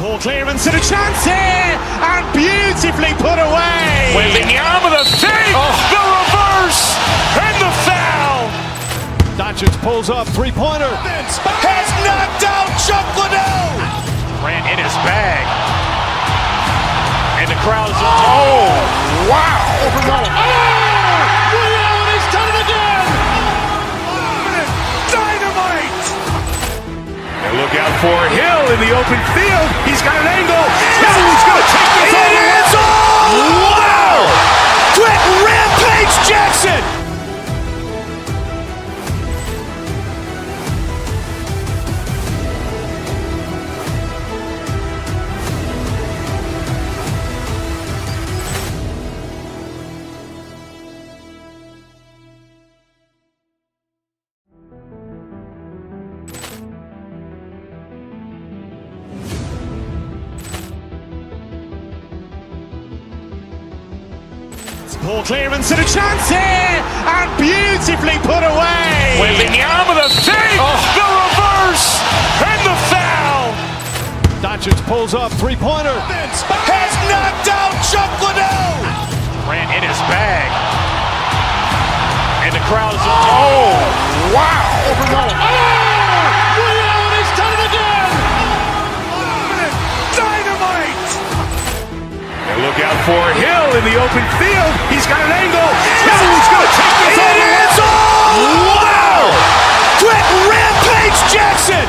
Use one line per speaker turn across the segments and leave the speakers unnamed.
Ball clearance and a chance here, and beautifully put away.
Wembanyama the fake, the reverse, and the foul.
Doncic pulls up, three-pointer.
Has knocked out Chuck Liddell. Ran in his bag. And the crowd is wow.
He's done it again.
Dynamite. And look out for Hill in the open field. He's got an angle. Hill's going to take this all the way. Wow. Quick Rampage Jackson.
Ball clearance and a chance here, and beautifully put away.
Wembanyama the fake, the reverse, and the foul.
Doncic pulls up, three-pointer.
Has knocked out Chuck Liddell. Ran in his bag. And the crowd is wow.
He's done it again.
Dynamite. And look out for Hill in the open field. He's got an angle. Hill's going to take this all the way. Wow. Quick Rampage Jackson.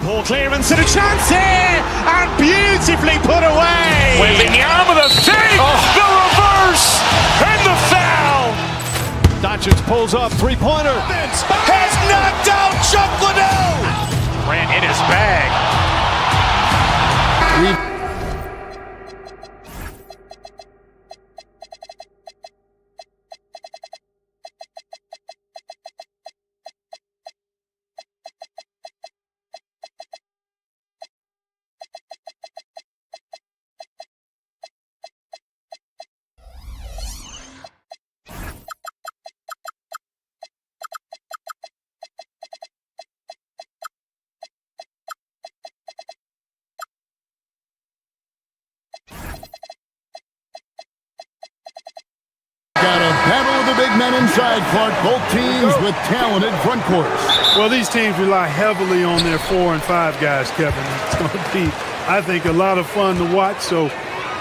Ball clearance and a chance here, and beautifully put away.
Wembanyama the fake, the reverse, and the foul.
Doncic pulls up, three-pointer.
Has knocked out Chuck Liddell. Ran in his bag.
Got a battle of the big men inside, Clark. Both teams with talented front courts.
Well, these teams rely heavily on their 4 and 5 guys, Kevin. It's going to be, I think, a lot of fun to watch. So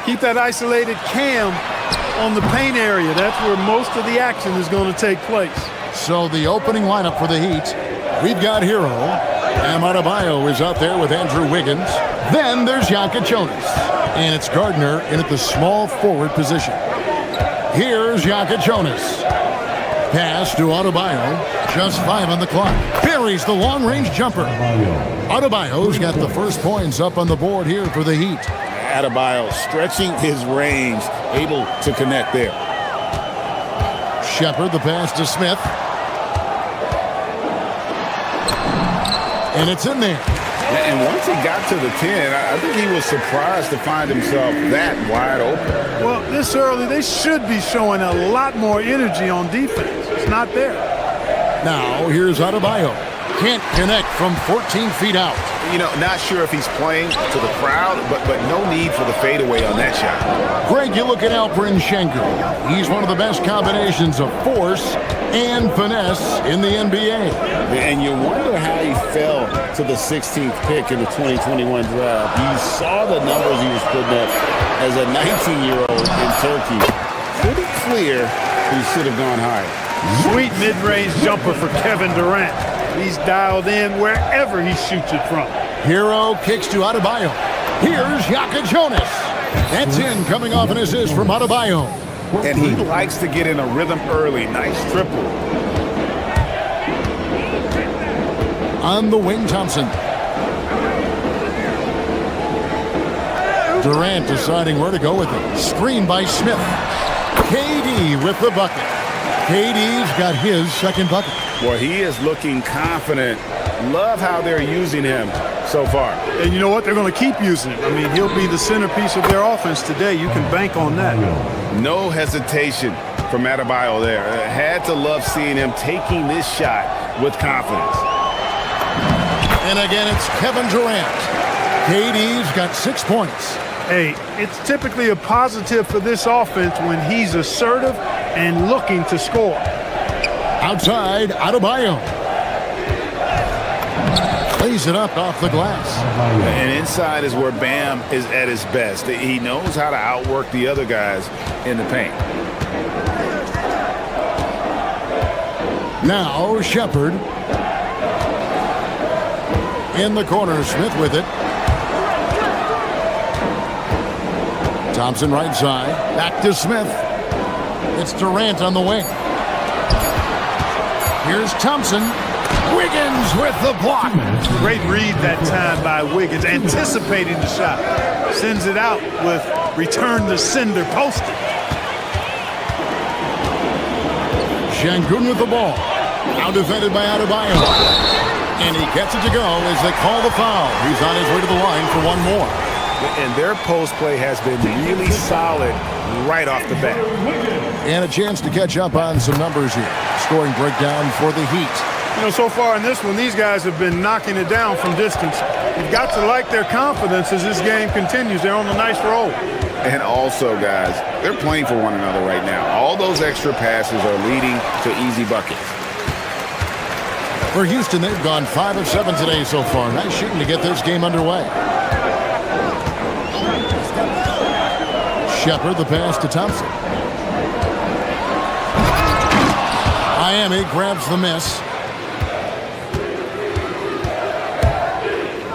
keep that isolated cam on the paint area. That's where most of the action is going to take place.
So the opening lineup for the Heat, we've got Hero. Bam Adebayo is out there with Andrew Wiggins. Then there's Jonas. And it's Gardner in at the small forward position. Here's Jonas. Pass to Adebayo. Just 5 on the clock. Buries the long-range jumper. Adebayo's got the first points up on the board here for the Heat.
Adebayo stretching his range, able to connect there.
Shepard, the pass to Smith. And it's in there.
And once he got to the 10, I think he was surprised to find himself that wide open.
Well, this early, they should be showing a lot more energy on defense. It's not there.
Now, here's Adebayo. Can't connect from 14 feet out.
You know, not sure if he's playing to the crowd, but no need for the fadeaway on that shot.
Greg, you look at Alperen Schengen. He's one of the best combinations of force and finesse in the NBA.
And you wonder how he fell to the 16th pick in the 2021 draft. You saw the numbers he was putting up as a 19-year-old in Turkey. Pretty clear he should have gone higher.
Sweet mid-range jumper for Kevin Durant. He's dialed in wherever he shoots it from.
Hero kicks to Adebayo. Here's Jonas. That's in, coming off an assist from Adebayo.
And he likes to get in a rhythm early. Nice triple.
On the wing, Thompson. Durant deciding where to go with it. Screen by Smith. KD with the bucket. KD's got his second bucket.
Well, he is looking confident. Love how they're using him so far.
And you know what? They're going to keep using him. I mean, he'll be the centerpiece of their offense today. You can bank on that.
No hesitation from Adebayo there. Had to love seeing him taking this shot with confidence.
And again, it's Kevin Durant. KD's got 6 points.
Hey, it's typically a positive for this offense when he's assertive and looking to score.
Outside, Adebayo. Plays it up off the glass.
And inside is where Bam is at his best. He knows how to outwork the other guys in the paint.
Now Shepard. In the corner, Smith with it. Thompson right side. Back to Smith. It's Durant on the wing. Here's Thompson. Wiggins with the block.
Great read that time by Wiggins, anticipating the shot. Sends it out with return the sender posted.
Şengün with the ball. Now defended by Adebayo. And he gets it to go as they call the foul. He's on his way to the line for one more.
And their post play has been really solid right off the bat.
And a chance to catch up on some numbers here. Scoring breakdown for the Heat.
You know, so far in this one, these guys have been knocking it down from distance. You've got to like their confidence as this game continues. They're on a nice roll.
And also, guys, they're playing for one another right now. All those extra passes are leading to easy buckets.
For Houston, they've gone 5 of 7 today so far. Nice shooting to get this game underway. Shepard, the pass to Thompson. Miami grabs the miss.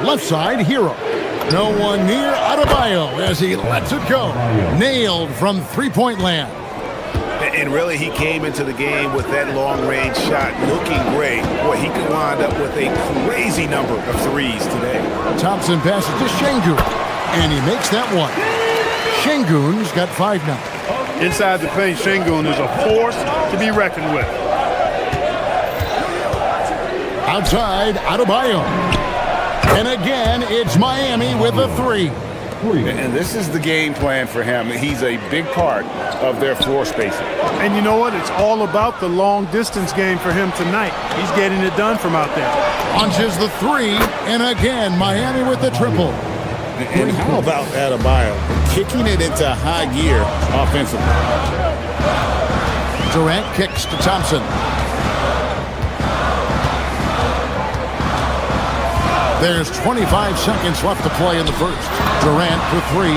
Left side, Hero. No one near Adebayo as he lets it go. Nailed from three-point land.
And really, he came into the game with that long-range shot looking great. Boy, he could wind up with a crazy number of threes today.
Thompson passes to Şengün, and he makes that one. Şengün's got 5 now.
Inside the paint, Şengün is a force to be reckoned with.
Outside, Adebayo. And again, it's Miami with a 3.
And this is the game plan for him. He's a big part of their floor spacing.
And you know what? It's all about the long-distance game for him tonight. He's getting it done from out there.
Launches the 3, and again, Miami with the triple.
And how about Adebayo kicking it into high gear offensively?
Durant kicks to Thompson. There's 25 seconds left to play in the first. Durant for 3.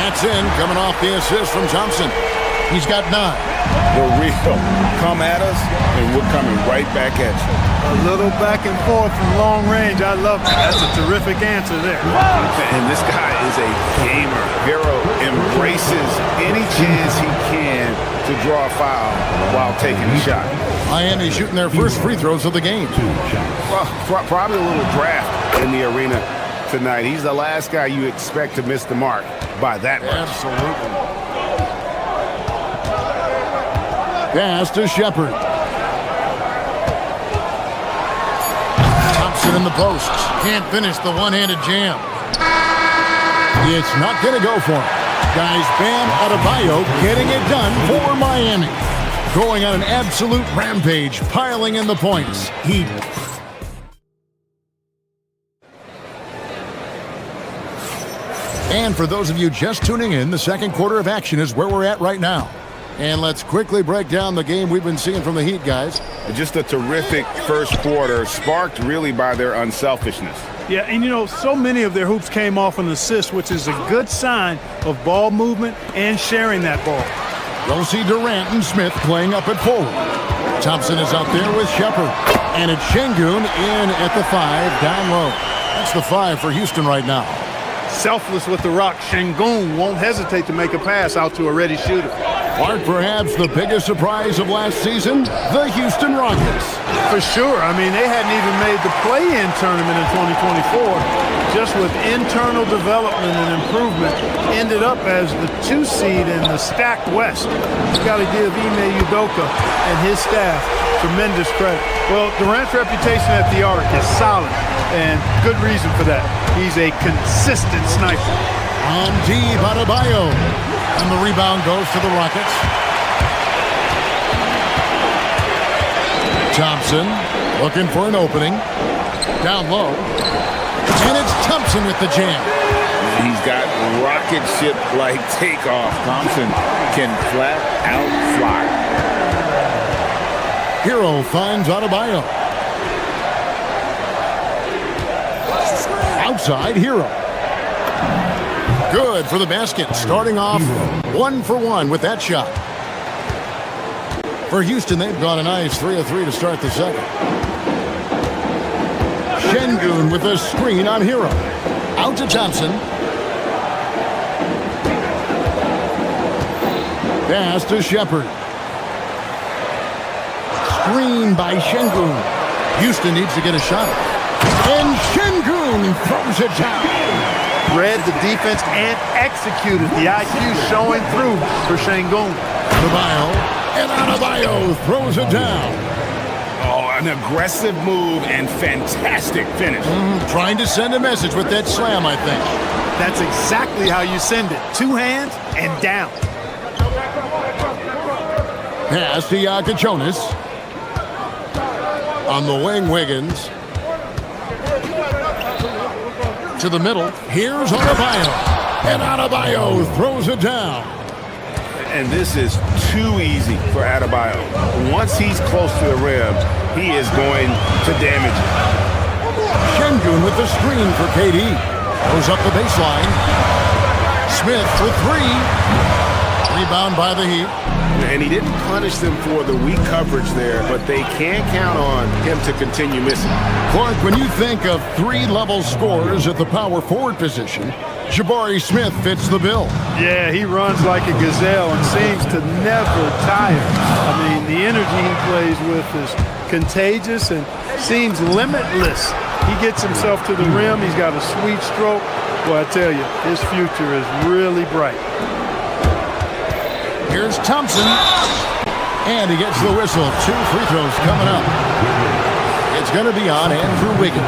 That's in, coming off the assist from Thompson. He's got 9.
The real come at us, and we're coming right back at you.
A little back and forth from long range. I love that. That's a terrific answer there.
And this guy is a gamer. Hero embraces any chance he can to draw a foul while taking a shot.
Miami shooting their first free throws of the game.
Well, probably a little draft in the arena tonight. He's the last guy you expect to miss the mark by that much.
Absolutely. Pass to Shepard. Thompson in the post. Can't finish the one-handed jam. It's not going to go for him. Guys, Bam Adebayo getting it done for Miami. Going on an absolute rampage, piling in the points. Heat. And for those of you just tuning in, the second quarter of action is where we're at right now. And let's quickly break down the game we've been seeing from the Heat, guys.
Just a terrific first quarter, sparked really by their unselfishness.
Yeah, and you know, so many of their hoops came off an assist, which is a good sign of ball movement and sharing that ball.
We'll see Durant and Smith playing up at forward. Thompson is out there with Shepard. And it's Şengün in at the 5, down low. That's the 5 for Houston right now.
Selfless with the rock, Şengün won't hesitate to make a pass out to a ready shooter.
Clark, perhaps the biggest surprise of last season, the Houston Rockets.
For sure. I mean, they hadn't even made the play-in tournament in 2024. Just with internal development and improvement, ended up as the 2 seed in the stacked West. You got to give Ime Udoka and his staff tremendous credit. Well, Durant's reputation at the arc is solid, and good reason for that. He's a consistent sniper.
On deep, Adebayo. And the rebound goes to the Rockets. Thompson looking for an opening. Down low. And it's Thompson with the jam.
He's got rocket ship-like takeoff. Thompson can flat out fly.
Hero finds Adebayo. Outside, Hero. Good for the basket. Starting off 1 for 1 with that shot. For Houston, they've got a nice 3 of 3 to start the second. Şengün with a screen on Hero. Out to Thompson. Pass to Shepard. Screen by Şengün. Houston needs to get a shot. And Şengün throws it down.
Read the defense and executed. The IQ showing through for Şengün.
Adebayo. And Adebayo throws it down.
Oh, an aggressive move and fantastic finish.
Trying to send a message with that slam, I think.
That's exactly how you send it. 2 hands and down.
Pass to Jonas. On the wing, Wiggins. To the middle. Here's Adebayo. And Adebayo throws it down.
And this is too easy for Adebayo. Once he's close to the rim, he is going to damage it.
Şengün with the screen for KD. Goes up the baseline. Smith for 3. Rebound by the Heat.
And he didn't punish them for the weak coverage there, but they can't count on him to continue missing.
Clark, when you think of 3-level scorers at the power forward position, Jabari Smith fits the bill.
Yeah, he runs like a gazelle and seems to never tire. I mean, the energy he plays with is contagious and seems limitless. He gets himself to the rim. He's got a sweet stroke. Well, I tell you, his future is really bright.
Here's Thompson. And he gets the whistle. 2 free throws coming up. It's going to be on Andrew Wiggins.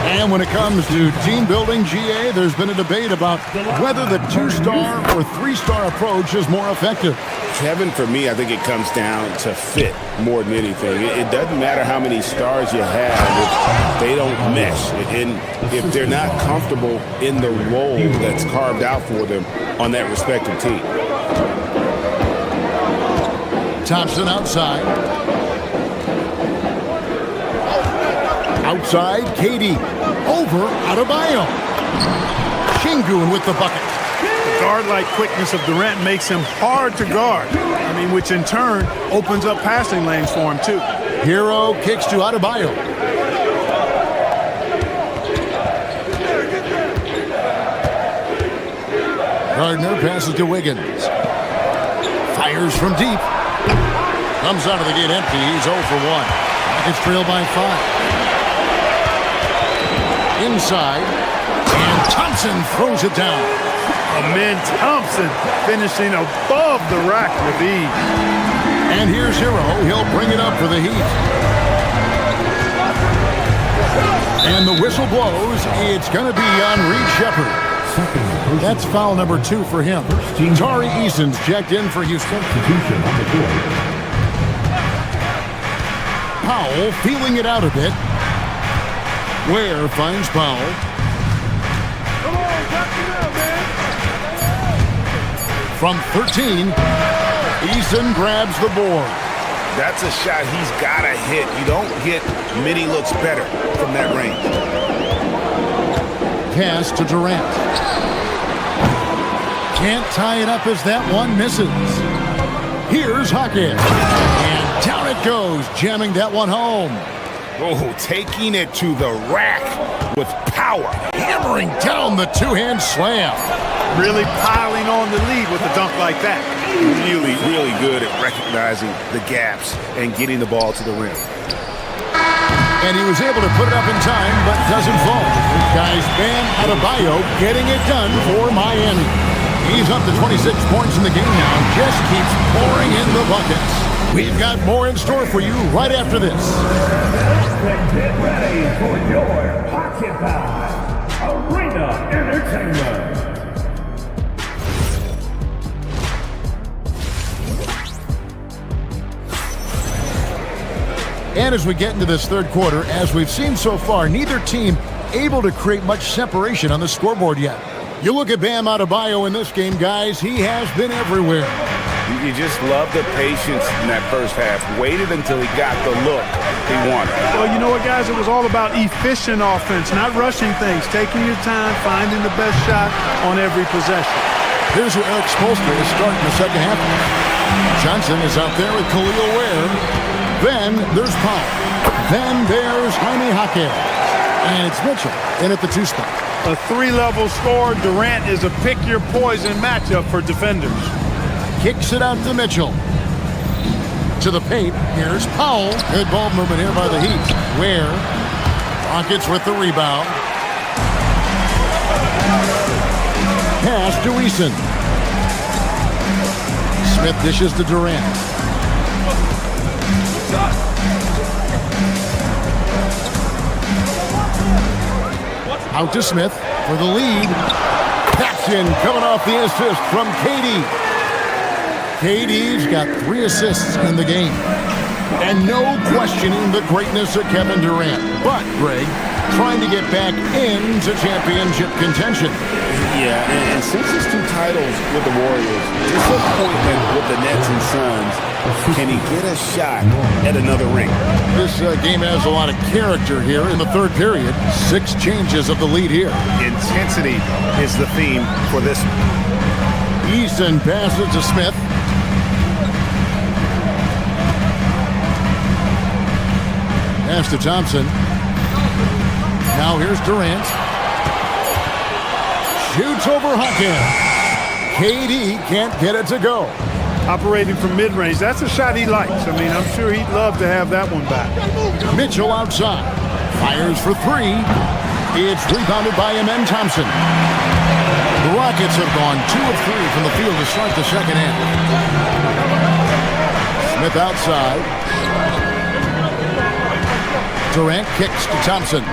And when it comes to team building, GA, there's been a debate about whether the 2-star or 3-star approach is more effective.
Kevin, for me, I think it comes down to fit more than anything. It doesn't matter how many stars you have if they don't mesh. And if they're not comfortable in the role that's carved out for them on that respective team.
Thompson outside. Outside, KD. Over, Adebayo. Şengün with the bucket.
The guard-like quickness of Durant makes him hard to guard. I mean, which in turn opens up passing lanes for him, too.
Hero kicks to Adebayo. Gardner passes to Wiggins. Fires from deep. Comes out of the gate empty. He's 0 for 1. Rockets trail by 5. Inside. And Thompson throws it down.
Amen. Thompson finishing above the rack with ease.
And here's Hero. He'll bring it up for the Heat. And the whistle blows. It's going to be on Reed Shepard. That's foul number 2 for him. Tari Eason's checked in for Houston. Powell feeling it out a bit. Ware finds Powell. From 13, Eason grabs the board.
That's a shot he's got to hit. You don't hit many looks better from that range.
Pass to Durant. Can't tie it up as that one misses. Here's Hawkins. And down it goes, jamming that one home.
Oh, taking it to the rack with power.
Hammering down the 2-hand slam.
Really piling on the lead with a dunk like that.
Really, really good at recognizing the gaps and getting the ball to the rim.
And he was able to put it up in time, but doesn't fall. This guy's Bam Adebayo getting it done for Miami. He's up to 26 points in the game now. Just keeps pouring in the buckets. We've got more in store for you right after this.
Get ready for your Basketball Arena Entertainment.
And as we get into this third quarter, as we've seen so far, neither team able to create much separation on the scoreboard yet. You look at Bam Adebayo in this game, guys, he has been everywhere.
You just love the patience in that first half. Waited until he got the look he wanted.
Well, you know what, guys? It was all about efficient offense, not rushing things, taking your time, finding the best shot on every possession.
Here's where Eric Spoelstra is starting the second half. Johnson is out there with Khalil Ware. Then there's Powell. Then there's Jaime Jaquez. And it's Mitchell in at the 2 spot.
A 3-level score. Durant is a pick-your-poison matchup for defenders.
Kicks it out to Mitchell. To the paint. Here's Powell. Good ball movement here by the Heat. Ware. Rockets with the rebound. Pass to Eason. Smith dishes to Durant. Out to Smith for the lead. Paxson coming off the assist from KD. KD's got 3 assists in the game. And no questioning the greatness of Kevin Durant. But, Greg, trying to get back into championship contention.
Yeah, and since his 2 titles with the Warriors, disappointment with the Nets and Suns, can he get a shot at another ring?
This game has a lot of character here in the third period. 6 changes of the lead here.
Intensity is the theme for this one.
Eason passes to Smith. Pass to Thompson. Now here's Durant. Shoots over Hawkins. KD can't get it to go.
Operating from mid-range, that's a shot he likes. I mean, I'm sure he'd love to have that one back.
Mitchell outside. Fires for 3. It's rebounded by Amen Thompson. The Rockets have gone 2 of 3 from the field to start the second half. Smith outside. Durant kicks to Thompson.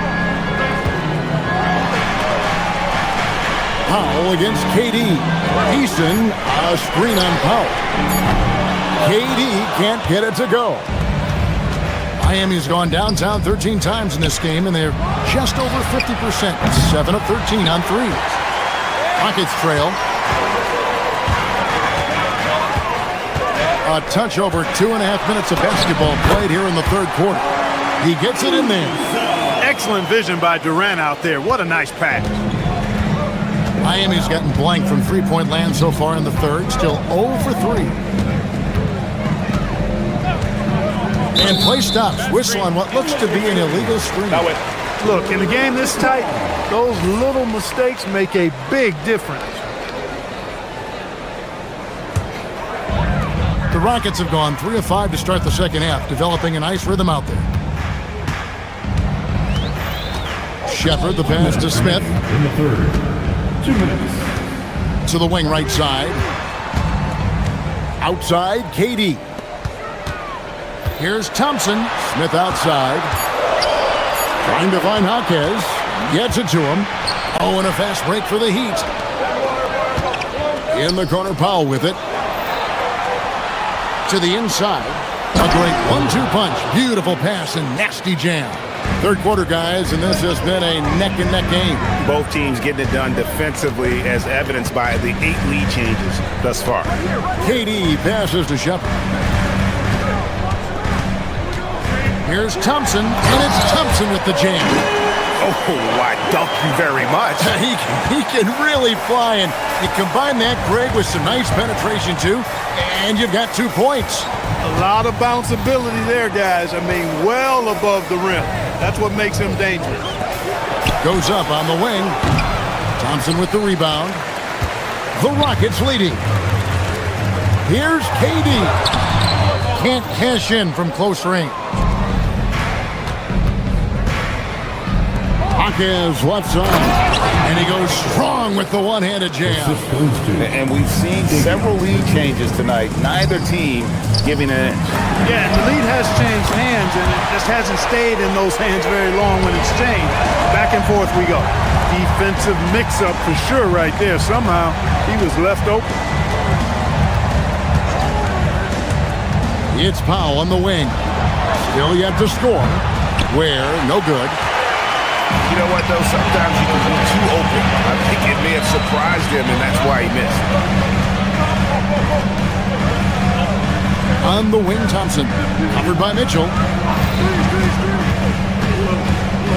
Powell against KD. Eason, a screen on Powell. KD can't get it to go. Miami's gone downtown 13 times in this game, and they're just over 50%. 7 of 13 on 3s. Rockets trail. A touch over 2.5 minutes of basketball played here in the third quarter. He gets it in there.
Excellent vision by Durant out there. What a nice pass.
Miami's gotten blank from three-point land so far in the third. Still 0 for 3. And play stops. Whistle on what looks to be an illegal screen.
Look, in a game this tight, those little mistakes make a big difference.
The Rockets have gone 3 of 5 to start the second half, developing a nice rhythm out there. Shepherd, the pass to Smith.
In the third, 2 minutes.
To the wing right side. Outside, KD. Here's Thompson. Smith outside. Trying to find Jaquez. Gets it to him. Oh, and a fast break for the Heat. In the corner, Powell with it. To the inside. A great 1-2 punch. Beautiful pass and nasty jam. Third quarter, guys, and this has been a neck-and-neck game.
Both teams getting it done defensively, as evidenced by the 8 lead changes thus far.
KD passes to Shepherd. Here's Thompson, and it's Thompson with the jam.
Oh, I thank you very much.
He can really fly, and you combine that, Greg, with some nice penetration, too, and you've got 2 points.
A lot of bounceability there, guys. I mean, well above the rim. That's what makes him dangerous.
Goes up on the wing. Thompson with the rebound. The Rockets leading. Here's KD. Can't cash in from close range. Hawkins left side. And he goes strong with the one-handed jam.
And we've seen several lead changes tonight. Neither team giving an inch.
Yeah, and the lead has changed hands, and it just hasn't stayed in those hands very long when it's changed. Back and forth we go. Defensive mix-up for sure right there. Somehow he was left open.
It's Powell on the wing. Still yet to score. Where, no good.
You know what, though? Sometimes you can be too open. I think it may have surprised him, and that's why he missed.
On the wing, Thompson. Covered by Mitchell.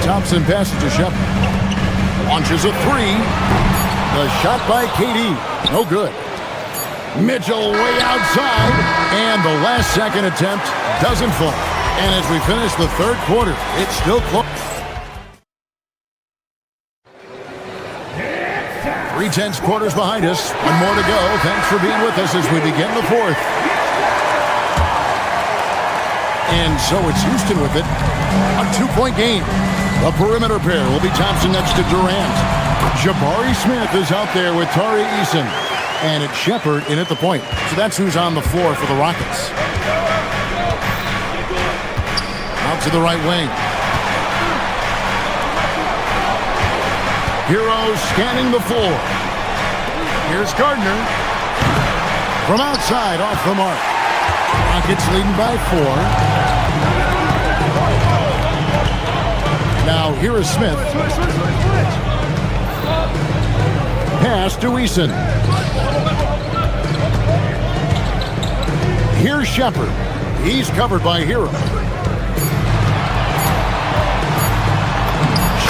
Thompson passes to Shepard. Launches a three. The shot by KD. No good. Mitchell way outside. And the last second attempt doesn't fall. And as we finish the third quarter, it's still close. 3/10 quarters behind us. One more to go. Thanks for being with us as we begin the fourth. And so it's Houston with it. A 2-point game. The perimeter pair will be Thompson next to Durant. Jabari Smith is out there with Tari Eason. And it's Shepard in at the point. So that's who's on the floor for the Rockets. Out to the right wing. Heroes scanning the floor. Here's Gardner. From outside, off the mark. Rockets leading by 4. Now here is Smith. Pass to Eason. Here's Shepard. He's covered by Hero.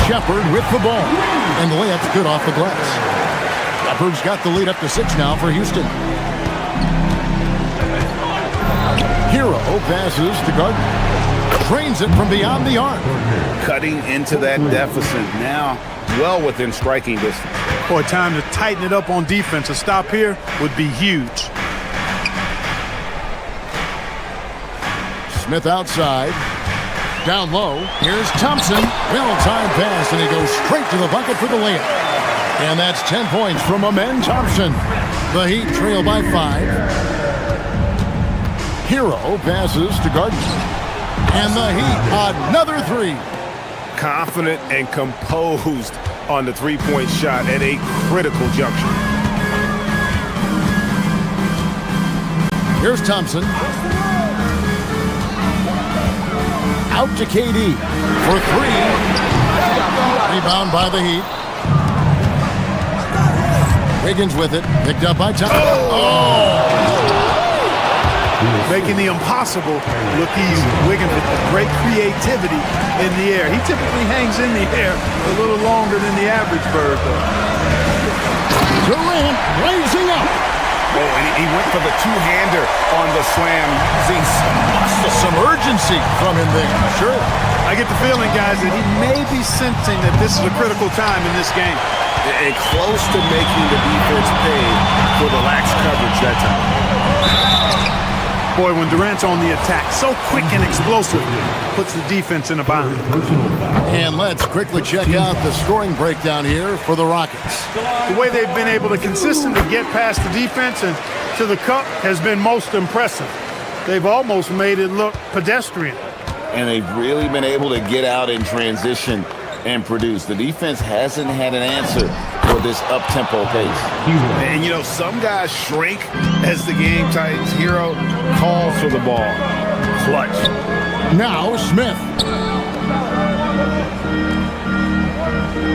Shepard with the ball. And the layup's good off the glass. Shepard's got the lead up to 6 now for Houston. Hero passes to Gardner. Trains it from beyond the arc.
Cutting into that deficit now, well within striking distance.
Boy, time to tighten it up on defense. A stop here would be huge.
Smith outside. Down low. Here's Thompson. Well-timed pass, and he goes straight to the bucket for the layup. And that's 10 points from Amen Thompson. The Heat trail by 5. Hero passes to Gardner. And the Heat, another 3.
Confident and composed on the three-point shot at a critical juncture.
Here's Thompson. Out to KD for 3. Rebound by the Heat. Wiggins with it. Picked up by Thompson.
Making the impossible look easy. Wiggins with great creativity in the air. He typically hangs in the air a little longer than the average bird, though.
Durant raising up.
Oh, and he went for the two-hander on the slam.
Some urgency from him there. Sure.
I get the feeling, guys, that he may be sensing that this is a critical time in this game.
And close to making the defense pay for the lax coverage that time.
Boy, when Durant's on the attack, so quick and explosive, puts the defense in a bind.
And let's quickly check out the scoring breakdown here for the Rockets.
The way they've been able to consistently get past the defense and to the cup has been most impressive. They've almost made it look pedestrian.
And they've really been able to get out in transition and produce. The defense hasn't had an answer for this up-tempo pace.
And, you know, some guys shrink as the game tightens. Hero calls for the ball. Clutch.
Now Smith.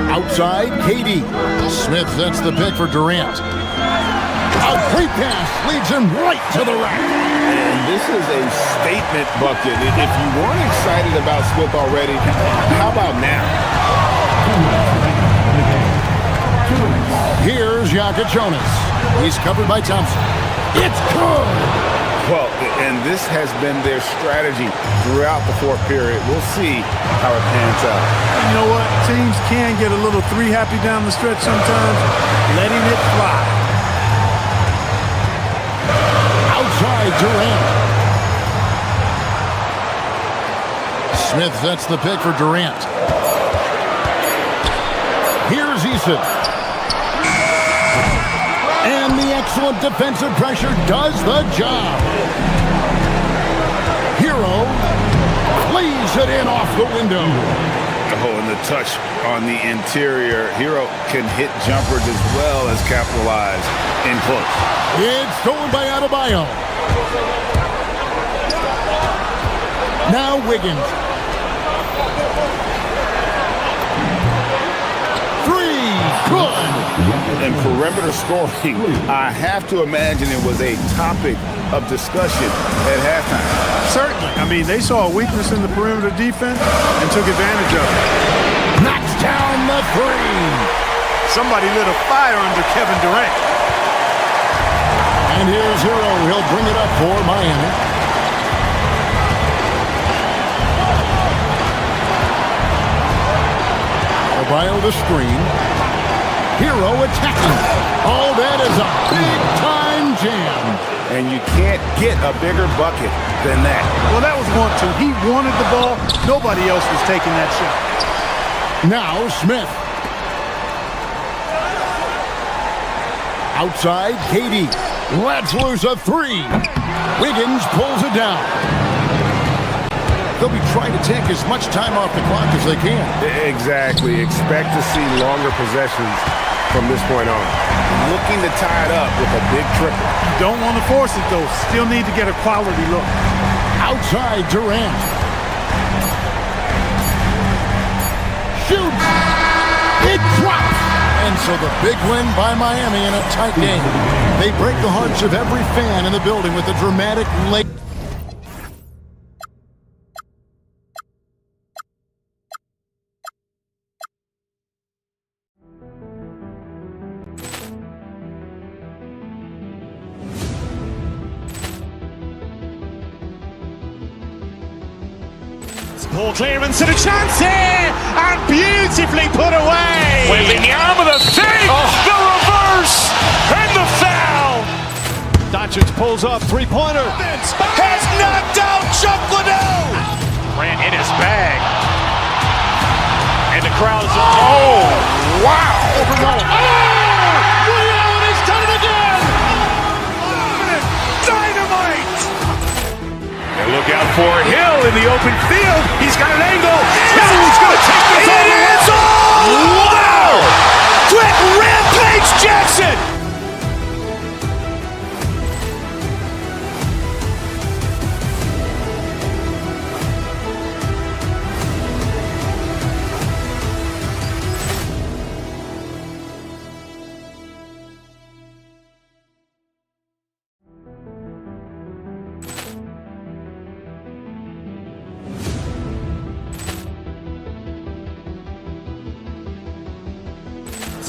Outside, KD. Smith sets the pick for Durant. A free pass leads him right to the rack.
And this is a statement bucket. If you weren't excited about Smith already, how about now?
Here's Jonas. He's covered by Thompson. It's good.
Well, and this has been their strategy throughout the fourth period. We'll see how it pans out.
You know what? Teams can get a little three-happy down the stretch sometimes. Letting it fly.
outside Durant. Smith sets the pick for Durant. Here's Eason. And the excellent defensive pressure does the job. Hero lays it in off the window.
Oh, and the touch on the interior. Hero can hit jumpers as well as capitalize in close.
It's stolen by Adebayo. Now Wiggins. Three, good.
And perimeter scoring, I have to imagine it was a topic of discussion at halftime.
Certainly. I mean, they saw a weakness in the perimeter defense and took advantage of it.
Knocks down the three.
Somebody lit a fire under Kevin Durant.
And here's Hero. He'll bring it up for Miami. Adebayo the screen. Hero attacking. Oh, that is a big-time jam.
And you can't get a bigger bucket than that.
Well, that was 1-2. He wanted the ball. Nobody else was taking that shot.
Now Smith. Outside, KD. Let's lose a three. Wiggins pulls it down. They'll be trying to take as much time off the clock as they can.
Exactly. Expect to see longer possessions from this point on.
Looking to tie it up with a big triple.
You don't want to force it, though. Still need to get a quality look.
Outside, Durant. Shoots. It drops. And so the big win by Miami in a tight game. They break the hearts of every fan in the building with a dramatic late.
Ball clearance and a chance here, and beautifully put away.
Wembanyama the fake, the reverse, and the foul.
Doncic pulls up, three-pointer.
Has knocked out Chuck Liddell.
Ran in his bag. And the crowd is...
Oh, wow.
He's done it again!
Dynamite. And look out for Hill in the open field. He's got an angle. Hill's going to take this all the way. Wow! Quick rampage Jackson.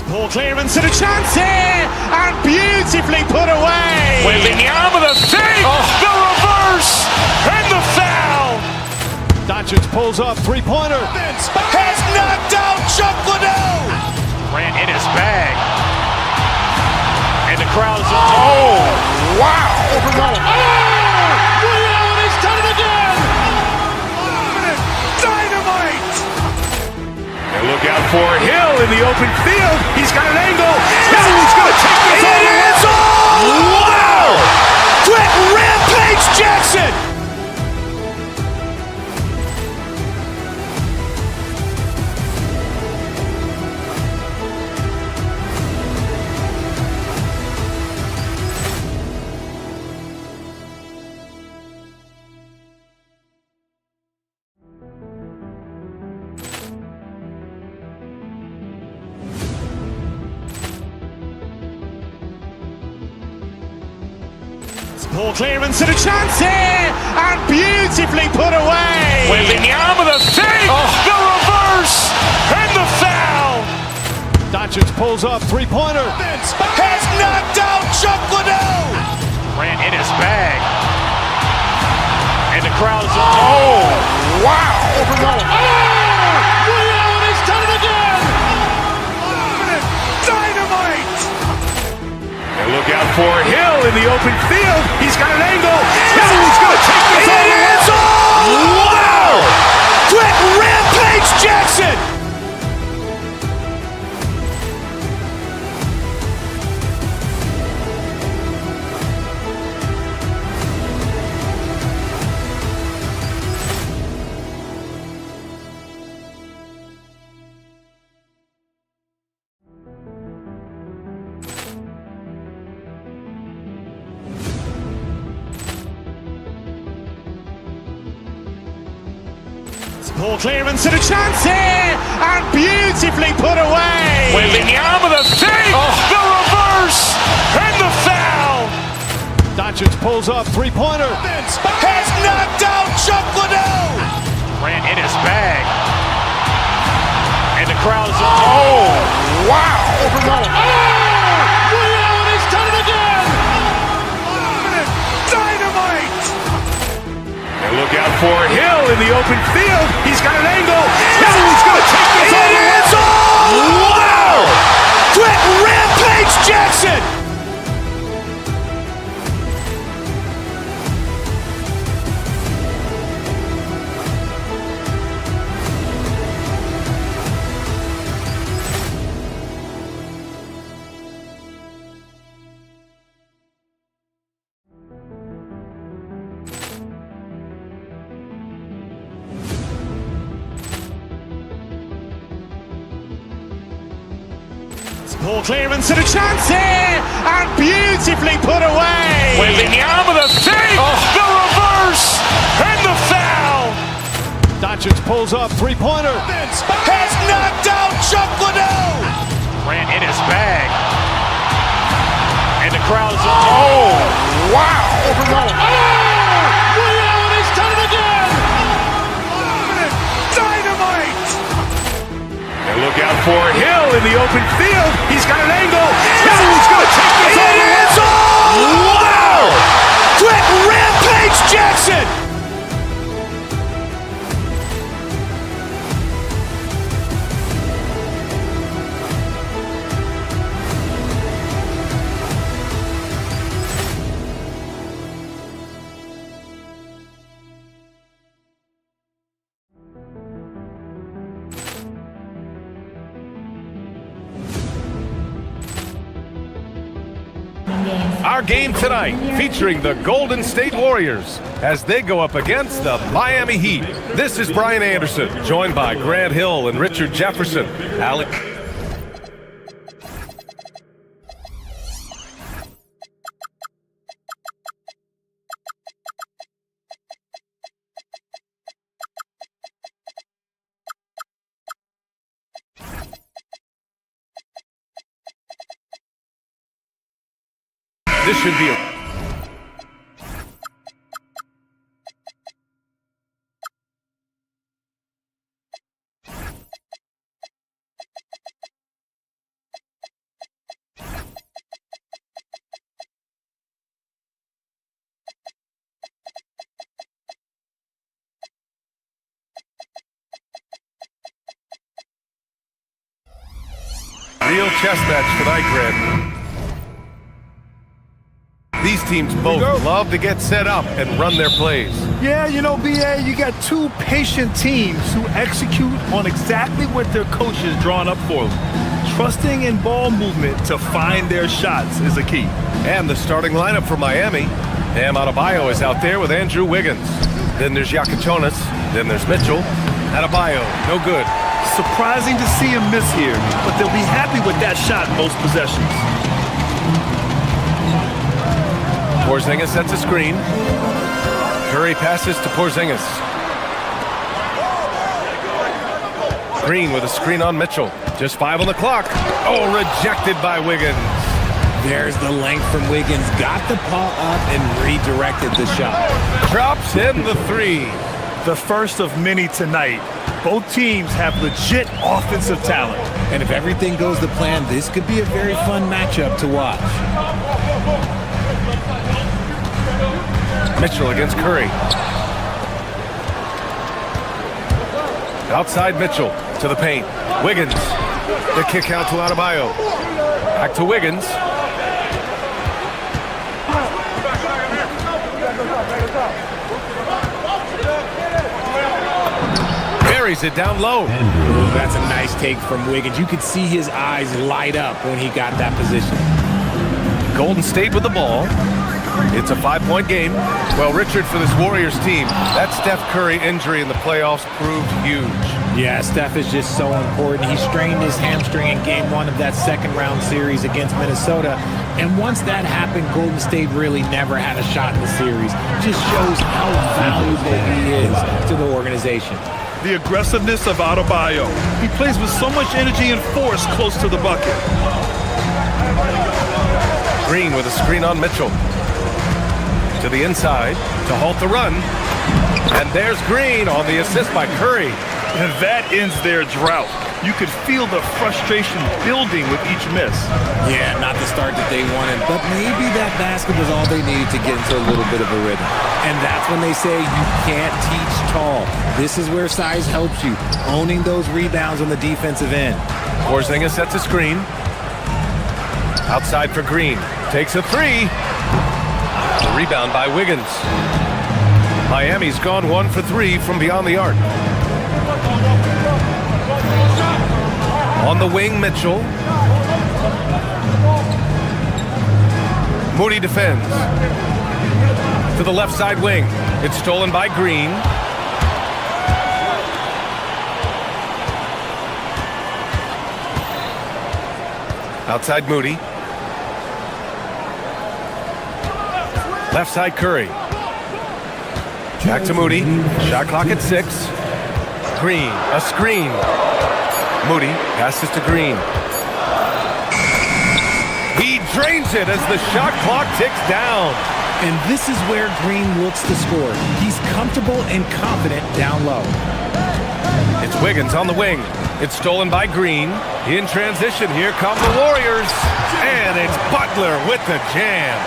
Ball clearance and a chance here, and beautifully put away.
Wembanyama the fake, the reverse, and the foul.
Doncic pulls up, three-pointer.
Has knocked out Chuck Liddell.
Ran in his bag. And the crowd is...
Oh, wow.
He's done it again!
Dynamite. And look out for Hill in the open field. He's got an angle. Hill's going to take this all the way. Wow! Quick rampage Jackson.
Ball clearance and a chance here, and beautifully put away.
Wembanyama the fake, the reverse, and the foul.
Doncic pulls up, three-pointer.
Has knocked out Chuck Liddell.
Ran in his bag. And the crowd is...
Oh, wow.
He's done it again!
Dynamite. And look out for Hill in the open field. He's got an angle.
Ball clearance and a chance here, and beautifully put away.
With the arm of the fake, the reverse, and the foul.
Doncic pulls up, three-pointer.
Has knocked out Chuck Liddell. Ran in his bag. And the crowd is, oh, wow.
Allen has done it again.
Dynamite. And look out for Hill in the open field. He's got an angle. He's going to take this all the way. Wow. Quick Rampage Jackson.
Ball clearance and a chance here, and beautifully put away.
With the arm of the fake, the reverse, and the foul.
Doncic pulls up, three-pointer.
Has knocked out Chuck Liddell. Ran in his bag. And the crowd is, oh, wow.
Allen has done it again.
Dynamite. And look out for Hill in the open field. He's got an angle. He's going to take this all the way. Wow. Quick Rampage Jackson.
Our game tonight featuring the Golden State Warriors as they go up against the Miami Heat. This is Brian Anderson, joined by Grant Hill and Richard Jefferson. Alec. This should be a real chess match tonight, Grant. These teams both love to get set up and run their plays.
Yeah, you know, BA, you got two patient teams who execute on exactly what their coach has drawn up for them. Trusting in ball movement to find their shots is a key.
And the starting lineup for Miami. Bam Adebayo is out there with Andrew Wiggins. Then there's Jonas. Then there's Mitchell. Adebayo, no good.
Surprising to see him miss here, but they'll be happy with that shot most possessions.
Porzingis sets a screen. Curry passes to Porzingis. Green with a screen on Mitchell. Just 5 on the clock. Oh, rejected by Wiggins.
There's the length from Wiggins. Got the paw up and redirected the shot.
Drops in the 3.
The first of many tonight. Both teams have legit offensive talent.
And if everything goes to plan, this could be a very fun matchup to watch.
Mitchell against Curry. Outside Mitchell to the paint. Wiggins. The kick out to Adebayo. Back to Wiggins. Buries it down low.
Ooh, that's a nice take from Wiggins. You could see his eyes light up when he got that position.
Golden State with the ball. It's a 5-point game. Well, Richard, for this Warriors team, that Steph Curry injury in the playoffs proved huge.
Yeah, Steph is just so important. He strained his hamstring in game 1 of that second-round series against Minnesota. And once that happened, Golden State really never had a shot in the series. Just shows how valuable he is to the organization.
the aggressiveness of Adebayo. He plays with so much energy and force close to the bucket.
Green with a screen on Mitchell. To the inside to halt the run. And there's Green on the assist by Curry.
And that ends their drought. You could feel the frustration building with each miss.
Yeah, not the start that they wanted, but maybe that basket was all they needed to get into a little bit of a rhythm. And that's when they say you can't teach tall. This is where size helps you, owning those rebounds on the defensive end.
Porzingis sets a screen. Outside for Green. Takes a three. The rebound by Wiggins. Miami's gone 1 for 3 from beyond the arc. On the wing, Mitchell. Moody defends. To the left side wing. It's stolen by Green. Outside Moody. Left side Curry. Back to Moody. Shot clock at 6. Green, a screen. Moody passes to Green. He drains it as the shot clock ticks down.
And this is where Green looks to score. He's comfortable and confident down low.
It's Wiggins on the wing. It's stolen by Green. In transition, here come the Warriors. And it's Butler with the jam.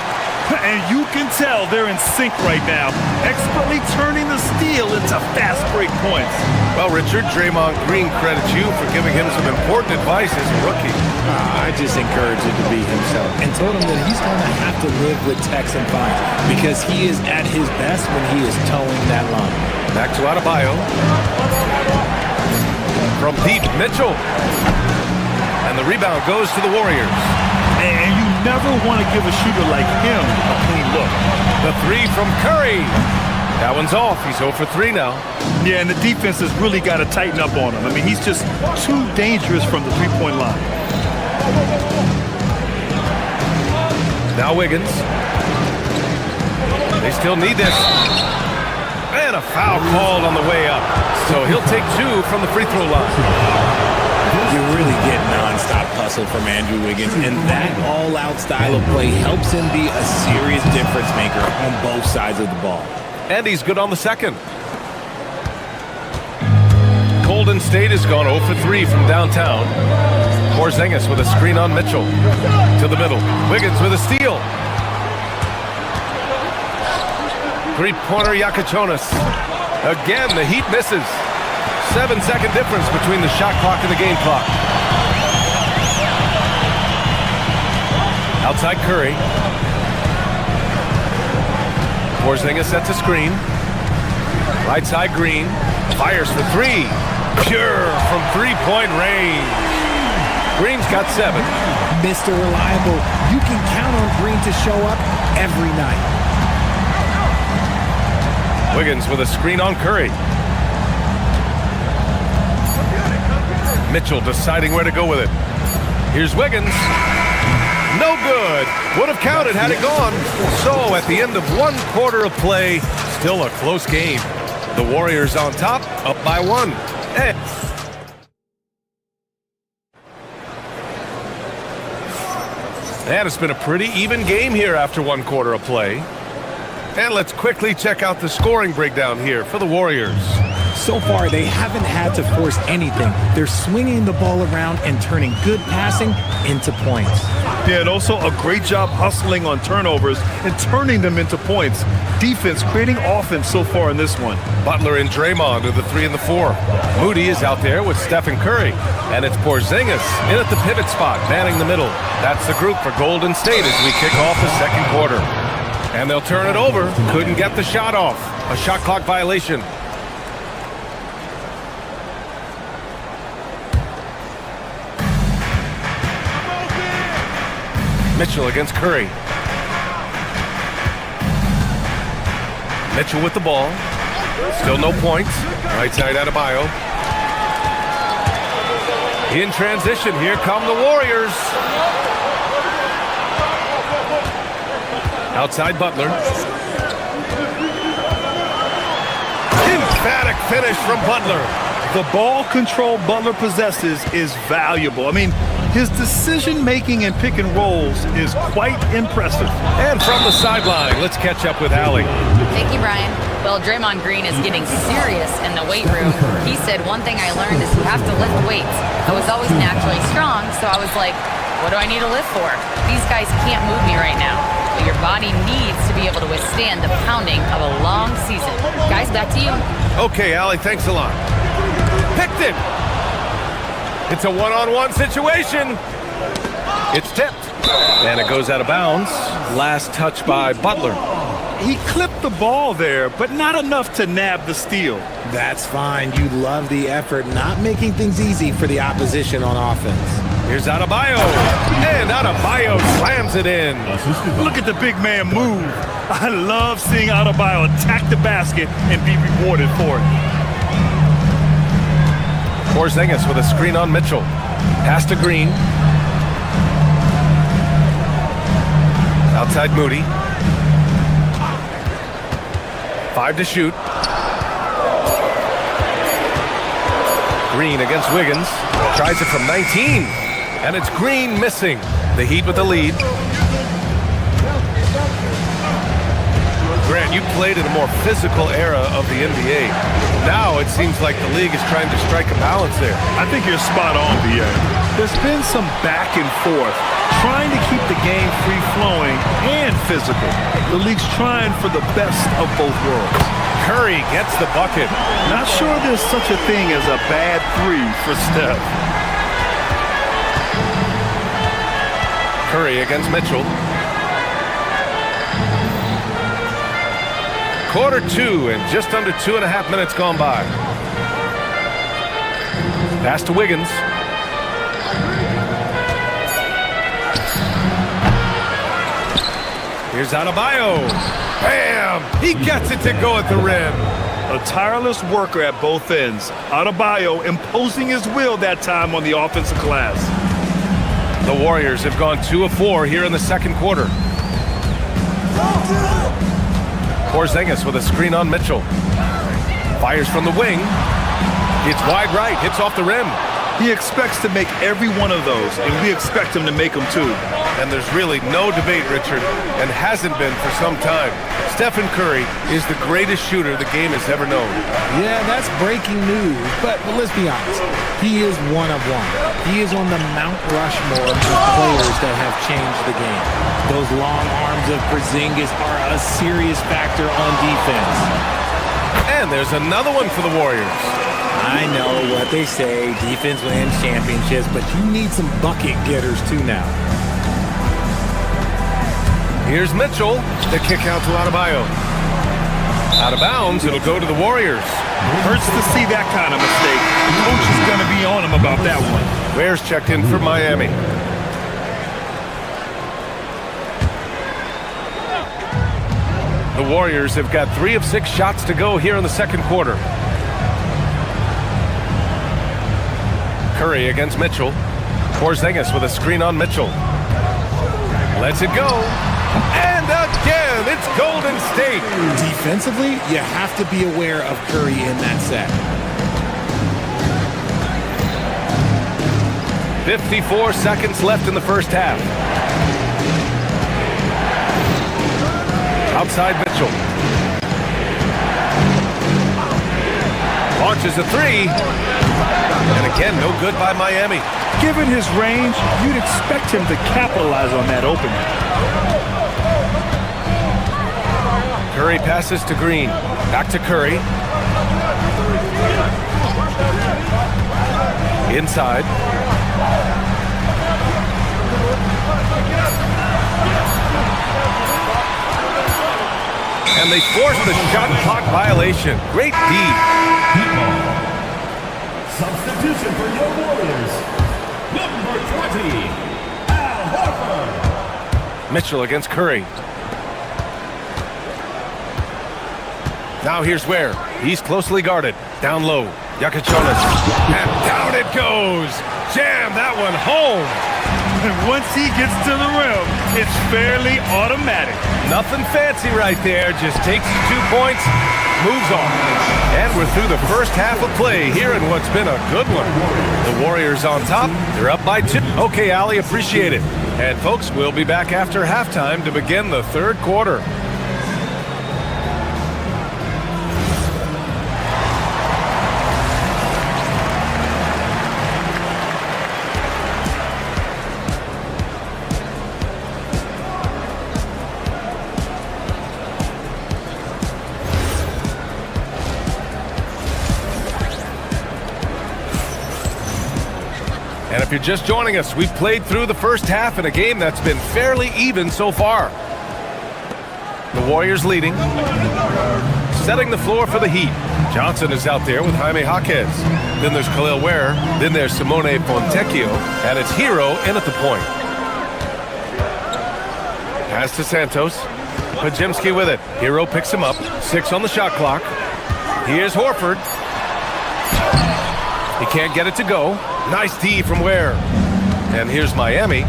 And you can tell they're in sync right now, expertly turning the steal into fast break points.
Well, Richard, Draymond Green credits you for giving him some important advice as a rookie.
I just encouraged him to be himself and told him that he's going to have to live with techs and fines because he is at his best when he is towing that line.
Back to Adebayo. From deep, Mitchell. And the rebound goes to the Warriors.
And you never want to give a shooter like him a clean look.
The three from Curry. That one's off. He's 0 for 3 now.
Yeah, and the defense has really got to tighten up on him. I mean, he's just too dangerous from the three-point line.
Now Wiggins. They still need this. And a foul called on the way up. So he'll take 2 from the free throw line.
You're really getting non-stop hustle from Andrew Wiggins, and that all-out style of play helps him be a serious difference maker on both sides of the ball.
And he's good on the second. Golden State has gone 0 for 3 from downtown. Porzingis with a screen on Mitchell. To the middle. Wiggins with a steal. Three-pointer Yakachonis. Again, the Heat misses. 7-second difference between the shot clock and the game clock. Outside Curry. Porzingis sets a screen. Right side Green. Fires for 3. Pure from three-point range. Green's got 7.
Mr. Reliable. You can count on Green to show up every night.
Wiggins with a screen on Curry. Mitchell deciding where to go with it. Here's Wiggins. No good. Would have counted had it gone. So at the end of 1 quarter of play, still a close game. The Warriors on top, up by 1. And it's been a pretty even game here after 1 quarter of play. And let's quickly check out the scoring breakdown here for the Warriors.
So far, they haven't had to force anything. They're swinging the ball around and turning good passing into points.
Yeah, and also a great job hustling on turnovers and turning them into points. Defense creating offense so far in this one.
Butler and Draymond are the 3 and the 4. Moody is out there with Stephen Curry. And it's Porzingis in at the pivot spot, manning the middle. That's the group for Golden State as we kick off the second quarter. And they'll turn it over. Couldn't get the shot off. A shot clock violation. Mitchell against Curry. Mitchell with the ball. Still no points. Right side Adebayo. In transition, here come the Warriors. Outside Butler. Emphatic finish from Butler.
The ball control Butler possesses is valuable. I mean, his decision-making in pick and rolls is quite impressive.
And from the sideline, let's catch up with Allie.
Thank you, Brian. Well, Draymond Green is getting serious in the weight room. He said, one thing I learned is you have to lift weights. I was always naturally strong, so I was like, what do I need to lift for? These guys can't move me right now. But your body needs to be able to withstand the pounding of a long season. Guys, back to you.
Okay, Allie, thanks a lot. Picked it. It's a one-on-one situation. It's tipped. And it goes out of bounds. Last touch by Butler.
He clipped the ball there, but not enough to nab the steal.
That's fine. You love the effort, not making things easy for the opposition on offense.
Here's Adebayo. And Adebayo slams it in.
Look at the big man move. I love seeing Adebayo attack the basket and be rewarded for it.
Porzingis with a screen on Mitchell. Pass to Green. Outside Moody. 5 to shoot. Green against Wiggins. Tries it from 19. And it's Green missing. The Heat with the lead. Grant, you played in a more physical era of the NBA. Now it seems like the league is trying to strike a balance there.
I think you're spot on, BA. There's been some back and forth, trying to keep the game free-flowing and physical. The league's trying for the best of both worlds.
Curry gets the bucket.
Not sure there's such a thing as a bad three for Steph.
Curry against Mitchell. Quarter 2 and just under 2.5 minutes gone by. Pass to Wiggins. Here's Adebayo. Bam! He gets it to go at the rim.
A tireless worker at both ends. Adebayo imposing his will that time on the offensive glass.
The Warriors have gone 2 of 4 here in the second quarter. Porzingis with a screen on Mitchell. Fires from the wing. It's wide right, hits off the rim.
He expects to make every one of those, and we expect him to make them too.
And there's really no debate, Richard, and hasn't been for some time. Stephen Curry is the greatest shooter the game has ever known.
Yeah, that's breaking news, but let's be honest. He is one of one. He is on the Mount Rushmore of players that have changed the game. Those long arms of Porzingis are a serious factor on defense.
And there's another one for the Warriors.
I know what they say, defense wins championships, but you need some bucket getters too now.
Here's Mitchell. The kick out to Adebayo. Out of bounds, it'll go to the Warriors.
Hurts to see that kind of mistake. The coach is going to be on him about that one.
Ware's checked in for Miami. The Warriors have got 3 of 6 shots to go here in the second quarter. Curry against Mitchell. Porzingis with a screen on Mitchell. Lets it go. And again, it's Golden State.
Defensively, you have to be aware of Curry in that set.
54 seconds left in the first half. Outside Mitchell. Launches a 3. And again, no good by Miami.
Given his range, you'd expect him to capitalize on that opening.
Curry passes to Green. Back to Curry. Inside. And they force the shot clock violation. Great D.
Substitution for your Warriors. Number 20, Al Horford.
Mitchell against Curry. Now here's Ware. He's closely guarded. Down low. Jonas. And down it goes. Jam that one home.
And once he gets to the rim, it's fairly automatic.
Nothing fancy right there. Just takes 2 points moves on. And we're through the first half of play here in what's been a good one. The Warriors on top. They're up by 2. Okay, Allie, appreciate it. And folks, we'll be back after halftime to begin the third quarter. And if you're just joining us, we've played through the first half in a game that's been fairly even so far. The Warriors leading. Setting the floor for the Heat. Johnson is out there with Jaime Jaquez. Then there's Khalil Ware. Then there's Simone Fontecchio. And it's Hero in at the point. Pass to Santos. Podziemski with it. Hero picks him up. 6 on the shot clock. Here's Horford. He can't get it to go. Nice D from Ware. And here's Miami.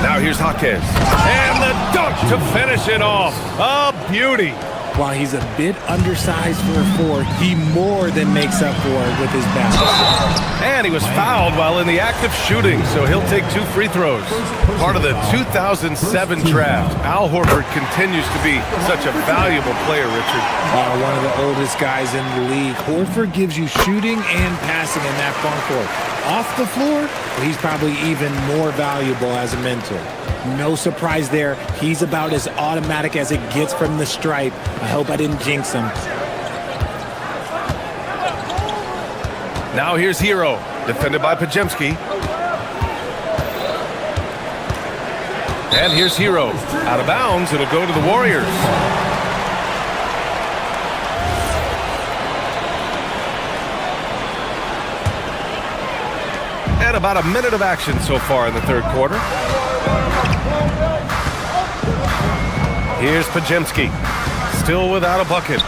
Now here's Jaquez. And the dunk to finish it off. A beauty.
While he's a bit undersized for a 4, he more than makes up for it with his basket.
And he was fouled while in the act of shooting, so he'll take 2 free throws. Part of the 2007 draft. Al Horford continues to be such a valuable player, Richard.
One of the oldest guys in the league. Horford gives you shooting and passing in that front court. Off the floor, he's probably even more valuable as a mentor. No surprise there. He's about as automatic as it gets from the stripe. I hope I didn't jinx him.
Now here's Hero, defended by Podziemski. And here's Hero. Out of bounds, it'll go to the Warriors. And about a minute of action so far in the third quarter. Here's Podziemski. Still without a bucket.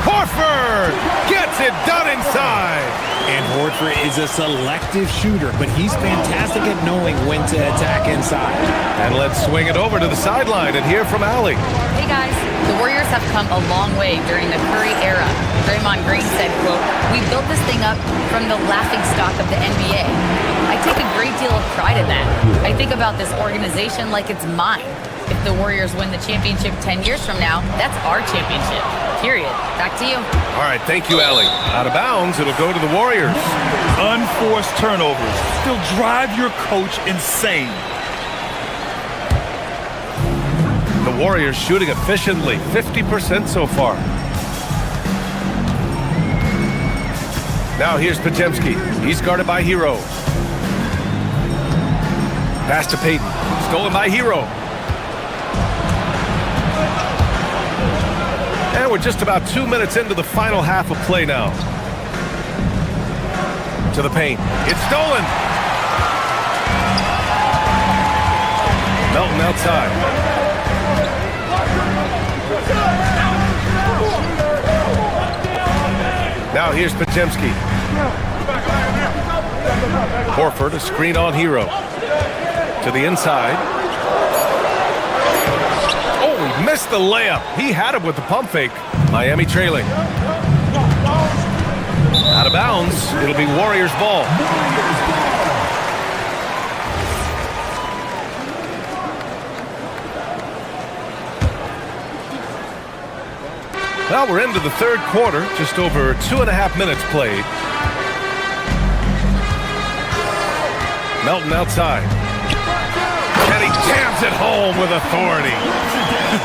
Horford gets it done inside.
And Horford is a selective shooter, but he's fantastic at knowing when to attack inside.
And let's swing it over to the sideline and hear from Allie.
Hey guys, the Warriors have come a long way during the Curry era. Draymond Green said, quote, "We built this thing up from the laughingstock of the NBA. I take a great deal of pride in that. I think about this organization like it's mine. If the Warriors win the championship 10 years from now, that's our championship. Period." Back to you.
All right, thank you, Allie. Out of bounds, it'll go to the Warriors.
Unforced turnovers still drive your coach insane.
The Warriors shooting efficiently, 50% so far. Now here's Podziemski. He's guarded by Hero. Pass to Payton. Stolen by Hero. And we're just about 2 minutes into the final half of play now. To the paint. It's stolen. Melton outside. Now here's Podziemski. Horford, a screen on Hero. To the inside. Oh, he missed the layup. He had it with the pump fake. Miami trailing. Out of bounds. It'll be Warriors ball. Well, we're into the third quarter. Just over 2.5 minutes played. Melton outside. And he jams it home with authority.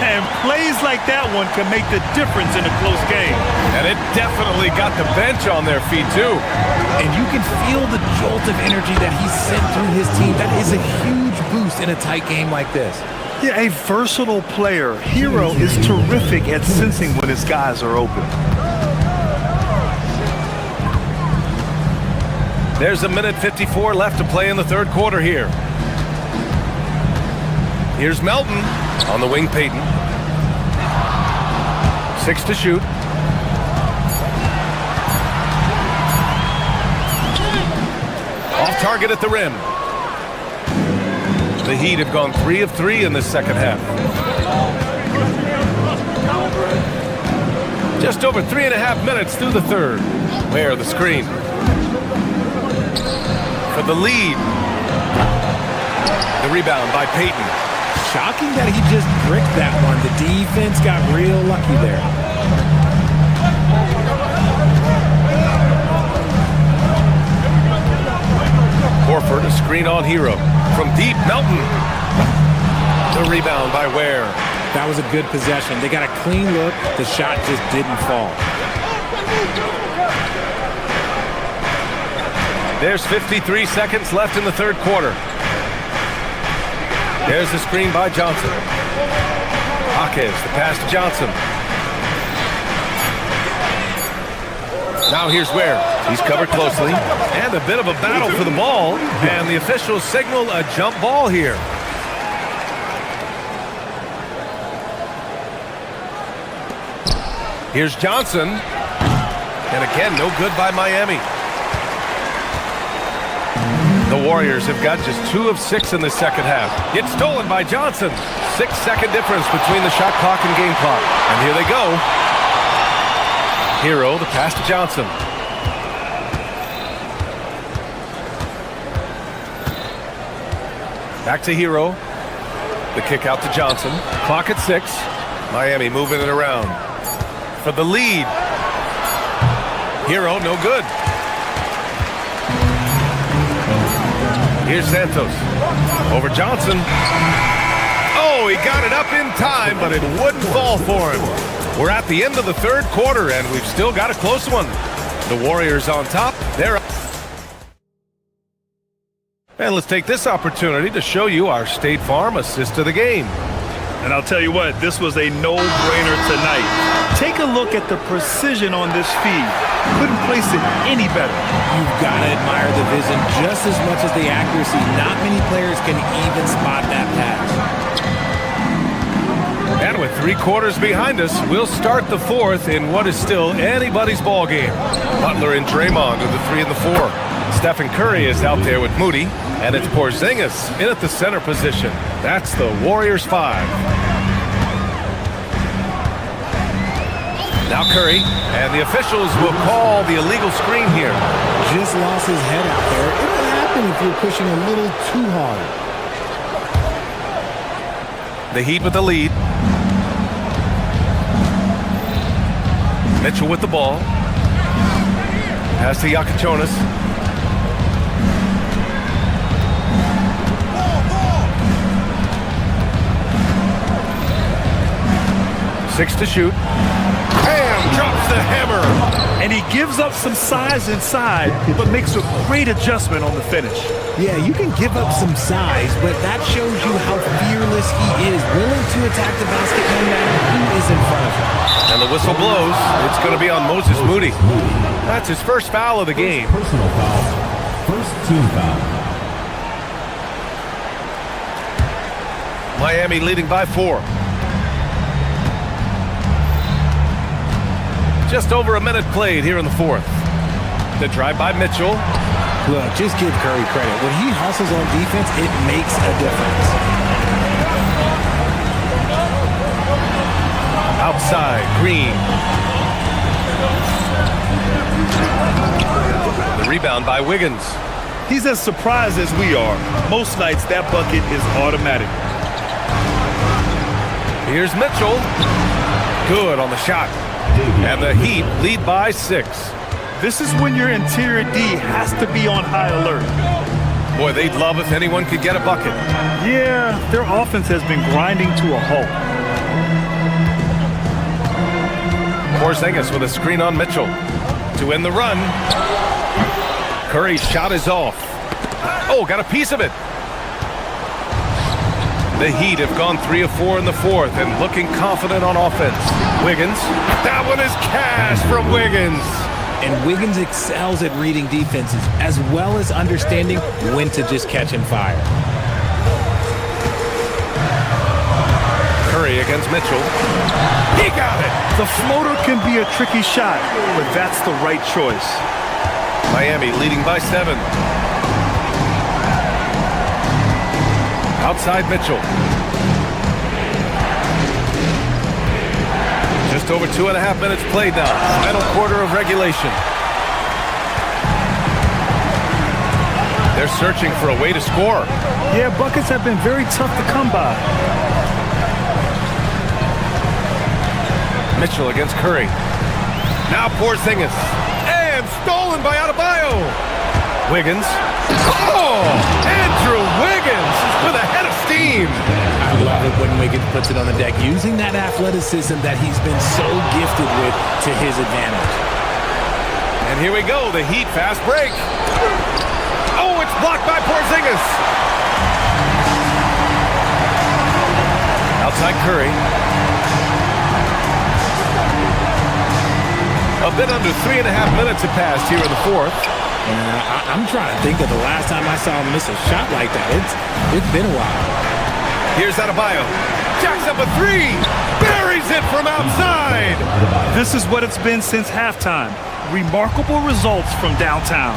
And plays like that one can make the difference in a close game.
And it definitely got the bench on their feet, too.
And you can feel the jolt of energy that he sent through his team. That is a huge boost in a tight game like this.
Yeah, a versatile player. Hero is terrific at sensing when his guys are open.
There's a minute 54 left to play in the third quarter here. Here's Melton. On the wing, Payton. 6 to shoot. Off target at the rim. The Heat have gone 3 of 3 in this second half. Just over 3.5 minutes through the third. Where the screen. For the lead. The rebound by Payton.
Shocking that he just bricked that one. The defense got real lucky there.
Horford, a screen on Hero. From deep, Melton. The rebound by Ware.
That was a good possession. They got a clean look. The shot just didn't fall.
There's 53 seconds left in the third quarter. There's the screen by Johnson. Hawkins, the pass to Johnson. Now here's Ware. He's covered closely. And a bit of a battle for the ball. And the officials signal a jump ball here. Here's Johnson. And again, no good by Miami. The Warriors have got just 2 of 6 in the second half. It's stolen by Johnson. 6-second difference between the shot clock and game clock. And here they go. Hero, the pass to Johnson. Back to Hero. The kick out to Johnson. Clock at 6. Miami moving it around. For the lead. Hero, no good. Here's Santos. Over Johnson. Oh, he got it up in time, but it wouldn't fall for him. We're at the end of the third quarter, and we've still got a close one. The Warriors on top. They're up. And let's take this opportunity to show you our State Farm assist of the game.
And I'll tell you what, this was a no-brainer tonight. Take a look at the precision on this feed. Couldn't place it any better.
You've got to admire the vision just as much as the accuracy. Not many players can even spot that pass.
And with 3 quarters behind us, we'll start the fourth in what is still anybody's ball game. Butler and Draymond are the 3 and the 4. Stephen Curry is out there with Moody, and it's Porzingis in at the center position. That's the Warriors 5. Now Curry, and the officials will call the illegal screen here.
Just lost his head out there. It'll happen if you're pushing a little too hard.
The Heat with the lead. Mitchell with the ball. Pass to Yakachonis. Six to shoot. Bam! Drops the hammer.
And he gives up some size inside, but makes a great adjustment on the finish.
Yeah, you can give up some size, but that shows you how fearless he is, willing to attack the basket no matter who is in front of him.
And the whistle blows. It's going to be on Moses Moody. That's his first foul of the game.
Personal foul. First team foul.
Miami leading by 4. Just over a minute played here in the fourth. The drive by Mitchell.
Look, just give Curry credit. When he hustles on defense, it makes a difference.
Outside, Green. The rebound by Wiggins.
He's as surprised as we are. Most nights, that bucket is automatic.
Here's Mitchell. Good on the shot. And the Heat lead by 6.
This is when your interior D has to be on high alert.
Boy, they'd love if anyone could get a bucket.
Yeah, their offense has been grinding to a halt.
Porzingis with a screen on Mitchell. To end the run. Curry's shot is off. Oh, got a piece of it. The Heat have gone 3 of 4 in the fourth and looking confident on offense. Wiggins. That one is cash from Wiggins.
And Wiggins excels at reading defenses as well as understanding when to just catch and fire.
Curry against Mitchell. He got it.
The floater can be a tricky shot, but that's the right choice.
Miami leading by 7. Outside Mitchell. Just over 2.5 minutes played now. Final quarter of regulation. They're searching for a way to score.
Yeah, buckets have been very tough to come by.
Mitchell against Curry. Now Porzingis. And stolen by Adebayo. Wiggins. Oh! Andrew Wiggins with a head of steam.
I love it when Wiggins puts it on the deck, using that athleticism that he's been so gifted with to his advantage.
And here we go, the Heat fast break. Oh, it's blocked by Porzingis. Outside Curry. A bit under 3.5 minutes have passed here in the fourth.
I'm trying to think of the last time I saw him miss a shot like that. It's been a while.
Here's Adebayo. Jacks up a three. Buries it from outside.
This is what it's been since halftime. Remarkable results from downtown.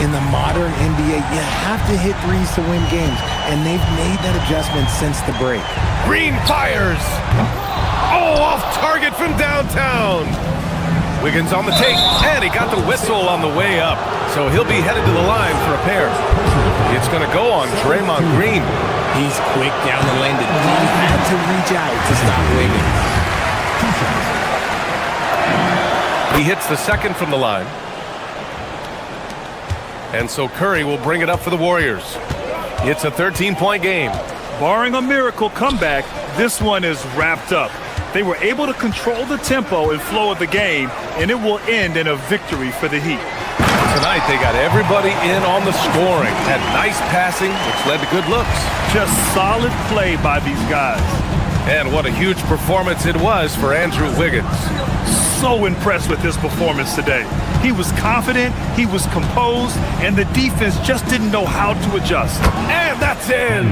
In the modern NBA, you have to hit threes to win games, and they've made that adjustment since the break.
Green fires. Oh, off target from downtown. Wiggins on the take, and he got the whistle on the way up. So he'll be headed to the line for a pair. It's going to go on Draymond Green.
He's quick down the lane. He had to reach out to stop Wiggins.
He hits the second from the line. And so Curry will bring it up for the Warriors. It's a 13-point game.
Barring a miracle comeback, this one is wrapped up. They were able to control the tempo and flow of the game, and it will end in a victory for the Heat.
Tonight, they got everybody in on the scoring. Had nice passing, which led to good looks.
Just solid play by these guys.
And what a huge performance it was for Andrew Wiggins.
So impressed with his performance today. He was confident, he was composed, and the defense just didn't know how to adjust.
And that's in!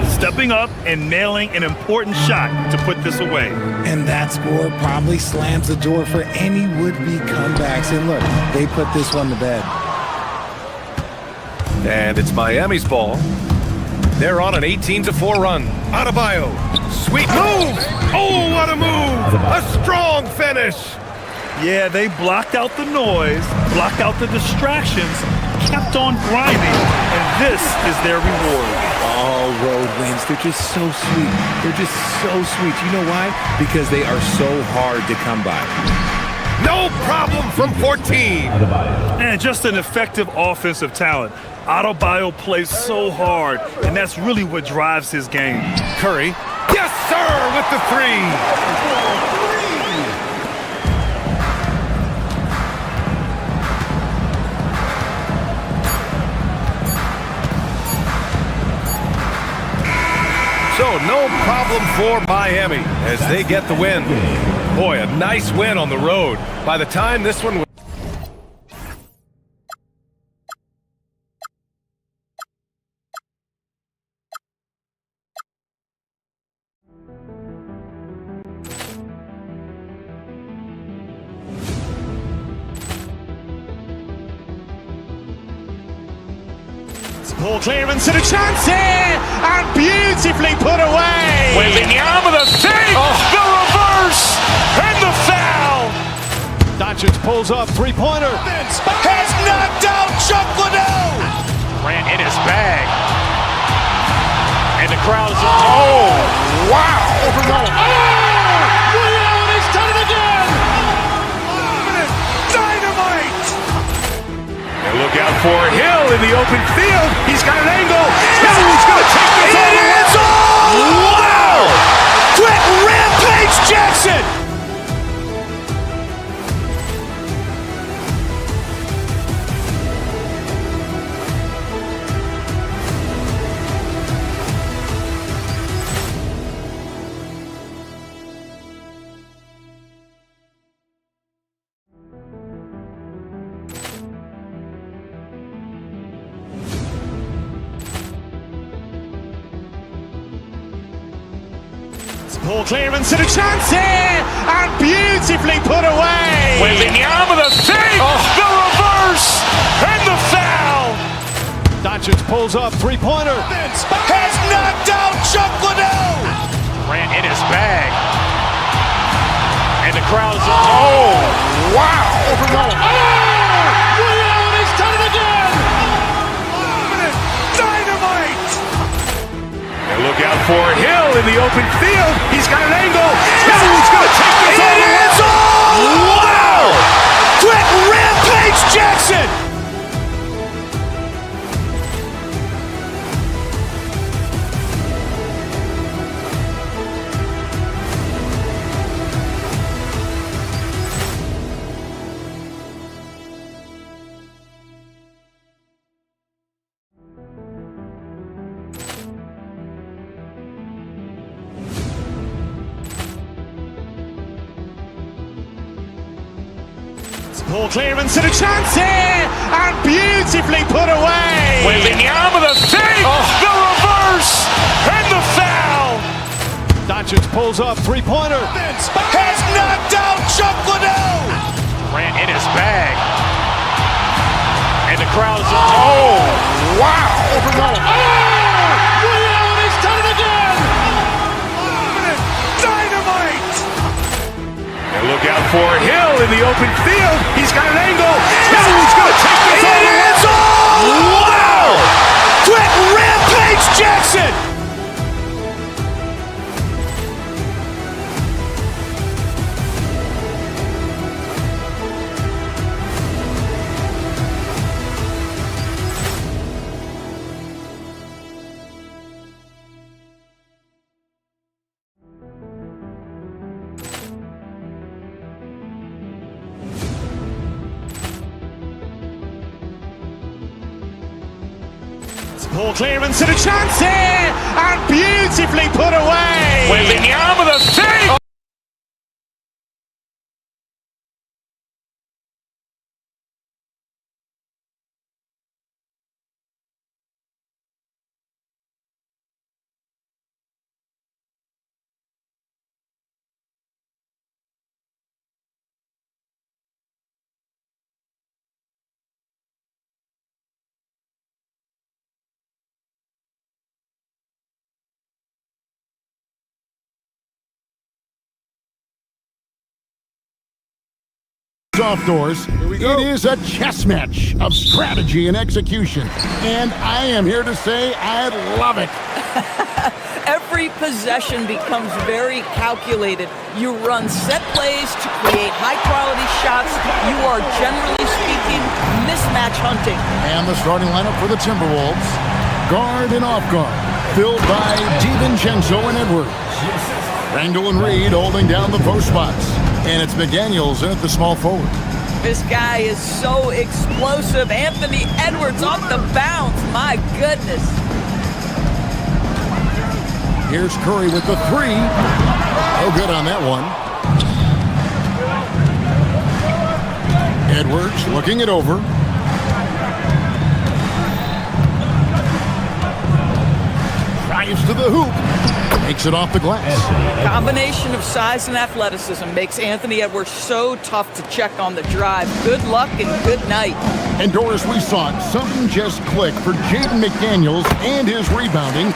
Stepping up and nailing an important shot to put this away.
And that score probably slams the door for any would-be comebacks. And look, they put this one to bed.
And it's Miami's ball. They're on an 18-4 run. Adebayo. Sweet move! Oh, what a move! A strong finish!
Yeah, they blocked out the noise, blocked out the distractions, kept on grinding, and this is their reward.
All road wins. They're just so sweet. They're just so sweet. You know why? Because they are so hard to come by.
No problem from 14.
And just an effective offensive talent. Adebayo plays so hard, and that's really what drives his game.
Curry. Yes, sir, with the three. So no problem for Miami as they get the win. Boy, a nice win on the road. By the time this one was
Ball clearance and a chance here, and beautifully put away.
Wembanyama the save, the reverse, and the foul.
Doncic pulls up, three-pointer. Has knocked out Chuck Liddell.
Grant in his bag. And the crowd is, oh, wow.
Liddell has done it again. Dynamite.
And look out for Hill in the open field. He's got an angle. He's going to take this all the way. Wow!
Quick rampage Jackson. Ball clearance and a chance here, and beautifully put away.
Wembanyama the save, the reverse, and the foul.
Doncic Doncic pulls up, three-pointer.
Has knocked out Chuck Liddell.
Ran in his bag. And the crowd is...
Oh, wow.
He's done it again!
Dynamite. And look out for Hill in the open field. He's got an angle. He's going to take this all the way. Wow! Quick Rampage Jackson.
Ball clearance and a chance here! And beautifully put away!
Wembanyama the fake! The reverse! And the foul!
Doncic pulls up, three-pointer.
Has knocked out Chuck Liddell!
Ran in his bag. And the crowd is...
Oh, wow!
He's done it again!
Dynamite! And look out for Hill in the open field. He's got an angle. He's going to take this all the way. Wow! Quick Rampage Jackson!
Ball clearance and a chance here! And beautifully put away!
Wembanyama the fake!
Off doors. It is a chess match of strategy and execution. And I am here to say I love it.
Every possession becomes very calculated. You run set plays to create high-quality shots. You are, generally speaking, mismatch hunting.
And the starting lineup for the Timberwolves. Guard and off guard. Filled by DiVincenzo and Edwards. Randall and Reed holding down the post spots. And it's McDaniels in at the small forward.
This guy is so explosive. Anthony Edwards off the bounce. My goodness.
Here's Curry with the three. No good on that one. Edwards looking it over. Drives to the hoop. Makes it off the glass.
Combination of size and athleticism makes Anthony Edwards so tough to check on the drive. Good luck and good night.
And Doris, we saw it. Something just clicked for Jaden McDaniels and his rebounding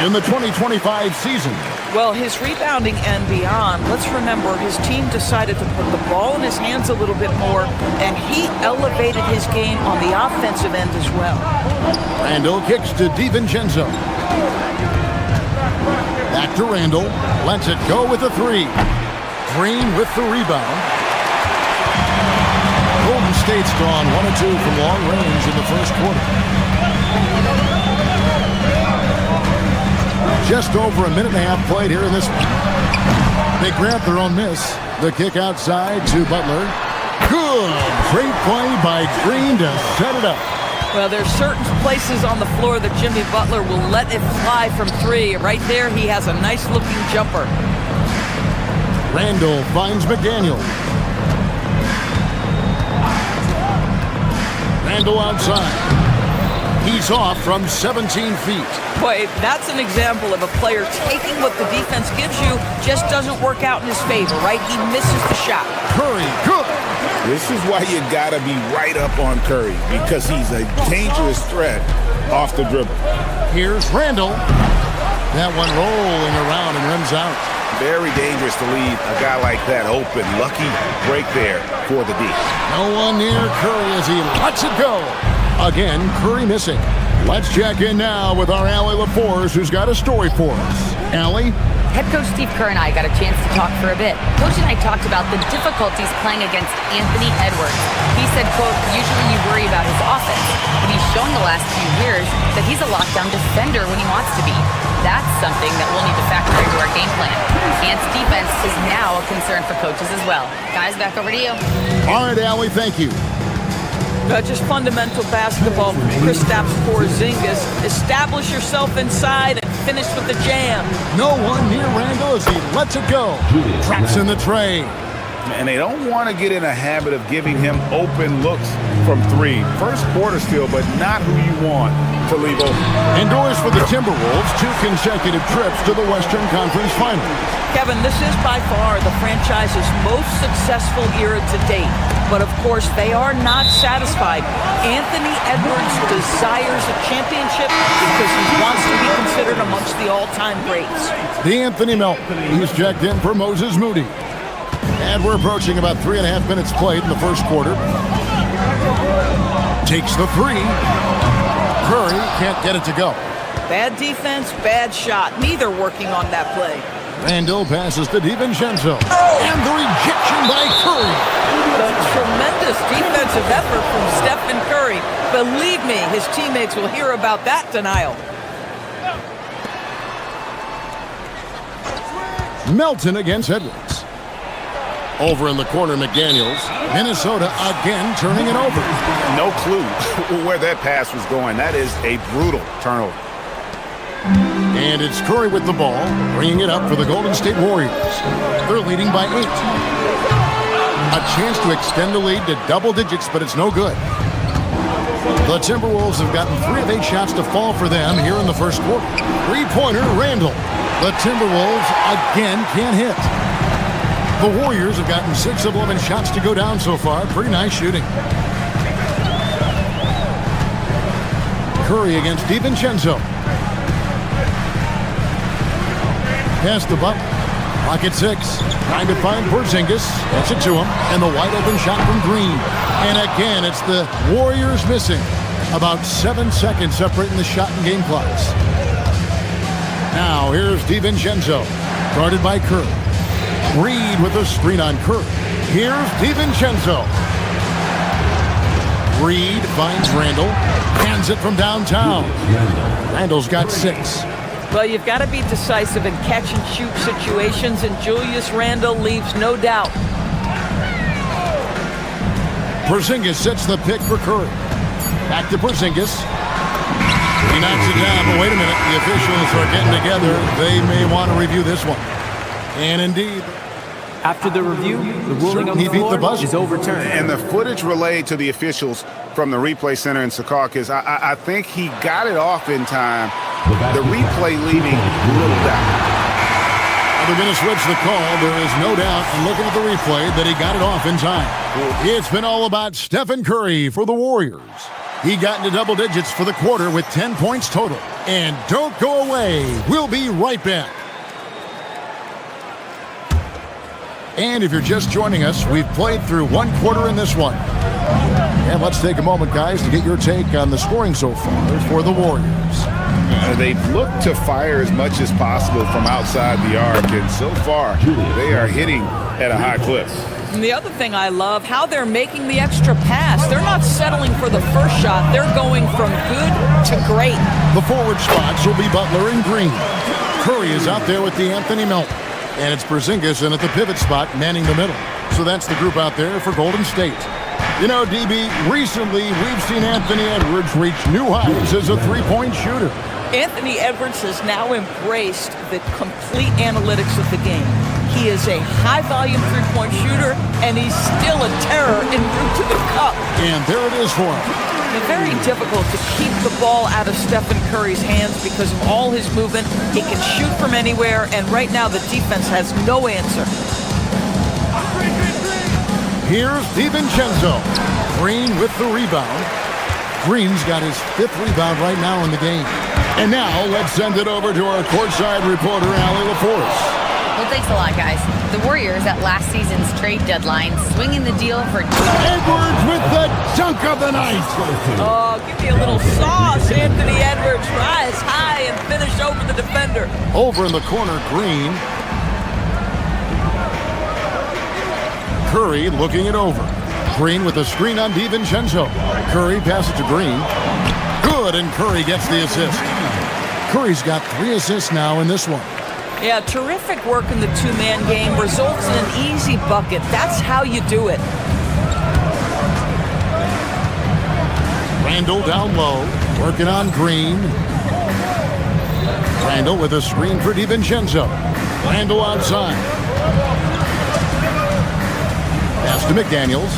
in the 2025 season.
Well, his rebounding and beyond, let's remember his team decided to put the ball in his hands a little bit more, and he elevated his game on the offensive end as well.
Randall kicks to DiVincenzo. Back to Randall. Lets it go with the three. Green with the rebound. Golden State's gone 1 of 2 from long range in the first quarter. Just over a minute and a half played here in this one. They grab their own miss. The kick outside to Butler. Good. Great play by Green to set it up.
Well, there's certain places on the floor that Jimmy Butler will let it fly from three. Right there, he has a nice-looking jumper.
Randall finds McDaniel. Randall outside. He's off from 17 feet.
Boy, that's an example of a player taking what the defense gives you, just doesn't work out in his favor, right? He misses the shot.
Curry, good.
This is why you gotta be right up on Curry, because he's a dangerous threat off the dribble.
Here's Randall. That one rolling around and rims out.
Very dangerous to leave a guy like that open. Lucky break there for the D.
No one near Curry as he lets it go. Again, Curry missing. Let's check in now with our Allie LaForce, who's got a story for us. Allie?
Head coach Steve Kerr and I got a chance to talk for a bit. Coach and I talked about the difficulties playing against Anthony Edwards. He said, quote, usually you worry about his offense, but he's shown the last few years that he's a lockdown defender when he wants to be. That's something that we'll need to factor into our game plan. Ant's defense is now a concern for coaches as well. Guys, back over to you.
All right, Allie, thank you.
Just fundamental basketball from Kristaps Porzingis. Establish yourself inside and finish with the jam.
No one near Randall as he lets it go. Traps in the tray.
And they don't want to get in a habit of giving him open looks from three. First quarter still, but not who you want to leave open.
Indoors for the Timberwolves, 2 consecutive trips to the Western Conference Finals.
Kevin, this is by far the franchise's most successful era to date. But of course, they are not satisfied. Anthony Edwards desires a championship because he wants to be considered amongst the all-time greats.
The Anthony Melton. He's checked in for Moses Moody. And we're approaching about 3.5 minutes played in the first quarter. Takes the three. Curry can't get it to go.
Bad defense, bad shot. Neither working on that play.
Randall passes to DiVincenzo. And the rejection by Curry.
A tremendous defensive effort from Stephen Curry. Believe me, his teammates will hear about that denial.
Melton against Edwards. Over in the corner, McDaniels. Minnesota again turning it over.
No clue where that pass was going. That is a brutal turnover.
And it's Curry with the ball, bringing it up for the Golden State Warriors. They're leading by 8. A chance to extend the lead to double digits, but it's no good. The Timberwolves have gotten 3 of 8 shots to fall for them here in the first quarter. Three-pointer, Randall. The Timberwolves again can't hit. The Warriors have gotten 6 of 11 shots to go down so far. Pretty nice shooting. Curry against DiVincenzo. Pass the buck. Clock at 6. Trying to find Porzingis. Gets it to him. And the wide open shot from Green. And again, it's the Warriors missing. About 7 seconds separating the shot and game clocks. Now here's DiVincenzo. Guarded by Curry. Reed with a screen on Curry. Here's DiVincenzo. Reed finds Randall. Hands it from downtown. Randall's got 6.
Well, you've got to be decisive in catch-and-shoot situations, and Julius Randle leaves no doubt.
Porzingis sets the pick for Curry. Back to Porzingis. He knocks it down, but wait a minute. The officials are getting together. They may want to review this one. And indeed,
after the review, the ruling on the floor is overturned.
And the footage relayed to the officials from the replay center in Secaucus, I think he got it off in time. The replay leaving little doubt.
They're going to switch the call. There is no doubt, and looking at the replay, that he got it off in time. It's been all about Stephen Curry for the Warriors. He got into double digits for the quarter with 10 points total. And don't go away. We'll be right back. And if you're just joining us, we've played through 1 quarter in this one. And let's take a moment, guys, to get your take on the scoring so far for the Warriors.
They've looked to fire as much as possible from outside the arc, and so far, they are hitting at a high clip.
And the other thing I love, how they're making the extra pass. They're not settling for the first shot. They're going from good to great.
The forward spots will be Butler and Green. Curry is out there with the Anthony Melton. And it's Porzingis in at the pivot spot, manning the middle. So that's the group out there for Golden State. You know, DB, recently we've seen Anthony Edwards reach new heights as a three-point shooter.
Anthony Edwards has now embraced the complete analytics of the game. He is a high-volume three-point shooter, and he's still a terror en route to the cup.
And there it is for him.
It's very difficult to keep the ball out of Stephen Curry's hands because of all his movement. He can shoot from anywhere, and right now the defense has no answer.
Here's DiVincenzo. Green with the rebound. Green's got his 5th rebound right now in the game. And now let's send it over to our courtside reporter, Allie LaForce.
Well, thanks a lot, guys. The Warriors at last season's trade deadline swinging the deal for
Edwards with the dunk of the night.
Oh, give me a little sauce. Anthony Edwards rise high and finish over the defender.
Over in the corner, Green. Curry looking it over. Green with a screen on DiVincenzo. Curry passes to Green. Good, and Curry gets the assist. Curry's got 3 assists now in this one.
Yeah, terrific work in the two-man game results in an easy bucket. That's how you do it.
Randall down low, working on Green. Randall with a screen for DiVincenzo. Randall outside. Pass to McDaniels.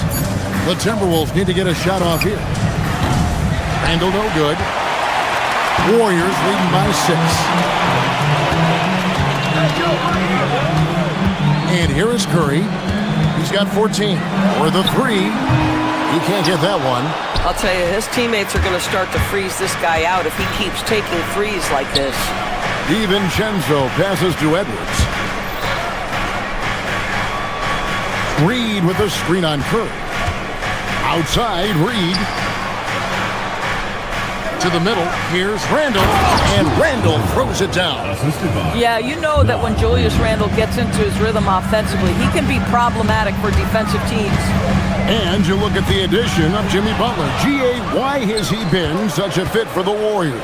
The Timberwolves need to get a shot off here. Randall no good. Warriors leading by 6. And here is Curry. He's got 14. For the 3. He can't get that one.
I'll tell you, his teammates are going to start to freeze this guy out if he keeps taking threes like this.
DiVincenzo passes to Edwards. Reed with a screen on Curry. Outside, Reed. To the middle, here's Randall, and Randall throws it down.
Yeah, you know that when Julius Randall gets into his rhythm offensively, he can be problematic for defensive teams.
And you look at the addition of Jimmy Butler. G.A., why has he been such a fit for the Warriors?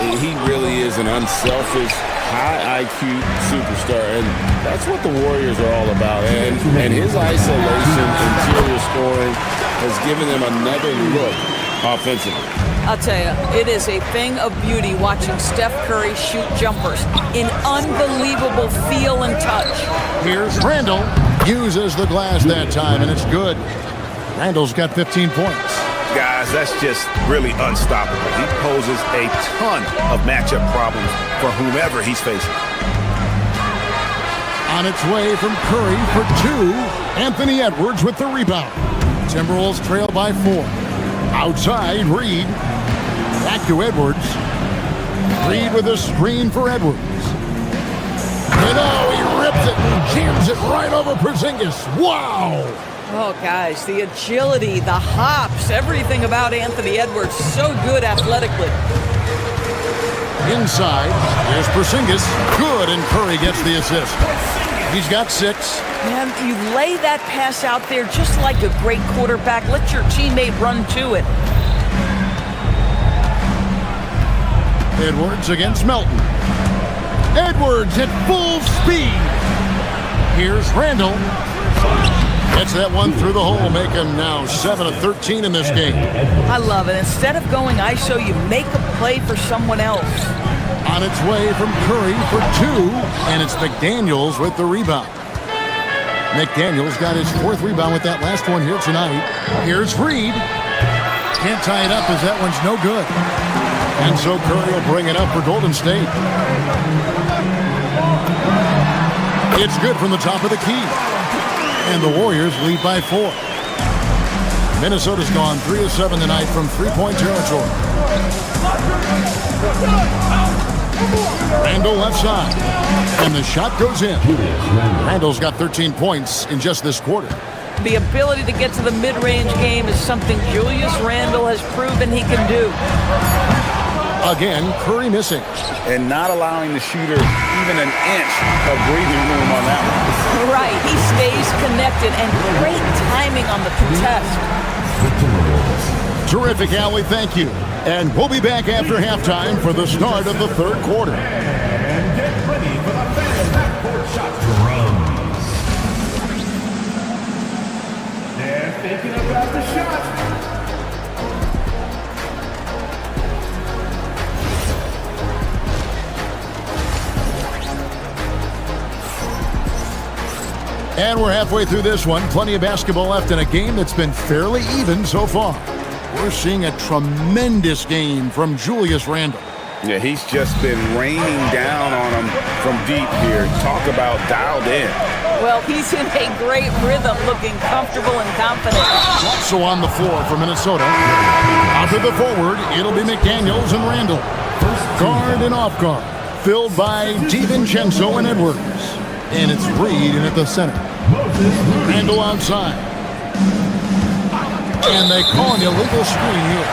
He really is an unselfish, high IQ superstar, and that's what the Warriors are all about. And his isolation, interior scoring, has given them another look offensively.
I'll tell you, it is a thing of beauty watching Steph Curry shoot jumpers in unbelievable feel and touch.
Here's Randall. Uses the glass that time, and it's good. Randall's got 15 points.
Guys, that's just really unstoppable. He poses a ton of matchup problems for whomever he's facing.
On its way from Curry for 2. Anthony Edwards with the rebound. Timberwolves trail by 4. Outside, Reed. Back to Edwards. Reed with a screen for Edwards. And oh, he rips it and jams it right over Porzingis. Wow!
Oh, guys, the agility, the hops, everything about Anthony Edwards, so good athletically.
Inside, here's Porzingis. Good, and Curry gets the assist. He's got 6.
Man, you lay that pass out there just like a great quarterback. Let your teammate run to it.
Edwards against Melton. Edwards at full speed. Here's Randall. Gets that one through the hole, make him now 7 of 13 in this game.
I love it. Instead of going ISO, you make a play for someone else.
On its way from Curry for 2, and it's McDaniels with the rebound. McDaniels got his 4th rebound with that last one here tonight. Here's Reed. Can't tie it up as that one's no good. And so Curry will bring it up for Golden State. It's good from the top of the key. And the Warriors lead by 4. Minnesota's gone 3 of 7 tonight from 3-point territory. Randall left side. And the shot goes in. Randall's got 13 points in just this quarter.
The ability to get to the mid-range game is something Julius Randall has proven he can do.
Again, Curry missing.
And not allowing the shooter even an inch of breathing room on that one.
Right, he stays connected and great timing on the contest.
Terrific, Allie, thank you. And we'll be back after halftime for the start of the 3rd quarter.
And get ready for the fans backcourt shot drums. They're thinking about the shot.
And we're halfway through this one. Plenty of basketball left in a game that's been fairly even so far. We're seeing a tremendous game from Julius Randle.
Yeah, he's just been raining down on him from deep here. Talk about dialed in.
Well, he's in a great rhythm, looking comfortable and confident.
Also on the floor for Minnesota. Out to the forward, it'll be McDaniels and Randall. Guard and off guard, filled by DiVincenzo and Edwards. And it's Reed in at the center. Randall outside. And they call an illegal screen here.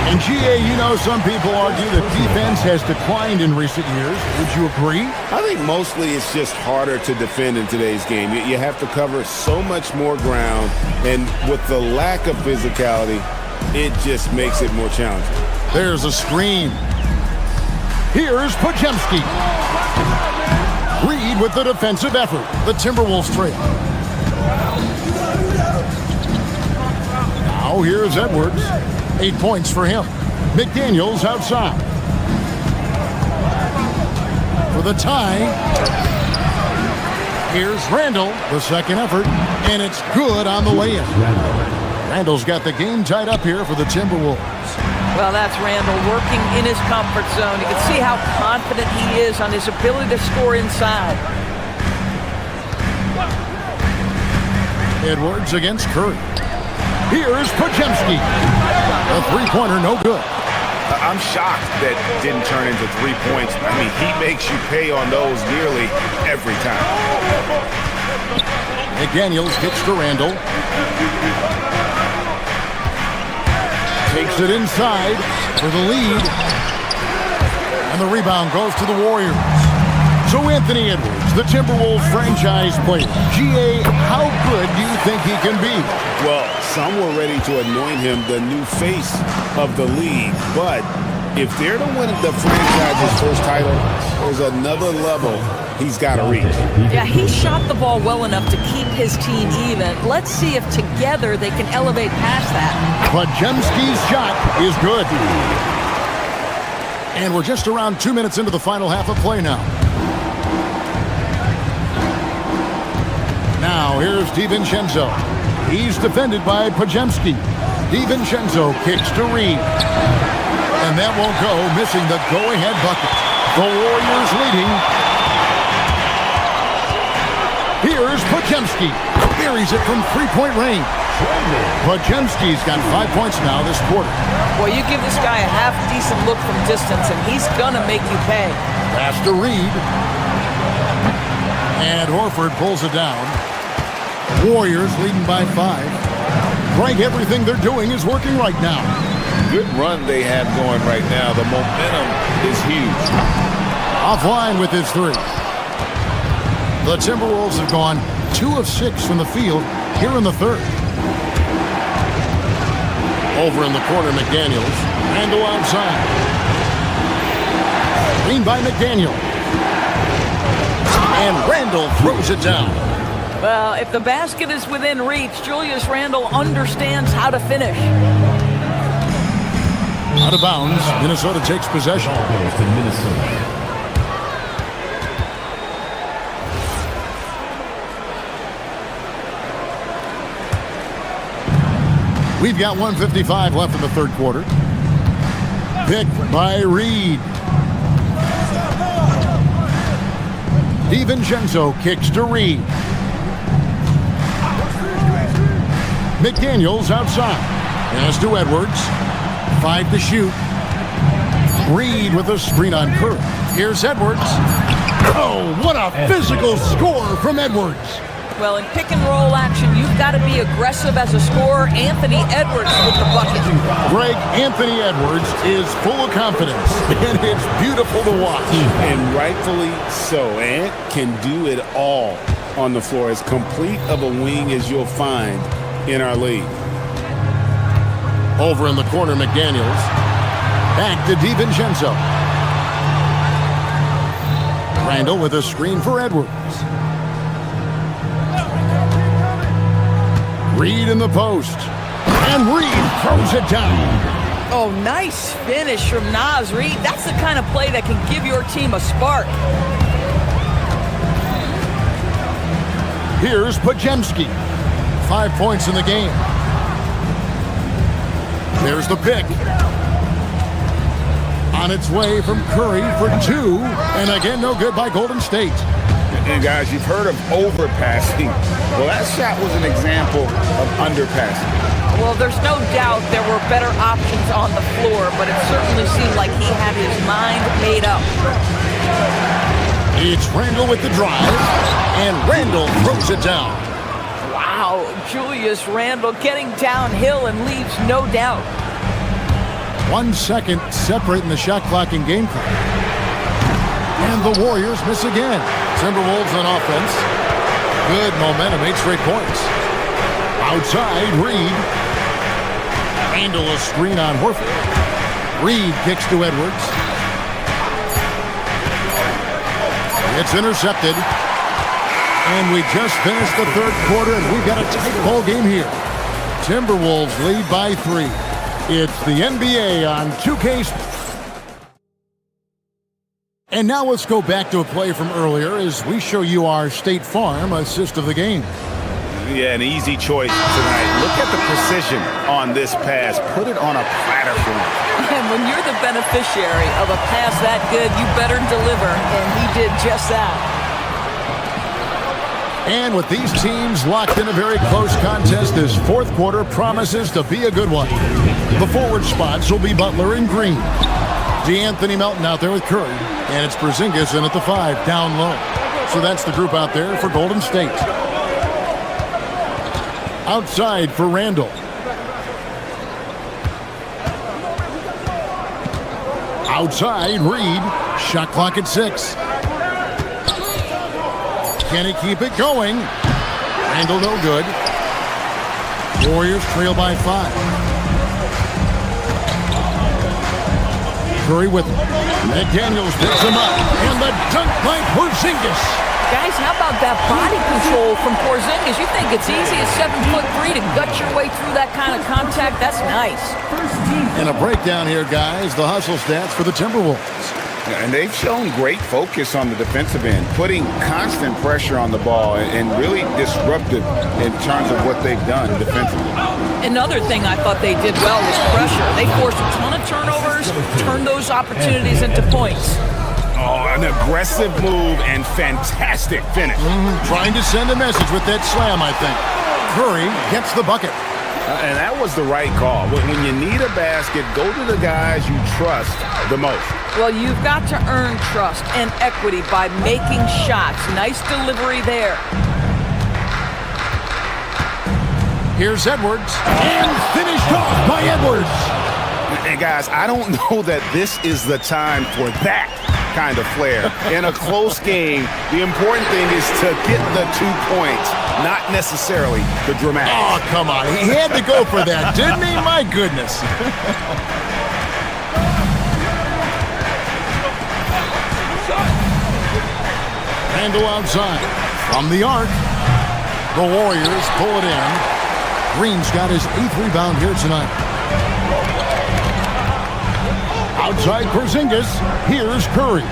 And GA, you know, some people argue that defense has declined in recent years. Would you agree?
I think mostly it's just harder to defend in today's game. You have to cover so much more ground, and with the lack of physicality, it just makes it more challenging.
There's a screen. Here's Podziemski. Reed with the defensive effort. The Timberwolves trail. Now here's Edwards. 8 points for him. McDaniels outside. For the tie. Here's Randall, the second effort, and it's good on the way in. Randall's got the game tied up here for the Timberwolves.
Well, that's Randall working in his comfort zone. You can see how confident he is on his ability to score inside.
Edwards against Curry. Here's Podziemski. A three-pointer, no good.
I'm shocked that didn't turn into 3 points. I mean, he makes you pay on those nearly every time.
McDaniels gets to Randall. Takes it inside for the lead. And the rebound goes to the Warriors. So Anthony Edwards, the Timberwolves franchise player. GA, how good do you think he can be?
Well, some were ready to anoint him the new face of the league. But if they're to win the franchise's first title, there's another level he's got to reach.
Yeah, he shot the ball well enough to keep his team even. Let's see if together they can elevate past that.
Podziemski's shot is good. And we're just around 2 minutes into the final half of play now. Now here's DiVincenzo. He's defended by Podziemski. DiVincenzo kicks to Reed. And that won't go, missing the go-ahead bucket. The Warriors leading. Here's Podziemski. Buries it from three-point range. Podziemski's got 5 points now this quarter.
Well, you give this guy a half-decent look from distance, and he's gonna make you pay.
Pass to Reed. And Horford pulls it down. Warriors leading by 5. Greg, everything they're doing is working right now.
Good run they have going right now. The momentum is huge.
Offline with his three. The Timberwolves have gone 2 of 6 from the field here in the third. Over in the corner, McDaniels. Randall outside. Screen by McDaniel. And Randall throws it down.
Well, if the basket is within reach, Julius Randle understands how to finish.
Out of bounds, Minnesota takes possession. We've got 1:55 left in the third quarter. Picked by Reed. DiVincenzo kicks to Reed. McDaniels outside. Pass to Edwards. 5 to shoot. Reed with a screen on Curry. Here's Edwards. Oh, what a physical score from Edwards.
Well, in pick and roll action, you've got to be aggressive as a scorer. Anthony Edwards with the bucket.
Greg, Anthony Edwards is full of confidence, and it's beautiful to watch.
And rightfully so. Ant can do it all on the floor. As complete of a wing as you'll find in our league.
Over in the corner, McDaniels. Back to DiVincenzo. Randall with a screen for Edwards. Reed in the post. And Reed throws it down.
Oh, nice finish from Naz Reid. That's the kind of play that can give your team a spark.
Here's Podziemski. 5 points in the game. There's the pick. On its way from Curry for two, and again, no good by Golden State.
And guys, you've heard of overpassing. Well, that shot was an example of underpassing.
Well, there's no doubt there were better options on the floor, but it certainly seemed like he had his mind made up.
It's Randall with the drive, and Randall throws it down.
Wow, Julius Randle getting downhill and leaves no doubt.
1 second separating the shot clock and game clock. And the Warriors miss again. Timberwolves on offense. Good momentum, 8 straight points. Outside, Reed. Randall a screen on Horford. Reed kicks to Edwards. It's intercepted. And we just finished the third quarter, and we've got a tight ball game here. Timberwolves lead by 3. It's the NBA on 2K. And now let's go back to a play from earlier as we show you our State Farm assist of the game.
Yeah, an easy choice tonight. Look at the precision on this pass. Put it on a platter for him.
And when you're the beneficiary of a pass that good, you better deliver, and he did just that.
And with these teams locked in a very close contest, this fourth quarter promises to be a good one. The forward spots will be Butler and Green. DeAnthony Melton out there with Curry. And it's Porzingis in at the 5, down low. So that's the group out there for Golden State. Outside for Randall. Outside, Reed. Shot clock at 6. Can he keep it going? Randall no good. Warriors trail by 5. Curry with him. McDaniels picks him up. And the dunk by Porzingis.
Guys, how about that body control from Porzingis? You think it's easy at 7'3" to gut your way through that kind of contact? That's nice.
And a breakdown here, guys. The hustle stats for the Timberwolves.
And they've shown great focus on the defensive end, putting constant pressure on the ball and really disruptive in terms of what they've done defensively.
Another thing I thought they did well was pressure. They forced a ton of turnovers, turned those opportunities into points.
Oh, an aggressive move and fantastic finish.
Trying to send a message with that slam, I think. Curry gets the bucket.
And that was the right call. When you need a basket, go to the guys you trust the most.
Well, you've got to earn trust and equity by making shots. Nice delivery there.
Here's Edwards. And finished off by Edwards.
And guys, I don't know that this is the time for that kind of flair. In a close game, the important thing is to get the 2 points, not necessarily the dramatic.
Oh, come on. He had to go for that, didn't he? My goodness. Randall outside. From the arc. The Warriors pull it in. Green's got his 8th rebound here tonight. Outside Porzingis, here's Curry.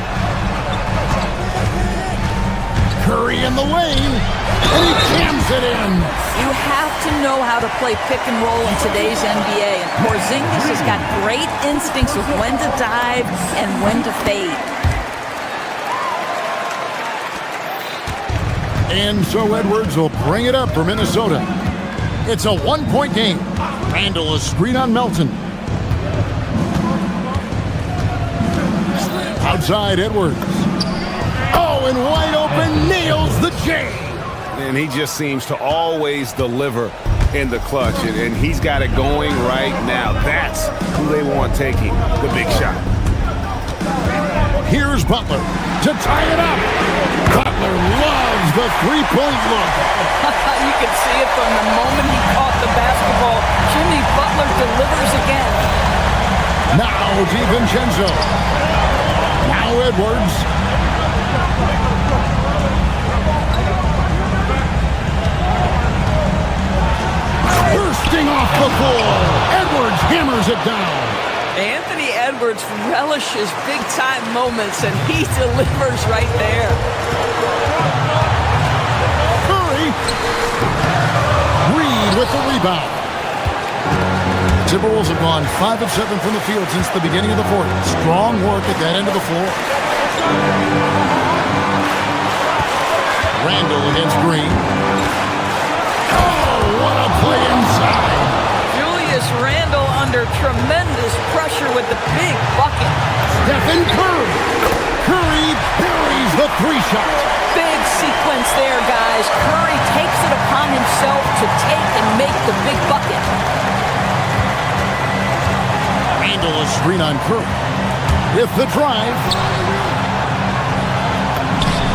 Curry in the lane, and he jams it in.
You have to know how to play pick and roll in today's NBA, and Porzingis has got great instincts of when to dive and when to fade.
And so Edwards will bring it up for Minnesota. It's a 1-point game. Randall a screen on Melton. Outside Edwards. Oh, and wide open, nails the J.
And he just seems to always deliver in the clutch, and he's got it going right now. That's who they want taking the big shot.
Here's Butler to tie it up. Butler loves the three-point look.
You can see it from the moment he caught the basketball. Jimmy Butler delivers again.
Now DiVincenzo. Now Edwards. Bursting off the floor. Edwards hammers it down.
Anthony Edwards relishes big-time moments, and he delivers right there.
Curry. Reed with the rebound. Timberwolves have gone 5 of 7 from the field since the beginning of the fourth. Strong work at that end of the floor. Randall against Green. Oh, what a play inside.
Julius Randle under tremendous pressure with the big bucket.
Stephen Curry. Curry buries the 3-shot.
Big sequence there, guys. Curry takes it upon himself to take and make the big bucket.
Randall a screen on Curry. With the drive.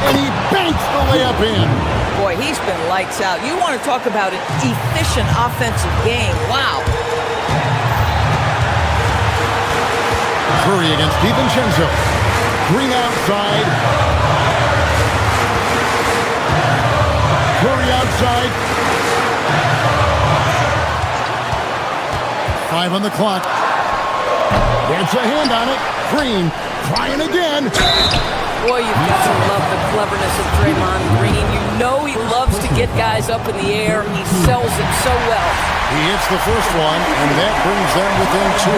And he banks the layup in.
Boy, he's been lights out. You want to talk about an efficient offensive game. Wow.
Curry against DiVincenzo. Green outside. Curry outside. 5 on the clock. There's a hand on it. Green trying again.
Boy, you've got to love the cleverness of Draymond Green. You know he loves to get guys up in the air. He sells it so well.
He hits the first one, and that brings them within 2.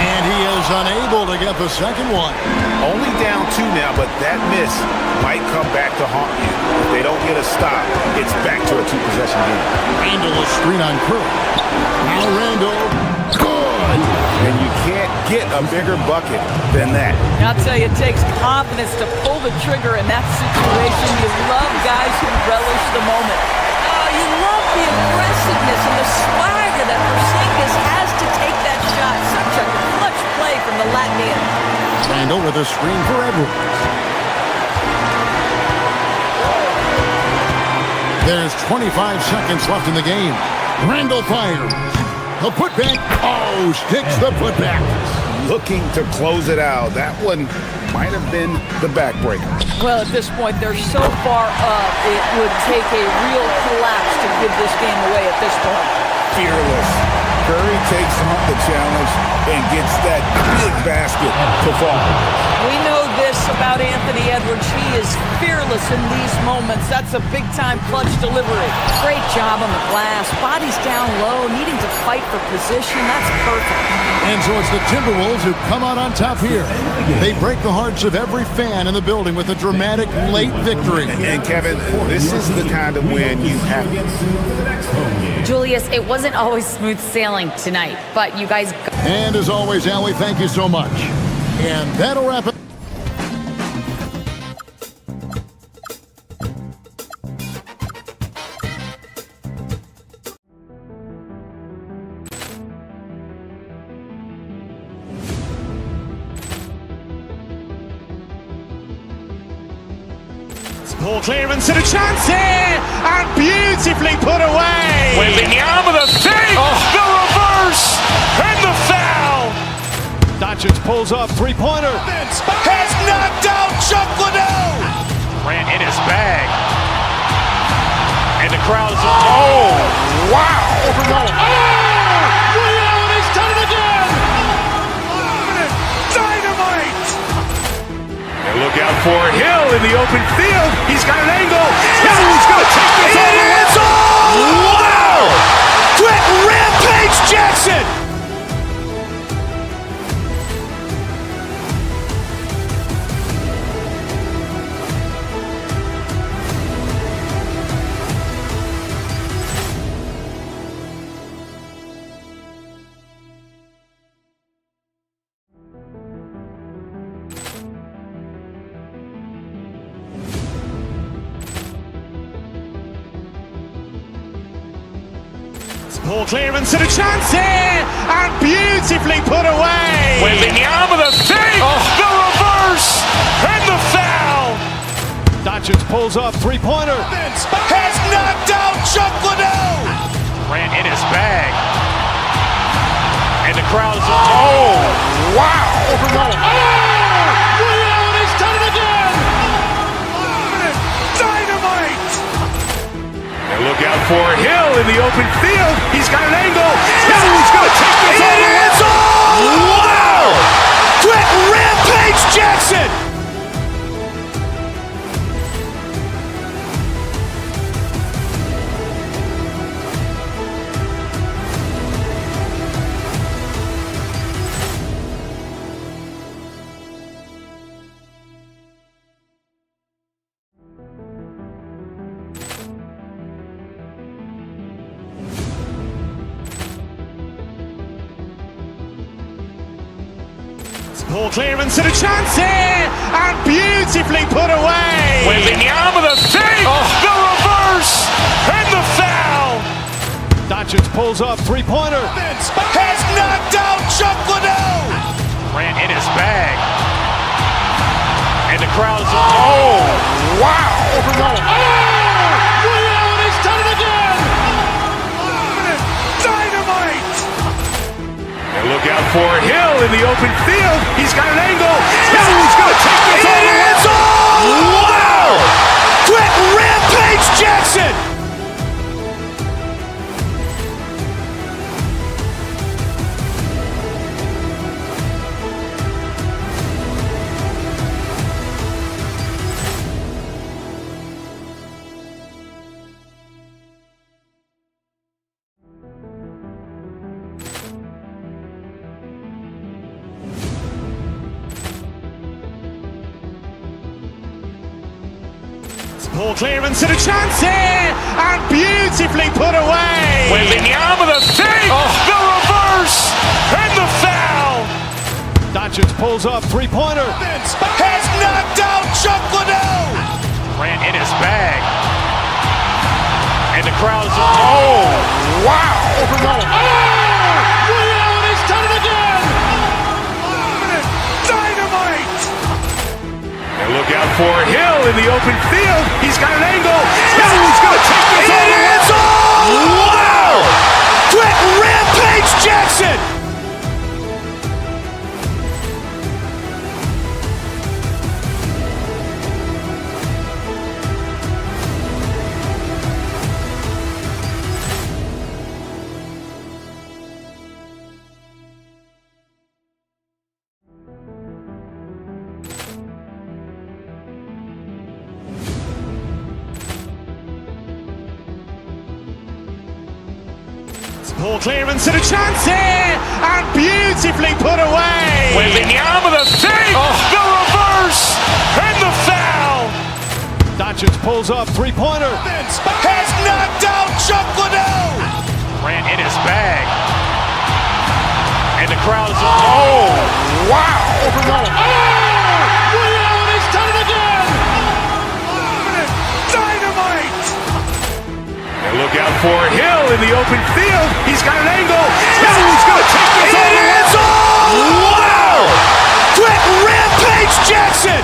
And he is unable to get the second one.
Only down 2 now, but that miss might come back to haunt you. If they don't get a stop, it's back to a 2-possession game.
Randall a screen on Curry. Now Randall. Good.
And you can't get a bigger bucket than that.
I'll tell you, it takes confidence to pull the trigger in that situation. You love guys who relish the moment. You love the aggressiveness and the swagger that Porzingis has to take that shot. Such a clutch play from the Latvian.
Randall with a screen for Edwards. There's 25 seconds left in the game. Randall fires. The putback. Oh, sticks the putback.
Looking to close it out. That one might have been the backbreaker.
Well, at this point, they're so far up, it would take a real collapse to give this game away at this point.
Fearless. Curry takes on the challenge and gets that big basket to fall.
We know this about Anthony Edwards. He is fearless in these moments. That's a big-time clutch delivery. Great job on the glass. Body's down low, needing to fight for position. That's perfect.
And so it's the Timberwolves who come out on top here. They break the hearts of every fan in the building with a dramatic late victory.
And Kevin, this is the kind of win you have.
Julius, it wasn't always smooth sailing tonight, but you guys...
And as always, Allie, thank you so much. And that'll wrap it.
Poor clearance and a chance here, and beautifully put away.
Wembanyama the fake, the reverse, and the foul.
Doncic pulls up, 3-pointer.
Has knocked out Chuck Liddell.
Ran in his bag. And the crowd is...
Oh, wow.
He's done it again.
Dynamite. And look out for Hill in the open field. He's got an angle. He's going to take this all the way. Wow! Quick Rampage Jackson.
Poor clearance and a chance here, and beautifully put away.
Wembanyama the fake, the reverse, and the foul.
Doncic pulls up, 3-pointer.
Has knocked out Chuck Liddell.
Ran in his bag. And the crowd is...
Oh, wow.
He's done it again.
Dynamite. And look out for Hill in the open field. He's got an angle. He's going to take this all the way. Wow! Quick Rampage Jackson.
Poor clearance and a chance here, and beautifully put away.
Wembanyama the save, the reverse, and the foul.
Doncic pulls up, three-pointer.
Has knocked out Chuck Liddell. Ran in his bag. And the crowd is, oh, wow.
He's done it again. Dynamite.
And look out for Hill in the open field. He's got an angle. He's going to take this all the way. Wow! Quick Rampage Jackson.
Poor clearance and a chance here, and beautifully put away.
Wembanyama the save, the reverse, and the foul.
Doncic pulls up, three-pointer.
Has knocked out Chuck Liddell. Ran in his bag. And the crowd is, oh, wow.
He's done it again. Dynamite.
And look out for Hill in the open field. He's got an angle. He's going to take this all the way. Wow! Quick Rampage Jackson.
Poor clearance and a chance here, and beautifully put away.
Wembanyama the save, the reverse, and the foul.
Doncic pulls up, three-pointer.
Has knocked out Chuck Liddell. Ran in his bag. And the crowd is, oh, wow.
He's done it again. Dynamite.
And look out for Hill in the open field. He's got an angle. He's going to take this all the way. Wow! Quick Rampage Jackson.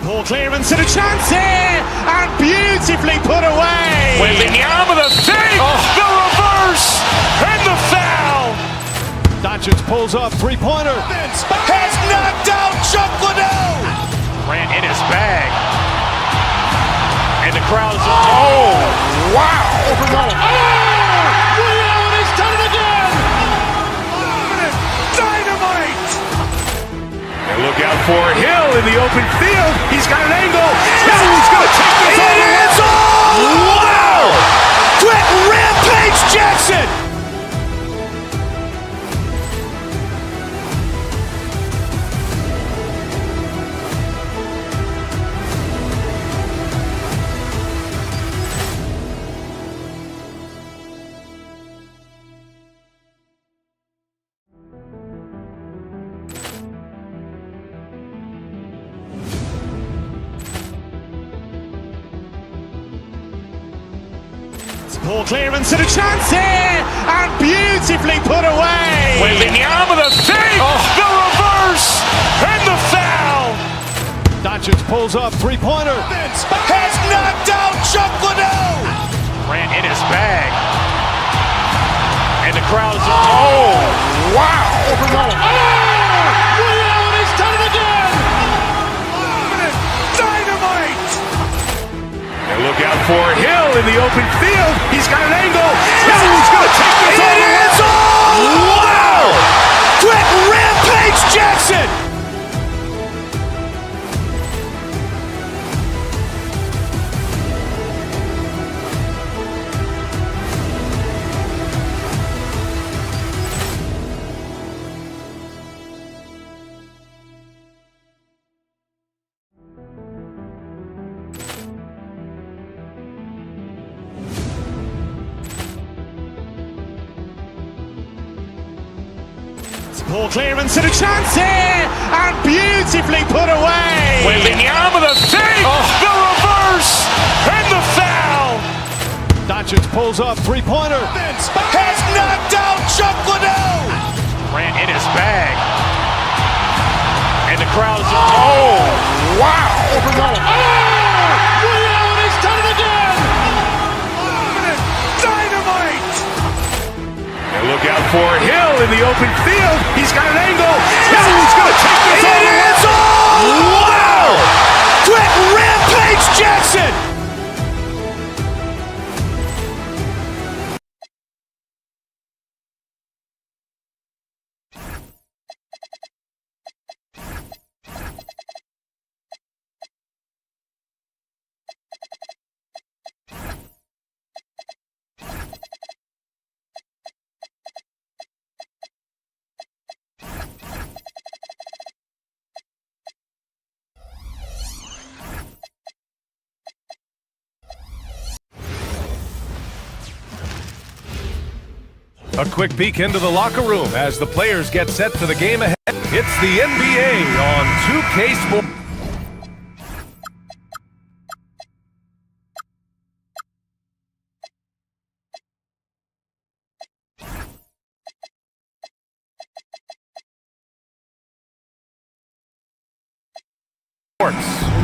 Poor clearance and a chance here, and beautifully put away.
Wembanyama the save, the reverse, and the foul.
Doncic pulls up, three-pointer.
Has knocked out Chuck Liddell. Ran in his bag. And the crowd is, oh, wow.
He's done it again. Dynamite.
And look out for Hill in the open field. He's got an angle. He's going to take this all the way. Wow! Quick Rampage Jackson.
Poor clearance and a chance here, and beautifully put away.
Wembanyama the save, the reverse, and the foul.
Doncic pulls up, three-pointer.
Has knocked out Chuck Liddell. Ran in his bag. And the crowd is, oh, wow.
He's done it again. Dynamite.
And look out for Hill in the open field. He's got an angle. He's going to take this all the way. Wow! Quick Rampage Jackson.
Ball clearance and a chance here, and beautifully put away.
Wembanyama the save, the reverse, and the foul.
Doncic pulls up, three-pointer.
Has knocked out Chuck Liddell. Ran in his bag. And the crowd is, oh, wow.
He's done it again.
Dynamite. And look out for Hill in the open field. He's got an angle. Hill's going to take this all the way. Wow. Quick rampage Jackson.
A quick peek into the locker room as the players get set for the game ahead. It's the NBA on 2K Sports.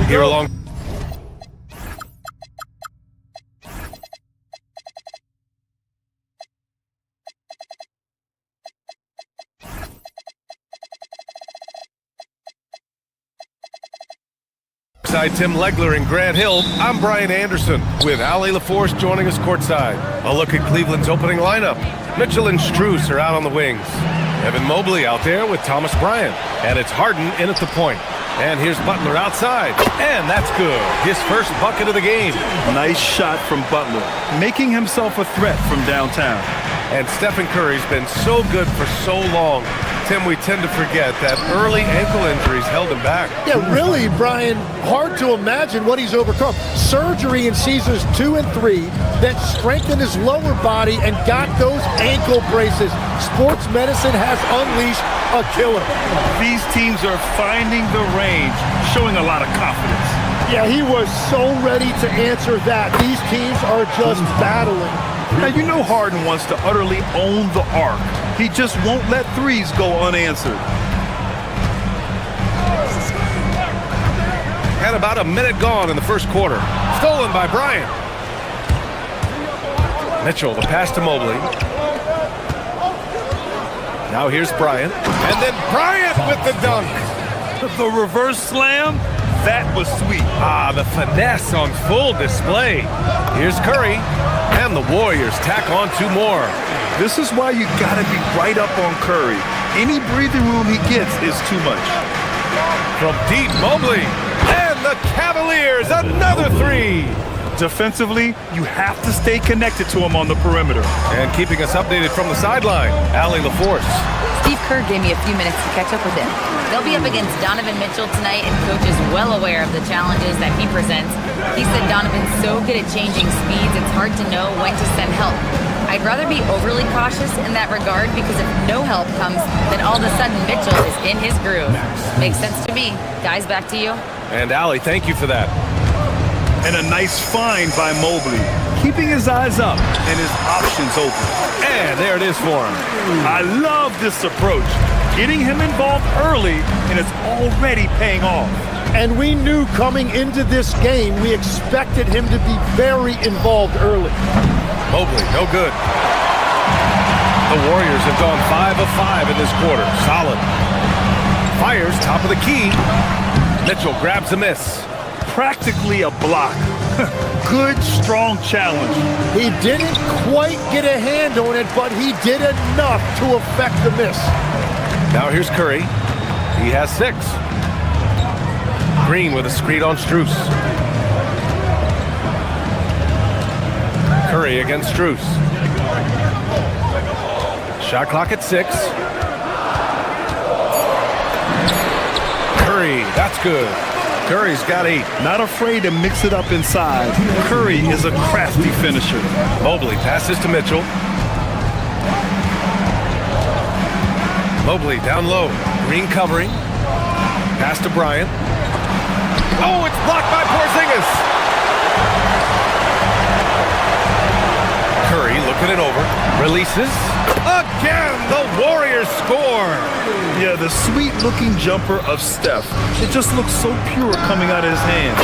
Here along. Alongside Tim Legler and Grant Hill, I'm Brian Anderson with Allie LaForce joining us courtside. A look at Cleveland's opening lineup. Mitchell and Strus are out on the wings. Evan Mobley out there with Thomas Bryant. And it's Harden in at the point. And here's Butler outside. And that's good. His first bucket of the game.
Nice shot from Butler, making himself a threat from downtown.
And Stephen Curry's been so good for so long. Tim, we tend to forget that early ankle injuries held him back.
Yeah, really, Brian, hard to imagine what he's overcome. Surgery in seasons 2 and 3 that strengthened his lower body and got those ankle braces. Sports medicine has unleashed a killer.
These teams are finding the range, showing a lot of confidence.
Yeah, he was so ready to answer that. These teams are just battling.
Now, you know Harden wants to utterly own the arc. He just won't let threes go unanswered.
And about a minute gone in the first quarter. Stolen by Bryant. Mitchell, the pass to Mobley. Now here's Bryant. And then Bryant with the dunk.
The reverse slam, that was sweet.
Ah, the finesse on full display. Here's Curry. And the Warriors tack on 2 more.
This is why you gotta be right up on Curry. Any breathing room he gets is too much.
From deep, Mobley. And the Cavaliers, another 3.
Defensively, you have to stay connected to him on the perimeter.
And keeping us updated from the sideline, Allie LaForce.
Steve Kerr gave me a few minutes to catch up with him. They'll be up against Donovan Mitchell tonight, and Coach is well aware of the challenges that he presents. He said Donovan's so good at changing speeds, it's hard to know when to send help. I'd rather be overly cautious in that regard because if no help comes, then all of a sudden Mitchell is in his groove. Makes sense to me. Guys, back to you.
And Allie, thank you for that.
And a nice find by Mobley, keeping his eyes up and his options open.
And there it is for him.
I love this approach. Getting him involved early, and it's already paying off.
And we knew coming into this game, we expected him to be very involved early.
Mobley, no good. The Warriors have gone 5 of 5 in this quarter. Solid. Fires, top of the key. Mitchell grabs a miss.
Practically a block. Good, strong challenge.
He didn't quite get a hand on it, but he did enough to affect the miss.
Now here's Curry. He has 6. Green with a screen on Strus. Curry against Strus. Shot clock at 6. Curry, that's good. Curry's got 8.
Not afraid to mix it up inside. Curry is a crafty finisher. Mobley passes to Mitchell.
Mobley down low. Green covering. Pass to Bryant. Oh, it's blocked by Porzingis. Curry looking it over. Releases. Again, the Warriors score.
Yeah, the sweet-looking jumper of Steph. It just looks so pure coming out of his hands.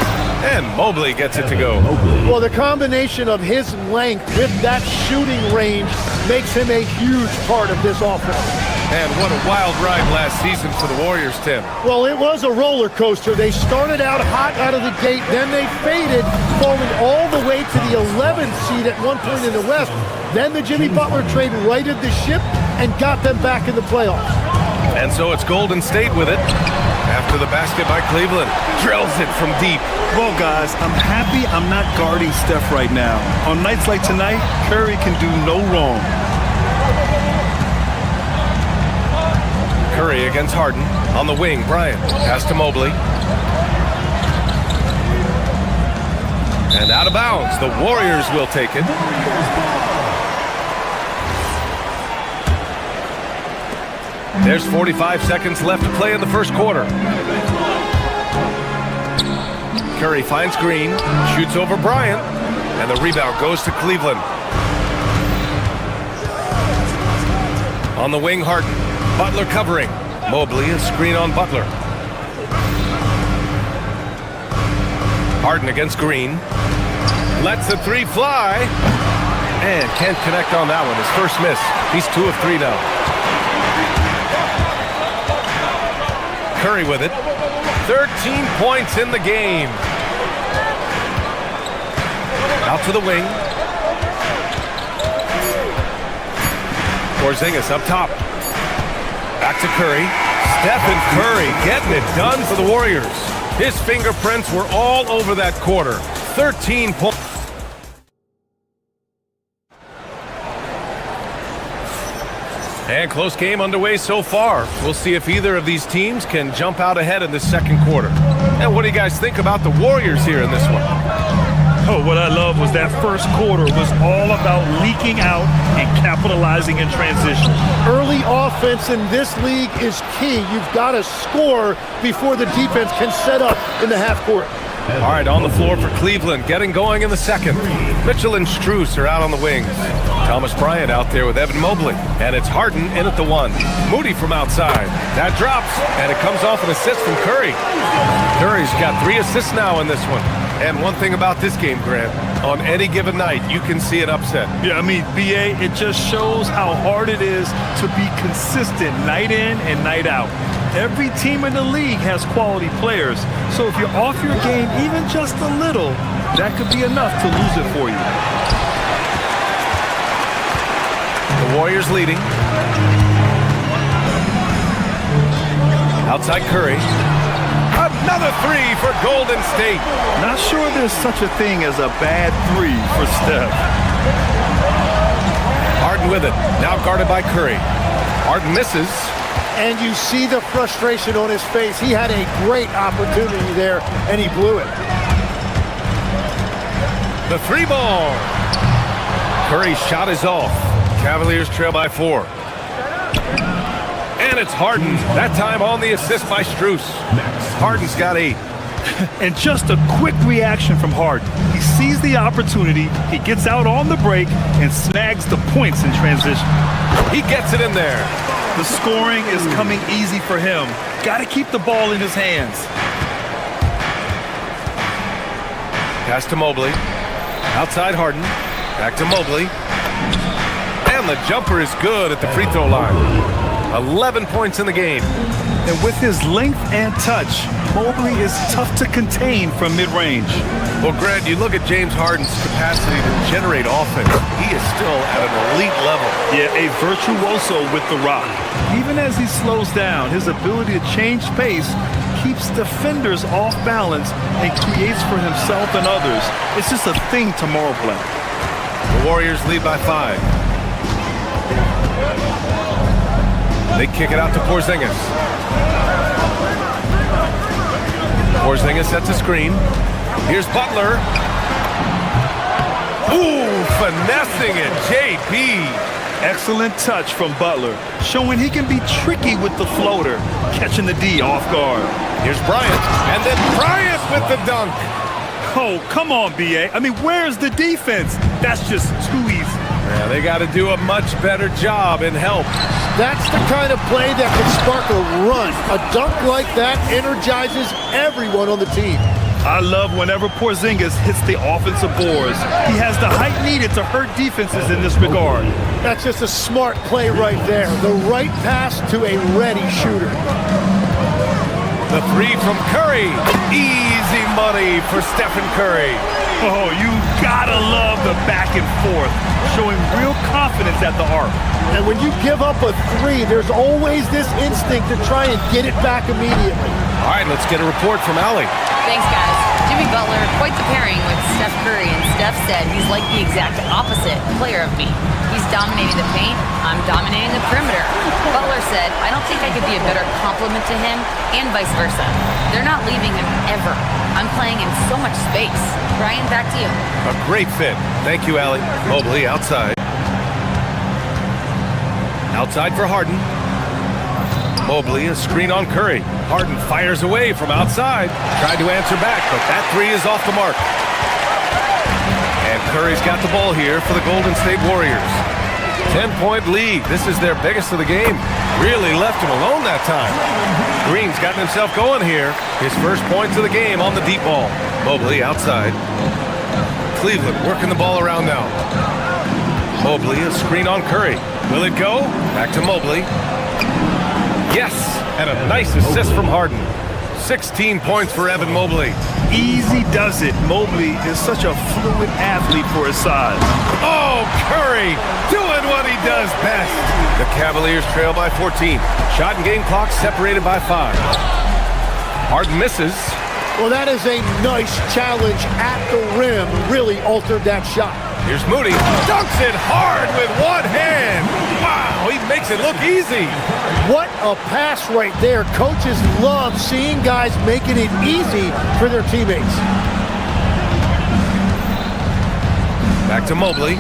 And Mobley gets it to go.
Well, the combination of his length with that shooting range makes him a huge part of this offense.
And what a wild ride last season for the Warriors, Tim.
Well, it was a roller coaster. They started out hot out of the gate, then they faded, falling all the way to the 11th seed at one point in the West. Then the Jimmy Butler trade righted the ship and got them back in the playoffs.
And so it's Golden State with it. After the basket by Cleveland. Drills it from deep.
Well, guys, I'm happy I'm not guarding Steph right now. On nights like tonight, Curry can do no wrong.
Curry against Harden. On the wing, Bryant. Pass to Mobley. And out of bounds. The Warriors will take it. There's 45 seconds left to play in the first quarter. Curry finds Green, shoots over Bryant, and the rebound goes to Cleveland. On the wing, Harden. Butler covering. Mobley, a screen on Butler. Harden against Green. Lets the three fly. And can't connect on that one. His first miss. He's 2 of 3 now. Curry with it. 13 points in the game. Out to the wing. Porzingis up top. Back to Curry. Stephen Curry getting it done for the Warriors. His fingerprints were all over that quarter. 13 points. And close game underway so far. We'll see if either of these teams can jump out ahead in the second quarter. And what do you guys think about the Warriors here in this one?
Oh, what I love was that first quarter was all about leaking out and capitalizing in transition.
Early offense in this league is key. You've got to score before the defense can set up in the half court.
All right, on the floor for Cleveland, getting going in the second. Mitchell and Strus are out on the wings. Thomas Bryant out there with Evan Mobley. And it's Harden in at the 1. Moody from outside. That drops, and it comes off an assist from Curry. Curry's got 3 assists now in this one. And one thing about this game, Grant, on any given night, you can see an upset.
Yeah, I mean, BA, it just shows how hard it is to be consistent night in and night out. Every team in the league has quality players, so if you're off your game even just a little, that could be enough to lose it for you.
The Warriors leading. Outside Curry. Another 3 for Golden State.
Not sure there's such a thing as a bad 3 for Steph.
Harden with it. Now guarded by Curry. Harden misses.
And you see the frustration on his face. He had a great opportunity there, and he blew it.
The 3 ball. Curry's shot is off. Cavaliers trail by 4. And it's Harden. That time on the assist by Strus. Harden's got 8.
And just a quick reaction from Harden. He sees the opportunity, he gets out on the break, and snags the points in transition.
He gets it in there.
The scoring is coming easy for him. Got to keep the ball in his hands.
Pass to Mobley. Outside Harden. Back to Mobley. And the jumper is good at the free throw line. 11 points in the game.
And with his length and touch, Mobley is tough to contain from mid-range.
Well, Grant, you look at James Harden's capacity to generate offense. He is still at an elite level.
Yeah, a virtuoso with the rock. Even as he slows down, his ability to change pace keeps defenders off balance and creates for himself and others. It's just a thing tomorrow play.
The Warriors lead by 5. They kick it out to Porzingis. Porzingis sets a screen. Here's Butler. Ooh, finessing it, JP.
Excellent touch from Butler, showing he can be tricky with the floater, catching the D off guard.
Here's Bryant, and then Bryant with the dunk.
Oh, come on, B.A. I mean, where's the defense? That's just too easy.
Yeah, they got to do a much better job in help.
That's the kind of play that can spark a run. A dunk like that energizes everyone on the team.
I love whenever Porzingis hits the offensive boards. He has the height needed to hurt defenses in this regard.
That's just a smart play right there. The right pass to a ready shooter.
The three from Curry. Easy money for Stephen Curry.
Oh, you gotta love the back and forth, showing real confidence at the arc.
And when you give up a three, there's always this instinct to try and get it back immediately.
All right, let's get a report from Allie.
Thanks, guys. Jimmy Butler, quite the pairing with Steph Curry, and Steph said he's like the exact opposite player of me. He's dominating the paint, I'm dominating the perimeter. Butler said, I don't think I could be a better complement to him, and vice versa. They're not leaving him ever. I'm playing in so much space. Brian, back to you.
A great fit. Thank you, Allie. Mobley outside. Outside for Harden. Mobley, a screen on Curry. Harden fires away from outside. Tried to answer back, but that three is off the mark. And Curry's got the ball here for the Golden State Warriors. 10-point lead. This is their biggest of the game. Really left him alone that time. Green's gotten himself going here. His first points of the game on the deep ball. Mobley outside. Cleveland working the ball around now. Mobley, a screen on Curry. Will it go? Back to Mobley. Yes, and a nice assist from Harden. 16 points for Evan Mobley.
Easy does it. Mobley is such a fluid athlete for his size.
Oh, Curry doing what he does best. The Cavaliers trail by 14. Shot and game clock separated by 5. Harden misses.
Well, that is a nice challenge at the rim. Really altered that shot.
Here's Moody. Dunks it hard with one hand. Wow, he makes it look easy.
What a pass right there. Coaches love seeing guys making it easy for their teammates.
Back to Mobley.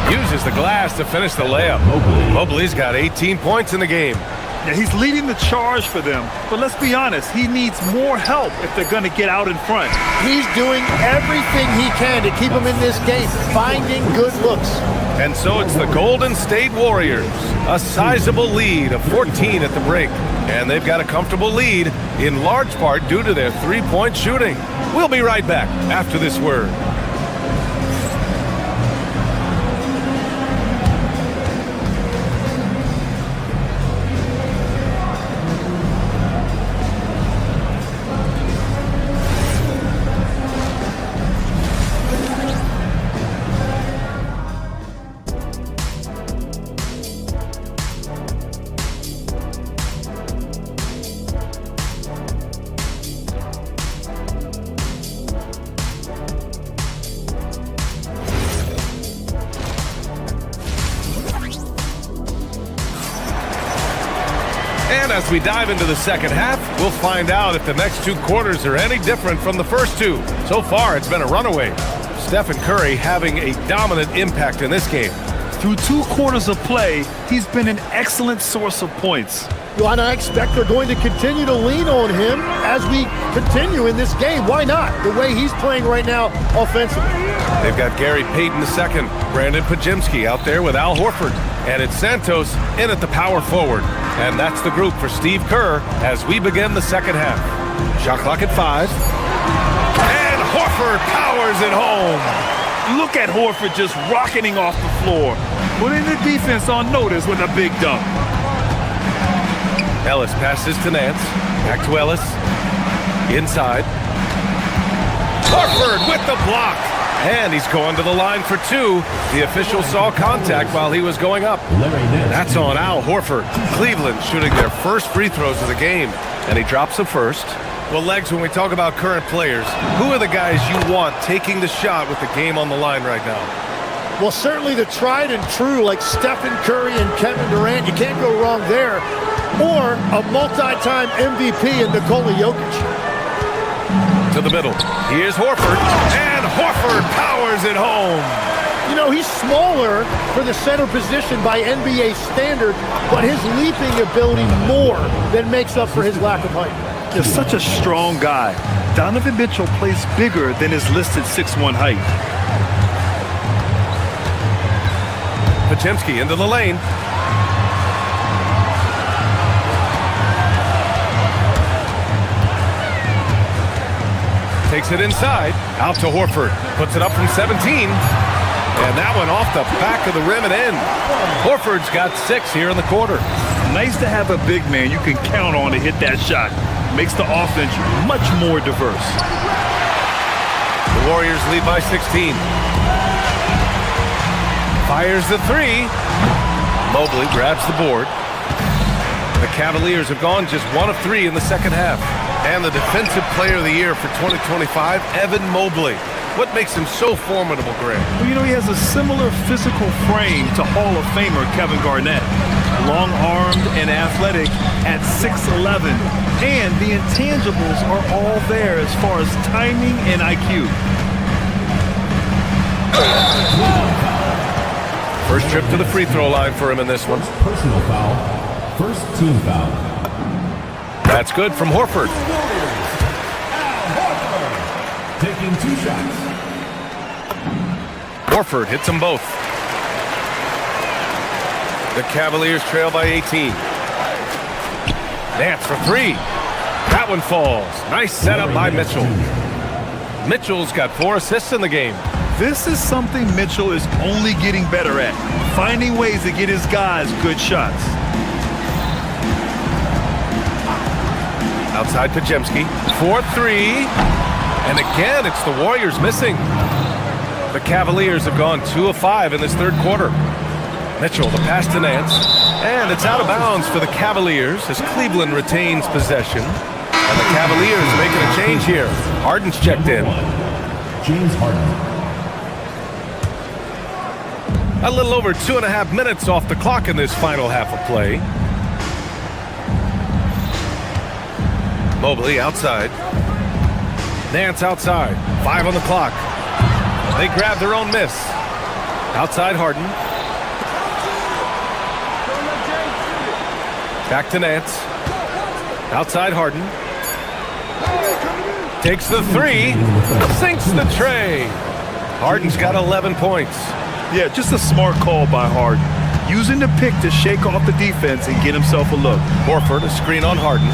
Uses the glass to finish the layup. Mobley's got 18 points in the game.
Yeah, he's leading the charge for them. But let's be honest, he needs more help if they're going to get out in front.
He's doing everything he can to keep them in this game, finding good looks.
And so it's the Golden State Warriors. A sizable lead of 14 at the break. And they've got a comfortable lead in large part due to their three-point shooting. We'll be right back after this word. And as we dive into the second half, we'll find out if the next two quarters are any different from the first two. So far, it's been a runaway. Stephen Curry having a dominant impact in this game.
Through 2 quarters of play, he's been an excellent source of points.
Well, and I expect they're going to continue to lean on him as we continue in this game. Why not? The way he's playing right now offensively.
They've got Gary Payton II, Brandon Pajimski out there with Al Horford. And it's Santos in at the power forward. And that's the group for Steve Kerr as we begin the second half. Shot clock at 5. And Horford powers it home.
Look at Horford just rocketing off the floor, putting the defense on notice with a big dunk.
Ellis passes to Nance. Back to Ellis. Inside. Horford with the block. And he's going to the line for 2. The official saw contact while he was going up. That's on Al Horford. Cleveland shooting their first free throws of the game. And he drops the first. Well, Legs, when we talk about current players, who are the guys you want taking the shot with the game on the line right now?
Well, certainly the tried and true like Stephen Curry and Kevin Durant. You can't go wrong there. Or a multi-time MVP in Nikola Jokic.
To the middle. Here's Horford. And Horford powers it home.
You know, he's smaller for the center position by NBA standard, but his leaping ability more than makes up for his lack of height.
He's such a strong guy. Donovan Mitchell plays bigger than his listed 6'1" height.
Podziemski into the lane. Takes it inside, out to Horford. Puts it up from 17. And that one off the back of the rim and in. Horford's got 6 here in the quarter.
Nice to have a big man you can count on to hit that shot. Makes the offense much more diverse.
The Warriors lead by 16. Fires the 3. Mobley grabs the board. The Cavaliers have gone just 1 of 3 in the second half. And the Defensive Player of the Year for 2025, Evan Mobley. What makes him so formidable, Greg?
Well, you know, he has a similar physical frame to Hall of Famer Kevin Garnett. Long-armed and athletic at 6'11". And the intangibles are all there as far as timing and IQ.
First trip to the free throw line for him in this one.
Personal foul. First team foul.
That's good from Horford.
Taking 2 shots.
Horford hits them both. The Cavaliers trail by 18. Nance for 3. That one falls. Nice setup by Mitchell. Mitchell's got 4 assists in the game.
This is something Mitchell is only getting better at. Finding ways to get his guys good shots.
Outside Podziemski. 4-3. And again, it's the Warriors missing. The Cavaliers have gone 2 of 5 in this third quarter. Mitchell, the pass to Nance. And it's out of bounds for the Cavaliers as Cleveland retains possession. And the Cavaliers making a change here. Harden's checked in.
James Harden.
A little over 2.5 minutes off the clock in this final half of play. Mobley outside. Nance outside. 5 on the clock. They grab their own miss. Outside Harden. Back to Nance. Outside Harden. Takes the 3. Sinks the tray. Harden's got 11 points.
Yeah, just a smart call by Harden. Using the pick to shake off the defense and get himself a look.
Horford, a screen on Harden.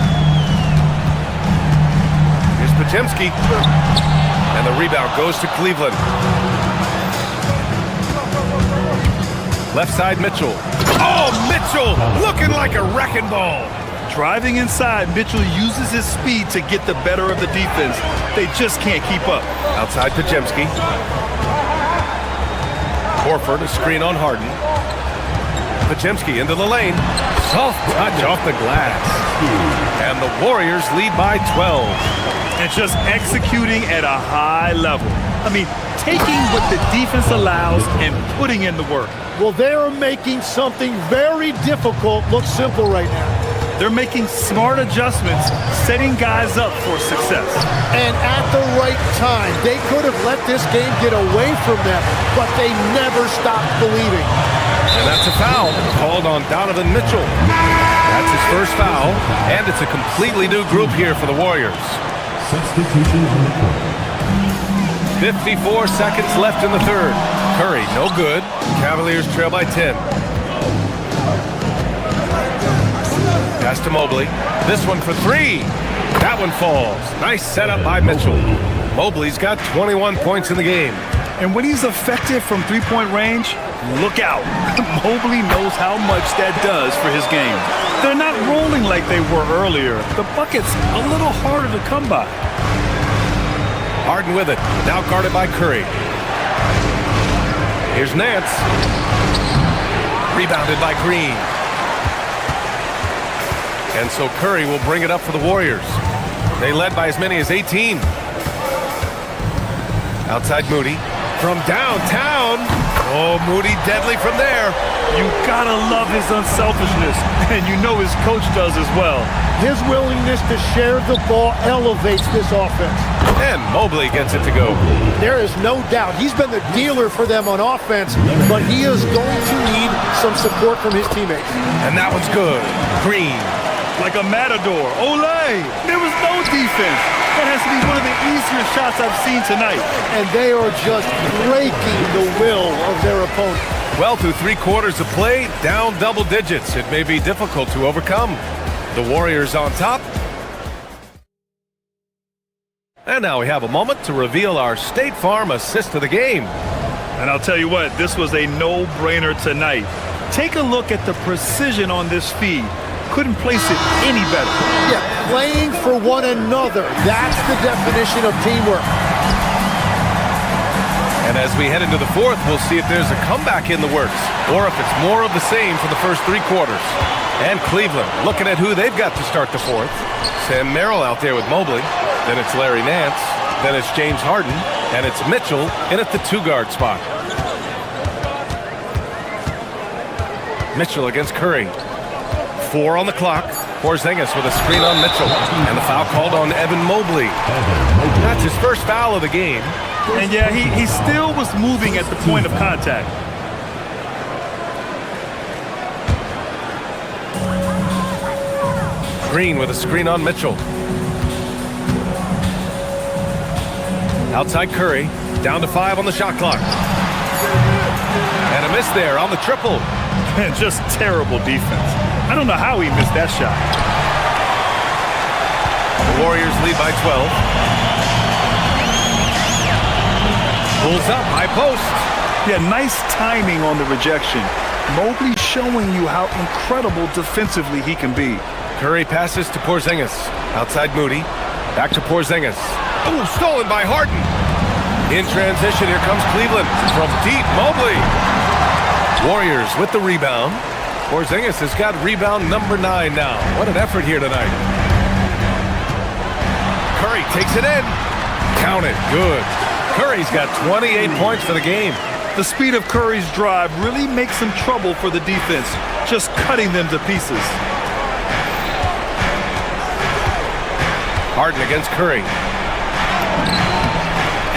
Here's Podziemski. And the rebound goes to Cleveland. Left side, Mitchell. Oh, Mitchell looking like a wrecking ball.
Driving inside, Mitchell uses his speed to get the better of the defense. They just can't keep up.
Outside Podziemski. Horford, a screen on Harden. Podziemski into the lane. Soft touch off the glass. And the Warriors lead by 12.
And just executing at a high level. I mean, taking what the defense allows and putting in the work.
Well, they're making something very difficult look simple right now.
They're making smart adjustments, setting guys up for success.
And at the right time, they could have let this game get away from them, but they never stopped believing.
And that's a foul called on Donovan Mitchell. That's his first foul, and it's a completely new group here for the Warriors.
Substitution on the court.
54 seconds left in the third. Curry, no good. Cavaliers trail by 10. Pass to Mobley. This one for 3. That one falls. Nice setup by Mitchell. Mobley's got 21 points in the game.
And when he's effective from three-point range, look out. Mobley knows how much that does for his game. They're not rolling like they were earlier. The bucket's a little harder to come by.
Harden with it. Now guarded by Curry. Here's Nance. Rebounded by Green. And so Curry will bring it up for the Warriors. They led by as many as 18. Outside Moody. from downtown. Oh, Moody deadly from there.
You gotta love his unselfishness, and you know his coach does as well.
His willingness to share the ball elevates this offense.
And Mobley gets it to go.
There is no doubt. He's been the dealer for them on offense, but he is going to need some support from his teammates.
And that one's good. Green.
Like a matador. Olay! There was no defense. That has to be one of the easier shots I've seen tonight.
And they are just breaking the will of their opponent.
Well, through 3 quarters of play, down double digits. It may be difficult to overcome. The Warriors on top. And now we have a moment to reveal our State Farm assist of the game.
And I'll tell you what, this was a no-brainer tonight. Take a look at the precision on this feed. Couldn't place it any better.
Yeah, playing for one another. That's the definition of teamwork.
And as we head into the 4th, we'll see if there's a comeback in the works or if it's more of the same for the first 3 quarters. And Cleveland looking at who they've got to start the 4th. Sam Merrill out there with Mobley. Then it's Larry Nance. Then it's James Harden. And it's Mitchell in at the 2-guard spot. Mitchell against Curry. 4 on the clock. Porzingis with a screen on Mitchell. And the foul called on Evan Mobley. That's his first foul of the game.
And yeah, he still was moving at the point of contact.
Green with a screen on Mitchell. Outside Curry. Down to 5 on the shot clock. And a miss there on the triple.
And just terrible defense. I don't know how he missed that shot.
The Warriors lead by 12. Pulls up, high post.
Yeah, nice timing on the rejection. Mobley showing you how incredible defensively he can be.
Curry passes to Porzingis. Outside Moody. Back to Porzingis. Oh, stolen by Harden. In transition, here comes Cleveland. From deep, Mobley. Warriors with the rebound. Porzingis has got rebound number 9 now. What an effort here tonight. Curry takes it in. Count it. Good. Curry's got 28 points for the game.
The speed of Curry's drive really makes him trouble for the defense, just cutting them to pieces.
Harden against Curry.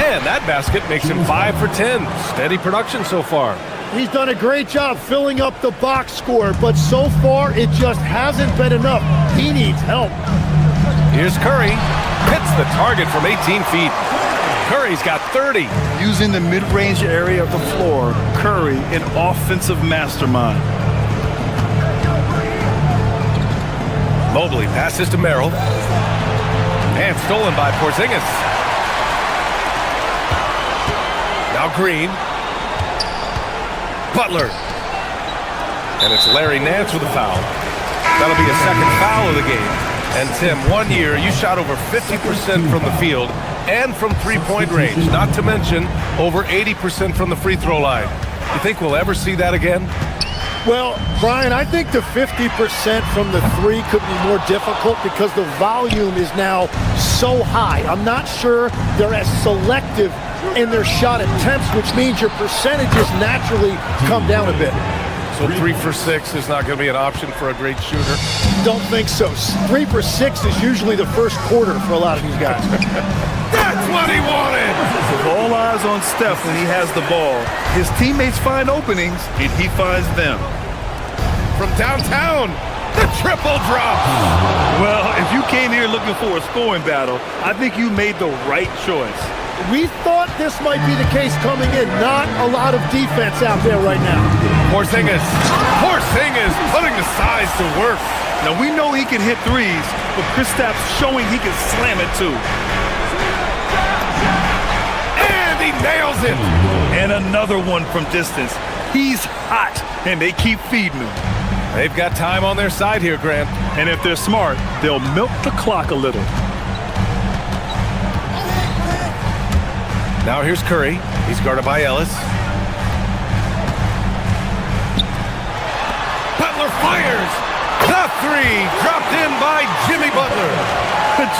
And that basket makes him 5 for 10. Steady production so far.
He's done a great job filling up the box score, but so far it just hasn't been enough. He needs help.
Here's Curry. Hits the target from 18 feet. Curry's got 30.
Using the mid-range area of the floor, Curry, an offensive mastermind.
Mobley passes to Merrill. And stolen by Porzingis. Now Green. Butler. And it's Larry Nance with a foul. That'll be a second foul of the game. And Tim, 1 year, you shot over 50% from the field and from three-point range, not to mention over 80% from the free throw line. You think we'll ever see that again?
Well, Brian, I think the 50% from the 3 could be more difficult because the volume is now so high. I'm not sure they're as selective in their shot attempts, which means your percentages naturally come down a bit.
So 3 for 6 is not going to be an option for a great shooter?
Don't think so. 3 for 6 is usually the first quarter for a lot of these guys.
That's what he wanted!
With all eyes on Steph when he has the ball, his teammates find openings, and he finds them.
From downtown, the triple drop!
Well, if you came here looking for a scoring battle, I think you made the right choice.
We thought this might be the case coming in. Not a lot of defense out there right now.
Porzingis putting the size to work.
Now, we know he can hit threes, but Kristaps showing he can slam it too.
And he nails it.
And another one from distance. He's hot, and they keep feeding him.
They've got time on their side here, Grant.
And if they're smart, they'll milk the clock a little.
Now here's Curry. He's guarded by Ellis. Butler fires. The 3 dropped in by Jimmy Butler.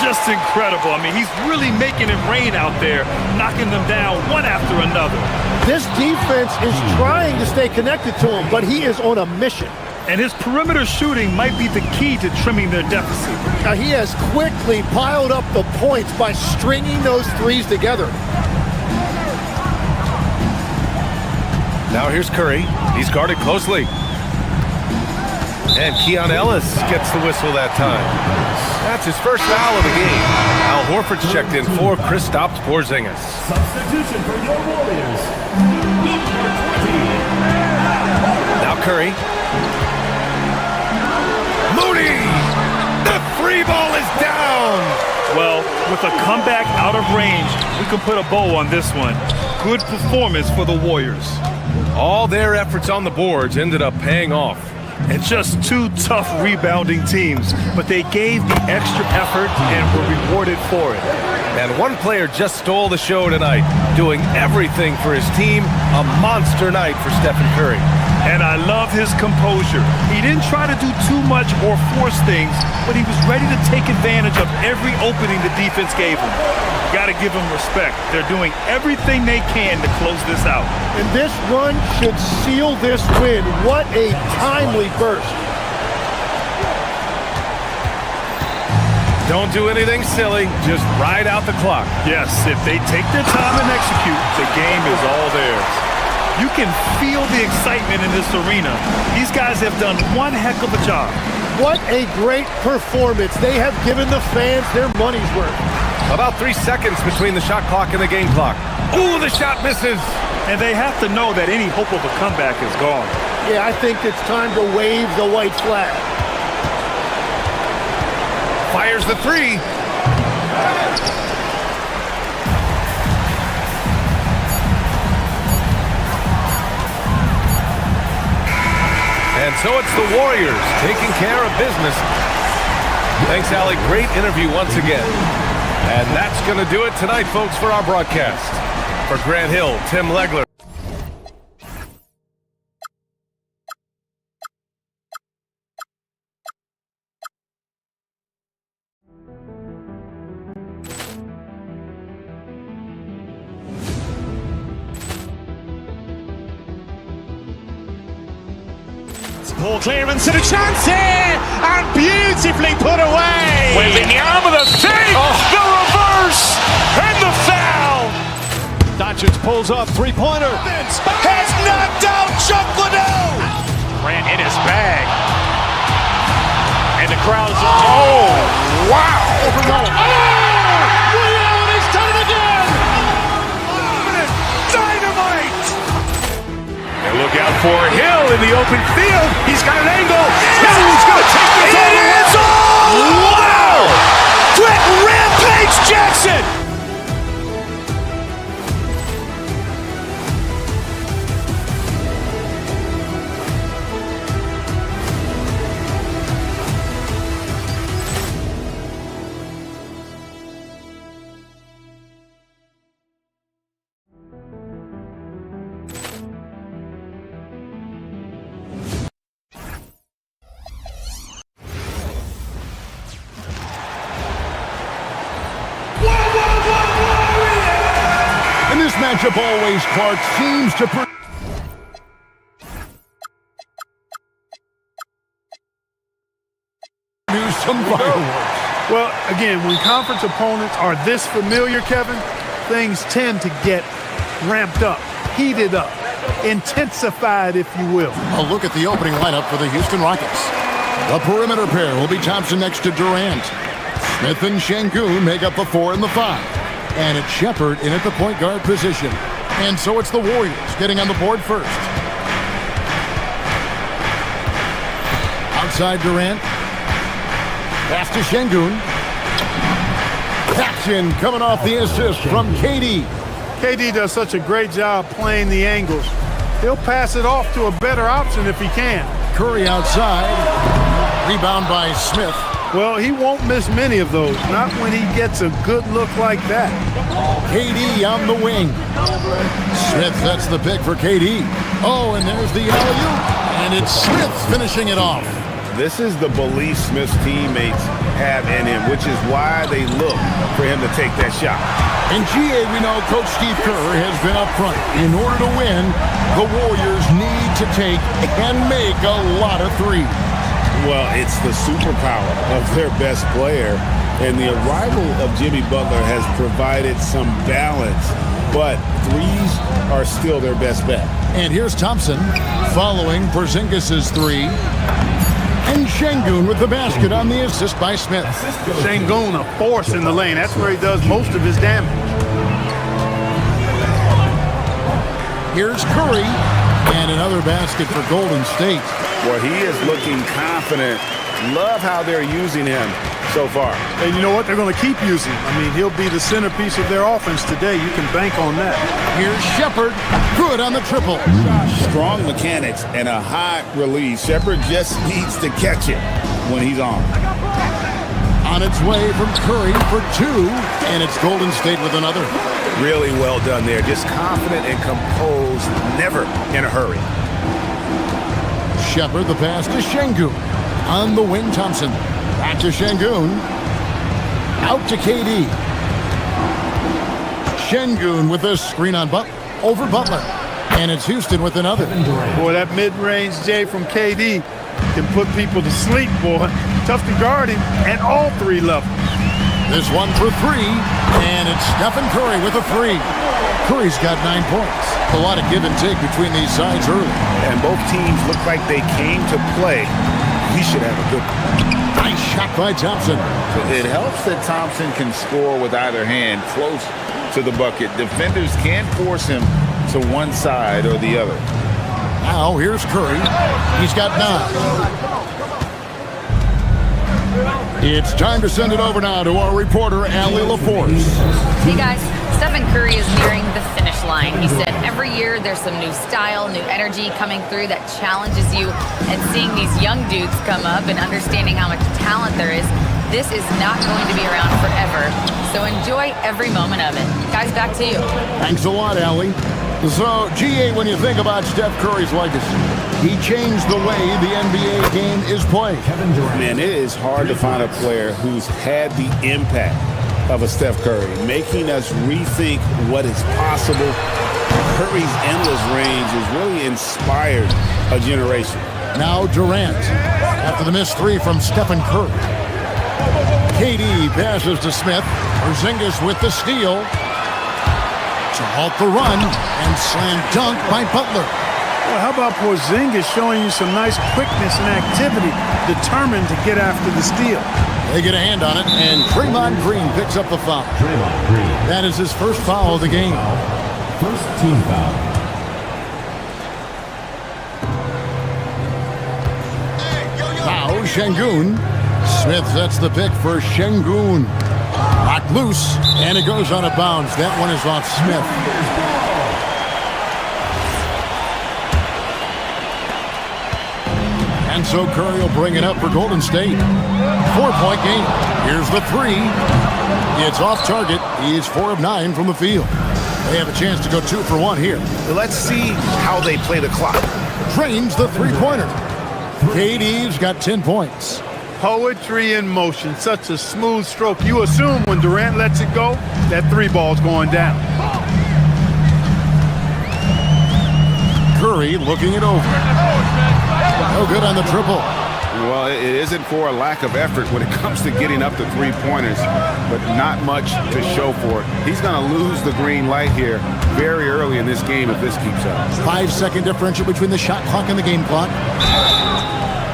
Just incredible. I mean, he's really making it rain out there, knocking them down one after another.
This defense is trying to stay connected to him, but he is on a mission.
And his perimeter shooting might be the key to trimming their deficit.
Now, he has quickly piled up the points by stringing those threes together.
Now here's Curry. He's guarded closely. And Keon Ellis gets the whistle that time. That's his first foul of the game. Al Horford's checked in for Kristaps Porzingis.
Substitution for your Warriors. Number 20.
Now Curry. Moody! The free ball is down!
Well, with a comeback out of range, we can put a bow on this one. Good performance for the Warriors.
All their efforts on the boards ended up paying off.
And just two tough rebounding teams, but they gave the extra effort and were rewarded for it.
And one player just stole the show tonight, doing everything for his team. A monster night for Stephen Curry.
And I love his composure. He didn't try to do too much or force things, but he was ready to take advantage of every opening the defense gave him. You got to give him respect. They're doing everything they can to close this out.
And this run should seal this win. What a timely burst.
Don't do anything silly, just ride out the clock.
Yes, if they take their time and execute, the game is all theirs. You can feel the excitement in this arena. These guys have done one heck of a job.
What a great performance. They have given the fans their money's worth.
About 3 seconds between the shot clock and the game clock. Ooh, the shot misses.
And they have to know that any hope of a comeback is gone.
Yeah, I think it's time to wave the white flag.
Fires the three. And so it's the Warriors taking care of business. Thanks, Allie. Great interview once again. And that's going to do it tonight, folks, for our broadcast. For Grant Hill, Tim Legler.
Poor clearance and a chance here, and beautifully put away.
Wembanyama the save, the reverse, and the foul.
Doncic pulls up, three-pointer.
Has knocked out Chuck Liddell.
Grant in his bag. And the crowd is...
Oh, wow.
He's done it again.
Dynamite. And look out for Hill in the open field. He's got an angle. He's going to take this all the way. Wow. Quick Rampage Jackson.
In this matchup, always Clark seems to produce some fireworks.
Well, again, when conference opponents are this familiar, Kevin, things tend to get ramped up, heated up, intensified, if you will.
A look at the opening lineup for the Houston Rockets. The perimeter pair will be Thompson next to Durant. Smith and Şengün make up the 4 and the 5. And it's Shepherd in at the point guard position. And so it's the Warriors getting on the board first. Outside Durant. Pass to Şengün. Action coming off the assist from KD.
KD does such a great job playing the angles. He'll pass it off to a better option if he can.
Curry outside. Rebound by Smith.
Well, he won't miss many of those, not when he gets a good look like that.
KD on the wing. Smith sets the pick for KD. Oh, and there's the alley-oop. And it's Smith finishing it off.
this is the belief Smith's teammates have in him, which is why they look for him to take that shot.
In GA, we know Coach Steve Kerr has been up front. In order to win, the Warriors need to take and make a lot of threes.
Well, it's the superpower of their best player, and the arrival of Jimmy Butler has provided some balance, but threes are still their best bet.
And here's Thompson following Porzingis' three. And Şengün with the basket on the assist by Smith.
Şengün, a force in the lane. That's where he does most of his damage.
Here's Curry. And another basket for Golden State.
Well, he is looking confident. Love how they're using him so far.
And you know what? They're going to keep using him. I mean, he'll be the centerpiece of their offense today. You can bank on that.
Here's Shepherd. Good on the triple.
Strong mechanics and a high release. Shepherd just needs to catch it when he's on.
On its way from Curry for two. And it's Golden State with another.
Really well done there. Just confident and composed. Never in a hurry.
Shepherd, the pass to Şengün. On the wing, Thompson. Back to Şengün. Out to KD. Şengün with a screen on Butler. Over Butler. And it's Houston with another.
Boy, that mid-range J from KD can put people to sleep, boy. Tough to guard him at all three levels.
This one for three. And it's Stephen Curry with a three. Curry's got 9 points. A lot of give and take between these sides early.
And both teams look like they came to play. He should have a good one.
Nice shot by Thompson.
It helps that Thompson can score with either hand close to the bucket. Defenders can't force him to one side or the other.
Now here's Curry. He's got 9. It's time to send it over now to our reporter, Allie LaForce.
Hey guys, Stephen Curry is nearing the finish line. He said every year there's some new style, new energy coming through that challenges you, and seeing these young dudes come up and understanding how much talent there is, this is not going to be around forever. So enjoy every moment of it. Guys, back to you.
Thanks a lot, Allie. So, GA, when you think about Steph Curry's legacy, he changed the way the NBA game is played.
Man, it is hard to find a player who's had the impact of a Steph Curry, making us rethink what is possible. Curry's endless range has really inspired a generation.
Now Durant, after the missed three from Stephen Curry. KD passes to Smith. Porzingis with the steal. To halt the run, and slam dunk by Butler.
Well, how about Porzingis showing you some nice quickness and activity, determined to get after the steal.
They get a hand on it, and Draymond Green picks up the foul. That is his first foul of the game.
First team foul.
Now Şengün. Smith sets the pick for Şengün. Locked loose, and it goes out of bounds. That one is off Smith. And so Curry will bring it up for Golden State. 4-point game. Here's the three. It's off target. He is 4 of 9 from the field. They have a chance to go 2 for 1 here.
Let's see how they play the clock.
Drains the three-pointer. KD's got 10 points.
Poetry in motion, such a smooth stroke. You assume when Durant lets it go, that three ball's going down.
Curry looking it over. No good on the triple.
Well, it isn't for a lack of effort when it comes to getting up to three-pointers, but not much to show for it. He's going to lose the green light here very early in this game if this keeps up.
5-second differential between the shot clock and the game clock.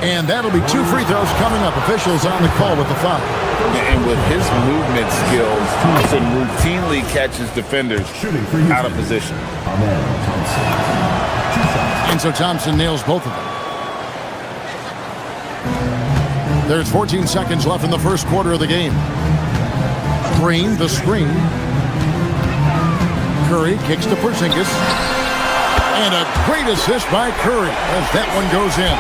And that'll be 2 free throws coming up. Officials on the call with the foul.
And with his movement skills, Thompson routinely catches defenders out of position.
And so Thompson nails both of them. There's 14 seconds left in the first quarter of the game. Green, the screen. Curry kicks to Porzingis. And a great assist by Curry as that one goes in.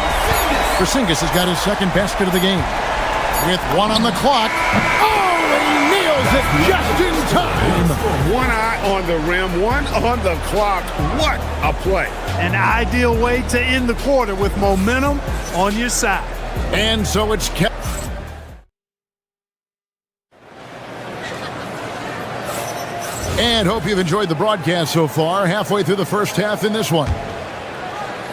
Porzingis has got his second basket of the game. With 1 on the clock. Oh, he nails it just in time.
1 eye on the rim, 1 on the clock. What a play.
An ideal way to end the quarter with momentum on your side.
And so it's kept. And hope you've enjoyed the broadcast so far. Halfway through the first half in this one.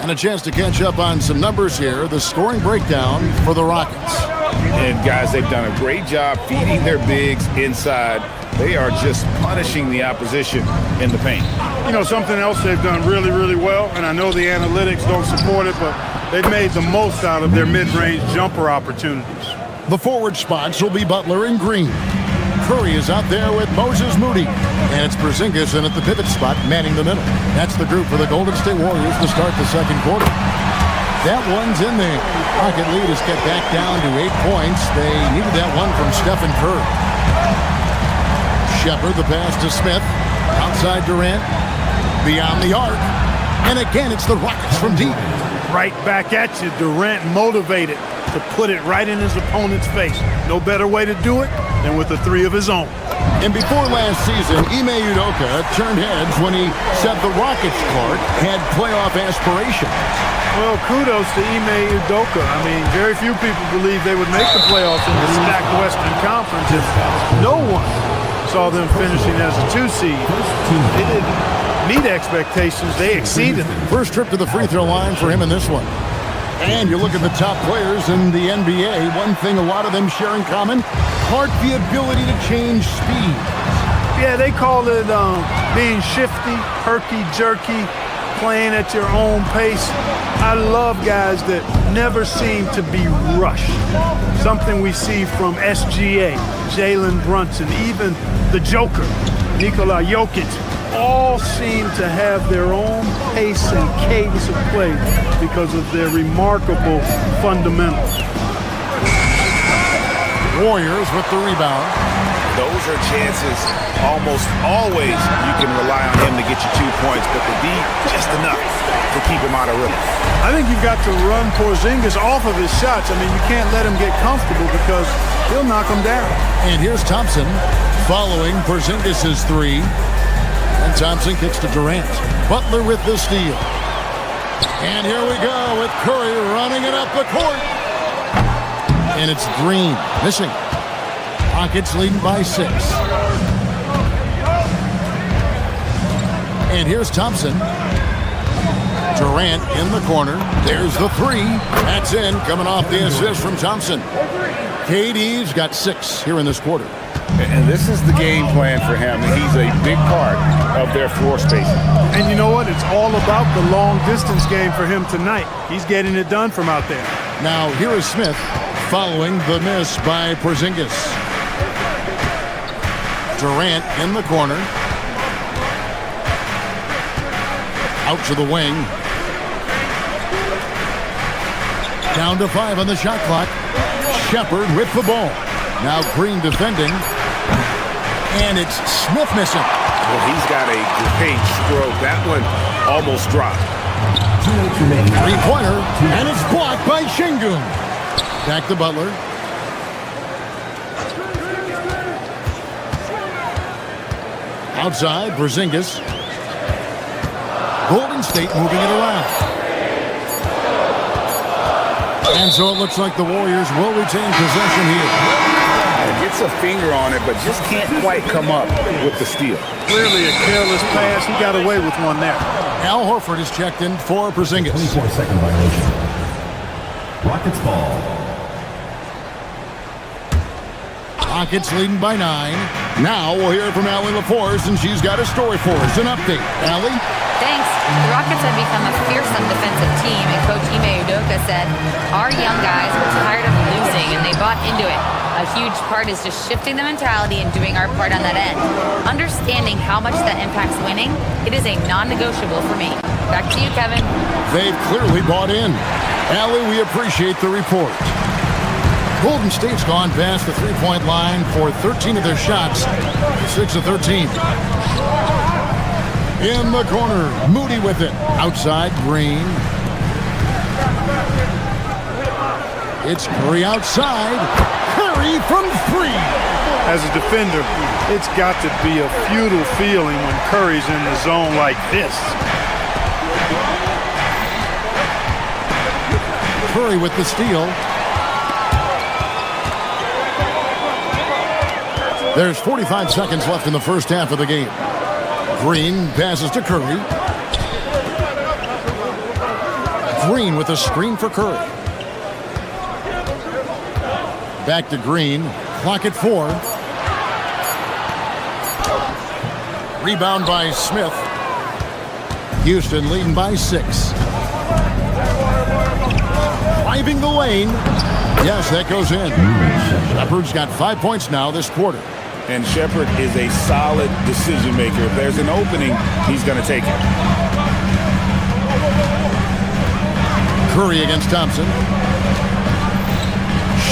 And a chance to catch up on some numbers here. The scoring breakdown for the Rockets.
And guys, they've done a great job feeding their bigs inside. They are just punishing the opposition in the paint.
You know, something else they've done really, really well, and I know the analytics don't support it, but they've made the most out of their mid-range jumper opportunities.
The forward spots will be Butler and Green. Curry is out there with Moses Moody. And it's Porzingis in at the pivot spot, manning the middle. That's the group for the Golden State Warriors to start the second quarter. That one's in there. Rocket lead is get back down to 8 points. They needed that one from Stephen Curry. Shepard, the pass to Smith. Outside Durant. Beyond the arc. And again, it's the Rockets from deep.
Right back at you. Durant motivated to put it right in his opponent's face. No better way to do it than with a three of his own.
And before last season, Ime Udoka turned heads when he said the Rockets court had playoff aspirations.
Well, kudos to Ime Udoka. I mean, very few people believe they would make the playoffs in the stacked Western Conference, and no one saw them finishing as a 2 seed. They didn't meet expectations. They exceeded them.
First trip to the free throw line for him in this one. And you look at the top players in the NBA, one thing a lot of them share in common, the ability to change speed.
Yeah, they call it being shifty, herky-jerky, playing at your own pace. I love guys that never seem to be rushed. Something we see from SGA, Jalen Brunson, even the Joker, Nikola Jokic, all seem to have their own pace and cadence of play because of their remarkable fundamentals.
Warriors with the rebound.
Those are chances almost always you can rely on him to get you 2 points, but the D just enough to keep him out of rhythm.
I think you've got to run Porzingis off of his shots. I mean, you can't let him get comfortable because he'll knock him down.
And here's Thompson following Porzingis' three. And Thompson kicks to Durant. Butler with the steal. And here we go with Curry running it up the court. And it's Green missing. Rockets leading by 6. And here's Thompson. Durant in the corner. There's the three. That's in, coming off the assist from Thompson. KD's got 6 here in this quarter.
And this is the game plan for him. He's a big part of their floor spacing.
And you know what? It's all about the long-distance game for him tonight. He's getting it done from out there.
Now, here is Smith following the miss by Porzingis. Durant in the corner. Out to the wing. Down to 5 on the shot clock. Shepard with the ball. Now Green defending. And it's Smith missing.
Well, he's got a great stroke. That one almost dropped.
Three-pointer, and it's blocked by Şengün. Back to Butler. Outside, Porzingis. Golden State moving it around. And so it looks like the Warriors will retain possession here.
Gets a finger on it, but just can't quite come up with the steal.
Clearly a careless pass. He got away with one there.
Al Horford is checked in for Porzingis.
24-second violation. Rockets ball.
Rockets leading by 9. Now we'll hear from Allie LaForce, and she's got a story for us. An update. Allie?
Thanks. The Rockets have become a fearsome defensive team, and Coach Ime Udoka said, our young guys were tired of losing, and they bought into it. A huge part is just shifting the mentality and doing our part on that end. Understanding how much that impacts winning, it is a non-negotiable for me. Back to you, Kevin.
They've clearly bought in. Allie, we appreciate the report. Golden State's gone past the three-point line for 13 of their shots, 6 of 13. In the corner, Moody with it. Outside, Green. It's Curry outside. Curry from 3.
As a defender, it's got to be a futile feeling when Curry's in the zone like this.
Curry with the steal. There's 45 seconds left in the first half of the game. Green passes to Curry. Green with a screen for Curry. Back to Green. Clock at 4. Rebound by Smith. Houston leading by 6. Driving the lane. Yes, that goes in. Shepard's got 5 points now this quarter.
And Shepard is a solid decision maker. If there's an opening, he's going to take it.
Curry against Thompson.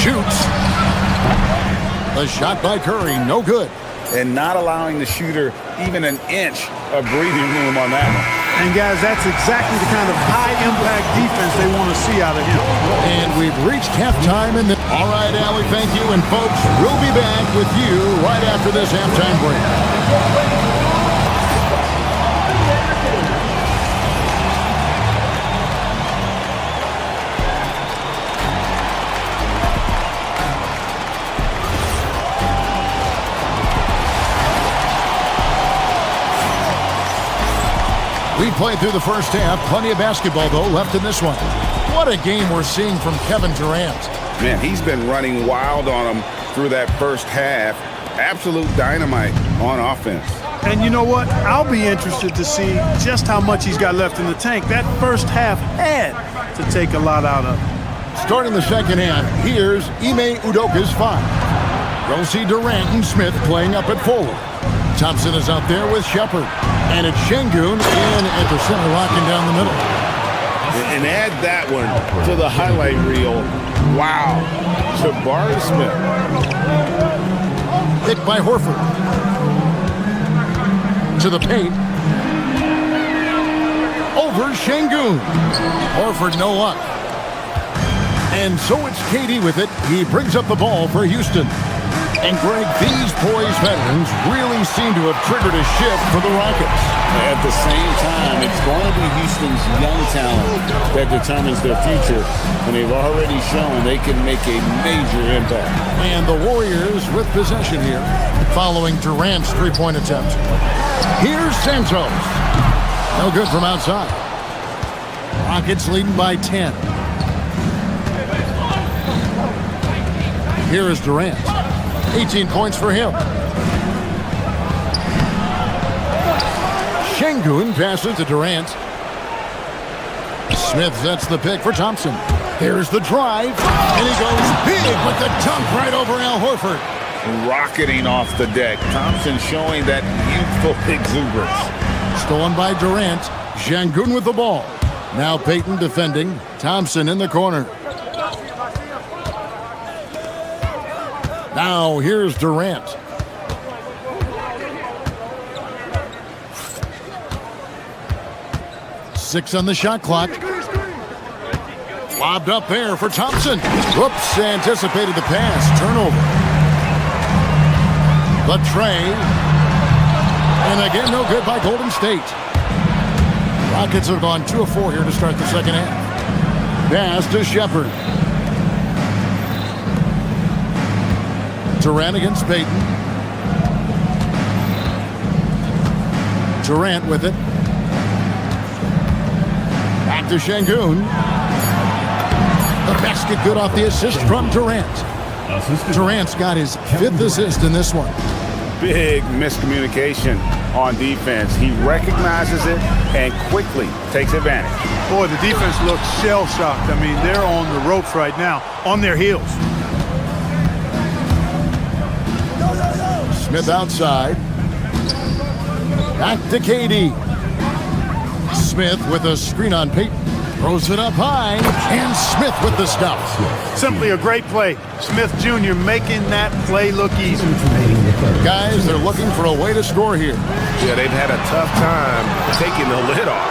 Shoots. The shot by Curry, no good.
And not allowing the shooter even an inch of breathing room on that one.
And guys, that's exactly the kind of high-impact defense they want to see out of him.
And we've reached halftime. All right, Allie, thank you. And folks, we'll be back with you right after this halftime break. We played through the first half. Plenty of basketball, though, left in this one. What a game we're seeing from Kevin Durant.
Man, he's been running wild on him through that first half. Absolute dynamite on offense.
And you know what? I'll be interested to see just how much he's got left in the tank. That first half had to take a lot out of him.
Starting the second half, here's Ime Udoka's 5. We'll see Durant and Smith playing up at forward. Thompson is out there with Shepard. And it's Şengün in at the center, locking down the middle.
And add that one to the highlight reel. Wow. Jabari Smith.
Picked by Horford. To the paint. Over Şengün. Horford no luck. And so it's KD with it. He brings up the ball for Houston. And Greg, these poised veterans really seem to have triggered a shift for the Rockets.
At the same time, it's going to be Houston's young talent that determines their future, and they've already shown they can make a major impact.
And the Warriors with possession here, following Durant's three-point attempt. Here's Santos. No good from outside. Rockets leading by 10. Here is Durant. 18 points for him. Şengün passes to Durant. Smith sets the pick for Thompson. Here's the drive. And he goes big with the dunk right over Al Horford.
Rocketing off the deck. Thompson showing that youthful exuberance.
Stolen by Durant. Şengün with the ball. Now Payton defending. Thompson in the corner. Now here's Durant. Six on the shot clock. Lobbed up there for Thompson. Whoops, anticipated the pass. Turnover. The tray. And again, no good by Golden State. Rockets have gone 2 of 4 here to start the second half. Pass to Shepard. Durant against Payton. Durant with it. Back to Şengün. The basket good off the assist from Durant. Durant's got his 5th assist in this one.
Big miscommunication on defense. He recognizes it and quickly takes advantage.
Boy, the defense looks shell-shocked. I mean, they're on the ropes right now, on their heels.
Smith outside. Back to KD. Smith with a screen on Payton. Throws it up high. And Smith with the stop.
Simply a great play. Smith Jr. making that play look easy.
Guys, they're looking for a way to score here.
Yeah, they've had a tough time taking the lid off.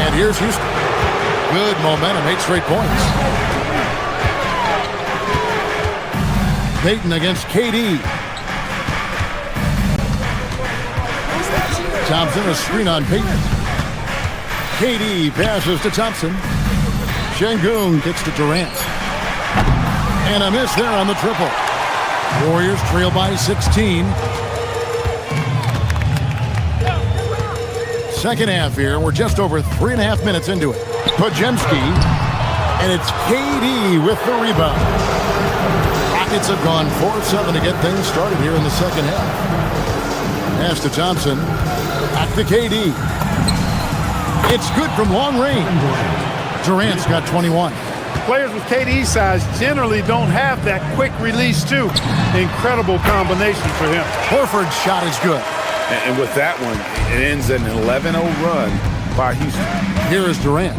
And here's Houston. Good momentum, 8 straight points. Payton against KD. Thompson, a screen on Payton. KD passes to Thompson. Şengün kicks to Durant. And a miss there on the triple. Warriors trail by 16. Second half here. We're just over 3.5 minutes into it. Podziemski, and it's KD with the rebound. Rockets have gone 4-7 to get things started here in the second half. Pass to Thompson. Back to KD. It's good from long range. Durant's got 21.
Players with KD's size generally don't have that quick release, too. Incredible combination for him.
Horford's shot is good.
And with that one, it ends an 11-0 run by Houston.
Here is Durant,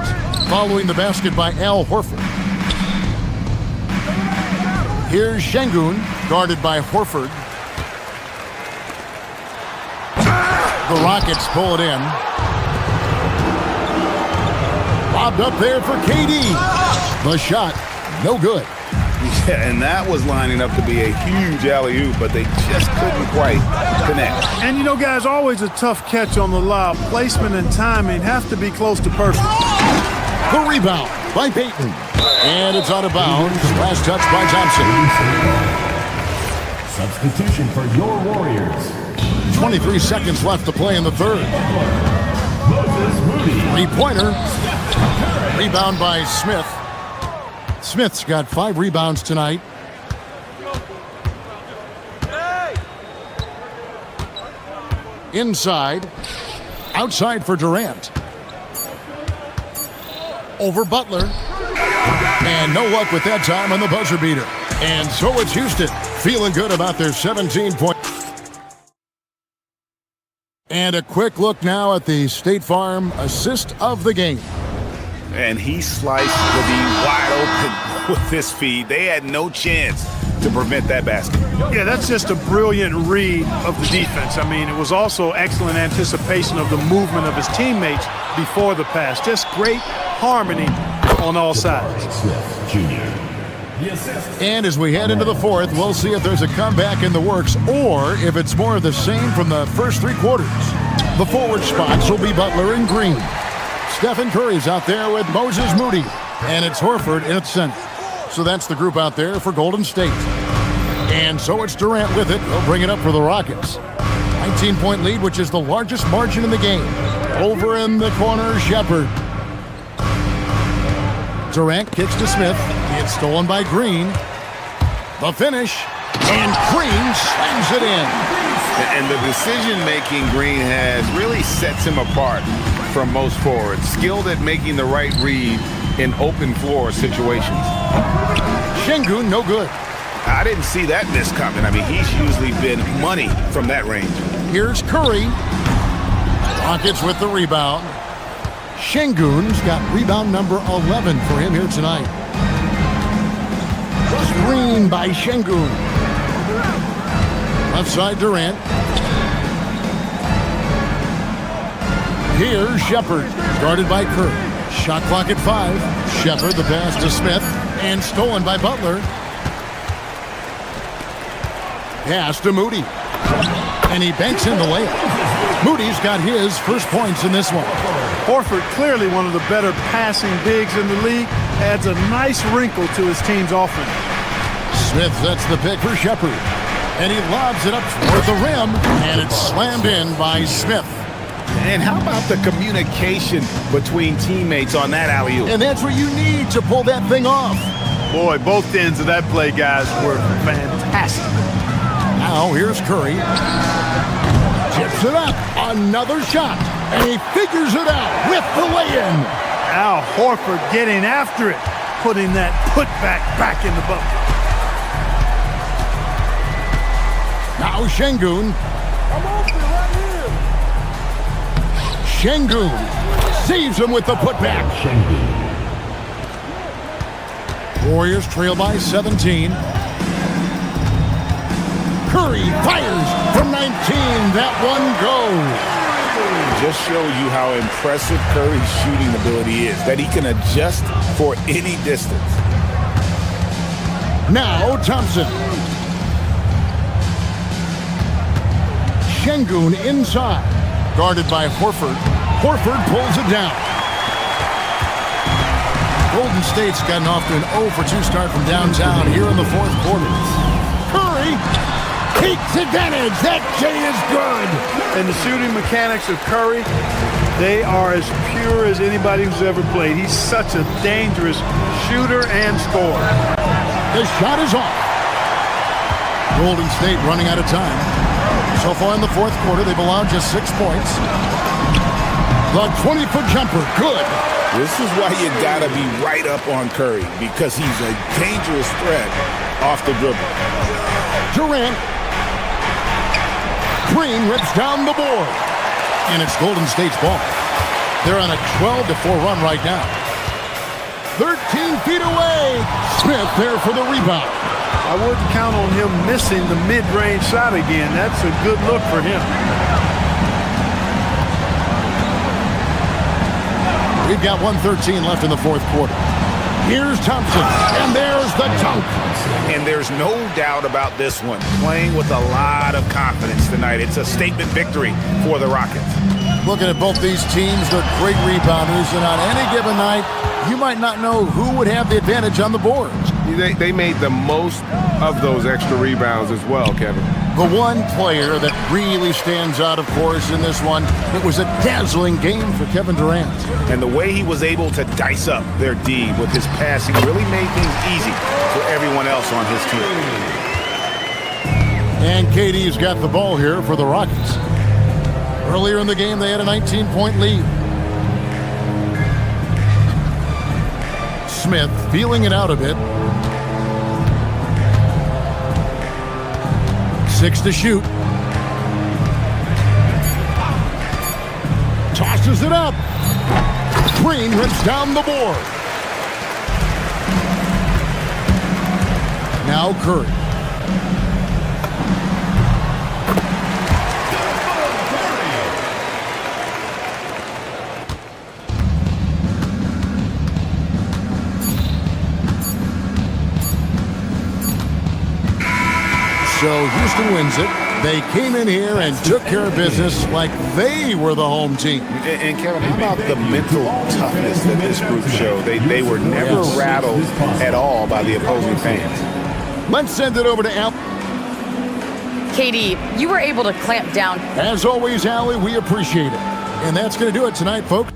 following the basket by Al Horford. Here's Şengün, guarded by Horford. The Rockets pull it in. Lobbed up there for KD. The shot, no good.
Yeah, and that was lining up to be a huge alley-oop, but they just couldn't quite connect.
And, you know, guys, always a tough catch on the lob. Placement and timing have to be close to perfect.
The rebound by Payton. And it's out of bounds. Last touch by Thompson.
Substitution for your Warriors.
23 seconds left to play in the third. Three-pointer. Rebound by Smith. Smith's got 5 rebounds tonight. Inside. Outside for Durant. Over Butler. And no luck with that time on the buzzer beater. And so it's Houston feeling good about their 17-point. And a quick look now at the State Farm assist of the game.
And he sliced the D wide open with his feed. They had no chance to prevent that basket.
Yeah, that's just a brilliant read of the defense. I mean, it was also excellent anticipation of the movement of his teammates before the pass. Just great harmony on all sides.
And as we head into the fourth, we'll see if there's a comeback in the works or if it's more of the same from the first 3 quarters. The forward spots will be Butler and Green. Stephen Curry's out there with Moses Moody. And it's Horford in its center. So that's the group out there for Golden State. And so it's Durant with it. He'll bring it up for the Rockets. 19-point lead, which is the largest margin in the game. Over in the corner, Shepard. Durant kicks to Smith. It's stolen by Green. The finish. And Green slams it in.
And the decision-making Green has really sets him apart from most forwards. Skilled at making the right read in open floor situations.
Şengün, no good.
I didn't see that miss coming. I mean, he's usually been money from that range.
Here's Curry. Rockets with the rebound. Şengün's got rebound number 11 for him here tonight. Screen by Şengün. Left side Durant. Here's Shepard, guarded by Curry. Shot clock at 5. Shepard, the pass to Smith, and stolen by Butler. Pass to Moody. And he banks in the layup. Moody's got his first points in this one.
Horford, clearly one of the better passing bigs in the league, adds a nice wrinkle to his team's offense.
Smith sets the pick for Shepard. And he lobs it up toward the rim, and it's slammed in by Smith.
And how about the communication between teammates on that alley-oop?
And that's what you need to pull that thing off.
Boy, both ends of that play, guys, were fantastic.
Now here's Curry. Tips it up. Another shot. And he figures it out with the lay-in.
Al Horford getting after it, putting that putback back in the bucket.
Now Şengün. Şengün saves him with the putback. Warriors trail by 17. Curry fires from 19. That one goes.
Just show you how impressive Curry's shooting ability is, that he can adjust for any distance.
Now Thompson. Şengün inside. Guarded by Horford. Horford pulls it down. Golden State's gotten off to an 0-for-2 start from downtown here in the fourth quarter. Curry Curry takes advantage. That J is good.
And the shooting mechanics of Curry, they are as pure as anybody who's ever played. He's such a dangerous shooter and scorer.
The shot is off. Golden State running out of time. So far in the fourth quarter, they've allowed just 6 points. The 20-foot jumper, good.
This is why you gotta be right up on Curry, because he's a dangerous threat off the dribble.
Durant. Green rips down the board. And it's Golden State's ball. They're on a 12-4 run right now. 13 feet away. Smith there for the rebound.
I wouldn't count on him missing the mid-range shot again. That's a good look for him.
We've got 1:13 left in the fourth quarter. Here's Thompson, and there's the dunk.
And there's no doubt about this one. Playing with a lot of confidence tonight. It's a statement victory for the Rockets.
Looking at both these teams, they're great rebounders, and on any given night, you might not know who would have the advantage on the boards.
They made the most of those extra rebounds as well, Kevin.
The one player that really stands out, of course, in this one, it was a dazzling game for Kevin Durant.
And the way he was able to dice up their D with his passing really made things easy for everyone else on his team.
And KD's got the ball here for the Rockets. Earlier in the game, they had a 19-point lead. Smith feeling it out a bit. 6 to shoot. Tosses it up. Green rips down the board. Now Curry. So Houston wins it. They came in here and took care of business like they were the home team.
And Kevin, how about the mental toughness that this group showed? They were never rattled at all by the opposing fans.
Let's send it over to Al.
KD, you were able to clamp down.
As always, Allie, we appreciate it. And that's going to do it tonight, folks.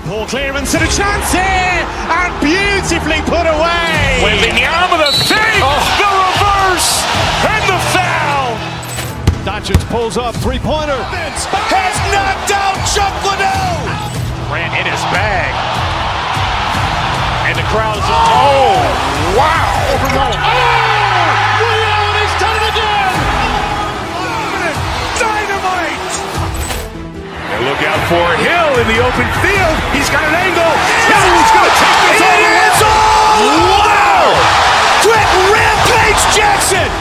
Poor clearance and a chance here, and beautifully put away.
Wembanyama the fake, the reverse, and the foul.
Doncic pulls up, three-pointer.
Has knocked out Chuck Liddell. Ran in his bag. And the crowd is, oh, wow.
He's done it again.
Dynamite. And look out for Hill in the open field. He's got an angle. Hill's going to take this all the way. Wow! Quick Rampage Jackson.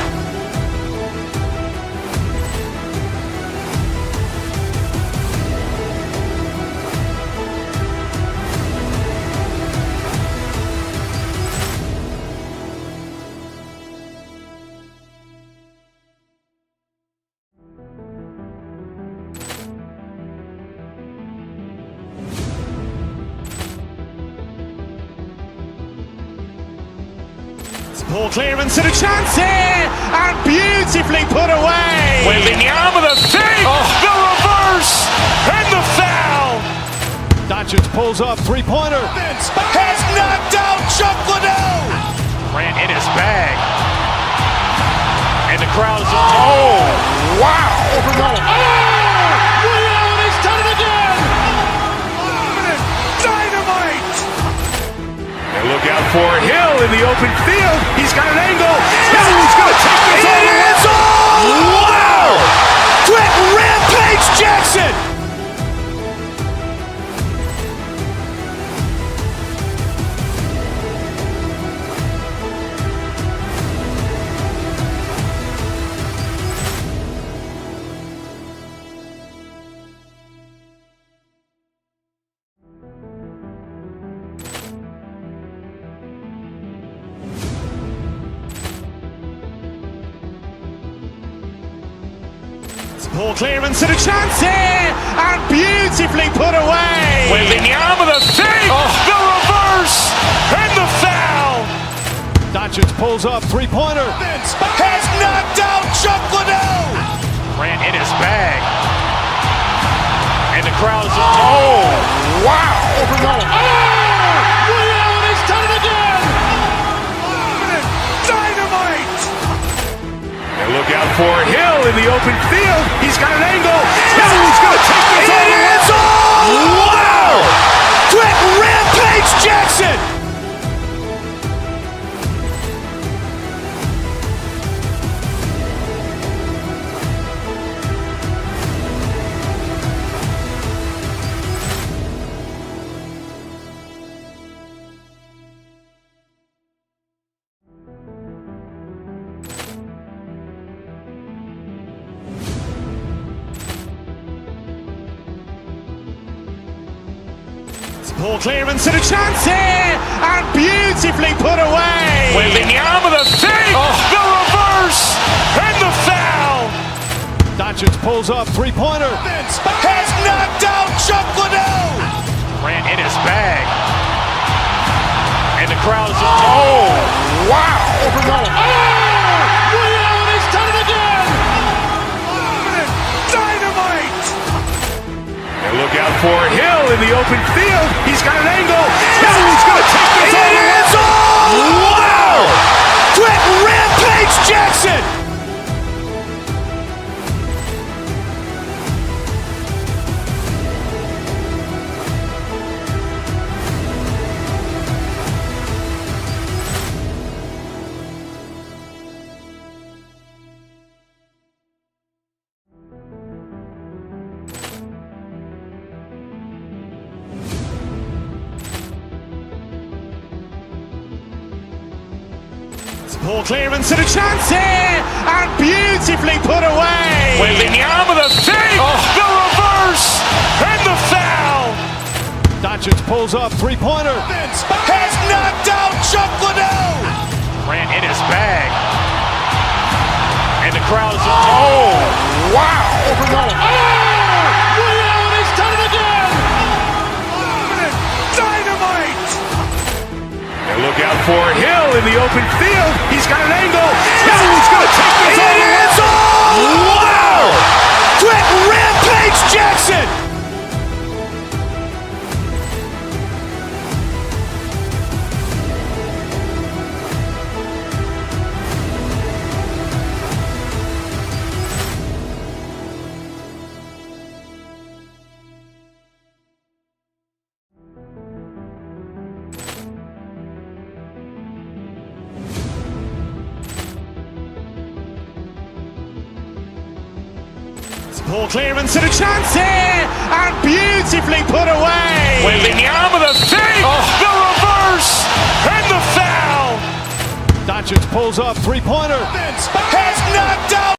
Poor clearance and a chance here, and beautifully put away.
Wembanyama the fake, the reverse, and the foul.
Doncic pulls up, three-pointer.
Has knocked out Chuck Liddell. Ran in his bag. And the crowd is, oh, wow.
He's done it again.
Dynamite. And look out for Hill in the open field. He's got an angle. Hill's going to take this all the way. Wow! Quick Rampage Jackson.
Poor clearance and a chance here, and beautifully put away.
Wembanyama the save, the reverse, and the foul.
Doncic pulls up, three-pointer.
Has knocked out Chuck Liddell. Ran in his bag. And the crowd is, oh, wow.
Woody Allen has done it again.
Dynamite. And look out for Hill in the open field. He's got an angle. Hill's going to take this all the way. Wow. Quick Rampage Jackson.
Poor clearance and a chance here, and beautifully put away.
Wembanyama the save, the reverse, and the foul.
Doncic pulls up, three-pointer.
Has knocked out Chuck Liddell. Ran in his bag. And the crowd is, oh, wow.
Woody Allen has done it again.
Dynamite. And look out for Hill in the open field. He's got an angle. Hill's going to take this all the way. Wow. Quick Rampage Jackson.
Poor clearance and a chance here, and beautifully put away.
Wembanyama the save, the reverse, and the foul.
Doncic pulls up, three-pointer.
Has knocked out Chuck Liddell. Ran in his bag. And the crowd is, oh, wow.
Woody Allen has done it again.
Dynamite. And look out for Hill in the open field. He's got an angle. Hill's going to take this all the way. Wow. Quick Rampage Jackson.
Poor clearance and a chance here, and beautifully put away.
Wembanyama the save, the reverse, and the foul.
Doncic pulls up, three-pointer.
Has knocked out.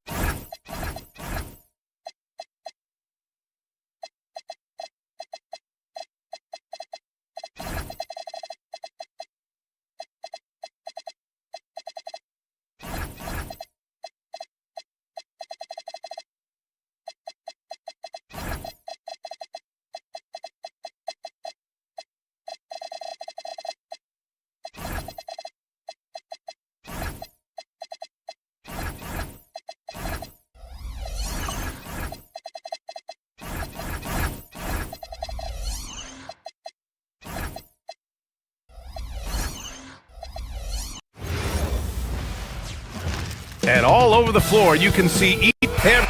And all over the floor, you can see each pair.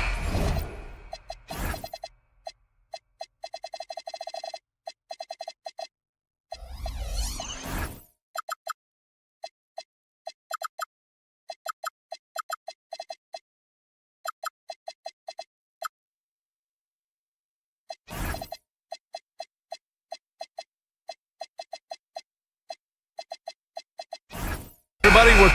Everybody, we're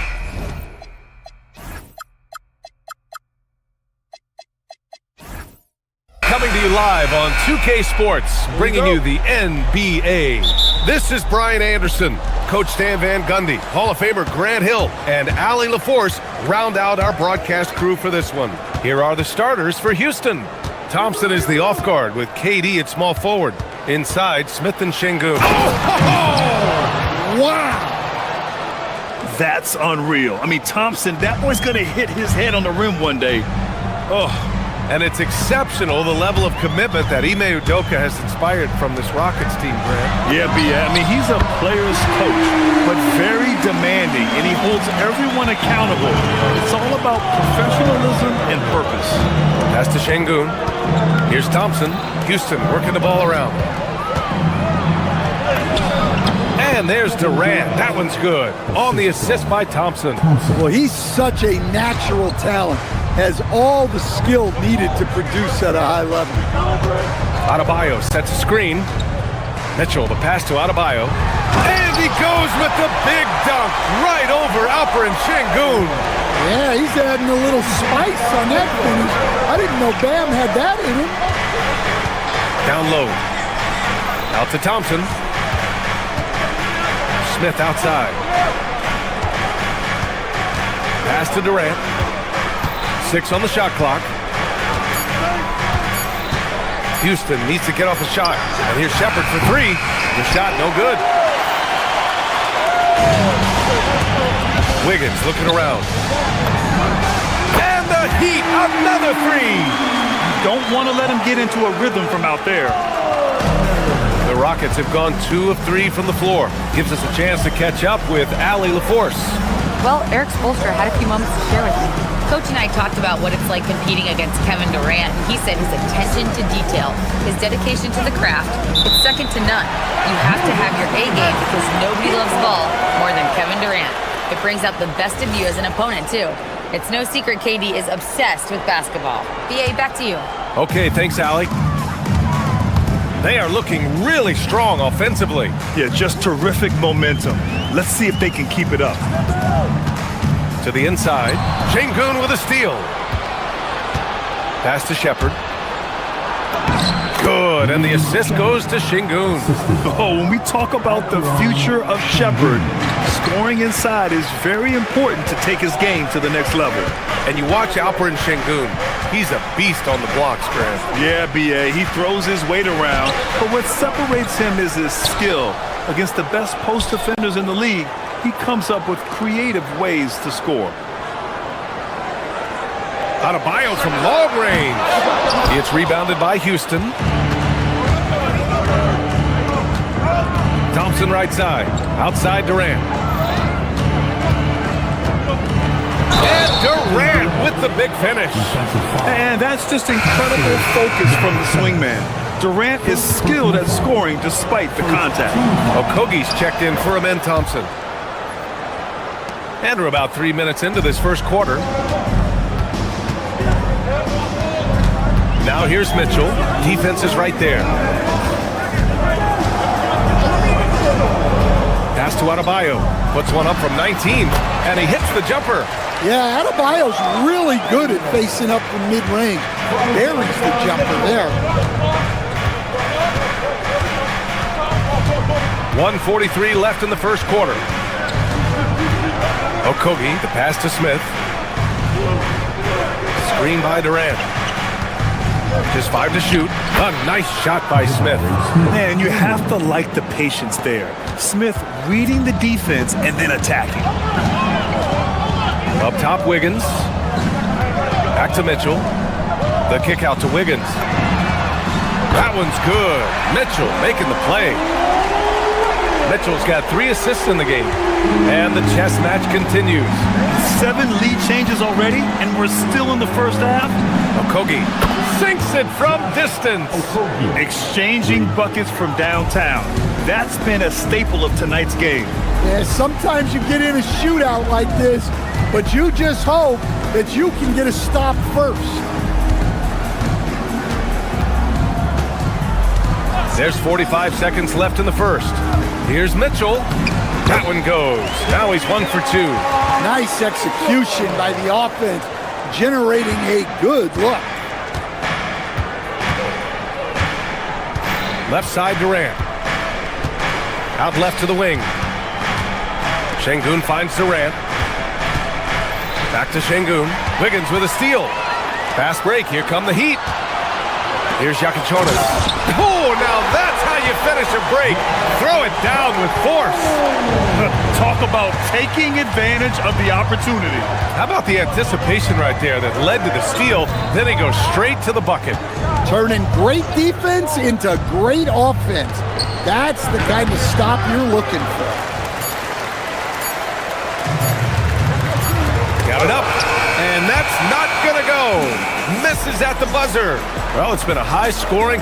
coming to you live on 2K Sports, bringing you the NBA This is Brian Anderson. Coach Stan Van Gundy, Hall of Famer Grant Hill, and Allie LaForce round out our broadcast crew for this one. Here are the starters for Houston. Thompson is the off guard with KD at small forward. Inside, Smith and Şengün.
Wow! That's unreal. I mean, Thompson, that boy's going to hit his head on the rim one day. Oh.
And it's exceptional, the level of commitment that Ime Udoka has inspired from this Rockets team, Grant.
Yeah, I mean, he's a player's coach, but very demanding, and he holds everyone accountable. It's all about professionalism and purpose.
Pass to Şengün. Here's Thompson. Houston working the ball around. And there's Durant. That one's good. On the assist by Thompson.
Well, he's such a natural talent. Has all the skill needed to produce at a high level.
Adebayo sets a screen. Mitchell, the pass to Adebayo. And he goes with the big dunk right over Alperen Şengün.
Yeah, he's adding a little spice on that finish. I didn't know Bam had that in him.
Down low. Out to Thompson. Smith outside. Pass to Durant. 6 on the shot clock. Houston needs to get off a shot. And here's Shepherd for 3. The shot no good. Wiggins looking around. And the Heat, another 3.
Don't want to let him get into a rhythm from out there.
The Rockets have gone 2 of 3 from the floor. Gives us a chance to catch up with Allie LaForce.
Well, Eric Spoelstra had a few moments to share with me. Coach and I talked about what it's like competing against Kevin Durant, and he said his attention to detail, his dedication to the craft, it's second to none. You have to have your A game because nobody loves ball more than Kevin Durant. It brings out the best of you as an opponent, too. It's no secret KD is obsessed with basketball. BA, back to you.
Okay, thanks, Allie. They are looking really strong offensively.
Yeah, just terrific momentum. Let's see if they can keep it up.
To the inside, Şengün with a steal. Pass to Shepherd. Good, and the assist goes to Şengün.
Oh, when we talk about the future of Shepherd, scoring inside is very important to take his game to the next level.
And you watch Alperen Şengün. He's a beast on the blocks, Grant.
Yeah, BA, he throws his weight around, but what separates him is his skill. Against the best post defenders in the league, he comes up with creative ways to score.
Adebayo from long range. It's rebounded by Houston. Thompson right side. Outside Durant. And Durant with the big finish.
And that's just incredible focus from the swingman. Durant is skilled at scoring despite the contact.
Okogie's checked in for Amen Thompson. And we're about 3 minutes into this first quarter. Now here's Mitchell. Defense is right there. Pass to Adebayo. Puts one up from 19, and he hits the jumper.
Yeah, Adebayo's really good at facing up from mid-range. Buries the jumper there.
1:43 left in the first quarter. Okogie, the pass to Smith. Screen by Durant. Just 5 to shoot. A nice shot by Smith.
Man, you have to like the patience there. Smith reading the defense and then attacking.
Up top, Wiggins. Back to Mitchell. The kick out to Wiggins. That one's good. Mitchell making the play. Mitchell's got 3 assists in the game. And the chess match continues.
7 lead changes already, and we're still in the first half.
Okogie sinks it from distance.
Exchanging buckets from downtown. That's been a staple of tonight's game.
Yeah, sometimes you get in a shootout like this, but you just hope that you can get a stop first.
There's 45 seconds left in the first. Here's Mitchell. That one goes. Now he's 1 for 2.
Nice execution by the offense, generating a good look.
Left side Durant. Out left to the wing. Şengün finds Durant. Back to Şengün. Wiggins with a steal. Fast break. Here come the Heat. Here's Yakıchonis. Oh, now that's how you finish a break. Throw it down with force.
Talk about taking advantage of the opportunity.
How about the anticipation right there that led to the steal? Then he goes straight to the bucket.
Turning great defense into great offense. That's the kind of stop you're looking for.
Got it up, and that's not going to go. Misses at the buzzer. Well, it's been a high-scoring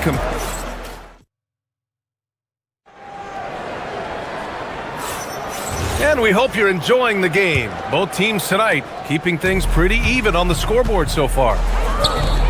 And we hope you're enjoying the game. Both teams tonight keeping things pretty even on the scoreboard so far.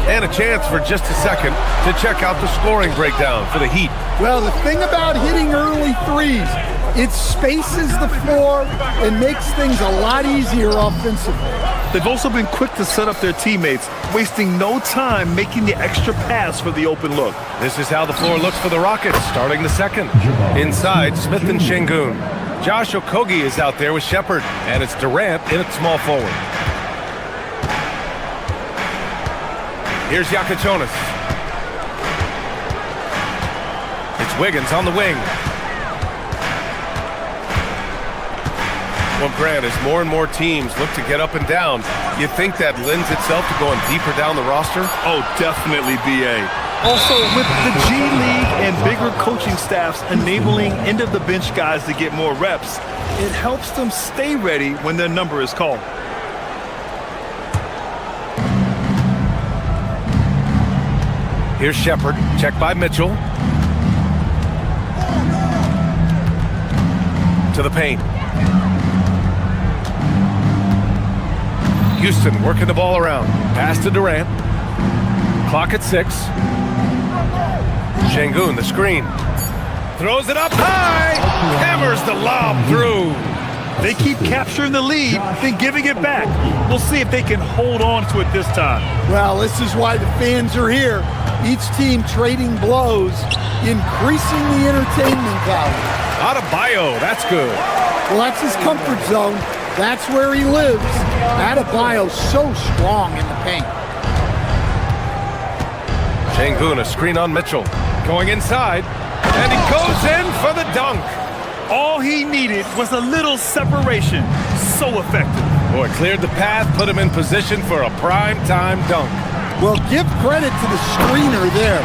And a chance for just a second to check out the scoring breakdown for the Heat.
Well, the thing about hitting early threes, it spaces the floor and makes things a lot easier offensively.
They've also been quick to set up their teammates, wasting no time making the extra pass for the open look.
This is how the floor looks for the Rockets starting the second. Inside, Smith and Şengün. Josh Okogie is out there with Shepherd, and it's Durant in at small forward. Here's Yakıchonis. It's Wiggins on the wing. Well, Grant, as more and more teams look to get up and down, you think that lends itself to going deeper down the roster?
Oh, definitely, B.A. Also, with the G League and bigger coaching staffs enabling end-of-the-bench guys to get more reps, it helps them stay ready when their number is called.
Here's Shepherd, checked by Mitchell. To the paint. Houston working the ball around. Pass to Durant. Clock at 6. Şengün, the screen. Throws it up high. Hammers the lob through.
They keep capturing the lead, then giving it back. We'll see if they can hold on to it this time.
Well, this is why the fans are here. Each team trading blows, increasing the entertainment value.
Adebayo, that's good.
Well, that's his comfort zone. That's where he lives. Adebayo's so strong in the paint.
Şengün, a screen on Mitchell. Going inside, and he goes in for the dunk.
All he needed was a little separation. So effective.
Boy, cleared the path, put him in position for a prime-time dunk.
Well, give credit to the screener there.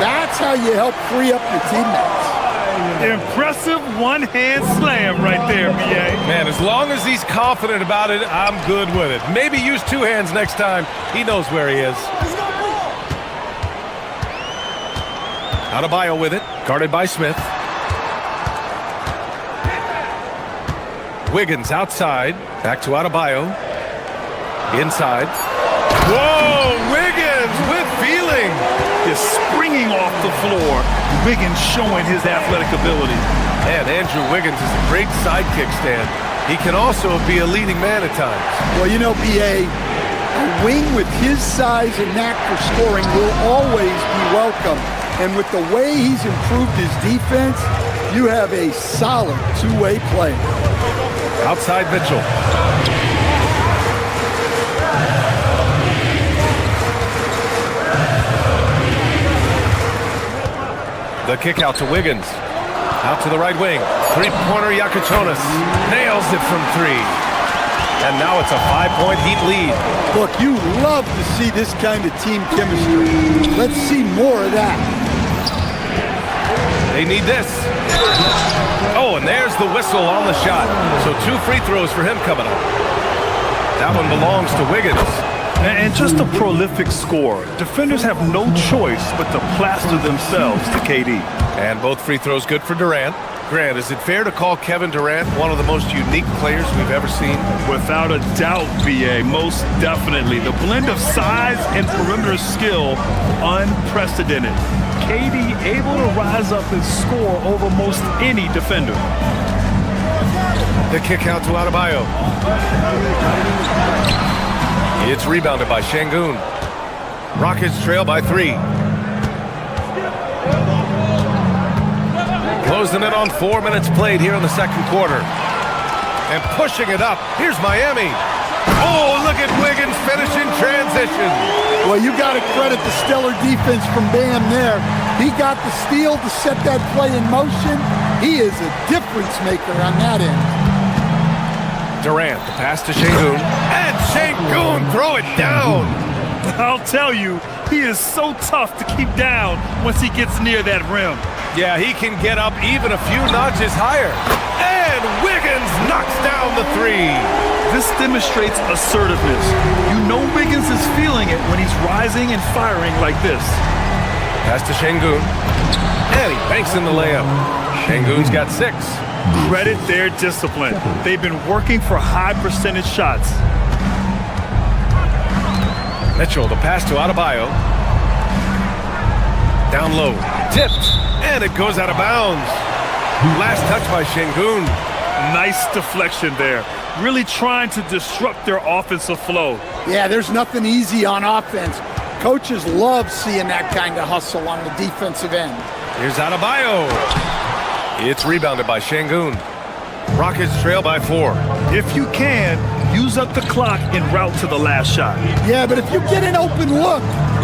That's how you help free up your teammates.
Impressive one-hand slam right there, B.A.
Man, as long as he's confident about it, I'm good with it. Maybe use two hands next time. He knows where he is. Adebayo with it, guarded by Smith. Wiggins outside, back to Adebayo. Inside. Whoa, Wiggins with feeling.
Is springing off the floor. Wiggins showing his athletic ability.
And Andrew Wiggins is a great sidekick stand. He can also be a leading man at times.
Well, you know, B.A., a wing with his size and knack for scoring will always be welcome. And with the way he's improved his defense, you have a solid two-way player.
Outside Mitchell. The kick out to Wiggins. Out to the right wing. Three-pointer Yakıchonis. Nails it from 3. And now it's a 5-point Heat lead.
Look, you love to see this kind of team chemistry. Let's see more of that.
They need this. Oh, and there's the whistle on the shot. So 2 free throws for him coming up. That one belongs to Wiggins.
And just a prolific scorer. Defenders have no choice but to plaster themselves to KD.
And both free throws good for Durant. Grant, is it fair to call Kevin Durant one of the most unique players we've ever seen?
Without a doubt, B.A., most definitely. The blend of size and perimeter skill, unprecedented. KD able to rise up and score over most any defender.
The kick out to Adebayo. It's rebounded by Şengün. Rockets trail by 3. Closing in on 4 minutes played here in the second quarter. And pushing it up. Here's Miami. Oh, look at Wiggins finishing transition.
Well, you got to credit the stellar defense from Bam there. He got the steal to set that play in motion. He is a difference maker on that end.
Durant, the pass to Şengün. And Şengün throw it down.
I'll tell you, he is so tough to keep down once he gets near that rim.
Yeah, he can get up even a few notches higher. And Wiggins knocks down the three.
This demonstrates assertiveness. You know Wiggins is feeling it when he's rising and firing like this.
Pass to Şengün. And he banks in the layup. Şengün's got 6.
Credit their discipline. They've been working for high percentage shots.
Mitchell, the pass to Adebayo. Down low. Tipped. And it goes out of bounds. Last touch by Şengün.
Nice deflection there. Really trying to disrupt their offensive flow.
Yeah, there's nothing easy on offense. Coaches love seeing that kind of hustle on the defensive end.
Here's Adebayo. It's rebounded by Şengün. Rockets trail by 4.
If you can, use up the clock en route to the last shot.
Yeah, but if you get an open look,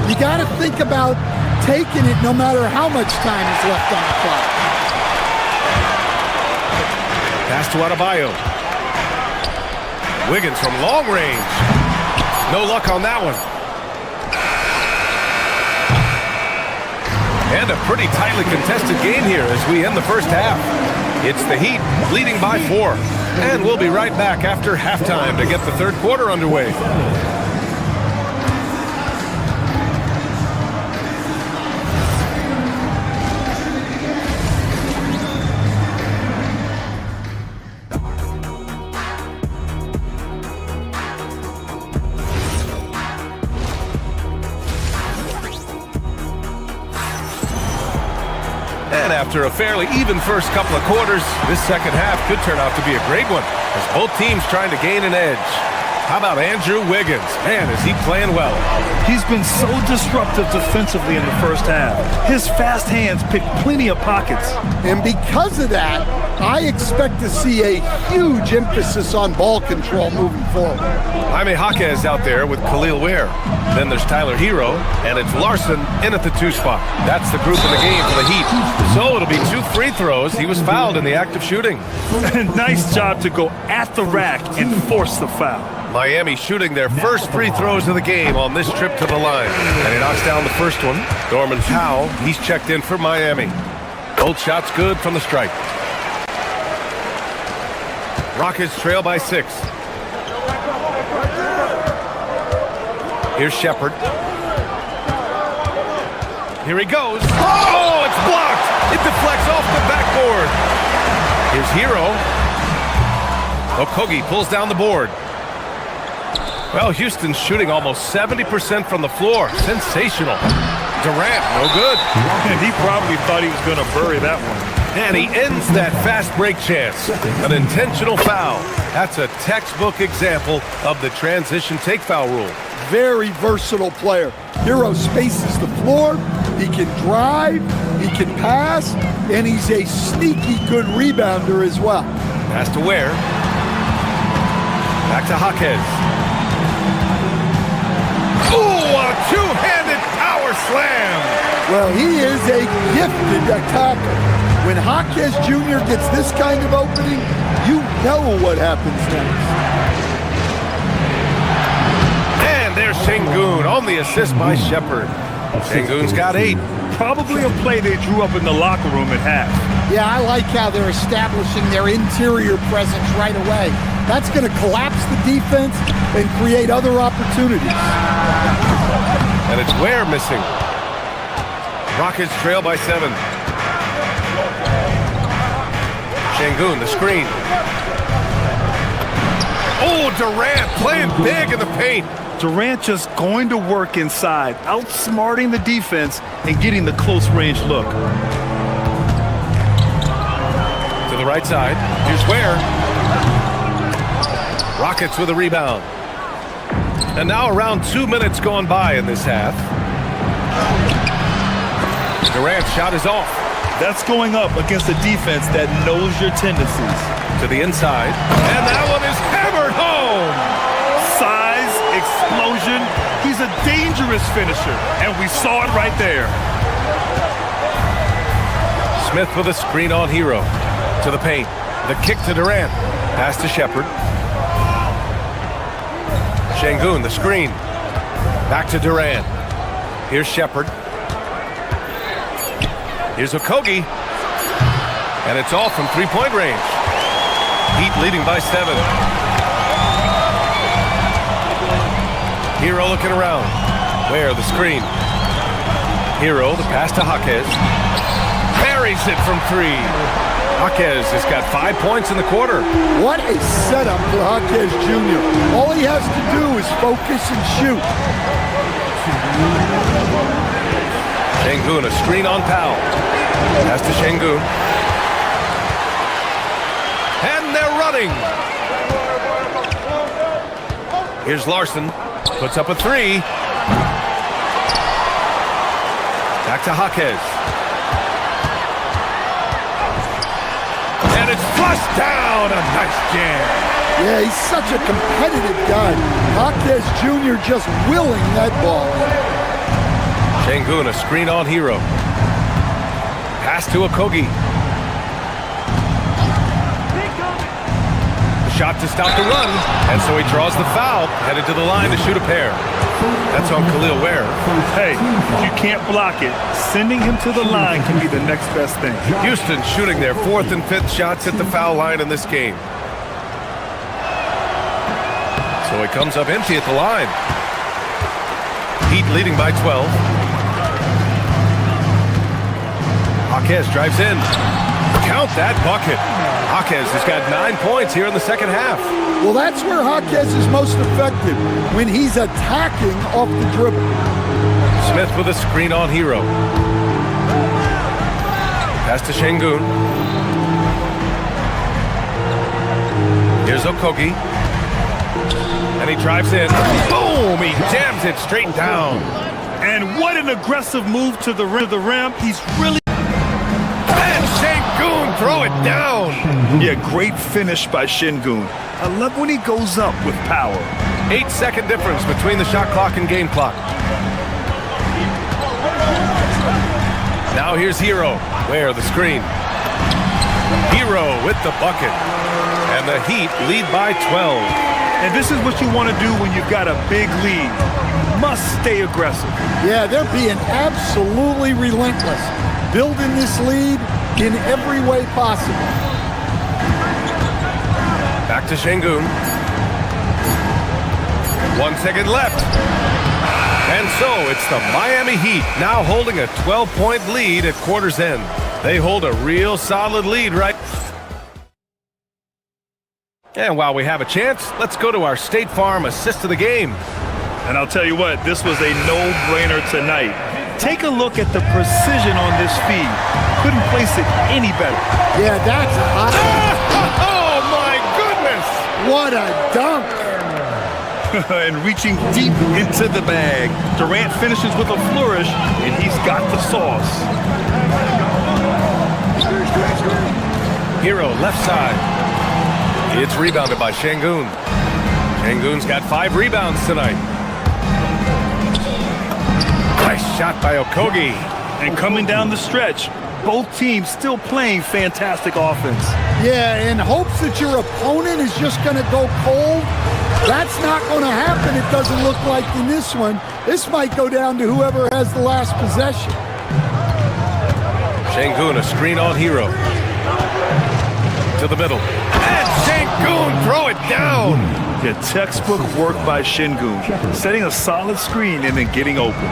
you got to think about taking it no matter how much time is left on the clock.
Pass to Adebayo. Wiggins from long range. No luck on that one. And a pretty tightly contested game here as we end the first half. It's the Heat leading by 4. And we'll be right back after halftime to get the third quarter underway. And after a fairly even first couple of quarters, this second half could turn out to be a great one as both teams trying to gain an edge. How about Andrew Wiggins? Man, is he playing well.
He's been so disruptive defensively in the first half. His fast hands pick plenty of pockets.
And because of that, I expect to see a huge emphasis on ball control moving forward.
Jaime Jaquez out there with Khalil Ware. Then there's Tyler Hero, and it's Larson in at the 2 spot. That's the group in the game for the Heat. So it'll be 2 free throws. He was fouled in the act of shooting.
Nice job to go at the rack and force the foul.
Miami shooting their first free throws of the game on this trip to the line. And he knocks down the first one. Norman Powell, he's checked in for Miami. Both shots good from the stripe. Rockets trail by 6. Here's Shepard. Here he goes. Oh, it's blocked. It deflects off the backboard. Here's Hero. Okogie pulls down the board. Well, Houston's shooting almost 70% from the floor. Sensational. Durant, no good.
And he probably thought he was going to bury that one.
And he ends that fast break chance. An intentional foul. That's a textbook example of the transition take foul rule.
Very versatile player. Hero spaces the floor. He can drive. He can pass. And he's a sneaky good rebounder as well.
Pass to Ware. Back to Jaquez. Oh, a two-handed power slam.
Well, he is a gifted attacker. When Jaquez Jr. gets this kind of opening, you know what happens next.
And there's Şengün on the assist by Shepard. Şengün's got 8.
Probably a play they drew up in the locker room at half.
Yeah, I like how they're establishing their interior presence right away. That's going to collapse the defense and create other opportunities.
And it's Ware missing. Rockets trail by 7. Şengün, the screen. Oh, Durant playing big in the paint.
Durant just going to work inside, outsmarting the defense and getting the close range look.
To the right side. Here's Ware. Rockets with a rebound. And now around 2 minutes gone by in this half. Durant's shot is off.
That's going up against a defense that knows your tendencies.
To the inside, and that one is hammered home.
Size, explosion. He's a dangerous finisher, and we saw it right there.
Smith with a screen on Hero. To the paint. The kick to Durant. Pass to Shepard. Şengün, the screen. Back to Durant. Here's Shepard. Here's Okogie. And it's all from three-point range. Heat leading by 7. Hero looking around. Where the screen. Hero, the pass to Jaquez. Buries it from 3. Jaquez has got 5 points in the quarter.
What a setup for Jaquez Jr. All he has to do is focus and shoot.
Şengün, a screen on Powell. Pass to Şengün. And they're running. Here's Larson. Puts up a 3. Back to Jaquez. And it's flushed down. A nice jam.
Yeah, he's such a competitive guy. Jaquez Jr. just willing that ball.
Şengün, a screen on Hero. Pass to Okogie. The shot to stop the run, and so he draws the foul, headed to the line to shoot a pair. That's on Khalil Ware.
Hey, if you can't block it, sending him to the line can be the next best thing.
Houston shooting their 4th and 5th shots at the foul line in this game. So he comes up empty at the line. Heat leading by 12. Jaquez drives in. Count that bucket. Jaquez has got 9 points here in the second half.
Well, that's where Jaquez is most effective, when he's attacking off the dribble.
Smith with a screen on Hero. Pass to Şengün. Here's Okogie. And he drives in. Boom! He jams it straight down.
And what an aggressive move to the rim. He's really...
And Şengün, throw it down.
Yeah, great finish by Şengün. I love when he goes up with power.
8-second difference between the shot clock and game clock. Now here's Hero. Where the screen. Hero with the bucket. And the Heat lead by 12.
And this is what you want to do when you've got a big lead. You must stay aggressive.
Yeah, they're being absolutely relentless. Building this lead in every way possible.
Back to Şengün. 1 second left. And so it's the Miami Heat now holding a 12-point lead at quarter's end. They hold a real solid lead, right? And while we have a chance, let's go to our State Farm assist of the game.
And I'll tell you what, this was a no-brainer tonight. Take a look at the precision on this feed. Couldn't place it any better.
Yeah, that's hot.
Oh, my goodness!
What a dunk!
And reaching deep into the bag. Durant finishes with a flourish, and he's got the sauce.
Hero, left side. It's rebounded by Şengün. Şengün's got 5 rebounds tonight. Nice shot by Okogie.
And coming down the stretch, both teams still playing fantastic offense.
Yeah, in hopes that your opponent is just going to go cold. That's not going to happen, it doesn't look like in this one. This might go down to whoever has the last possession.
Şengün, a screen on Hero. To the middle. And Şengün, throw it down.
Yeah, textbook work by Şengün. Setting a solid screen and then getting open.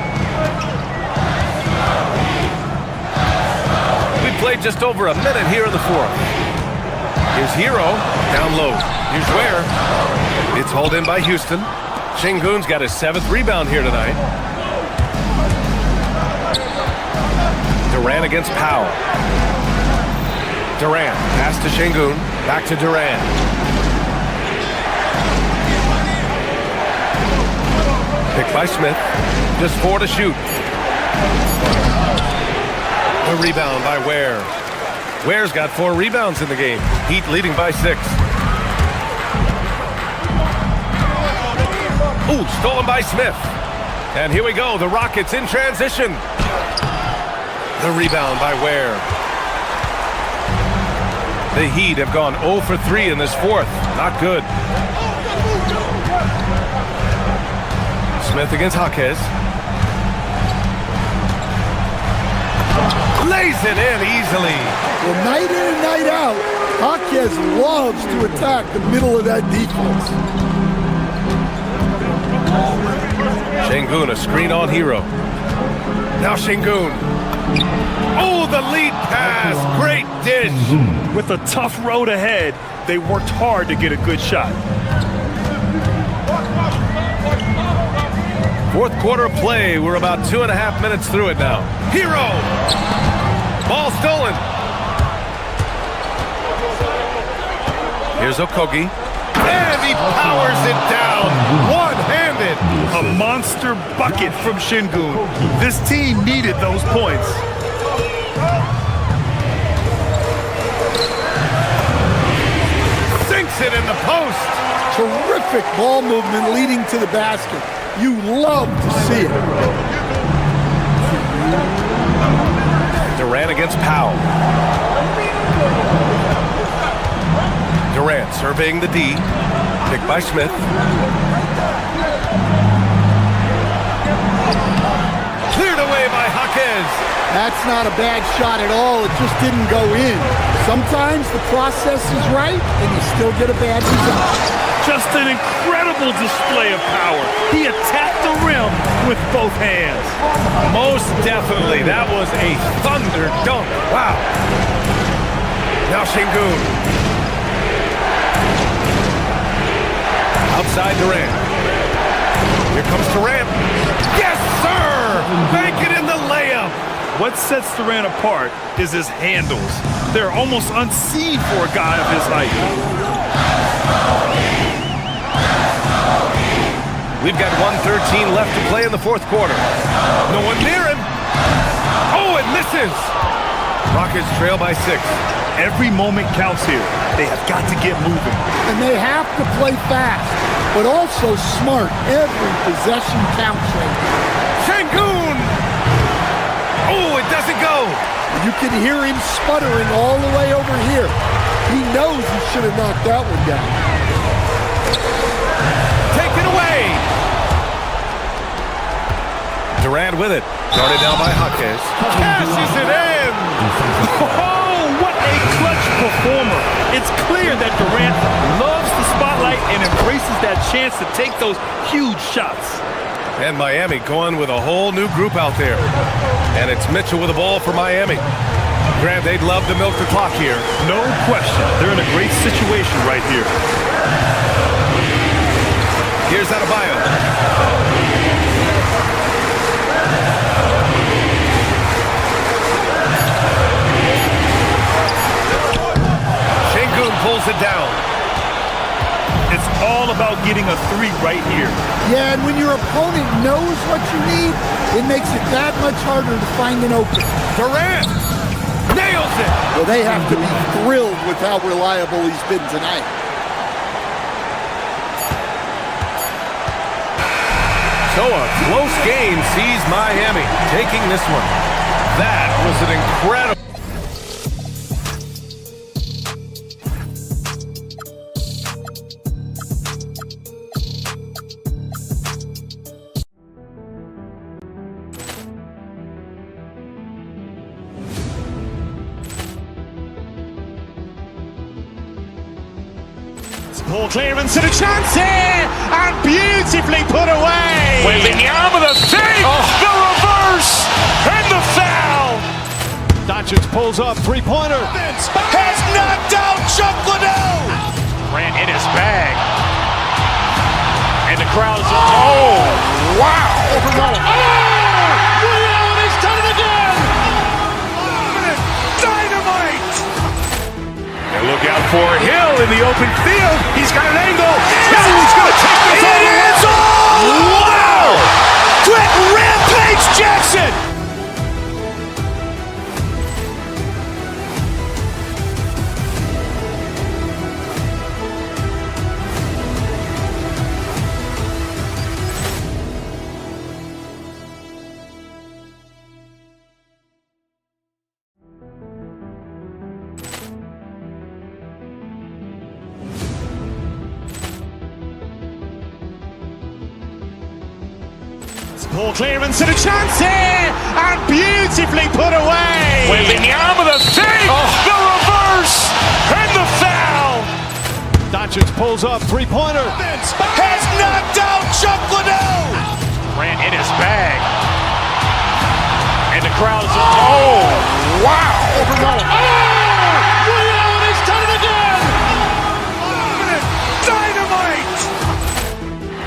We played just over a minute here in the fourth. Here's Hero, down low. Here's Ware. It's hauled in by Houston. Şengün's got his 7th rebound here tonight. Durant against Powell. Durant, pass to Şengün, back to Durant. Picked by Smith, just 4 to shoot. The rebound by Ware. Ware's got 4 rebounds in the game. Heat leading by 6. Ooh, stolen by Smith. And here we go, the Rockets in transition. The rebound by Ware. The Heat have gone 0 for 3 in this fourth. Not good. Smith against Jaquez. Lays it in easily.
Well, night in and night out, Jaquez loves to attack the middle of that defense.
Şengün, a screen on Hero. Now Şengün. Oh, the lead pass. Great dish.
With a tough road ahead, they worked hard to get a good shot.
Fourth quarter of play. We're about 2.5 minutes through it now. Hero. Ball stolen. Here's Okogie. And he powers it down. One-handed.
A monster bucket from Şengün. This team needed those points.
Sinks it in the post.
Terrific ball movement leading to the basket. You love to see it.
Durant against Powell. Durant surveying the D. Picked by Smith. Cleared away by Jaquez.
That's not a bad shot at all. It just didn't go in. Sometimes the process is right and you still get a bad result.
Just an incredible display of power. He attacked the rim with both hands.
Most definitely. That was a thunder dunk. Wow. Now Şengün. Outside Durant. Here comes Durant. Yes, sir! Make it in the layup.
What sets Durant apart is his handles. They're almost unseen for a guy of his height.
We've got 1:13 left to play in the fourth quarter. No one near him. Oh, it misses. Rockets trail by 6.
Every moment counts here. They have got to get moving.
And they have to play fast, but also smart. Every possession counts right now.
Şengün! Oh, it doesn't go.
You can hear him sputtering all the way over here. He knows he should have knocked that one down.
Take it away. Durant with it. Guarded down by Jaquez. Cashes it in.
Oh, what a clutch performer. It's clear that Durant loves the spotlight and embraces that chance to take those huge shots.
And Miami going with a whole new group out there. And it's Mitchell with the ball for Miami. Grant, they'd love to milk the clock here.
No question. They're in a great situation right here.
Here's Adebayo. Şengün pulls it down.
It's all about getting a 3 right here.
Yeah, and when your opponent knows what you need, it makes it that much harder to find an opening.
Durant nails it.
Well, they have to be thrilled with how reliable he's been tonight.
So a close game sees Miami taking this one. That was an incredible.
Ball clearance and a chance here, and beautifully put away.
Wembanyama the save, the reverse, and the foul.
Doncic pulls up, three-pointer.
Has knocked out Chuck Liddell. Ran in his bag. And the crowd is, oh, wow.
And he's done it again.
Dynamite. And look out for Hill in the open field. He's got an angle. Yes. He's going to take this all the way. Wow. Quick rampage Jackson.
Ball clearance and a chance here, and beautifully put away.
Wembanyama the fake, the reverse, and the foul.
Doncic pulls up, three-pointer.
Has knocked out Chuck Liddell. Ran in his bag. And the crowd is, oh, wow.
Liddell, and he's done it again!
Dynamite.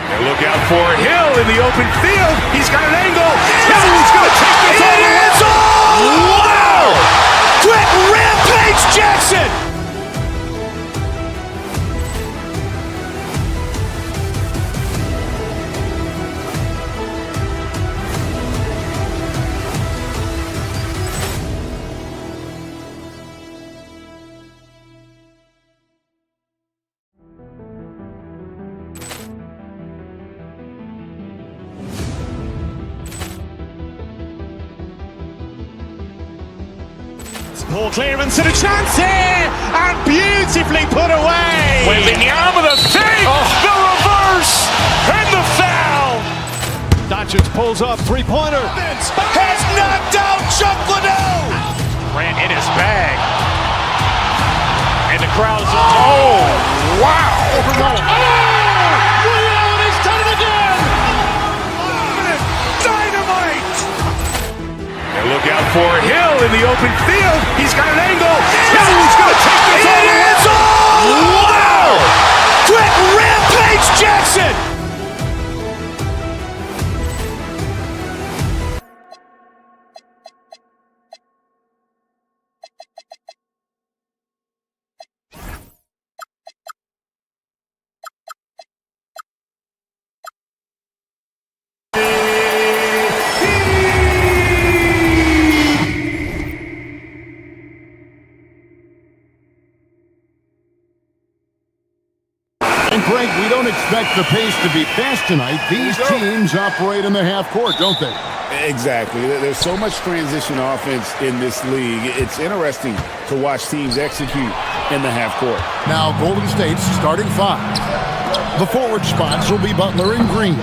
And look out for Hill in the open field. He's got an angle. He's going to take this all the way. Wow! Quick Rampage Jackson.
Ball clearance and a chance here, and beautifully put away.
Wembanyama the fake, the reverse, and the foul.
Doncic pulls up, three-pointer.
Has knocked out Chuck Liddell. Ran in his bag. And the crowd is, oh, wow.
Liddell, and he's done it again!
Dynamite. And look out for Hill in the open field. He's got an angle. He's going to take this all the way. Wow! Quick Rampage Jackson.
And Greg, we don't expect the pace to be fast tonight. These teams operate in the half court, don't they?
Exactly. There's so much transition offense in this league. It's interesting to watch teams execute in the half court.
Now, Golden State's starting five. The forward spots will be Butler and Green.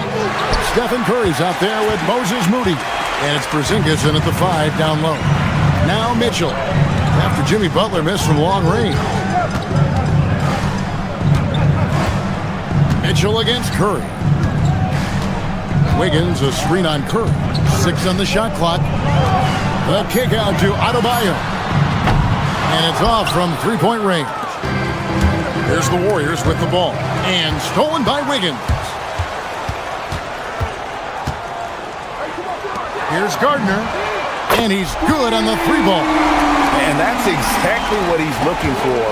Stephen Curry's out there with Moses Moody. And it's Porzingis in at the 5 down low. Now Mitchell, after Jimmy Butler missed from long range. Mitchell against Curry. Wiggins, a screen on Curry. 6 on the shot clock. The kick out to Adebayo. And it's off from three-point range. Here's the Warriors with the ball. And stolen by Wiggins. Here's Gardner. And he's good on the three ball.
And that's exactly what he's looking for,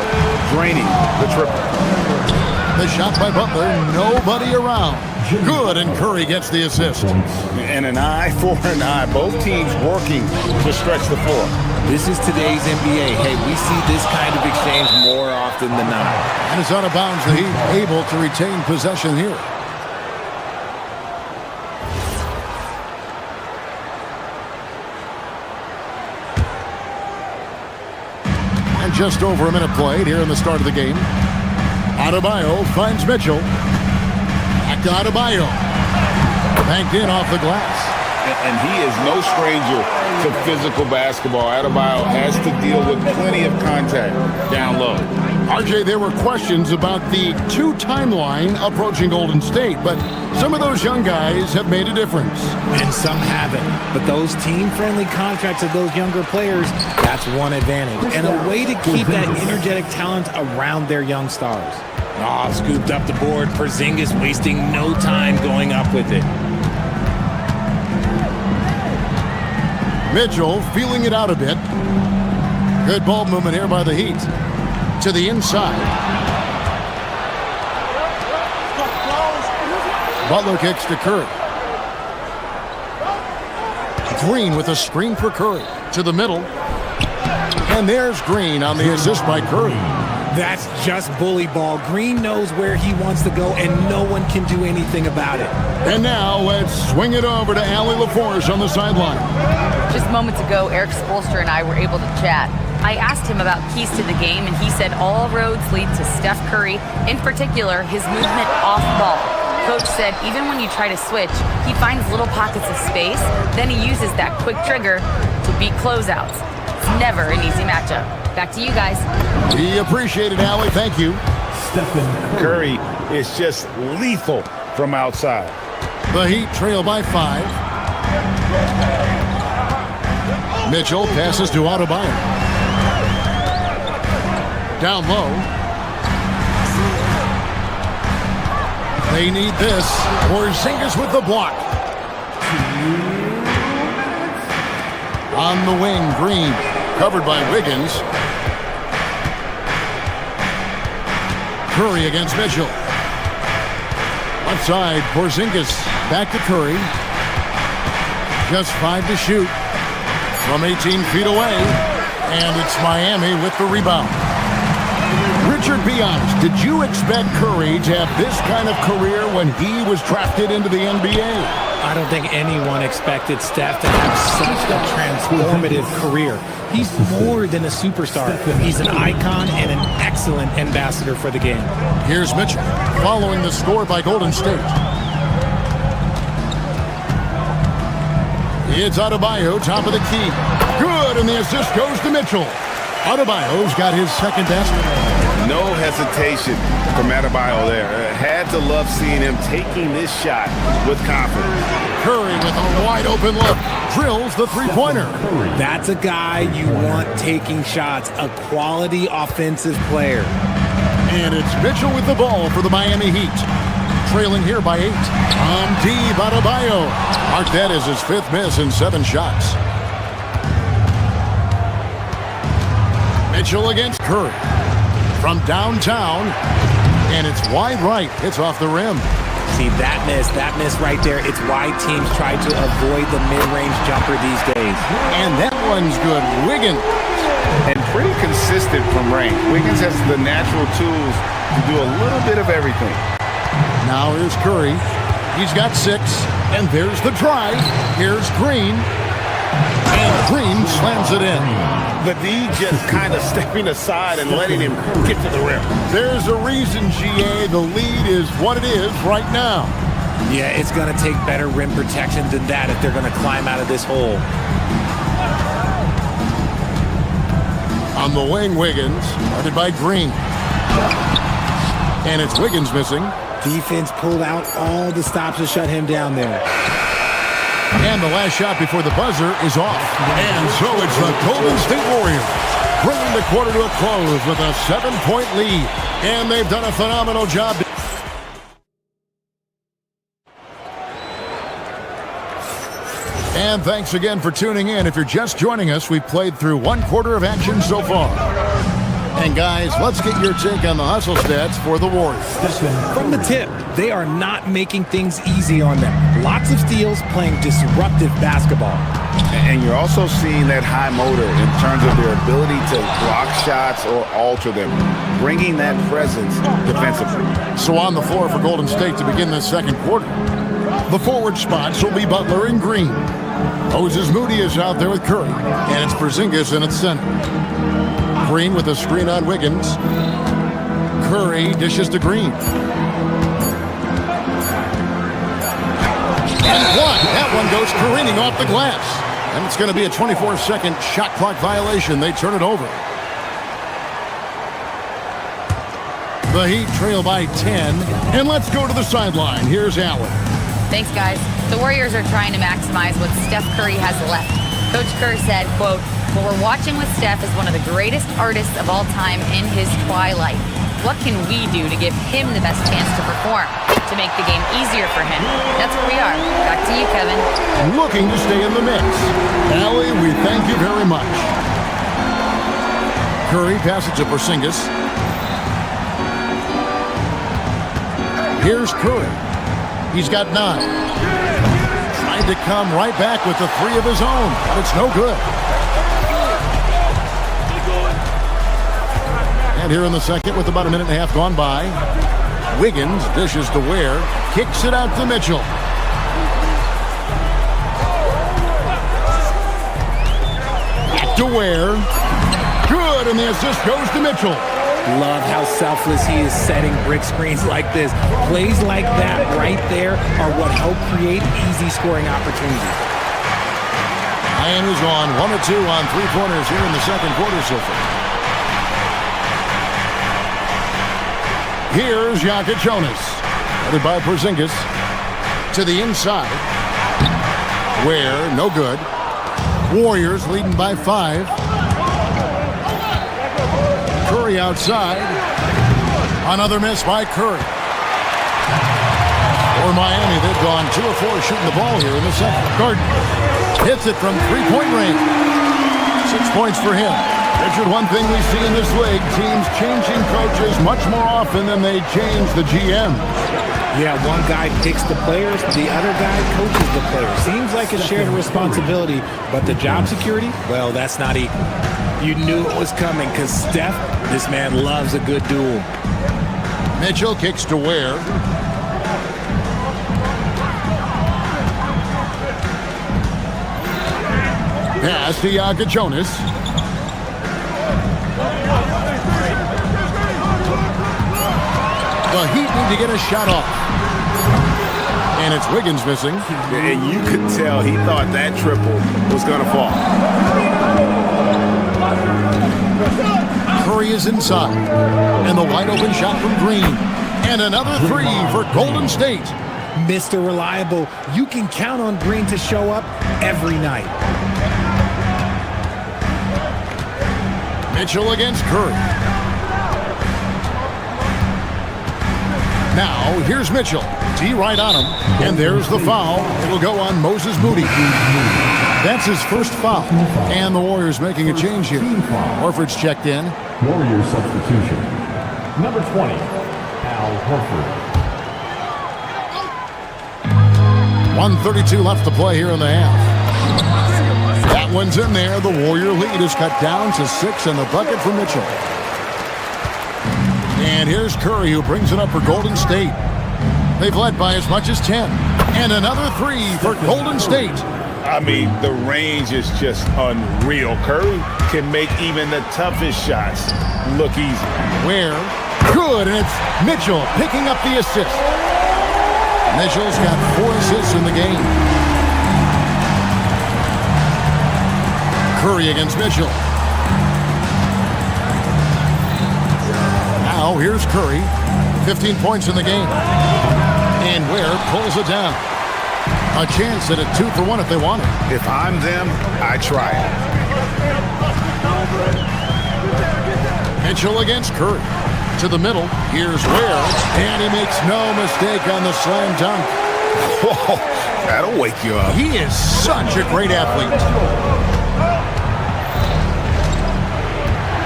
draining the triple.
The shot by Butler, nobody around. Good, and Curry gets the assist.
And an eye for an eye. Both teams working to stretch the floor.
This is today's NBA. Hey, we see this kind of exchange more often than not.
And it's out of bounds. The Heat able to retain possession here. And just over a minute played here in the start of the game. Adebayo finds Mitchell. Back to Adebayo. Banked in off the glass.
And he is no stranger to physical basketball. Adebayo has to deal with plenty of contact down low.
RJ, there were questions about the 2 timeline approaching Golden State, but some of those young guys have made a difference.
And some haven't. But those team-friendly contracts of those younger players, that's one advantage. And a way to keep that energetic talent around their young stars. Scooped up the board. Porzingis wasting no time going up with it.
Mitchell feeling it out a bit. Good ball movement here by the Heat. To the inside. Butler kicks to Curry. Green with a screen for Curry. To the middle. And there's Green on the assist by Curry.
That's just bully ball. Green knows where he wants to go, and no one can do anything about it.
And now let's swing it over to Allie LaForce on the sideline.
Just moments ago, Eric Spoelstra and I were able to chat. I asked him about keys to the game, and he said all roads lead to Steph Curry, in particular, his movement off ball. coach said even when you try to switch, he finds little pockets of space, then he uses that quick trigger to beat closeouts. It's never an easy matchup. Back to you guys.
We appreciate it, Allie. Thank you.
Curry is just lethal from outside.
The Heat trail by 5. Mitchell passes to Adebayo. Down low. They need this. Porzingis with the block. On the wing, Green. Covered by Wiggins. Curry against Mitchell. Left side, Porzingis. Back to Curry. Just 5 to shoot. From 18 feet away. And it's Miami with the rebound. Richard, be honest, did you expect Curry to have this kind of career when he was drafted into the NBA?
I don't think anyone expected Steph to have such a transformative career. He's more than a superstar. He's an icon and an excellent ambassador for the game.
Here's Mitchell following the score by Golden State. It's Adebayo, top of the key. Good, and the assist goes to Mitchell. Adebayo's got his second basket.
No hesitation from Adebayo there. Had to love seeing him taking this shot with confidence.
Curry with a wide open look. Drills the three-pointer.
That's a guy you want taking shots, a quality offensive player.
And it's Mitchell with the ball for the Miami Heat. Trailing here by 8. Deep, Adebayo. Mark that as his 5th miss in 7 shots. Mitchell against Curry. From downtown, and it's wide right. It's off the rim.
See, that miss right there, it's why teams try to avoid the mid-range jumper these days.
And that one's good. Wiggins.
And pretty consistent from range. Wiggins has the natural tools to do a little bit of everything.
Now here's Curry. He's got 6, and there's the drive. Here's Green. And Green slams it in.
The D just kind of stepping aside and letting him get to the rim.
There's a reason, GA, the lead is what it is right now.
Yeah, it's going to take better rim protection than that if they're going to climb out of this hole.
On the wing, Wiggins, guarded by Green. And it's Wiggins missing.
Defense pulled out all the stops to shut him down there.
And the last shot before the buzzer is off. And so it's the Golden State Warriors bringing the quarter to a close with a 7-point lead. And they've done a phenomenal job. And thanks again for tuning in. If you're just joining us, we've played through 1 quarter of action so far. And guys, let's get your take on the hustle stats for the Warriors.
From the tip, they are not making things easy on them. Lots of steals, playing disruptive basketball.
And you're also seeing that high motor in terms of their ability to block shots or alter them, bringing that presence defensively.
So on the floor for Golden State to begin this second quarter, the forward spots will be Butler and Green. Moses Moody is out there with Curry, and it's Porzingis in its center. Green with a screen on Wiggins. Curry dishes to Green. And blocked. That one goes careening off the glass. And it's going to be a 24-second shot clock violation. They turn it over. The Heat trail by 10. And let's go to the sideline. Here's Allen.
Thanks, guys. The Warriors are trying to maximize what Steph Curry has left. Coach Kerr said, quote, "What we're watching with Steph is one of the greatest artists of all time in his twilight. What can we do to give him the best chance to perform, to make the game easier for him?" That's where we are. Back to you, Kevin.
Looking to stay in the mix. Allie, we thank you very much. Curry passes to Porzingis. Here's Curry. He's got 9. Trying to come right back with the 3 of his own, but it's no good. And here in the second, with about a minute and a half gone by, Wiggins dishes to Ware, kicks it out to Mitchell. Back to Ware. Good, and the assist goes to Mitchell.
Love how selfless he is setting brick screens like this. Plays like that right there are what help create easy scoring opportunities.
Miami's on 1 or 2 on three-pointers here in the second quarter so far. Here's Jonas, headed by Porzingis to the inside. Where, no good. Warriors leading by 5. Curry outside. Another miss by Curry. For Miami, they've gone 2 of 4 shooting the ball here in the second. Gardner hits it from three-point range. 6 points for him. Richard, one thing we see in this league, teams changing coaches much more often than they change the GM.
Yeah, one guy picks the players, the other guy coaches the players. Seems like a shared responsibility, but the job security, well, that's not equal. You knew it was coming because Steph, this man loves a good duel.
Mitchell kicks to Ware. Pass to Jonas. The Heat need to get a shot off. And it's Wiggins missing.
And you could tell he thought that triple was going to fall.
Curry is inside. And the wide open shot from Green. And another 3 for Golden State.
Mr. Reliable, you can count on Green to show up every night.
Mitchell against Curry. Now, here's Mitchell. D right on him. And there's the foul. It'll go on Moses Moody. That's his first foul. And the Warriors making a change here. Horford's checked in.
Warriors substitution. Number 20, Al Horford.
1:32 left to play here in the half. That one's in there. The Warrior lead is cut down to 6 and the bucket for Mitchell. And here's Curry who brings it up for Golden State. They've led by as much as 10. And another 3 for Golden State.
I mean, the range is just unreal. Curry can make even the toughest shots look easy.
Where? Good, and it's Mitchell picking up the assist. Mitchell's got 4 assists in the game. Curry against Mitchell. Now here's Curry. 15 points in the game. And Ware pulls it down. A chance at a 2 for 1 if they want it.
If I'm them, I try it.
Mitchell against Curry. To the middle. Here's Ware. And he makes no mistake on the slam dunk.
Whoa, that'll wake you up.
He is such a great athlete.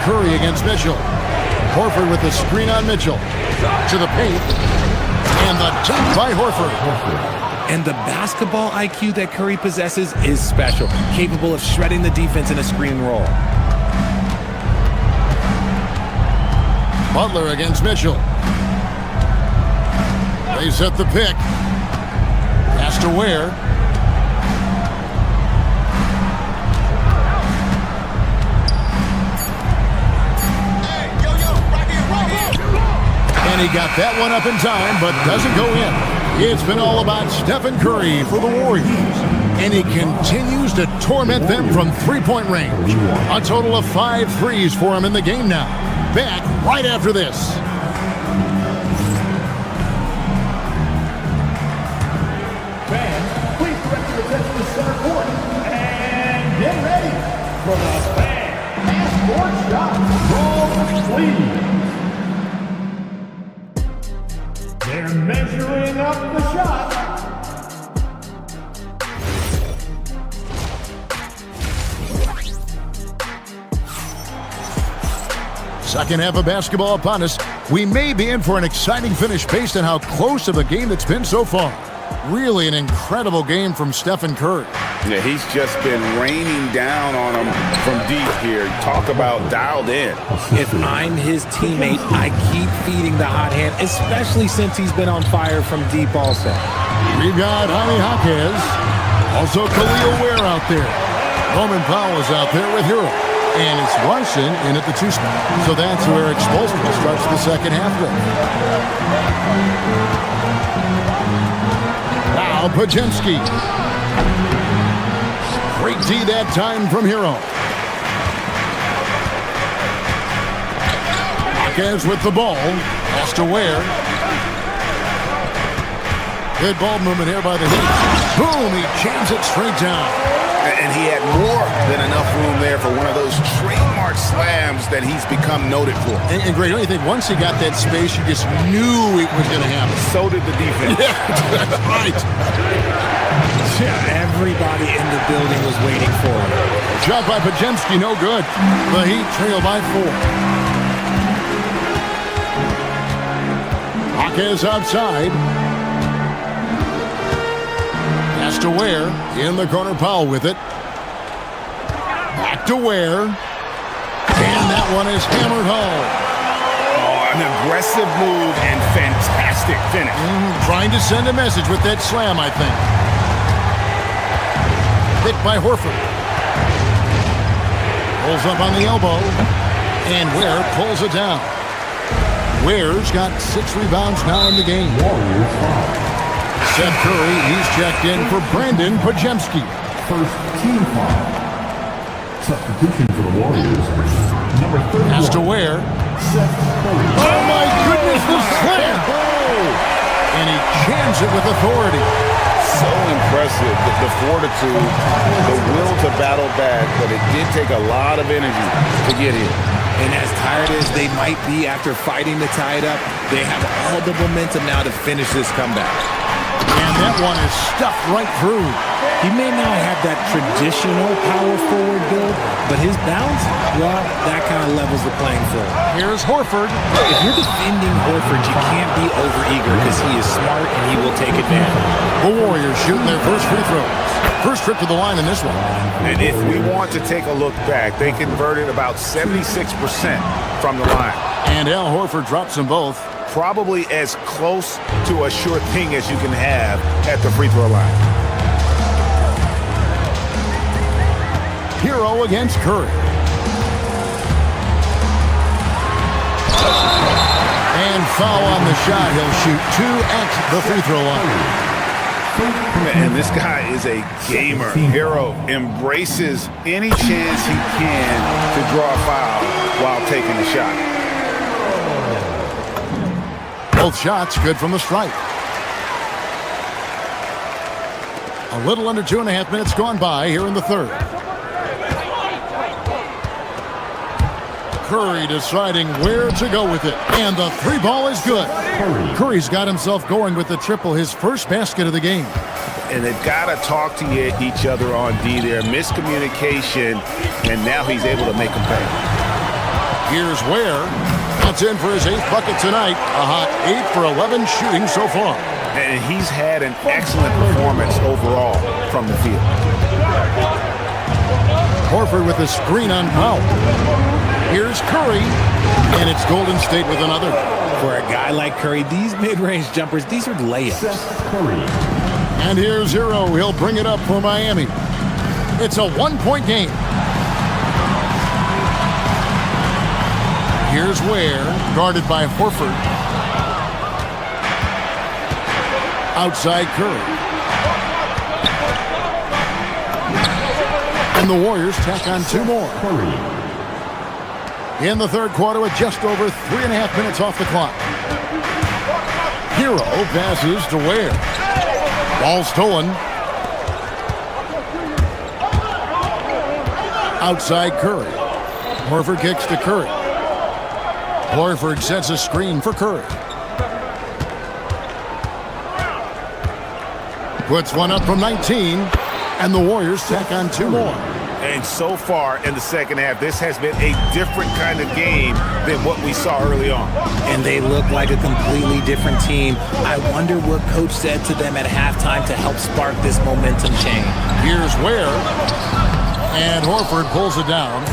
Curry against Mitchell. Horford with the screen on Mitchell. To the paint. And the dunk by Horford.
And the basketball IQ that Curry possesses is special, capable of shredding the defense in a screen roll.
Butler against Mitchell. They set the pick. Pass to Ware. And he got that one up in time, but doesn't go in. It's been all about Stephen Curry for the Warriors. And he continues to torment them from three-point range. A total of 5 threes for him in the game now. Back right after this.
Fans, please direct your attention to center court. And get ready for the fan passport shot from Cleveland. They're measuring up the shot.
Second half of basketball upon us. We may be in for an exciting finish based on how close of a game it's been so far. Really an incredible game from Stephen Curry.
Yeah, he's just been raining down on him from deep here. Talk about dialed in.
If I'm his teammate, I keep feeding the hot hand, especially since he's been on fire from deep also.
We've got Jaime Jaquez. Also Khalil Ware out there. Roman Powell is out there with Hero. And it's Larson in at the 2 spot. So that's where Expulsion starts the second half with. Now Pajemski. Great D that time from Hero. Marquez with the ball. Has to Ware. Good ball movement here by the Heat. Boom, he jams it straight down.
And he had more than enough room there for one of those trademark slams that he's become noted for.
And Greg, don't you think once he got that space, you just knew it was going to happen?
So did the defense.
Yeah, right.
Yeah, everybody in the building was waiting for him.
Shot by Pajemski, no good. The Heat trail by 4. Marquez outside. Has to Ware. In the corner, Powell with it. Back to Ware. And that one is hammered home.
Oh, an aggressive move and fantastic finish.
Trying to send a message with that slam, I think. Hit by Horford. Pulls up on the elbow. And Ware pulls it down. Ware's got 6 rebounds now in the game. Seth Curry, he's checked in for Brandon Pajemski.
First team foul. Substitution for the Warriors. Number 30.
Has to Ware. Oh my goodness, the slam! And he jams it with authority.
So impressive, the fortitude, the will to battle back, but it did take a lot of energy to get here.
And as tired as they might be after fighting to tie it up, they have all the momentum now to finish this comeback.
And that one is stuffed right through.
He may not have that traditional power forward build, but his bounce, well, that kind of levels the playing field.
Here's Horford.
If you're defending Horford, you can't be overeager because he is smart and he will take advantage.
The Warriors shooting their first free throws. First trip to the line in this one.
And if we want to take a look back, they converted about 76% from the line.
And Al Horford drops them both.
Probably as close to a sure thing as you can have at the free throw line.
Hero against Curry. And foul on the shot. He'll shoot 2 at the free throw line.
And this guy is a gamer. Hero embraces any chance he can to draw a foul while taking the shot.
Both shots good from the stripe. A little under 2.5 minutes gone by here in the third. Curry deciding where to go with it. And the 3 ball is good. Curry's got himself going with the triple, his first basket of the game.
And they've got to talk to each other on D there. Miscommunication, and now he's able to make them pay.
Here's Ware. That's in for his 8th bucket tonight. A hot 8 for 11 shooting so far.
And he's had an excellent performance overall from the field.
Horford with a screen on Powell. Here's Curry, and it's Golden State with another.
For a guy like Curry, these mid-range jumpers, these are layups.
And here's Hero. He'll bring it up for Miami. It's a 1-point game. Here's Ware, guarded by Horford. Outside Curry. And the Warriors tack on 2 more. In the third quarter with just over 3.5 minutes off the clock. Hero passes to Ware. Ball stolen. Outside Curry. Horford kicks to Curry. Horford sets a screen for Curry. Puts one up from 19, and the Warriors tack on 2 more.
And so far in the second half, this has been a different kind of game than what we saw early on.
And they look like a completely different team. I wonder what coach said to them at halftime to help spark this momentum change.
Here's Ware, and Horford pulls it down.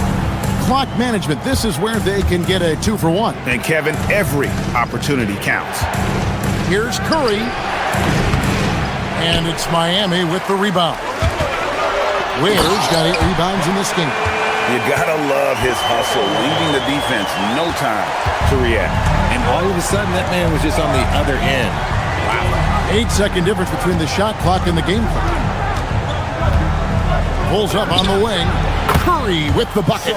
Clock management, this is where they can get a 2 for 1.
And Kevin, every opportunity counts.
Here's Curry, and it's Miami with the rebound. Ware's got 8 rebounds in this game.
You gotta love his hustle, leaving the defense no time to react.
And all of a sudden, that man was just on the other end. Wow.
8-second difference between the shot clock and the game clock. Pulls up on the wing. Curry with the bucket.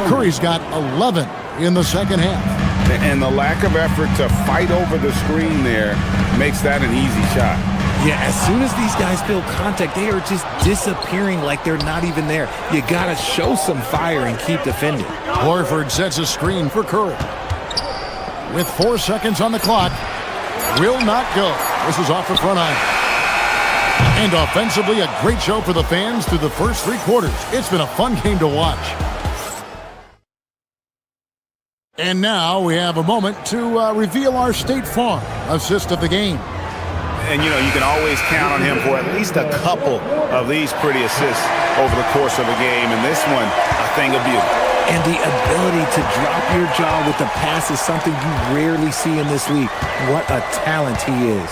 Curry's got 11 in the second half.
And the lack of effort to fight over the screen there makes that an easy shot.
Yeah, as soon as these guys feel contact, they are just disappearing like they're not even there. You got to show some fire and keep defending.
Horford sets a screen for Curry. With 4 seconds on the clock, will not go. This is off the front iron. And offensively, a great show for the fans through the first 3 quarters. It's been a fun game to watch. And now we have a moment to reveal our State Farm assist of the game.
And, you know, you can always count on him for at least a couple of these pretty assists over the course of a game. And this one, a thing of beauty.
And the ability to drop your jaw with the pass is something you rarely see in this league. What a talent he is.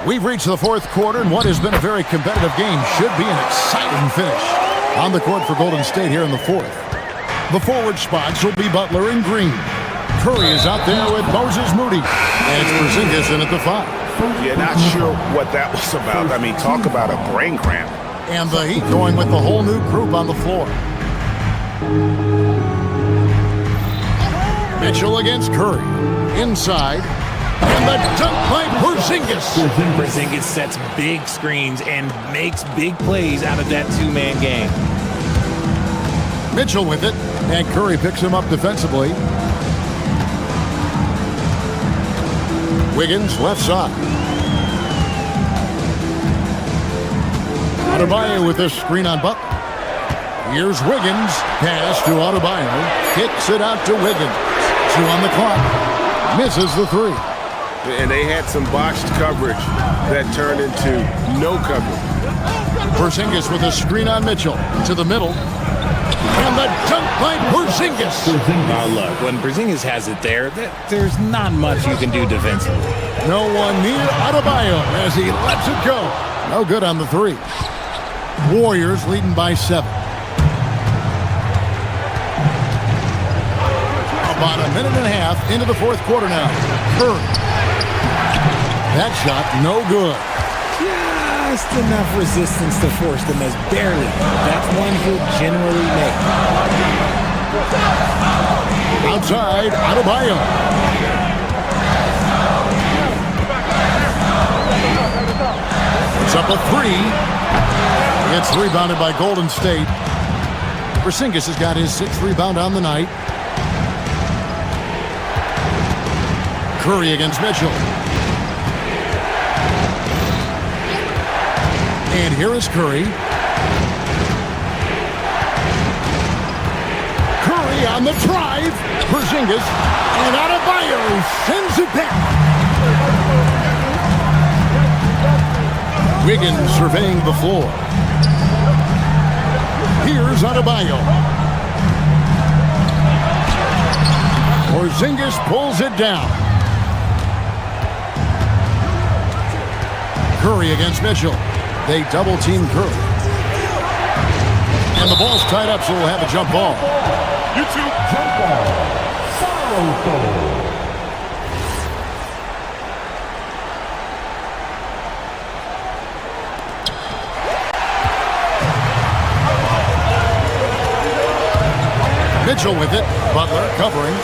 We've reached the 4th quarter, and what has been a very competitive game should be an exciting finish. On the court for Golden State here in the 4th. The forward spots will be Butler and Green. Curry is out there with Moses Moody. And it's Porzingis in at the 5.
Yeah, not sure what that was about. I mean, talk about a brain cramp.
And the Heat going with the whole new group on the floor. Mitchell against Curry. Inside. And the dunk by Porzingis.
Porzingis sets big screens and makes big plays out of that 2-man game.
Mitchell with it. And Curry picks him up defensively. Wiggins left side. Adebayo with a screen on Butler. Here's Wiggins. Pass to Adebayo. Kicks it out to Wiggins. 2 on the clock. Misses the 3.
And they had some botched coverage that turned into no coverage.
Porzingis with a screen on Mitchell. To the middle. And the dunk by Porzingis.
Now look, when Porzingis has it there, there's not much you can do defensively.
No one near Adebayo as he lets it go. No good on the 3. Warriors leading by 7. About a minute and a half into the 4th quarter now. Curry. That shot no good.
Just enough resistance to force them as barely. That's one he'll generally make.
Outside, Adebayo. It's up a 3. It's rebounded by Golden State. Porzingis has got his 6th rebound on the night. Curry against Mitchell. And here is Curry. Curry on the drive. Porzingis. And Adebayo sends it back. Wiggins surveying the floor. Here's Adebayo. Porzingis pulls it down. Curry against Mitchell. They double-team Curry. And the ball's tied up, so we'll have a jump ball.
YouTube jump ball.
Mitchell with it. Butler covering.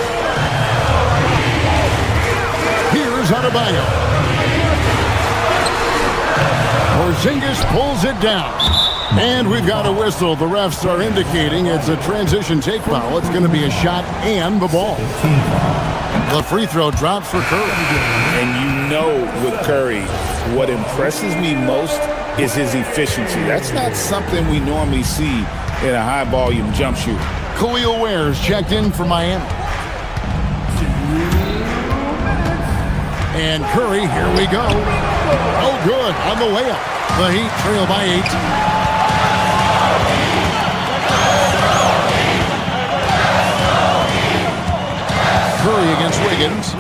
Here's Adebayo. Porzingis pulls it down. And we've got a whistle. The refs are indicating it's a transition take foul. It's going to be a shot and the ball. The free throw drops for Curry.
And you know with Curry, what impresses me most is his efficiency. That's not something we normally see in a high-volume jump shooter.
Khalil Ware's checked in for Miami. And Curry, here we go. Oh, good on the way up. The Heat trail by 8. Curry against Wiggins.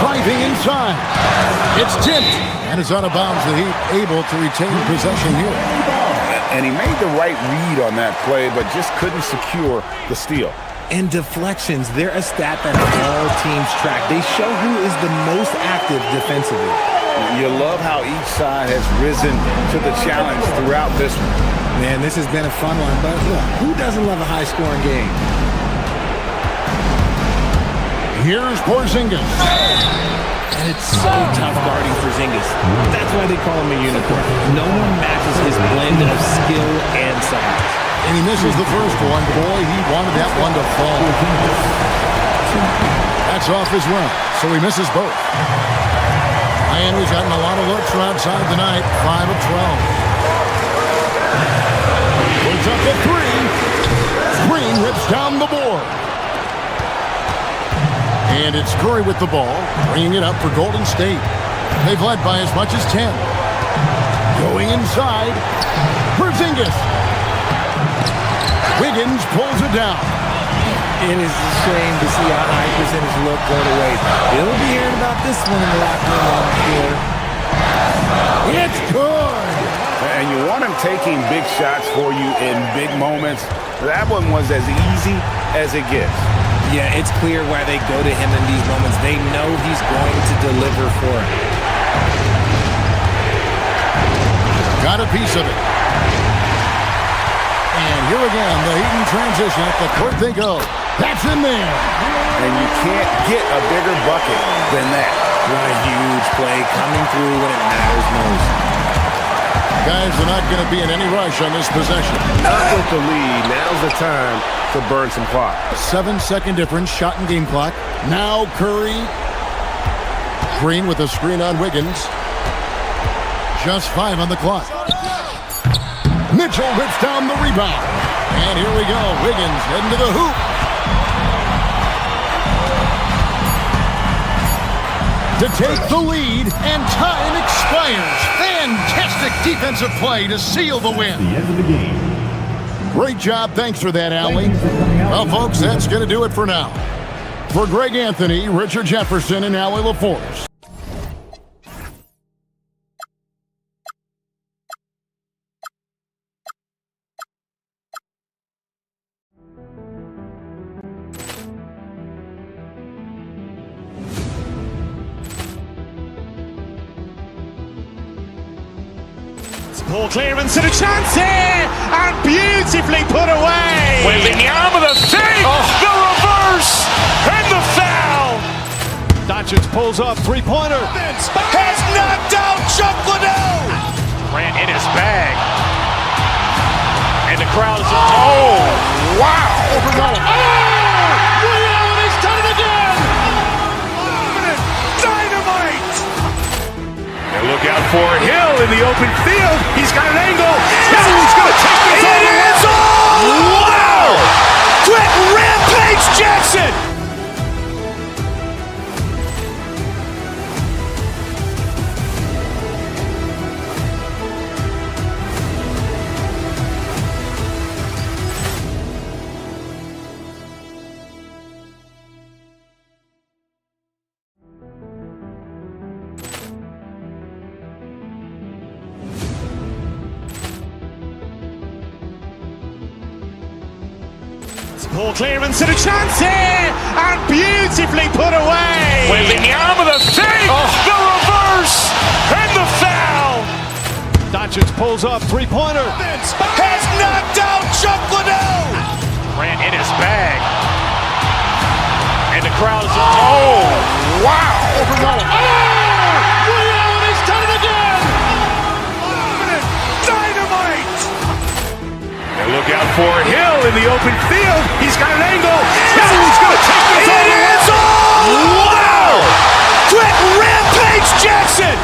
Driving inside. It's tipped. And it's out of bounds. The Heat able to retain possession here.
And he made the right read on that play, but just couldn't secure the steal.
And deflections, they're a stat that all teams track. They show who is the most active defensively.
You love how each side has risen to the challenge throughout this one.
Man, this has been a fun one, but look, who doesn't love a high-scoring game?
Here's Porzingis.
And it's so tough guarding Porzingis. That's why they call him a unicorn. No one matches his blend of skill and size.
And he misses the first one. Boy, he wanted that one to fall. That's off as well, so he misses both. Miami's gotten a lot of looks from outside tonight. 5 of 12. Puts up a three. Green rips down the board. And it's Curry with the ball, bringing it up for Golden State. They've led by as much as 10. Going inside, Porzingis. Wiggins pulls it down.
It is a shame to see a high percentage look go to waste. You'll be hearing about this one in the locker room, I'm sure.
It's good.
And you want him taking big shots for you in big moments. That one was as easy as it gets.
Yeah, it's clear why they go to him in these moments. They know he's going to deliver for him.
Got a piece of it. And here again, the Heat in transition. At the court they go. That's in there.
And you can't get a bigger bucket than that.
What a huge play coming through when it matters most.
Guys are not going to be in any rush on this possession.
Up with the lead. Now's the time to burn some clock.
7-second difference, shot and game clock. Now Curry. Green with a screen on Wiggins. Just 5 on the clock. Mitchell rips down the rebound. And here we go. Wiggins heading to the hoop. To take the lead, and time expires. Fantastic defensive play to seal the win.
The end of the game.
Great job. Thanks for that, Allie. Well, folks, that's going to do it for now. For Greg Anthony, Richard Jefferson, and Allie LaForce.
Ball clearance and a chance here, and beautifully put away.
Wembanyama the save, the reverse, and the foul.
Doncic pulls up, three-pointer.
Has knocked out Chuck Liddell. Ran in his bag. And the crowd is... Oh, wow.
He's done it again.
Dynamite. And look out for Hill in the open field. He's got an angle. He's going to take this all the way. Wow! Quick Rampage Jackson.
Ball clearance and a chance here, and beautifully put away.
Wembanyama the save, the reverse, and the foul.
Doncic pulls up, three-pointer.
Has knocked out Chuck Liddell. Ran in his bag. And the crowd is... Oh, wow.
He's done it again.
Dynamite. And look out for Hill in the open field. He's got an angle. He's going to take this all the way. Wow. Quick Rampage Jackson.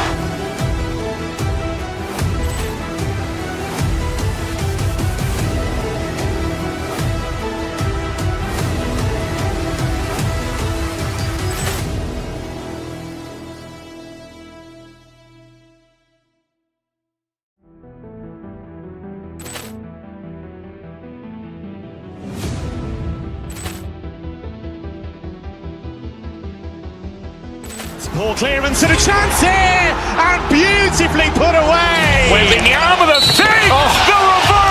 Ball clearance and a chance here, and beautifully put away.
Wembanyama the save, the reverse.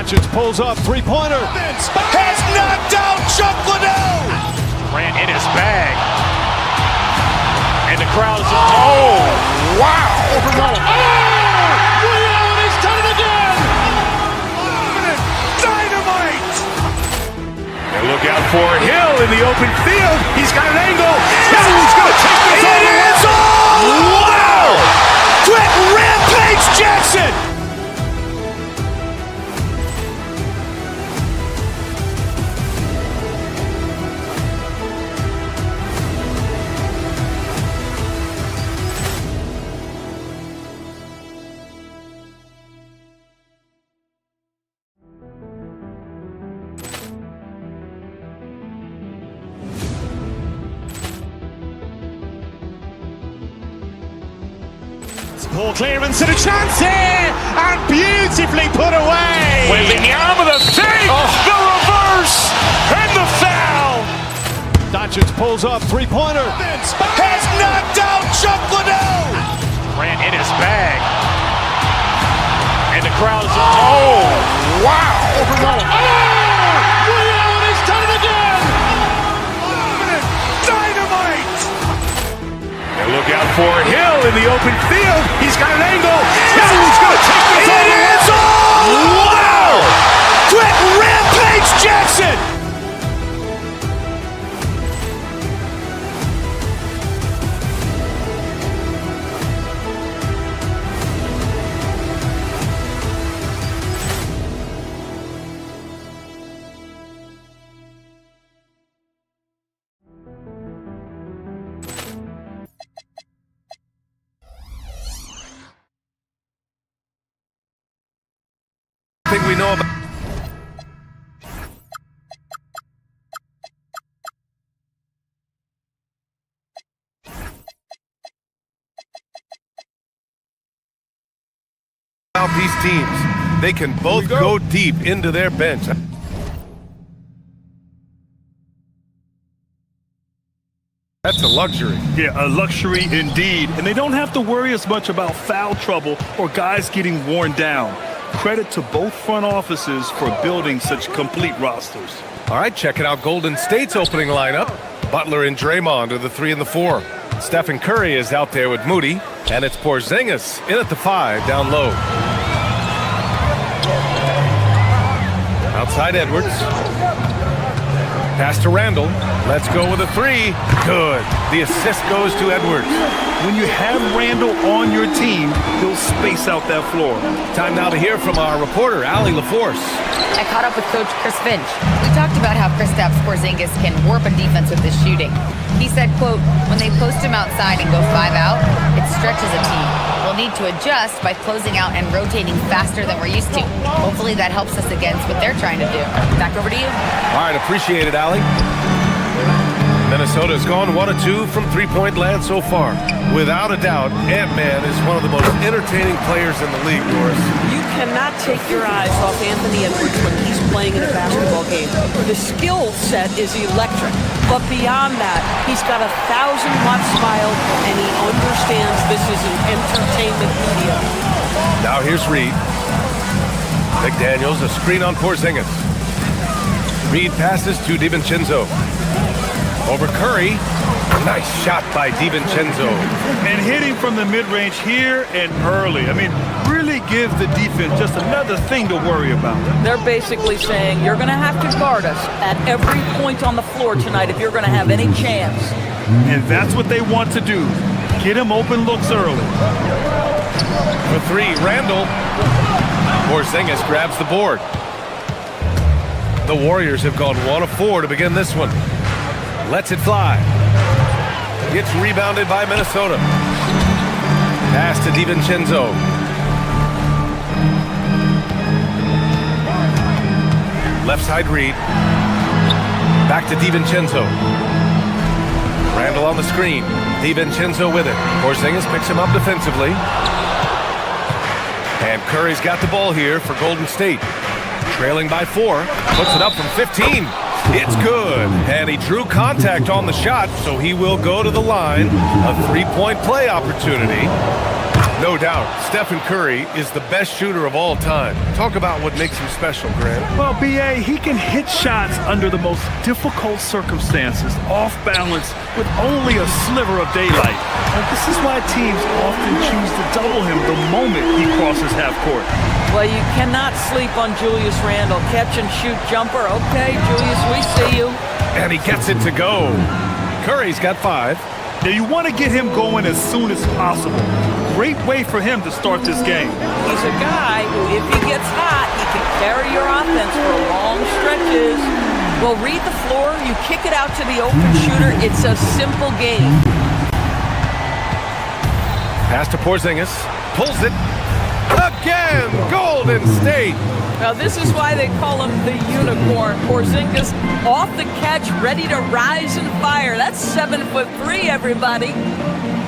Doncic pulls up, three-pointer.
Has knocked out Chuck Liddell. Ran in his bag. And the crowd is... Oh, wow.
He's done it again!
Dynamite! And look out for Hill in the open field. He's got an angle. Hill's going to take this all the way. Wow! Quick Rampage Jackson!
Poor clearance and a chance here, and beautifully put away.
With the arm of the fake, the reverse, and the foul.
Doncic pulls up, three-pointer.
Has knocked out Chuck Liddell. Ran in his bag. And the crowd is... Oh, wow.
He's done it again!
Dynamite! And look out for Hill in the open field. He's got an angle. Hill's going to take this all the way. Wow! Quick Rampage Jackson!
Thing we know about. These teams, they can both go deep into their bench. That's a luxury.
Yeah, a luxury indeed. And they don't have to worry as much about foul trouble or guys getting worn down. Credit to both front offices for building such complete rosters.
All right, checking out Golden State's opening lineup. Butler and Draymond are the 3 and the 4. Stephen Curry is out there with Moody, and it's Porzingis in at the 5 down low. Outside Edwards. Pass to Randall. Let's go with a 3. Good. The assist goes to Edwards.
When you have Randall on your team, he'll space out that floor.
Time now to hear from our reporter, Allie LaForce.
I caught up with Coach Chris Finch. We talked about how Kristaps Porzingis can warp a defense with his shooting. He said, quote, when they post him outside and go 5 out, it stretches a team. We'll need to adjust by closing out and rotating faster than we're used to. Hopefully that helps us against what they're trying to do. Back over to you.
All right, appreciate it, Allie. Minnesota's gone 1 of 2 from three-point land so far. Without a doubt, Ant-Man is one of the most entertaining players in the league, Doris.
You cannot take your eyes off Anthony Edwards when he's playing in a basketball game. The skill set is electric, but beyond that, he's got a 1,000-watt smile, and he understands this is an entertainment medium.
Now here's Reed. McDaniels, a screen on Porzingis. Reed passes to DiVincenzo. Over Curry. Nice shot by DiVincenzo.
And hitting from the mid-range here and early. I mean, really give the defense just another thing to worry about.
They're basically saying, you're going to have to guard us at every point on the floor tonight if you're going to have any chance.
And that's what they want to do. Get him open looks early.
For 3, Randall. Porzingis grabs the board. The Warriors have gone 1 of 4 to begin this one. Lets it fly. Gets rebounded by Minnesota. Pass to DiVincenzo. Left side Reed. Back to DiVincenzo. Randall on the screen. DiVincenzo with it. Porzingis picks him up defensively. And Curry's got the ball here for Golden State. Trailing by 4. Puts it up from 15. It's good. And he drew contact on the shot, so he will go to the line. A 3-point play opportunity. No doubt, Stephen Curry is the best shooter of all time. Talk about what makes him special, Grant.
Well, B.A., he can hit shots under the most difficult circumstances, off balance, with only a sliver of daylight. And this is why teams often choose to double him the moment he crosses half court.
Well, you cannot sleep on Julius Randle. Catch and shoot jumper. Okay, Julius, we see you.
And he gets it to go. Curry's got 5.
Now, you want to get him going as soon as possible. Great way for him to start this game.
He's a guy who, if he gets hot, he can carry your offense for long stretches. Well, read the floor. You kick it out to the open shooter. It's a simple game.
Pass to Porzingis. Pulls it. Again, Golden State.
Now, this is why they call him the unicorn. Porzingis off the catch, ready to rise and fire. That's 7'3", everybody.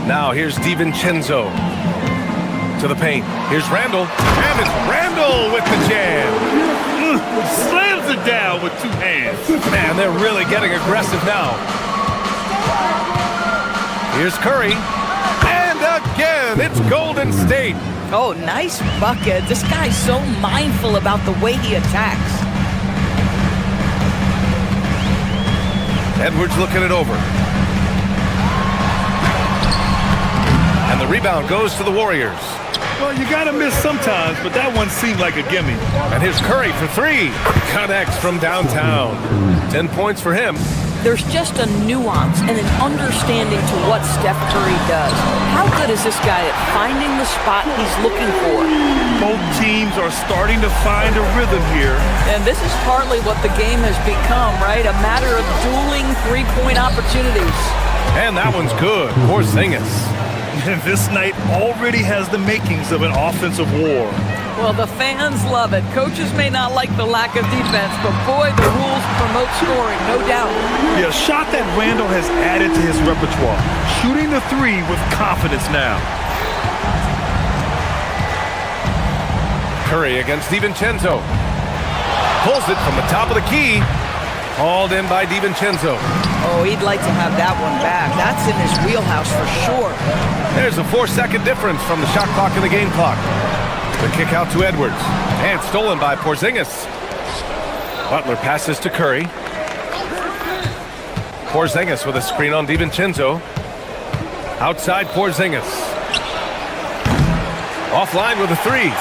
Now here's DiVincenzo to the paint. Here's Randle, and it's Randle with the jam.
Slams it down with 2 hands.
Man, they're really getting aggressive now. Here's Curry, and again, it's Golden State.
Oh, nice bucket. This guy's so mindful about the way he attacks.
Edwards looking it over. And the rebound goes to the Warriors.
Well, you got to miss sometimes, but that one seemed like a gimme.
And here's Curry for 3. Connects from downtown. 10 points for him.
There's just a nuance and an understanding to what Steph Curry does. How good is this guy at finding the spot he's looking for?
Both teams are starting to find a rhythm here.
And this is partly what the game has become, right? A matter of dueling three-point opportunities.
And that one's good. Porzingis.
And this night already has the makings of an offensive war.
Well, the fans love it. Coaches may not like the lack of defense, but boy, the rules promote scoring, no doubt.
Yeah, a shot that Randle has added to his repertoire. Shooting the 3 with confidence now.
Curry against DiVincenzo. Pulls it from the top of the key. Hauled in by DiVincenzo.
Oh, he'd like to have that one back. That's in his wheelhouse for sure.
There's a 4-second difference from the shot clock and the game clock. The kick out to Edwards. And stolen by Porzingis. Butler passes to Curry. Porzingis with a screen on DiVincenzo. Outside Porzingis. Offline with a 3.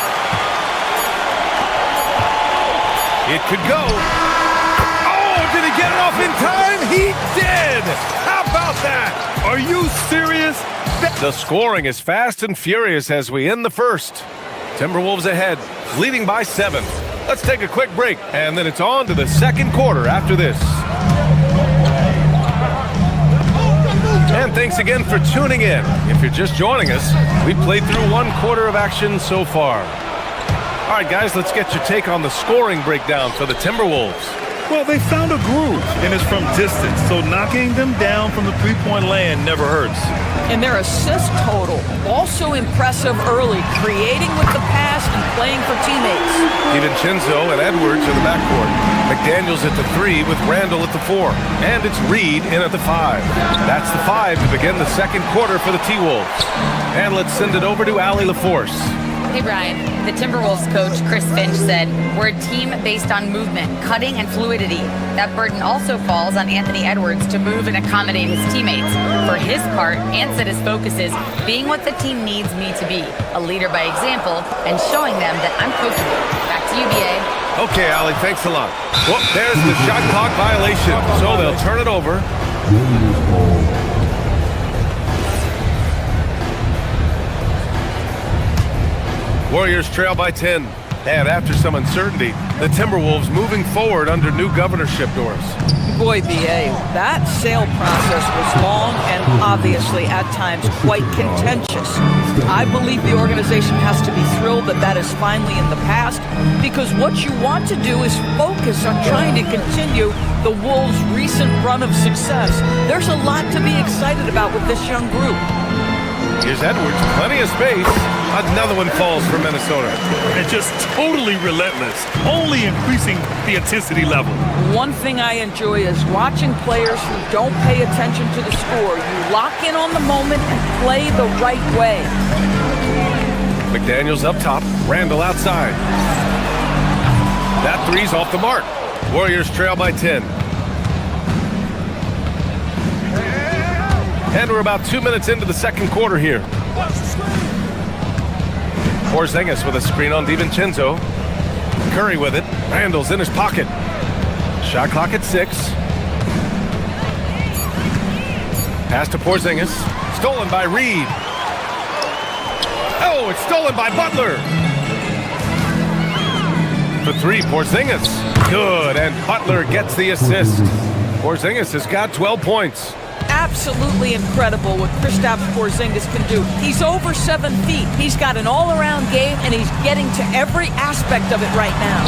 It could go. Oh, did he get it off in time? He did! How about that?
Are you serious?
The scoring is fast and furious as we end the first. Timberwolves ahead, leading by 7. Let's take a quick break, and then it's on to the second quarter after this. And thanks again for tuning in. If you're just joining us, we played through 1 quarter of action so far. All right, guys, let's get your take on the scoring breakdown for the Timberwolves.
Well, they found a groove, and it's from distance, so knocking them down from the three-point land never hurts.
And their assist total, also impressive early, creating with the pass and playing for teammates.
DiVincenzo and Edwards in the backcourt. McDaniels at the 3 with Randle at the 4. And it's Reed in at the 5. That's the 5 to begin the second quarter for the T-Wolves. And let's send it over to Allie LaForce.
Hey, Brian. The Timberwolves coach, Chris Finch, said, "We're a team based on movement, cutting, and fluidity. That burden also falls on Anthony Edwards to move and accommodate his teammates. For his part, Ant said his focus is being what the team needs me to be, a leader by example, and showing them that I'm coachable." Back to you, BA.
Okay, Allie, thanks a lot. Well, there's the shot clock violation, so they'll turn it over. Warriors trail by 10. And after some uncertainty, the Timberwolves moving forward under new governorship doors.
Boy, BA, that sale process was long and obviously at times quite contentious. I believe the organization has to be thrilled that that is finally in the past, because what you want to do is focus on trying to continue the Wolves' recent run of success. There's a lot to be excited about with this young group.
Here's Edwards, plenty of space. Another one falls for Minnesota.
And just totally relentless, only increasing the intensity level.
One thing I enjoy is watching players who don't pay attention to the score. You lock in on the moment and play the right way.
McDaniels up top. Randall outside. That three's off the mark. Warriors trail by 10. And we're about 2 minutes into the second quarter here. Porzingis with a screen on DiVincenzo. Curry with it. Randall's in his pocket. Shot clock at 6. Pass to Porzingis. Stolen by Reed. Oh, it's stolen by Butler. For 3, Porzingis. Good, and Butler gets the assist. Porzingis has got 12 points.
Absolutely incredible what Kristaps Porzingis can do. He's over 7 feet. He's got an all-around game, and he's getting to every aspect of it right now.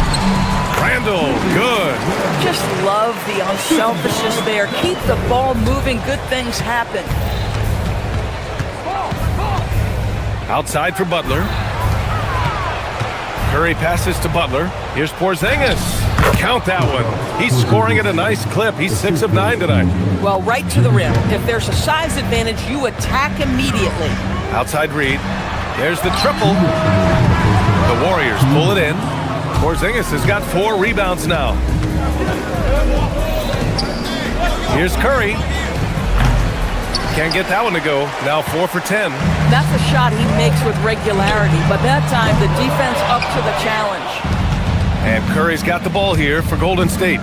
Randall, good.
Just love the unselfishness there. Keep the ball moving. Good things happen.
Outside for Butler. Curry passes to Butler. Here's Porzingis. Count that one. He's scoring at a nice clip. He's 6 of 9 tonight.
Well, right to the rim. If there's a size advantage, you attack immediately.
Outside Reed. There's the triple. The Warriors pull it in. Porzingis has got 4 rebounds now. Here's Curry. Can't get that one to go. Now 4 for 10.
That's a shot he makes with regularity, but that time the defense up to the challenge.
And Curry's got the ball here for Golden State.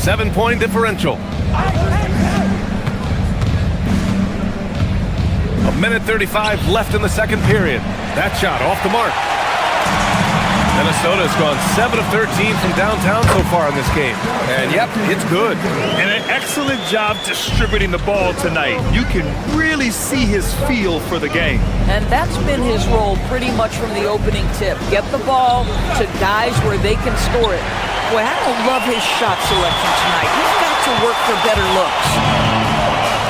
7-point differential. 1:35 left in the second period. That shot off the mark. Minnesota's gone 7 of 13 from downtown so far in this game. And yep, it's good.
And an excellent job distributing the ball tonight. You can really see his feel for the game.
And that's been his role pretty much from the opening tip. Get the ball to guys where they can score it. Boy, I don't love his shot selection tonight. He's got to work for better looks.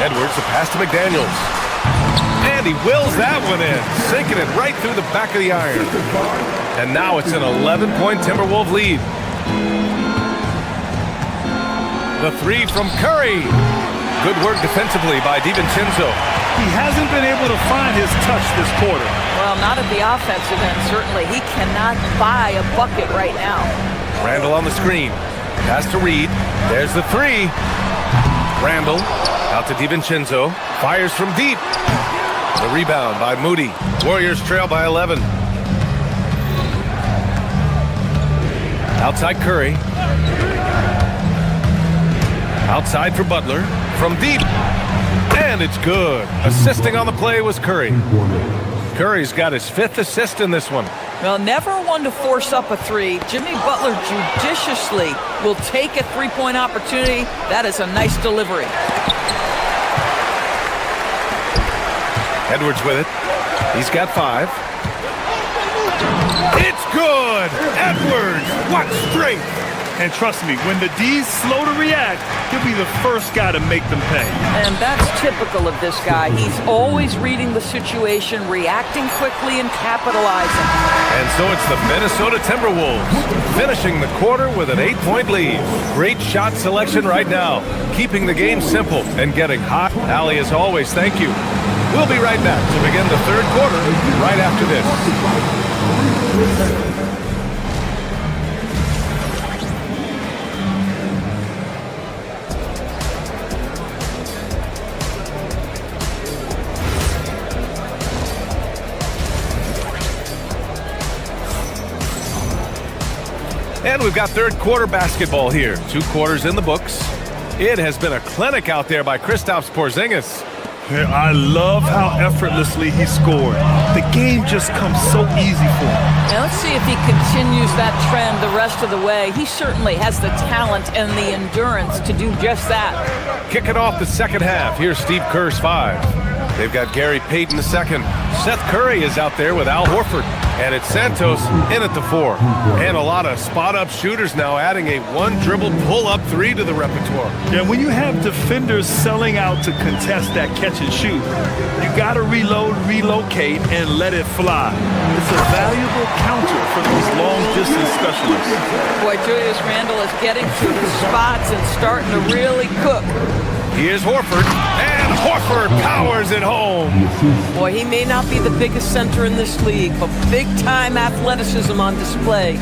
Edwards, a pass to McDaniels. And he wills that one in, sinking it right through the back of the iron. And now it's an 11-point Timberwolves lead. The 3 from Curry. Good work defensively by DiVincenzo.
He hasn't been able to find his touch this quarter.
Well, not at the offensive end, certainly. He cannot buy a bucket right now.
Randall on the screen. Pass to Reed. There's the 3. Randall out to DiVincenzo. Fires from deep. The rebound by Moody. Warriors trail by 11. Outside Curry. Outside for Butler. From deep. And it's good. Assisting on the play was Curry. Curry's got his 5th assist in this one.
Well, never one to force up a 3. Jimmy Butler judiciously will take a 3-point opportunity. That is a nice delivery.
Edwards with it. He's got 5. It's good! Edwards! What strength!
And trust me, when the D's slow to react, he'll be the first guy to make them pay.
And that's typical of this guy. He's always reading the situation, reacting quickly, and capitalizing.
And so it's the Minnesota Timberwolves finishing the quarter with an 8-point lead. Great shot selection right now, keeping the game simple and getting hot. Allie, as always, thank you. We'll be right back to begin the third quarter right after this. And we've got third quarter basketball here. 2 quarters in the books. It has been a clinic out there by Kristaps Porzingis.
I love how effortlessly he scored. The game just comes so easy for him.
Now let's see if he continues that trend the rest of the way. He certainly has the talent and the endurance to do just that.
Kicking off the second half. Here's Steve Kerr's 5. They've got Gary Payton the second. Seth Curry is out there with Al Horford. And it's Santos in at the 4. And a lot of spot-up shooters now adding a 1-dribble pull-up 3 to the repertoire.
Yeah, when you have defenders selling out to contest that catch and shoot, you got to reload, relocate, and let it fly. It's a valuable counter for these long-distance specialists.
Boy, Julius Randle is getting to the spots and starting to really cook.
Here's Horford, and Horford powers it home.
Boy, he may not be the biggest center in this league, but big-time athleticism on display.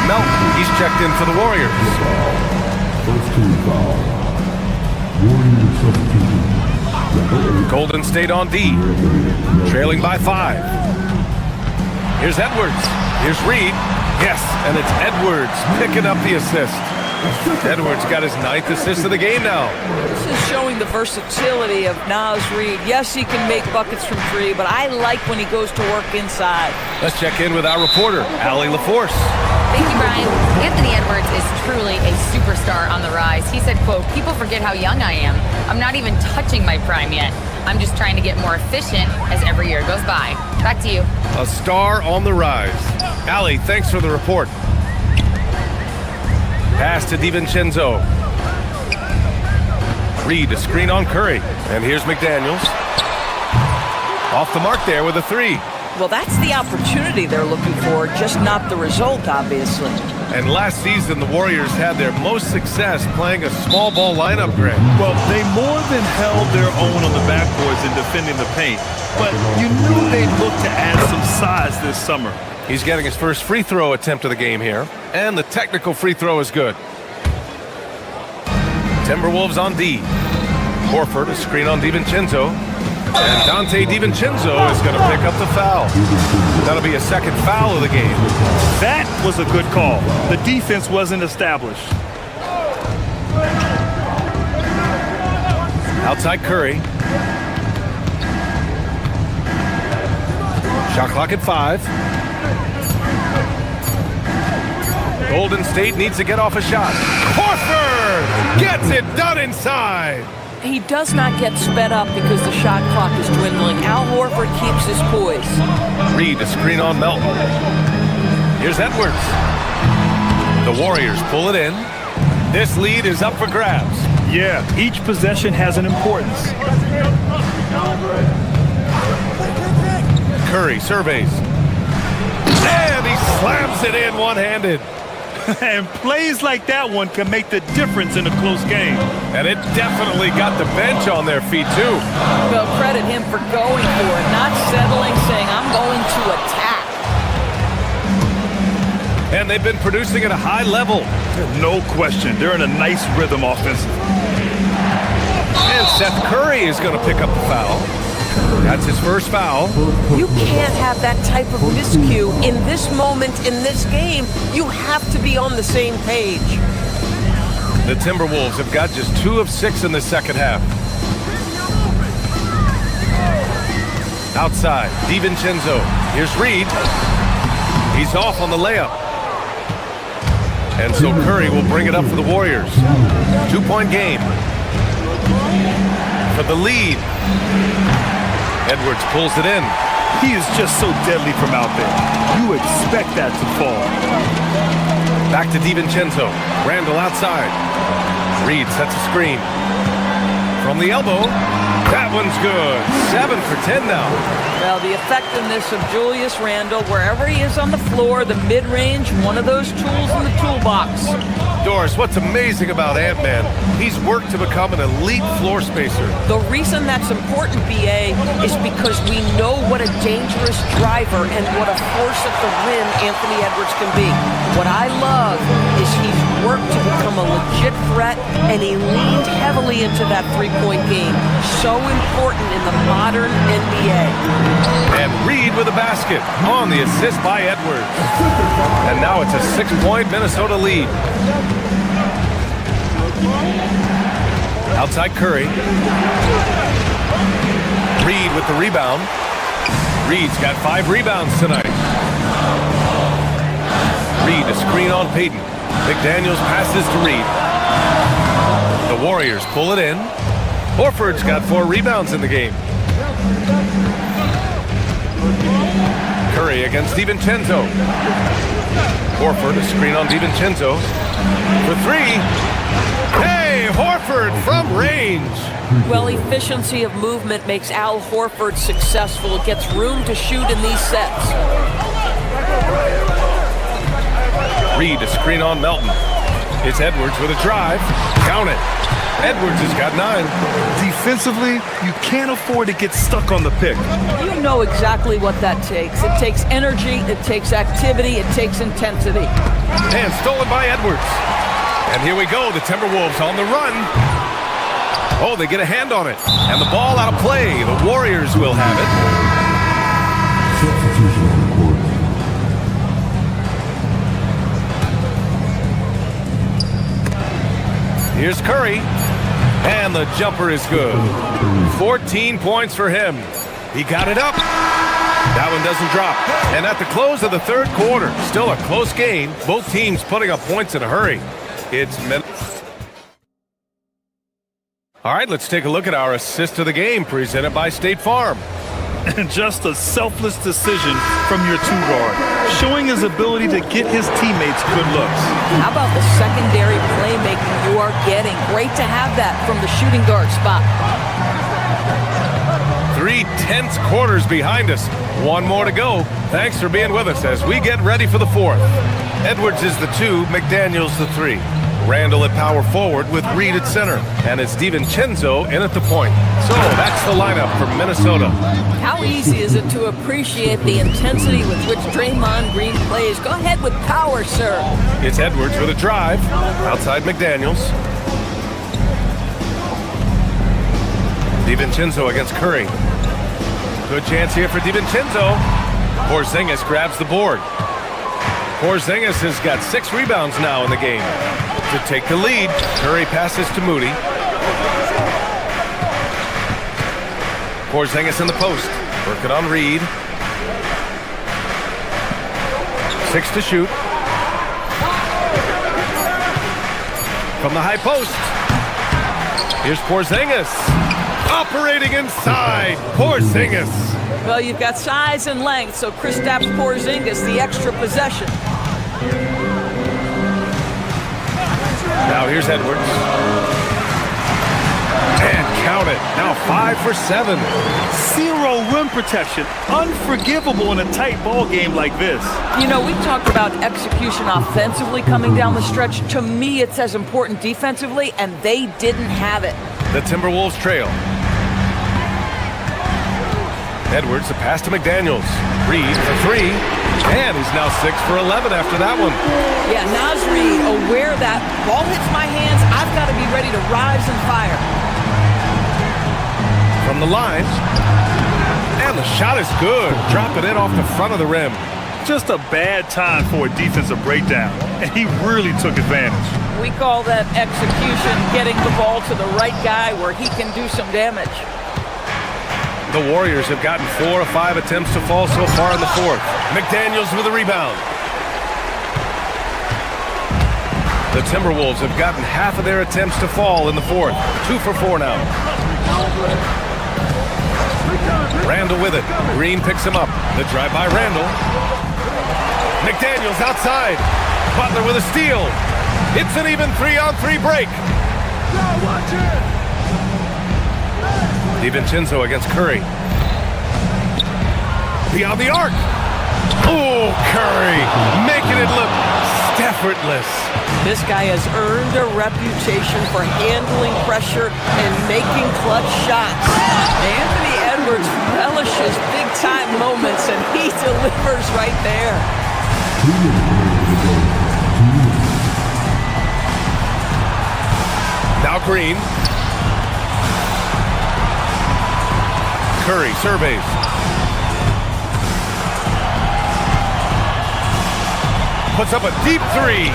Melton, he's checked in for the Warriors.
First team foul. Warriors substitution.
Golden State on D, trailing by 5. Here's Edwards. Here's Reed. Yes, and it's Edwards picking up the assist. Edwards got his 9th assist of the game now.
This is showing the versatility of Naz Reid. Yes, he can make buckets from 3, but I like when he goes to work inside.
Let's check in with our reporter, Allie LaForce.
Thank you, Brian. Anthony Edwards is truly a superstar on the rise. He said, quote, "People forget how young I am. I'm not even touching my prime yet. I'm just trying to get more efficient as every year goes by." Back to you.
A star on the rise. Allie, thanks for the report. Pass to DiVincenzo. Reed, a screen on Curry. And here's McDaniels. Off the mark there with a 3.
Well, that's the opportunity they're looking for, just not the result, obviously.
And last season, the Warriors had their most success playing a small ball lineup, Greg.
Well, they more than held their own on the backboards in defending the paint. But you knew they'd look to add some size this summer.
He's getting his first free throw attempt of the game here. And the technical free throw is good. Timberwolves on D. Horford, a screen on DiVincenzo. And Dante DiVincenzo is going to pick up the foul. That'll be a second foul of the game.
That was a good call. The defense wasn't established.
Outside Curry. Shot clock at 5. Golden State needs to get off a shot. Horford gets it done inside.
He does not get sped up because the shot clock is dwindling. Al Horford keeps his poise.
Reed, a screen on Melton. Here's Edwards. The Warriors pull it in. This lead is up for grabs.
Yeah, each possession has an importance.
Curry surveys. And he slams it in one-handed.
And plays like that one can make the difference in a close game.
And it definitely got the bench on their feet, too.
Well, credit him for going for it, not settling, saying, "I'm going to attack."
And they've been producing at a high level.
No question. They're in a nice rhythm offensively.
And Seth Curry is going to pick up the foul. That's his first foul.
You can't have that type of miscue in this moment in this game. You have to be on the same page.
The Timberwolves have got just 2 of 6 in the second half. Outside, DiVincenzo. Here's Reed. He's off on the layup. And so Curry will bring it up for the Warriors. 2-point game. For the lead. Edwards pulls it in.
He is just so deadly from out there. You expect that to fall.
Back to DiVincenzo. Randall outside. Reed sets a screen. From the elbow. That one's good. 7 for 10 now.
Well, the effectiveness of Julius Randle, wherever he is on the floor, the mid-range, one of those tools in the toolbox.
Doris, what's amazing about Ant-Man, he's worked to become an elite floor spacer.
The reason that's important, BA, is because we know what a dangerous driver and what a force at the rim Anthony Edwards can be. What I love is he's worked to become a legit threat, and he leaned heavily into that three-point game. So important in the modern NBA.
And Reed with a basket on the assist by Edwards. And now it's a 6-point Minnesota lead. Outside Curry. Reed with the rebound. Reed's got 5 rebounds tonight. Reed, a screen on Payton. McDaniels passes to Reed. The Warriors pull it in. Horford's got 4 rebounds in the game. Curry against DiVincenzo. Horford, a screen on DiVincenzo. For 3. Hey, Horford from range.
Well, efficiency of movement makes Al Horford successful. It gets room to shoot in these sets.
Reed, a screen on Melton. It's Edwards with a drive. Count it. Edwards has got 9.
Defensively, you can't afford to get stuck on the pick.
You know exactly what that takes. It takes energy, it takes activity, it takes intensity.
And stolen by Edwards. And here we go, the Timberwolves on the run. Oh, they get a hand on it. And the ball out of play. The Warriors will have it. Here's Curry. And the jumper is good. 14 points for him. He got it up. That one doesn't drop. And at the close of the third quarter, still a close game. Both teams putting up points in a hurry. It's all right, let's take a look at our assist of the game presented by State Farm.
And just a selfless decision from your 2-guard, showing his ability to get his teammates good looks.
How about the secondary playmaking you are getting? Great to have that from the shooting guard spot.
3 tense quarters behind us. One more to go. Thanks for being with us as we get ready for the fourth. Edwards is the 2, McDaniels the 3. Randall at power forward with Reed at center. And it's DiVincenzo in at the point. So that's the lineup for Minnesota.
How easy is it to appreciate the intensity with which Draymond Green plays? Go ahead with power, sir.
It's Edwards with a drive. Outside McDaniels. DiVincenzo against Curry. Good chance here for DiVincenzo. Porzingis grabs the board. Porzingis has got 6 rebounds now in the game. To take the lead, Curry passes to Moody. Porzingis in the post. Working on Reed. 6 to shoot. From the high post. Here's Porzingis. Operating inside. Porzingis.
Well, you've got size and length, so Kristaps Porzingis, the extra possession.
Now here's Edwards. And count it. Now 5 for 7.
0 rim protection. Unforgivable in a tight ball game like this.
You know, we talked about execution offensively coming down the stretch. To me, it's as important defensively, and they didn't have it.
The Timberwolves trail. Edwards, the pass to McDaniels. Reed for 3. And he's now 6 for 11 after that one.
Yeah, Naz Reid, aware that ball hits my hands, I've got to be ready to rise and fire.
From the line. And the shot is good. Drop it in off the front of the rim.
Just a bad time for a defensive breakdown. And he really took advantage.
We call that execution, getting the ball to the right guy where he can do some damage.
The Warriors have gotten 4 of 5 attempts to fall so far in the fourth. McDaniels with a rebound. The Timberwolves have gotten half of their attempts to fall in the fourth. 2 for 4 now. Randall with it. Green picks him up. The drive by Randall. McDaniels outside. Butler with a steal. It's an even 3-on-3 break. DiVincenzo against Curry. Beyond the arc. Oh, Curry making it look effortless.
This guy has earned a reputation for handling pressure and making clutch shots. Anthony Edwards relishes big-time moments, and he delivers right there.
Now Green. Curry surveys. Puts up a deep 3.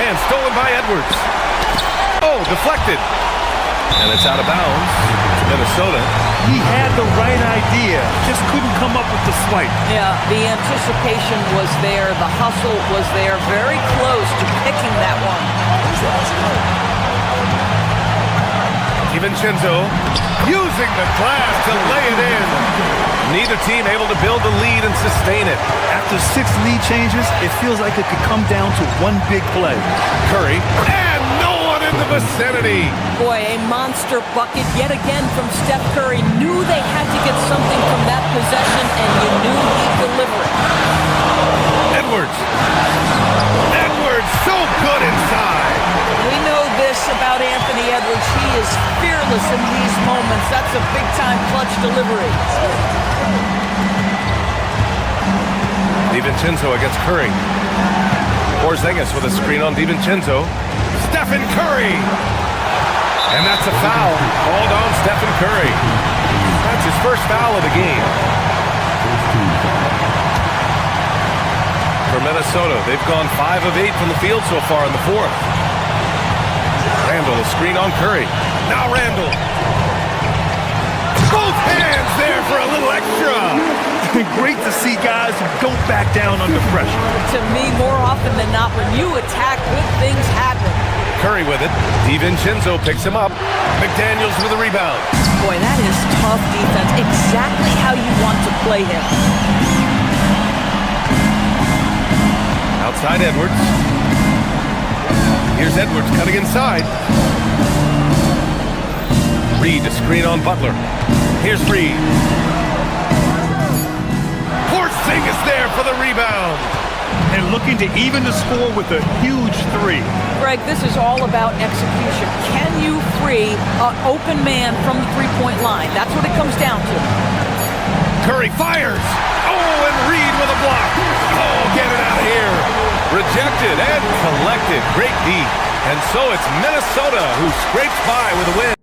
And stolen by Edwards. Oh, deflected. And it's out of bounds to Minnesota.
He had the right idea, just couldn't come up with the swipe.
Yeah, the anticipation was there, the hustle was there, very close to picking that one.
DiVincenzo using the glass to lay it in. Neither team able to build the lead and sustain it.
After 6 lead changes, it feels like it could come down to one big play.
Curry, and no one in the vicinity.
Boy, a monster bucket yet again from Steph Curry. Knew they had to get something from that possession, and you knew he'd deliver it.
Edwards, so good in
in these moments. That's a big-time clutch delivery.
DiVincenzo against Curry. Porzingis with a screen on DiVincenzo. Stephen Curry! And that's a foul. Called on Stephen Curry. That's his first foul of the game. For Minnesota, they've gone 5 of 8 from the field so far in the fourth. Randall, a screen on Curry. Now Randall. Both hands there for a little extra.
It's been great to see guys who don't back down under pressure.
To me, more often than not, when you attack, good things happen.
Curry with it. DiVincenzo picks him up. McDaniels with a rebound.
Boy, that is tough defense. Exactly how you want to play him.
Outside Edwards. Here's Edwards cutting inside. Reed, a screen on Butler. Here's Reed. Porzingis there for the rebound.
And looking to even the score with a huge three.
Greg, this is all about execution. Can you free an open man from the three-point line? That's what it comes down to.
Curry fires. Oh, and Reed with a block. Oh, get it out of here. Rejected and collected. Great D. And so it's Minnesota who scrapes by with a win.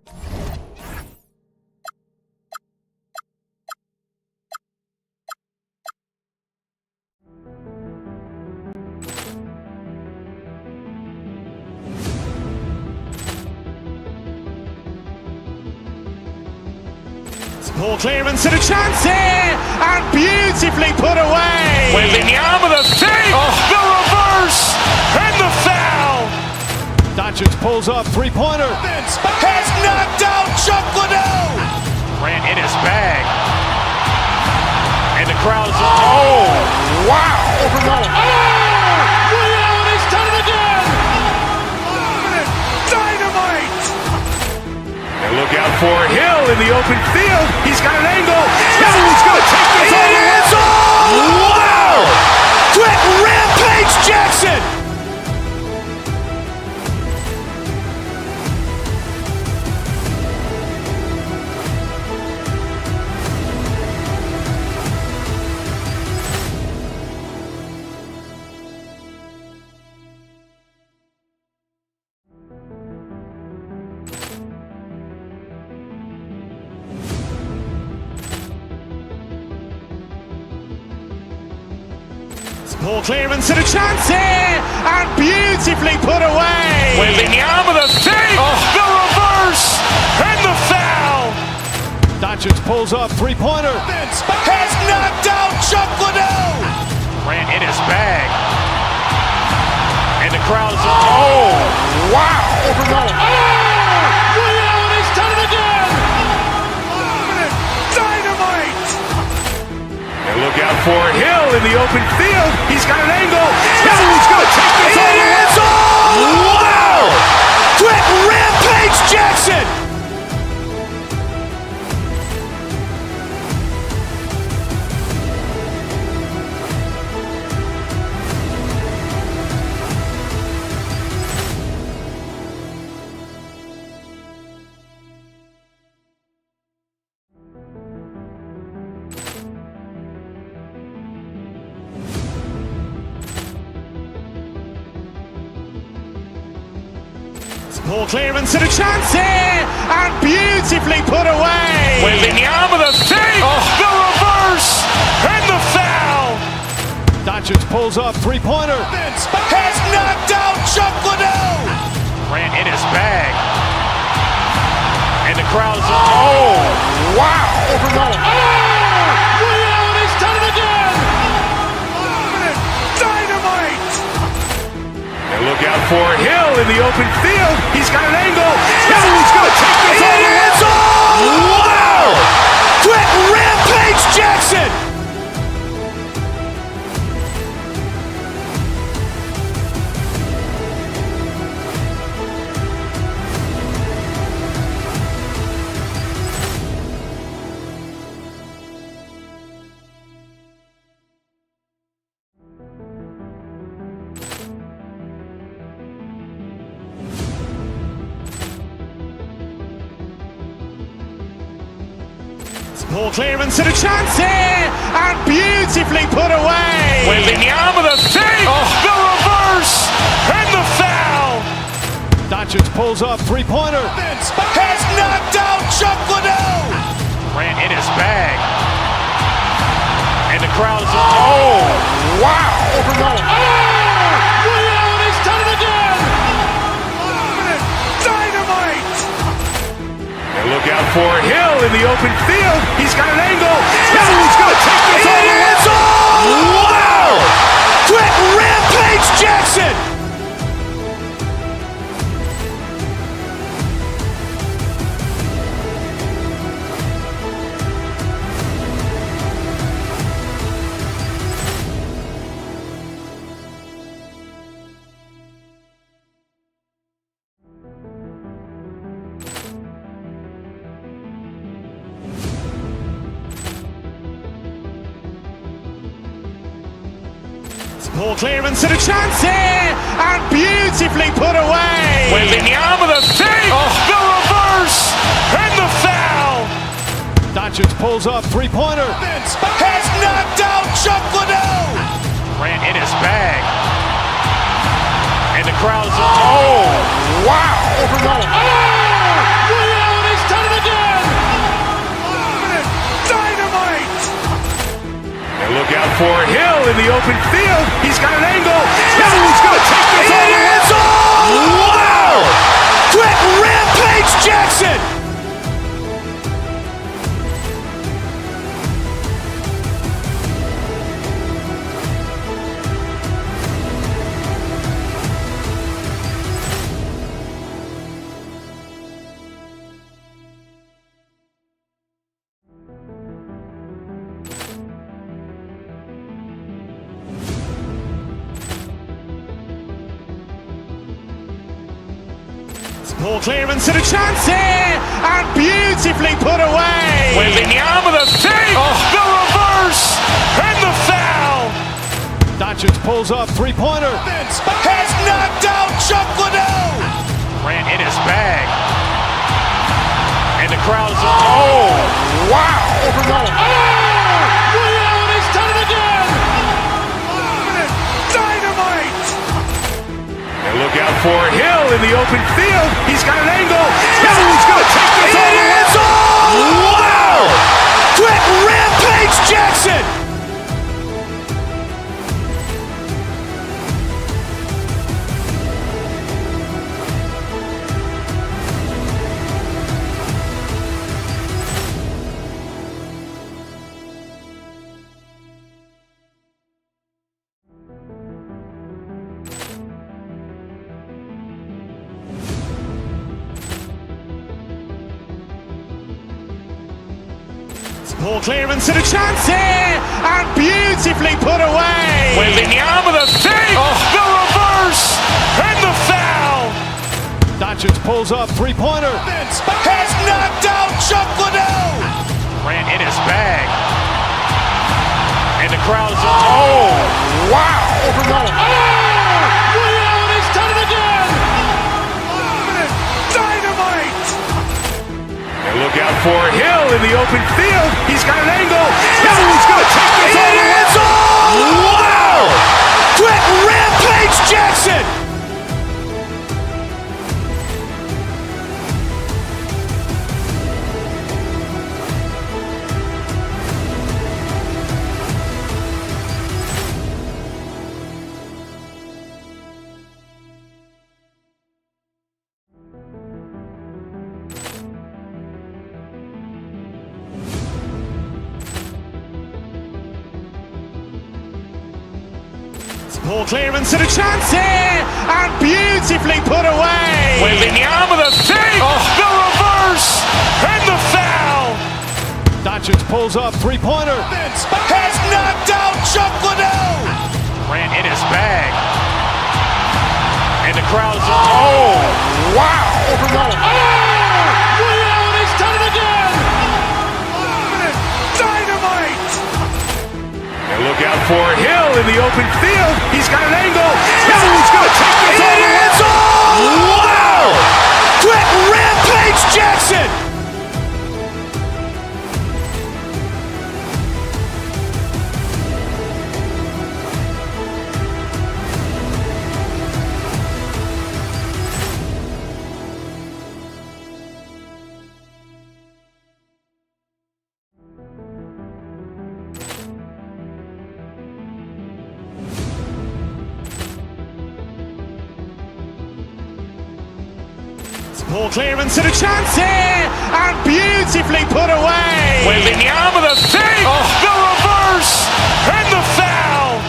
Ball clearance and a chance here, and beautifully put away.
Wembanyama the save, the reverse, and the foul.
Doncic pulls up, three-pointer.
Has knocked out Chuck Liddell. Ran in his bag. And the crowd is, oh, wow.
He's done it again.
Dynamite. And look out for Hill in the open field. He's got an angle. He's going to take this all the way. Wow. Quick Rampage Jackson.
Ball clearance and a chance here, and beautifully put away.
Wembanyama the save, the reverse, and the foul.
Doncic pulls up, three-pointer.
Has knocked out Chuck Liddell. Ran in his bag. And the crowd is, oh, wow.
He's done it again.
Dynamite. And look out for Hill in the open field. He's got an angle. He's going to take this all the way. Wow. Quick Rampage Jackson.
Ball clearance and a chance here, and beautifully put away.
Wembanyama the save, the reverse, and the foul.
Doncic pulls up, three-pointer.
Has knocked out Chuck Liddell. Ran in his bag. And the crowd is, oh, wow.
He's done it again.
Dynamite. And look out for Hill in the open field. He's got an angle. He's going to take this all the way. Wow. Quick Rampage Jackson.
Ball clearance and a chance here, and beautifully put away.
Wembanyama with a save, the reverse, and the foul.
Doncic pulls up, three-pointer.
Has knocked out Chuck Liddell. Ran in his bag. And the crowd is, oh, wow.
Liddell, he's done it again.
Dynamite. And look out for Hill in the open field. He's got an angle. He's going to take this all the way. Wow. Quick Rampage Jackson.
Ball clearance and a chance here, and beautifully put away.
Wembanyama with a save, the reverse, and the foul.
Doncic pulls up, three-pointer.
Has knocked out Chuck Liddell. Ran in his bag. And the crowd is, oh, wow.
Liddell, he's done it again.
Dynamite. And look out for Hill in the open field. He's got an angle. He's going to take this all the way. Wow. Quick Rampage Jackson.
Ball clearance and a chance here, and beautifully put away.
Wembanyama with a save, the reverse, and the foul.
Doncic pulls up, three-pointer.
Has knocked out Chuck Liddell. Ran in his bag. And the crowd is, oh, wow.
Liddell, he's done it again.
Dynamite. And look out for Hill in the open field. He's got an angle. He's going to take this all the way. Wow. Quick Rampage Jackson.
Ball clearance and a chance here, and beautifully put away.
Wembanyama with a save, the reverse, and the foul.
Doncic pulls up, three-pointer.
Has knocked out Chuck Liddell. Ran in his bag. And the crowd is, oh, wow.
Liddell, he's done it again.
Dynamite. And look out for Hill in the open field. He's got an angle. He's going to take this all the way. Wow. Quick Rampage Jackson.
Ball clearance and a chance here, and beautifully put away.
Wembanyama with a save, the reverse, and the foul.
Doncic pulls up, three-pointer.
Has knocked out Chuck Liddell. Ran in his bag. And the crowd is, oh, wow.
Liddell, he's done it again.
Dynamite. And look out for Hill in the open field. He's got an angle. He's going to take this all the way. Wow. Quick Rampage Jackson.
Ball clearance and a chance here, and beautifully put away.
Wembanyama the save, the reverse, and the foul.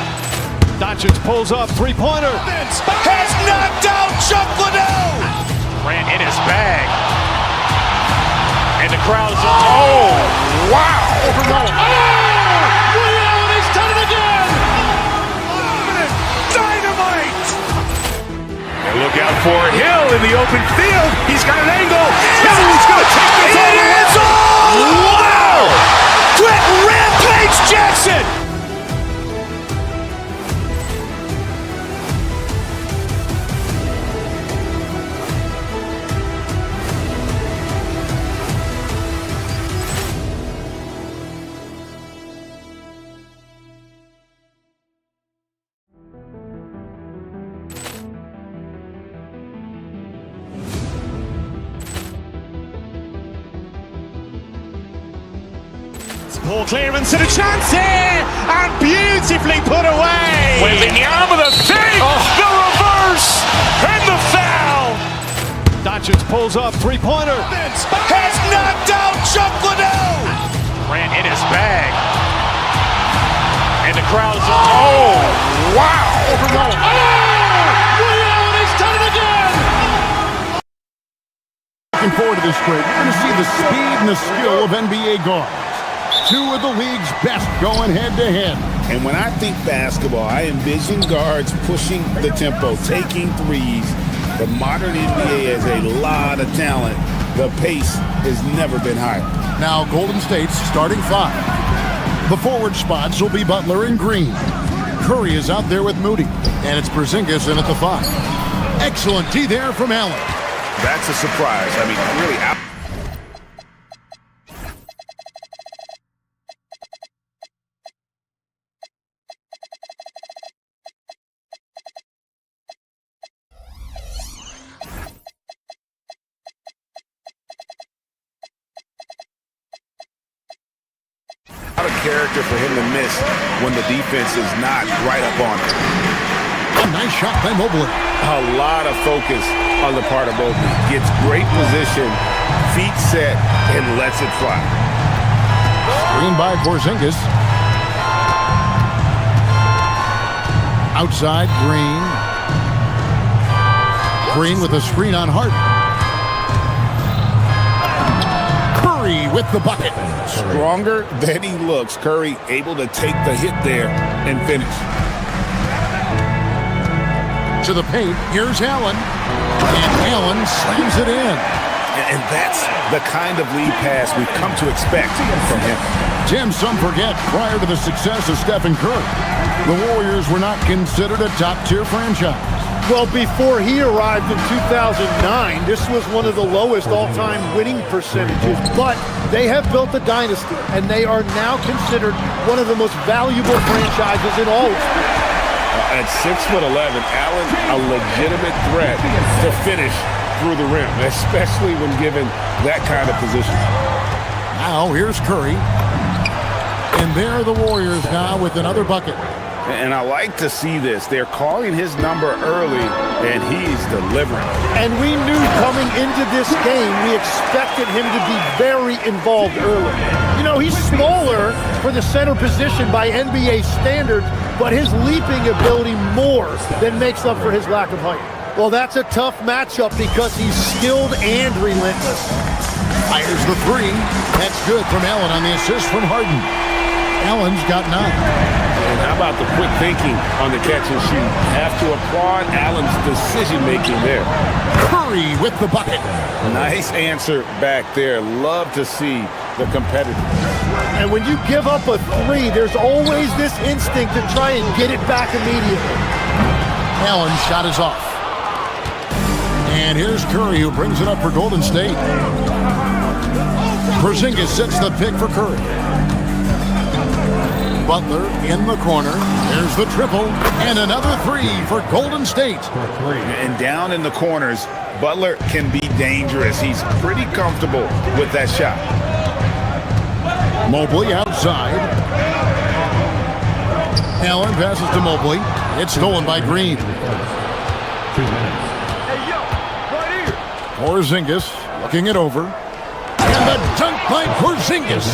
Doncic pulls up, three-pointer.
Has knocked out Chuck Liddell. Ran in his bag. And the crowd is, oh, wow.
He's done it again!
Dynamite. And look out for Hill in the open field. He's got an angle. Hill's going to take this all the way. Wow. Quick Rampage Jackson.
Ball clearance and a chance here, and beautifully put away.
Wembanyama the save, the reverse, and the foul.
Doncic pulls up, three-pointer.
Has knocked out Chuck Liddell. Ran in his bag. And the crowd is, oh, wow.
He's done it again!
Looking forward to this break. You're going to see the speed and the skill of NBA guards. Two of the league's best going head-to-head.
And when I think basketball, I envision guards pushing the tempo, taking threes. The modern NBA has a lot of talent. The pace has never been higher.
Now Golden State's starting five. The forward spots will be Butler and Green. Curry is out there with Moody. And it's Porzingis in at the five. Excellent D there from Allen.
That's a surprise. I mean, really out.
Out of character for him to miss when the defense is not right up on him.
A nice shot by Mobley.
A lot of focus on the part of Mobley. Gets great position, feet set, and lets it fly.
Screen by Porzingis. Outside, Green. Green with a screen on Harden. Curry with the bucket.
Stronger than he looks. Curry able to take the hit there and finish.
To the paint, here's Allen. And Allen slams it in.
And that's the kind of lead pass we've come to expect from him.
Tim, some forget, prior to the success of Stephen Curry, the Warriors were not considered a top-tier franchise.
Well, before he arrived in 2009, this was one of the lowest all-time winning percentages, but they have built a dynasty, and they are now considered one of the most valuable franchises in all of sports.
At 6'11", Allen, a legitimate threat to finish through the rim, especially when given that kind of position.
Now, here's Curry. And there are the Warriors now with another bucket.
And I like to see this. They're calling his number early, and he's delivering.
And we knew coming into this game, we expected him to be very involved early. You know, he's smaller for the center position by NBA standards, but his leaping ability more than makes up for his lack of height. Well, that's a tough matchup because he's skilled and relentless.
Fires the three. That's good from Allen on the assist from Harden. Allen's got 9.
And how about the quick thinking on the catch and shoot? Have to applaud Allen's decision-making there.
Curry with the bucket.
Nice answer back there. Love to see the competitor.
And when you give up a three, there's always this instinct to try and get it back immediately.
Allen's shot is off. And here's Curry, who brings it up for Golden State. Porzingis sets the pick for Curry. Butler in the corner. There's the triple. And another three for Golden State.
And down in the corners, Butler can be dangerous. He's pretty comfortable with that shot.
Mobley outside. Allen passes to Mobley. It's stolen by Green. Porzingis looking it over. And the dunk by Porzingis.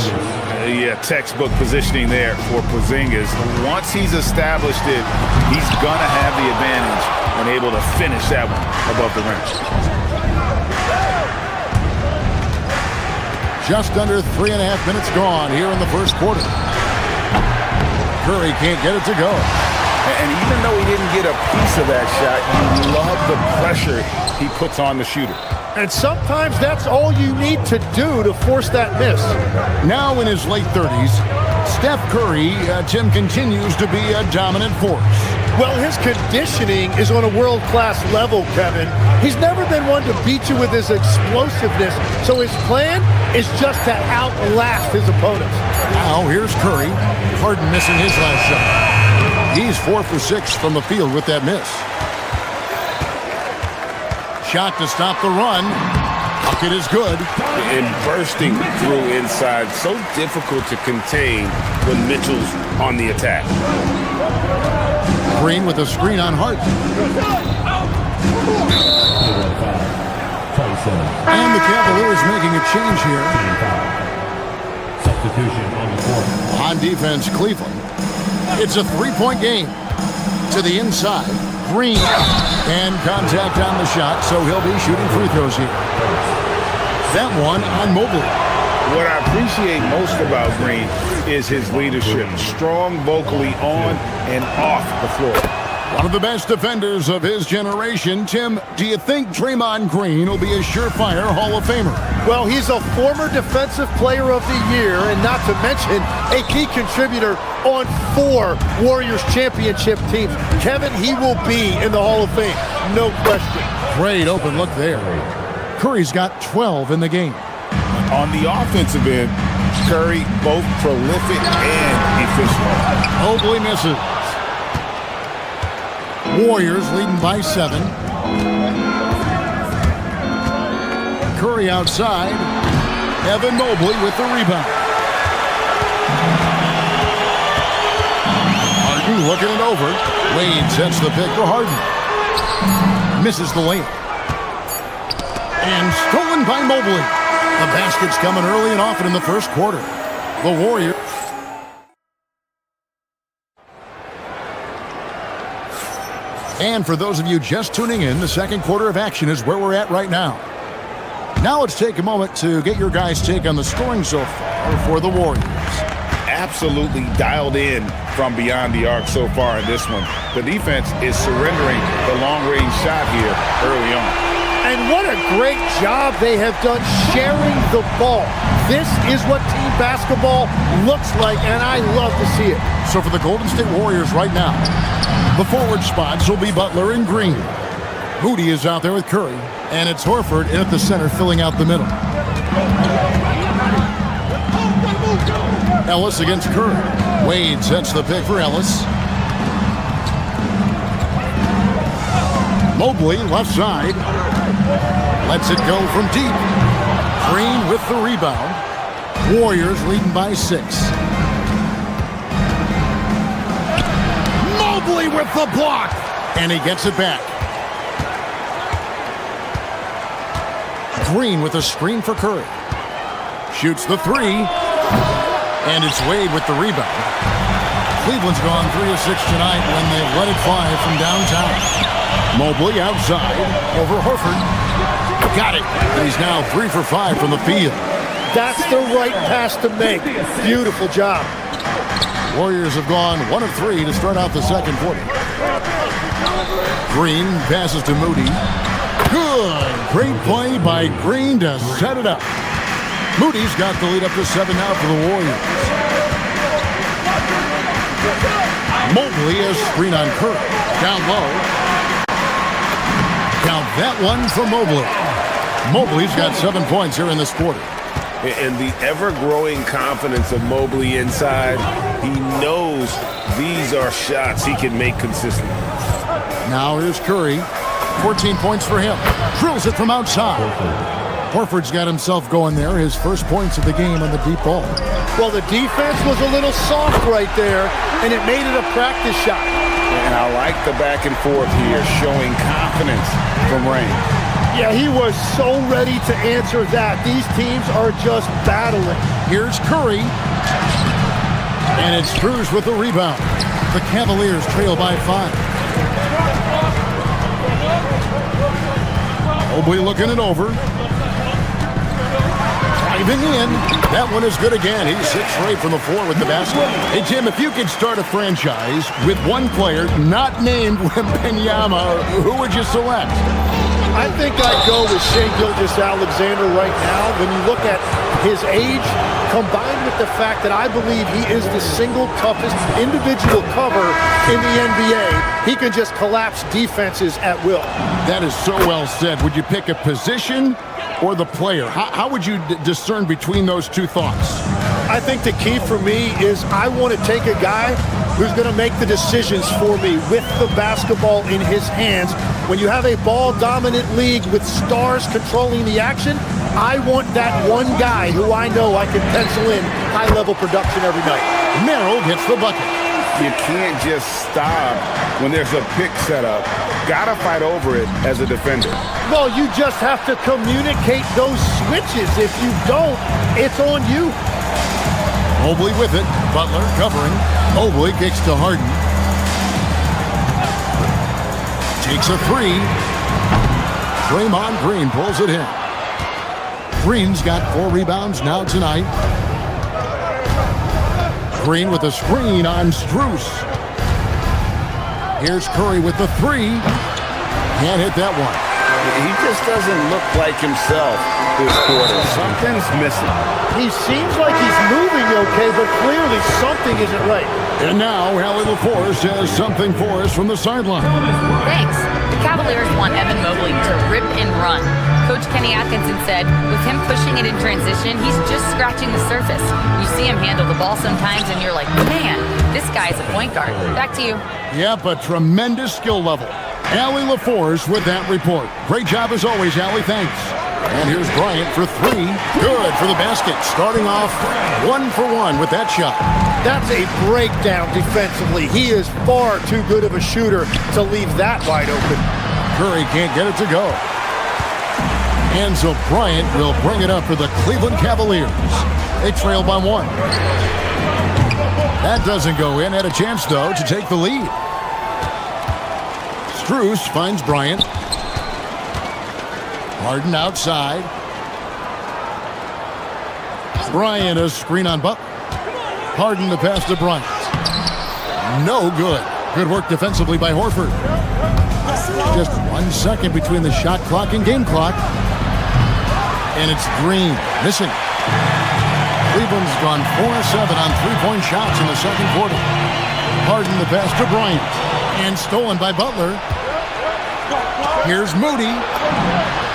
Yeah, textbook positioning there for Porzingis. Once he's established it, he's going to have the advantage and able to finish that one above the rim.
Just under 3.5 minutes gone here in the first quarter. Curry can't get it to go.
And even though he didn't get a piece of that shot, you love the pressure he puts on the shooter.
And sometimes that's all you need to do to force that miss.
Now in his late 30s, Steph Curry, Tim, continues to be a dominant force.
Well, his conditioning is on a world-class level, Kevin. He's never been one to beat you with his explosiveness, so his plan is just to outlast his opponents.
Now here's Curry. Harden missing his last shot. He's 4 for 6 from the field with that miss. Shot to stop the run. Bucket is good.
And bursting through inside. So difficult to contain when Mitchell's on the attack.
Green with a screen on Harden. And the Cavaliers making a change here.
Substitution on the court.
On defense, Cleveland. It's a three-point game. To the inside. Green. And contact on the shot, so he'll be shooting free throws here. That one on Mobley.
What I appreciate most about Green is his leadership. Strong vocally on and off the floor.
One of the best defenders of his generation. Tim, do you think Draymond Green will be a surefire Hall of Famer?
Well, he's a former Defensive Player of the Year, and not to mention a key contributor on 4 Warriors championship teams. Kevin, he will be in the Hall of Fame, no question.
Great open look there. Curry's got 12 in the game.
On the offensive end, Curry both prolific and efficient.
Mobley misses. Warriors leading by 7. Curry outside. Evan Mobley with the rebound. Harden looking it over. Wade sets the pick for Harden. Misses the layup. And stolen by Mobley. The basket's coming early and often in the first quarter. The Warriors. And for those of you just tuning in, the second quarter of action is where we're at right now. Now let's take a moment to get your guys' take on the scoring so far for the Warriors.
Absolutely dialed in from beyond the arc so far in this one. The defense is surrendering the long-range shot here early on.
And what a great job they have done sharing the ball. This is what team basketball looks like, and I love to see it.
So for the Golden State Warriors right now, the forward spots will be Butler and Green. Moody is out there with Curry, and it's Horford in at the center filling out the middle. Ellis against Curry. Wade sets the pick for Ellis. Mobley left side. Lets it go from deep. Green with the rebound. Warriors leading by 6. Mobley with the block. And he gets it back. Green with a screen for Curry. Shoots the 3. And it's Wade with the rebound. Cleveland's gone 3 of 6 tonight when they've let it fly from downtown. Mobley outside over Horford. Got it. And he's now 3 for 5 from the field.
That's the right pass to make. Beautiful job.
Warriors have gone 1 of 3 to start out the second quarter. Green passes to Moody. Good. Great play by Green to set it up. Moody's got the lead up to 7 now for the Warriors. Mobley has screen on Curry. Down low. Count that one for Mobley. Mobley's got 7 points here in this quarter.
And the ever-growing confidence of Mobley inside, he knows these are shots he can make consistently.
Now here's Curry. 14 points for him. Drills it from outside. Horford's got himself going there. His first points of the game on the deep ball.
Well, the defense was a little soft right there, and it made it a practice shot.
And I like the back and forth here, showing confidence from Rain.
Yeah, he was so ready to answer that. These teams are just battling.
Here's Curry. And it's Strus with the rebound. The Cavaliers trail by 5. Mobley looking it over. Driving in. That one is good again. He's 6 straight from the floor with the basket. Hey, Tim, if you could start a franchise with one player not named Wembanyama, who would you select?
I think I'd go with Shai Gilgeous-Alexander right now. When you look at his age, combined with the fact that I believe he is the single toughest individual cover in the NBA, he can just collapse defenses at will.
That is so well said. Would you pick a position or the player? How would you discern between those two thoughts?
I think the key for me is I want to take a guy who's going to make the decisions for me with the basketball in his hands. When you have a ball-dominant league with stars controlling the action, I want that one guy who I know I can pencil in high-level production every night.
Merrill gets the bucket.
You can't just stop when there's a pick set up. Gotta fight over it as a defender.
Well, you just have to communicate those switches. If you don't, it's on you.
Mobley with it. Butler covering. Mobley kicks to Harden. Takes a 3. Draymond Green pulls it in. Green's got 4 rebounds now tonight. Green with a screen on Strus. Here's Curry with the 3. Can't hit that one.
He just doesn't look like himself this quarter. Something's missing.
He seems like he's moving okay, but clearly something isn't right.
And now, Allie LaForce has something for us from the sideline.
Thanks. The Cavaliers want Evan Mobley to rip and run. Coach Kenny Atkinson said, with him pushing it in transition, he's just scratching the surface. You see him handle the ball sometimes, and you're like, man, this guy's a point guard. Back to you.
Yep, a tremendous skill level. Allie LaForce with that report. Great job as always, Allie. Thanks. And here's Bryant for 3. Good for the basket. Starting off 1 for 1 with that shot.
That's a breakdown defensively. He is far too good of a shooter to leave that wide open.
Curry can't get it to go. And so Bryant will bring it up for the Cleveland Cavaliers. They trail by 1. That doesn't go in. Had a chance, though, to take the lead. Strus finds Bryant. Harden outside. Bryant, a screen on Butler. Harden the pass to Bryant. No good. Good work defensively by Horford. Just 1 second between the shot clock and game clock. And it's Green missing. Cleveland's gone 4-7 on 3-point shots in the second quarter. Harden the pass to Bryant. And stolen by Butler. Here's Moody.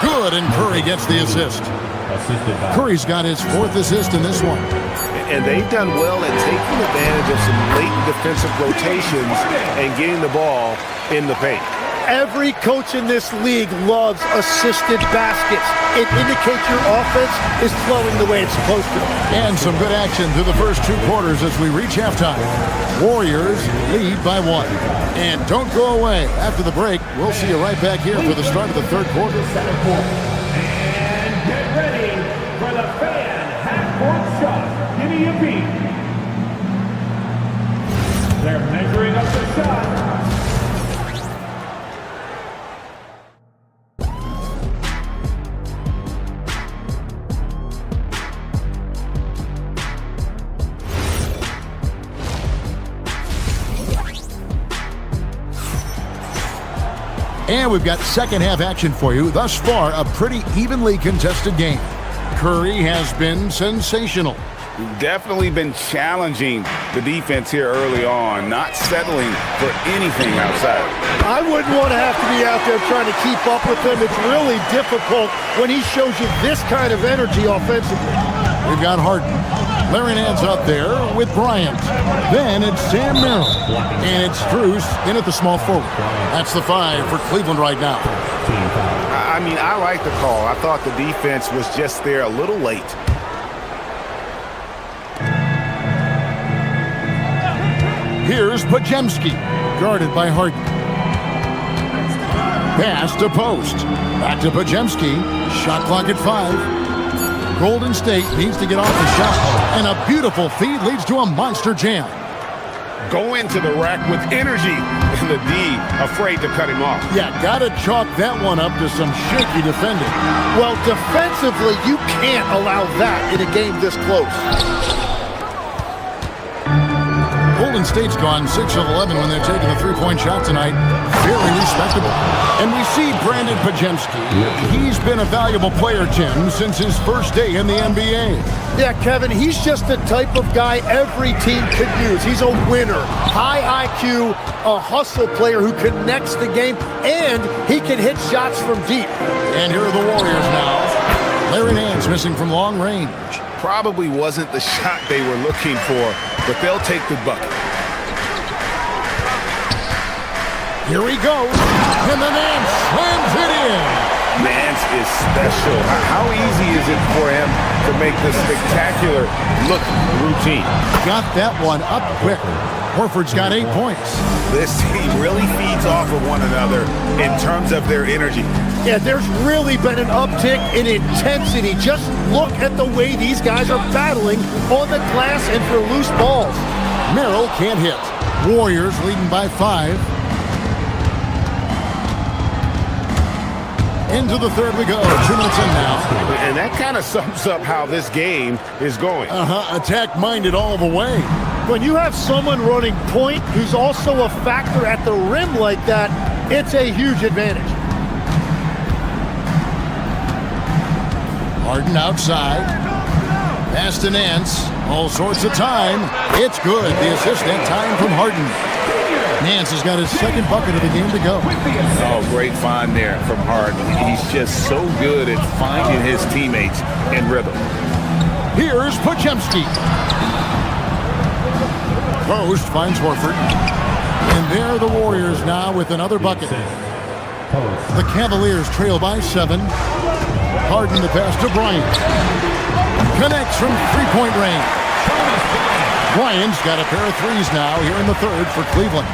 Good, and Curry gets the assist. Curry's got his 4th assist in this one.
And they've done well at taking advantage of some late defensive rotations and getting the ball in the paint.
Every coach in this league loves assisted baskets. It indicates your offense is flowing the way it's supposed to.
And some good action through the first 2 quarters as we reach halftime. Warriors lead by 1. And don't go away. After the break, we'll see you right back here for the start of the 3rd quarter.
And get ready for the fan half-court shot. Give me a beat. They're measuring up the shot.
And we've got second half action for you. Thus far, a pretty evenly contested game. Curry has been sensational.
Definitely been challenging the defense here early on, not settling for anything outside.
I wouldn't want to have to be out there trying to keep up with him. It's really difficult when he shows you this kind of energy offensively.
We've got Harden. Larry Nance up there with Bryant. Then it's Sam Merrill. And it's Strus in at the small forward. That's the 5 for Cleveland right now.
I mean, I like the call. I thought the defense was just there a little late.
Here's Podziemski, guarded by Harden. Pass to post. Back to Pajemski. Shot clock at 5. Golden State needs to get off the shot. And a beautiful feed leads to a monster jam.
Go into the rack with energy. And the D afraid to cut him off.
Yeah, gotta chalk that one up to some shaky defending.
Well, defensively, you can't allow that in a game this close.
Golden State's gone 6 of 11 when they're taking the three-point shot tonight. Very respectable. And we see Brandon Pajemski. He's been a valuable player, Tim, since his first day in the NBA.
Yeah, Kevin, he's just the type of guy every team could use. He's a winner, high IQ, a hustle player who connects the game, and he can hit shots from deep.
And here are the Warriors now. Larry Nance missing from long range.
Probably wasn't the shot they were looking for, but they'll take the bucket.
Here he goes, and the Nance slams it in.
Nance is special. How easy is it for him to make this spectacular look routine?
Got that one up quick. Horford's got 8 points.
This team really feeds off of one another in terms of their energy.
Yeah, there's really been an uptick in intensity. Just look at the way these guys are battling on the glass and for loose balls.
Merrill can't hit. Warriors leading by 5. Into the third we go. 2 minutes in now.
And that kind of sums up how this game is going.
Attack-minded all the way.
When you have someone running point who's also a factor at the rim like that, it's a huge advantage.
Harden outside. Pass to Nance. All sorts of time. It's good. The assist that time from Harden. Nance has got his second bucket of the game to go.
Oh, great find there from Harden. He's just so good at finding his teammates in rhythm.
Here's Pajemski. Post finds Horford. And there are the Warriors now with another bucket. The Cavaliers trail by 7. Harden the pass to Bryant. Connects from three-point range. Bryant's got a pair of threes now here in the third for Cleveland.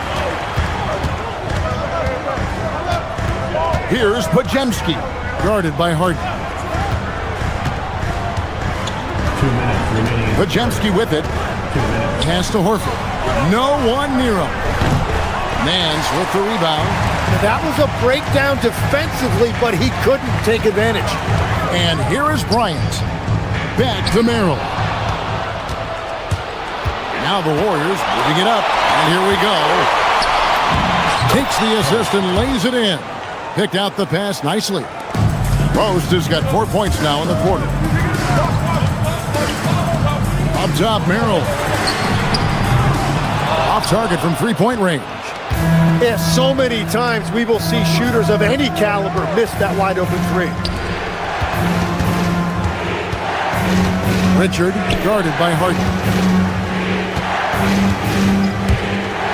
Here's Pajemski, guarded by Harden.
2 minutes remaining.
Pajemski with it. Pass to Horford. No one near him. Nance with the rebound.
That was a breakdown defensively, but he couldn't take advantage.
And here is Bryant. Back to Merrill. Now the Warriors moving it up. And here we go. Takes the assist and lays it in. Picked out the pass nicely. Post has got 4 points now in the quarter. Up top, Merrill. Off target from three-point range.
Yeah, so many times we will see shooters of any caliber miss that wide open three.
Richard guarded by Harden.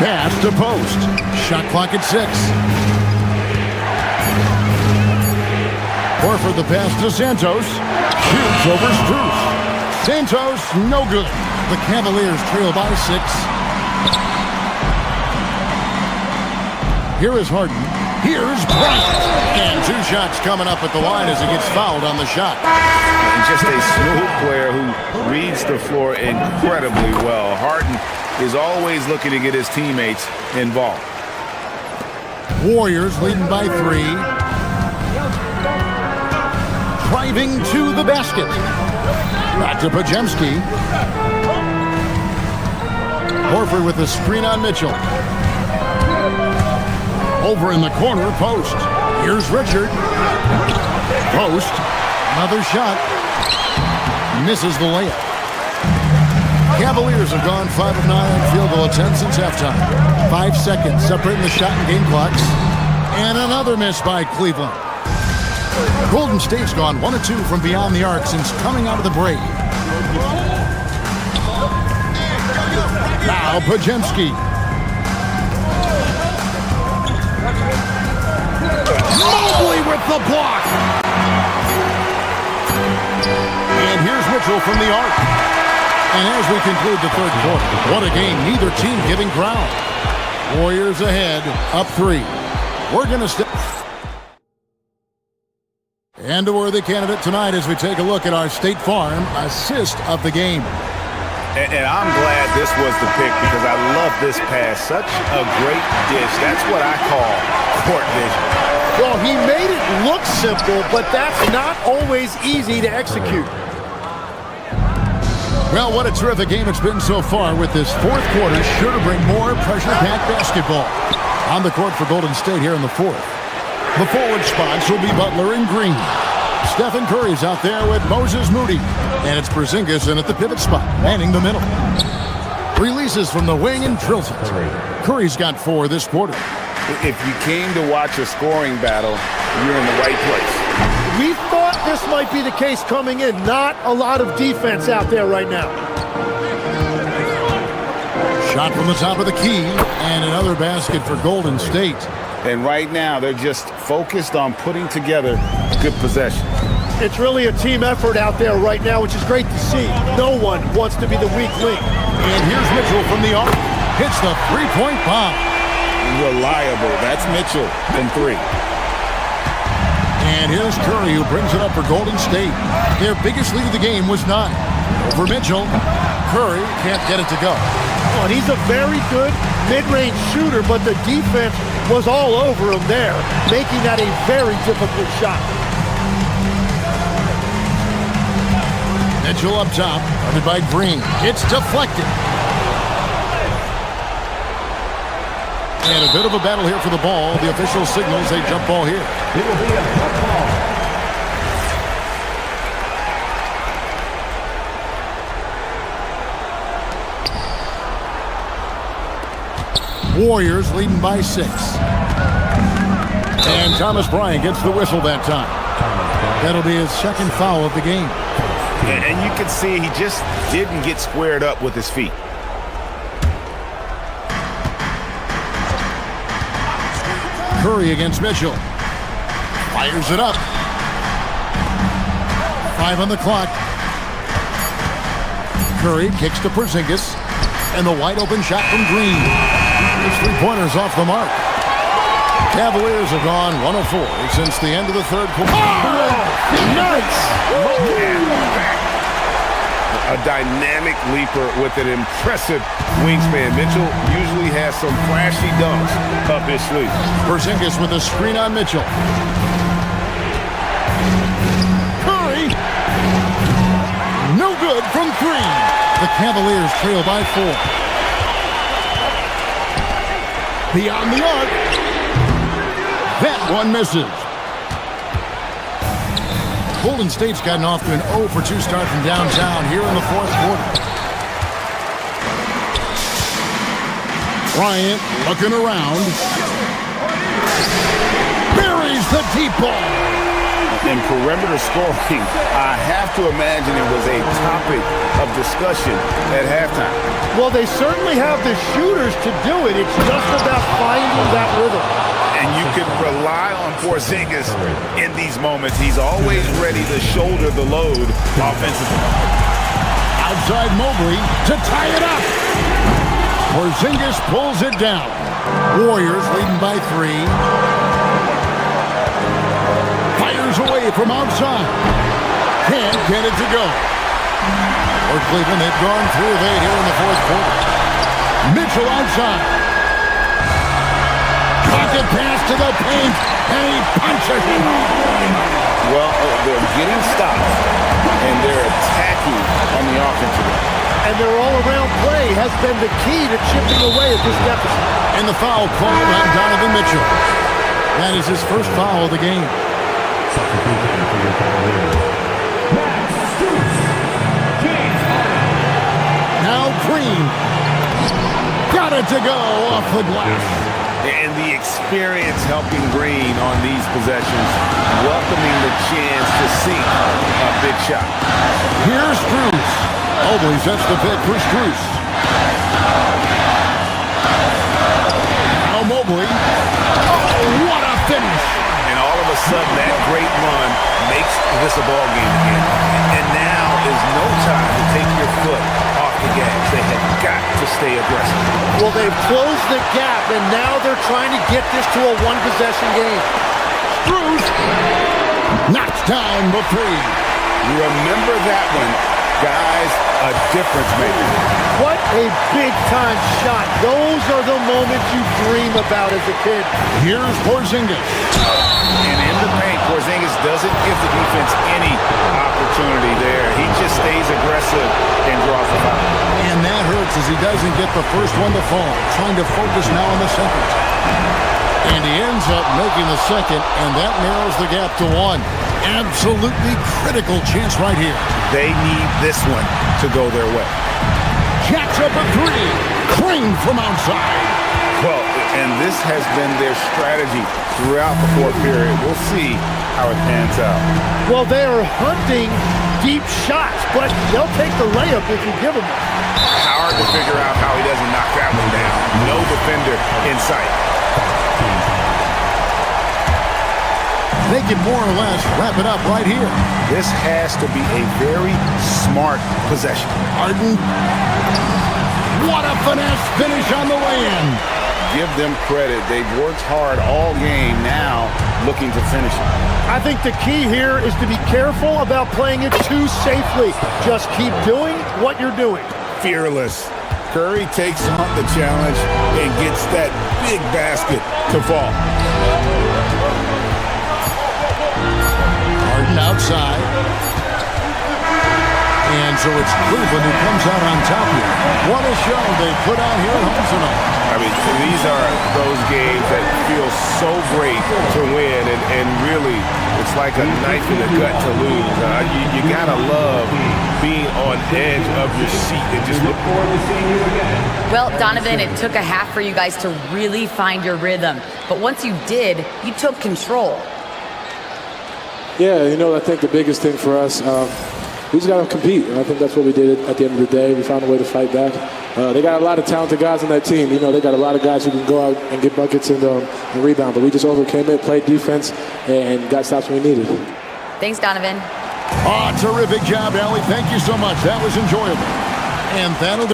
Pass to post. Shot clock at 6. Horford the pass to Santos. Shoots over Strus. Santos, no good. The Cavaliers trail by 6. Here is Harden. Here's Bryant. And 2 shots coming up at the line as he gets fouled on the shot.
And just a smooth player who reads the floor incredibly well. Harden is always looking to get his teammates involved.
Warriors leading by 3. Driving to the basket. Back to Pajemski. Horford with the screen on Mitchell. Over in the corner, post. Here's Richard. Post. Another shot. Misses the layup. Cavaliers have gone 5 of 9 field goal attempts since halftime. 5 seconds separating the shot and game clocks. And another miss by Cleveland. Golden State's gone 1 of 2 from beyond the arc since coming out of the break. Now Pajemski. Mobley with the block. And here's Mitchell from the arc. And as we conclude the third quarter, what a game, neither team giving ground. Warriors ahead, up 3. We're going to step. And a worthy candidate tonight as we take a look at our State Farm assist of the game.
And I'm glad this was the pick because I love this pass. Such a great dish. That's what I call court vision.
Well, he made it look simple, but that's not always easy to execute.
Well, what a terrific game it's been so far with this fourth quarter. Sure to bring more pressure-packed basketball. On the court for Golden State here in the fourth. The forward spots will be Butler and Green. Stephen Curry's out there with Moses Moody. And it's Porzingis in at the pivot spot, manning the middle. Releases from the wing and drills it. Curry's got 4 this quarter.
If you came to watch a scoring battle, you're in the right place.
We thought this might be the case coming in. Not a lot of defense out there right now.
Shot from the top of the key, and another basket for Golden State.
And right now, they're just focused on putting together good possession.
It's really a team effort out there right now, which is great to see. No one wants to be the weak link.
And here's Mitchell from the arc. Hits the three-point bomb.
Reliable. That's Mitchell from 3.
And here's Curry, who brings it up for Golden State. Their biggest lead of the game was 9. Over Mitchell, Curry can't get it to go.
Oh, and he's a very good mid-range shooter, but the defense was all over him there, making that a very difficult shot.
Mitchell up top, guarded by Green. It's deflected. And a bit of a battle here for the ball. The official signals a jump ball here.
It will be a jump ball.
Warriors leading by 6. And Thomas Bryant gets the whistle that time. That'll be his second foul of the game.
And you can see he just didn't get squared up with his feet.
Curry against Mitchell. Fires it up. 5 on the clock. Curry kicks to Porzingis. And the wide open shot from Green. His 3-pointers off the mark. Cavaliers have gone 1 of 4 since the end of the third quarter.
Nice!
A dynamic leaper with an impressive wingspan. Mitchell usually has some flashy dunks up his sleeve.
Porzingis with a screen on Mitchell. Curry! No good from 3. The Cavaliers trail by 4. Beyond the arc. That one misses. Golden State's gotten off to an 0 for 2 start from downtown here in the fourth quarter. Bryant looking around. Buries the deep ball.
In perimeter scoring, I have to imagine it was a topic of discussion at halftime.
Well, they certainly have the shooters to do it. It's just about finding that rhythm.
And you can rely on Porzingis in these moments. He's always ready to shoulder the load offensively.
Outside Mobley to tie it up. Porzingis pulls it down. Warriors leading by 3. Fires away from outside. Can't get it to go. For Cleveland, they've gone 3 of 8 here in the fourth quarter. Mitchell outside. Pocket pass to the paint, and he punches it.
Well, they're getting stopped, and they're attacking on the offensive end.
And their all-around play has been the key to chipping away at this deficit.
And the foul called on Donovan Mitchell. That is his first foul of the game. Now Green. Got it to go off the glass.
And the experience helping Green on these possessions, welcoming the chance to sink a big shot.
Here's Strus. Mobley sets the pick for Strus. Now Mobley. Oh, what a finish.
And all of a sudden, that great run makes this a ball game again. And now is no time to take your foot off the gas. They have got to stay aggressive.
Well, they've closed the gap, and now they're trying to get this to a one-possession game.
Strus Knocks down the three.
Remember that one. Guys, a difference maker.
What a big-time shot. Those are the moments you dream about as a kid.
Here's Porzingis.
And in the paint, Porzingis doesn't give the defense any opportunity there. He just stays aggressive and draws the foul.
And that hurts as he doesn't get the first one to fall. Trying to focus now on the second. And he ends up making the second, and that narrows the gap to one. Absolutely critical chance right here.
They need this one to go their way.
Jacks up a three. Clean from outside.
Well, and this has been their strategy throughout the fourth period. We'll see how it pans out.
Well, they are hunting deep shots, but they'll take the layup if you give them.
Hard to figure out how he doesn't knock that one down. No defender in sight.
They can more or less wrap it up right here.
This has to be a very smart possession.
Harden. What a finesse finish on the way-in.
Give them credit. They've worked hard all game, now looking to finish it.
I think the key here is to be careful about playing it too safely. Just keep doing what you're doing.
Fearless. Curry takes on the challenge and gets that big basket to fall.
Harden outside. And so it's Cleveland who comes out on top here. What a show they put on here at home tonight.
I mean, these are those games that feel so great to win, and really, it's like a knife in the gut to lose. You gotta love being on edge of your seat and just look forward to seeing you again.
Well, Donovan, it took a half for you guys to really find your rhythm. But once you did, you took control.
Yeah, I think the biggest thing for us, we just got to compete, and I think that's what we did at the end of the day. We found a way to fight back. They got a lot of talented guys on that team. They got a lot of guys who can go out and get buckets and rebound, but we just overcame it, played defense, and got stops when we needed.
Thanks, Donovan.
Oh, terrific job, Allie. Thank you so much. That was enjoyable. And that'll do.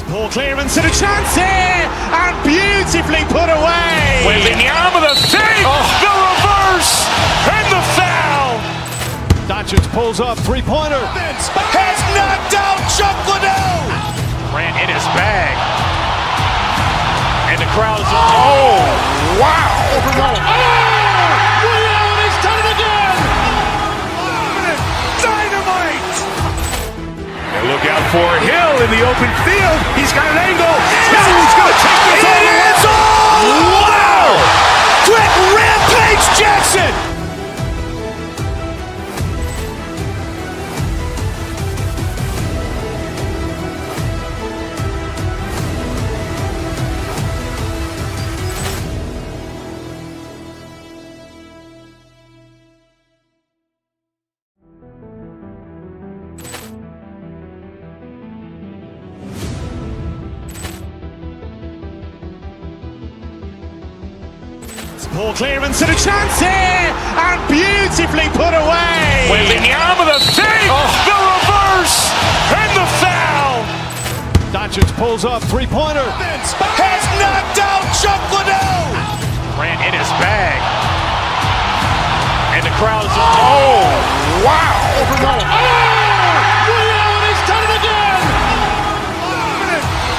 Poor clearance and a chance here, and beautifully put away.
Wembanyama the save, the reverse, and the foul.
Doncic pulls up, three-pointer.
Has knocked out Chuck Liddell. Ran in his bag, and the crowd is. Oh, wow!
He's done it again.
Dynamite! And look out for Hill in the open field. He's got an angle. Now he's going to take this all the way. Wow! Quick rampage Jackson!
Poor clearance and a chance here, and beautifully put away.
Wembanyama the save, the reverse, and the foul.
Doncic pulls up, three-pointer.
Has knocked out Chuck Liddell. Ran in his bag, and the crowd is. Oh, wow!
He's done it again.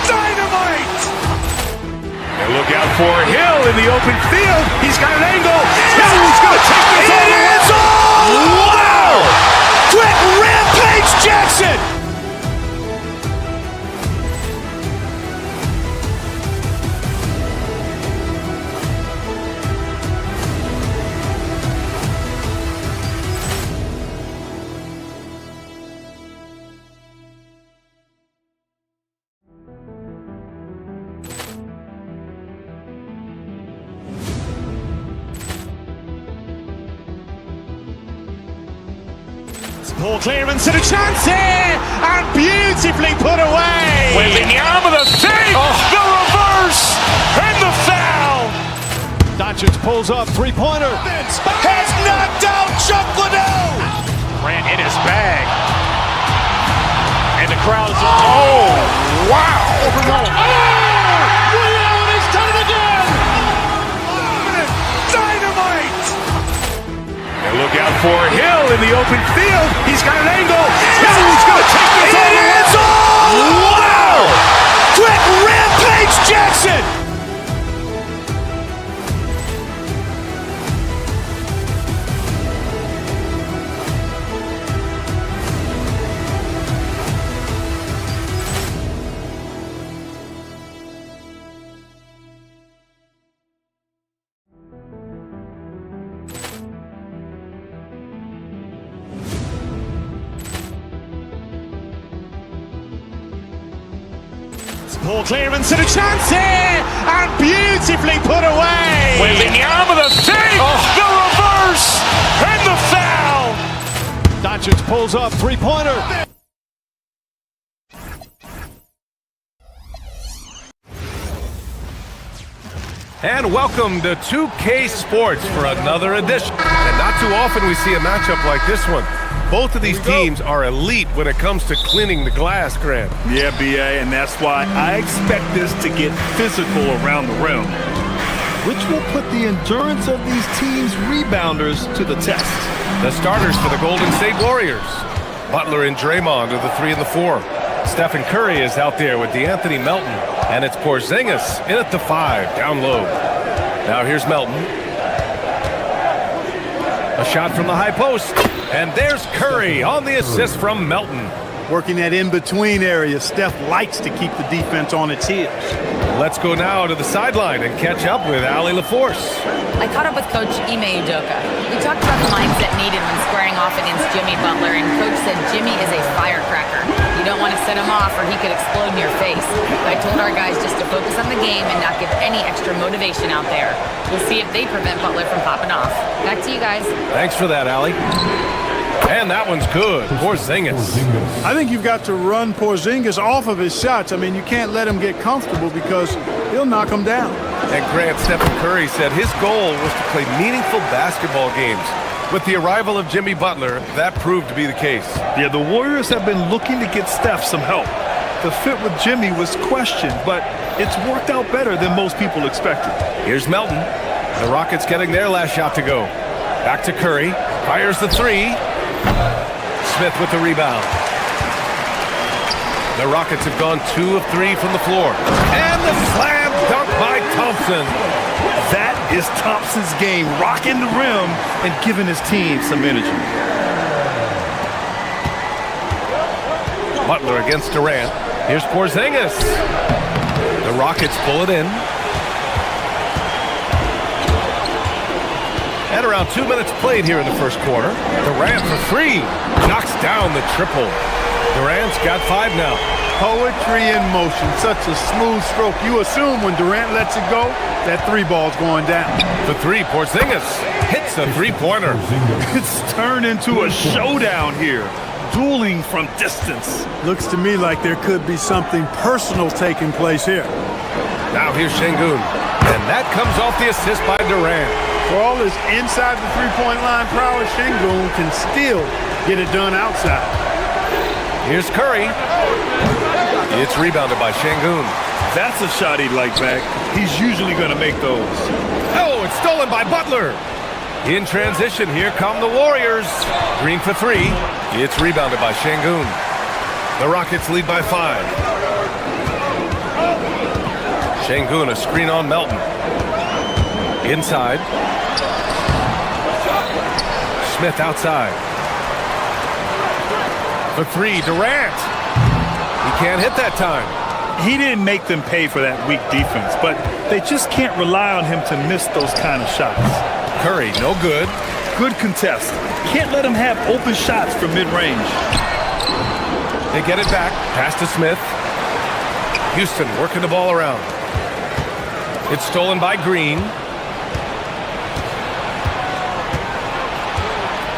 Dynamite! And look out for Hill in the open field. He's got an angle. Now he's going to take this all the way. Wow! Quick rampage Jackson!
Poor clearance and a chance here, and beautifully put away.
Wembanyama the save, the reverse, and the foul.
Doncic pulls pulls up, three-pointer.
Has knocked out Chuck Liddell.
Grant in his bag. And the crowd is... Oh, wow.
Allen has done it again. Dynamite.
And look out for Hill in the open field. He's got an angle. Hill's going to take this all the way.
It's all! Wow! Quick Rampage Jackson!
Ball clearance and a chance here, and beautifully put away.
Wembanyama the save, the reverse, and the foul.
Doncic pulls up, three-pointer.
And welcome to 2K Sports for another edition. And not too often we see a matchup like this one. Both of these teams are elite when it comes to cleaning the glass, Grant.
Yeah, BA, and that's why I expect this to get physical around the rim, which will put the endurance of these teams' rebounders to the test.
The starters for the Golden State Warriors. Butler and Draymond are the 3 and the 4. Stephen Curry is out there with DeAnthony Melton, and it's Porzingis in at the 5, down low. Now here's Melton. A shot from the high post, and there's Curry on the assist from Melton.
Working that in-between area. Steph likes to keep the defense on its heels.
Let's go now to the sideline and catch up with Allie LaForce.
I caught up with Coach Ime Udoka. We talked about the mindset needed when squaring off against Jimmy Butler, and Coach said Jimmy is a firecracker. You don't want to set him off or he could explode in your face. I told our guys just to focus on the game and not give any extra motivation out there. We'll see if they prevent Butler from popping off. Back to you guys.
Thanks for that, Allie. And that one's good. Porzingis.
I think you've got to run Porzingis off of his shots. I mean, you can't let him get comfortable because he'll knock him down.
And Grant, Stephen Curry said his goal was to play meaningful basketball games. With the arrival of Jimmy Butler, that proved to be the case.
Yeah, the Warriors have been looking to get Steph some help. The fit with Jimmy was questioned, but it's worked out better than most people expected.
Here's Melton. The Rockets getting their last shot to go. Back to Curry. Fires the 3. Smith with the rebound. The Rockets have gone 2 of 3 from the floor. And the slam dunk by Thompson.
That is Thompson's game, rocking the rim and giving his team some energy.
Butler against Durant. Here's Porzingis. The Rockets pull it in. At around 2 minutes played here in the first quarter. Durant for 3. Knocks down the triple. Durant's got 5 now.
Poetry in motion. Such a smooth stroke. You assume when Durant lets it go, that 3 ball's going down.
The 3, Porzingis hits a 3-pointer.
It's turned into a showdown here. Dueling from distance.
Looks to me like there could be something personal taking place here.
Now here's Şengün. And that comes off the assist by Durant.
For all his inside the three-point line prowess, Şengün can still get it done outside.
Here's Curry. It's rebounded by Şengün.
That's a shot he'd like back. He's usually going to make those.
Oh, it's stolen by Butler. In transition, here come the Warriors. Green for 3. It's rebounded by Şengün. The Rockets lead by 5. Şengün, a screen on Melton. Inside. Smith outside. For 3, Durant. He can't hit that time.
He didn't make them pay for that weak defense, but they just can't rely on him to miss those kind of shots.
Curry, no good.
Good contest. Can't let him have open shots from mid-range.
They get it back. Pass to Smith. Houston working the ball around. It's stolen by Green.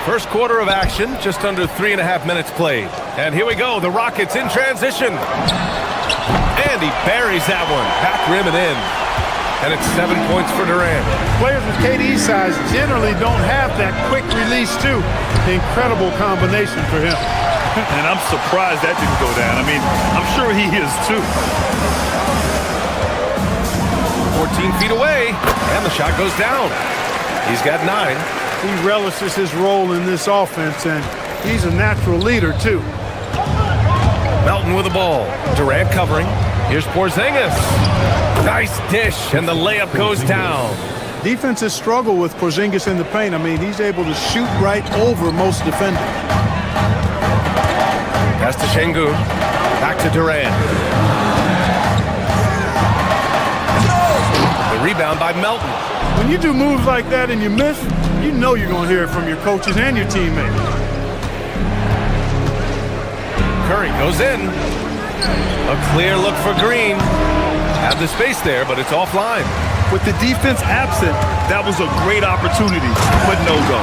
First quarter of action, just under 3.5 minutes played. And here we go, the Rockets in transition. And he buries that one, back rim and in. and it's 7 points for Durant.
Players with KD's size generally don't have that quick release, too. Incredible combination for him.
And I'm surprised that didn't go down. I mean, I'm sure he is, too.
14 feet away, and the shot goes down. He's got 9.
He relishes his role in this offense, and he's a natural leader, too.
Melton with the ball. Durant covering. Here's Porzingis. Nice dish, and the layup goes down.
Defenses struggle with Porzingis in the paint. I mean, he's able to shoot right over most defenders.
Pass to Şengün. Back to Durant. The rebound by Melton.
When you do moves like that and you miss, you know you're going to hear it from your coaches and your teammates.
Curry goes in. A clear look for Green. Have the space there, but it's offline.
With the defense absent, that was a great opportunity, but no go.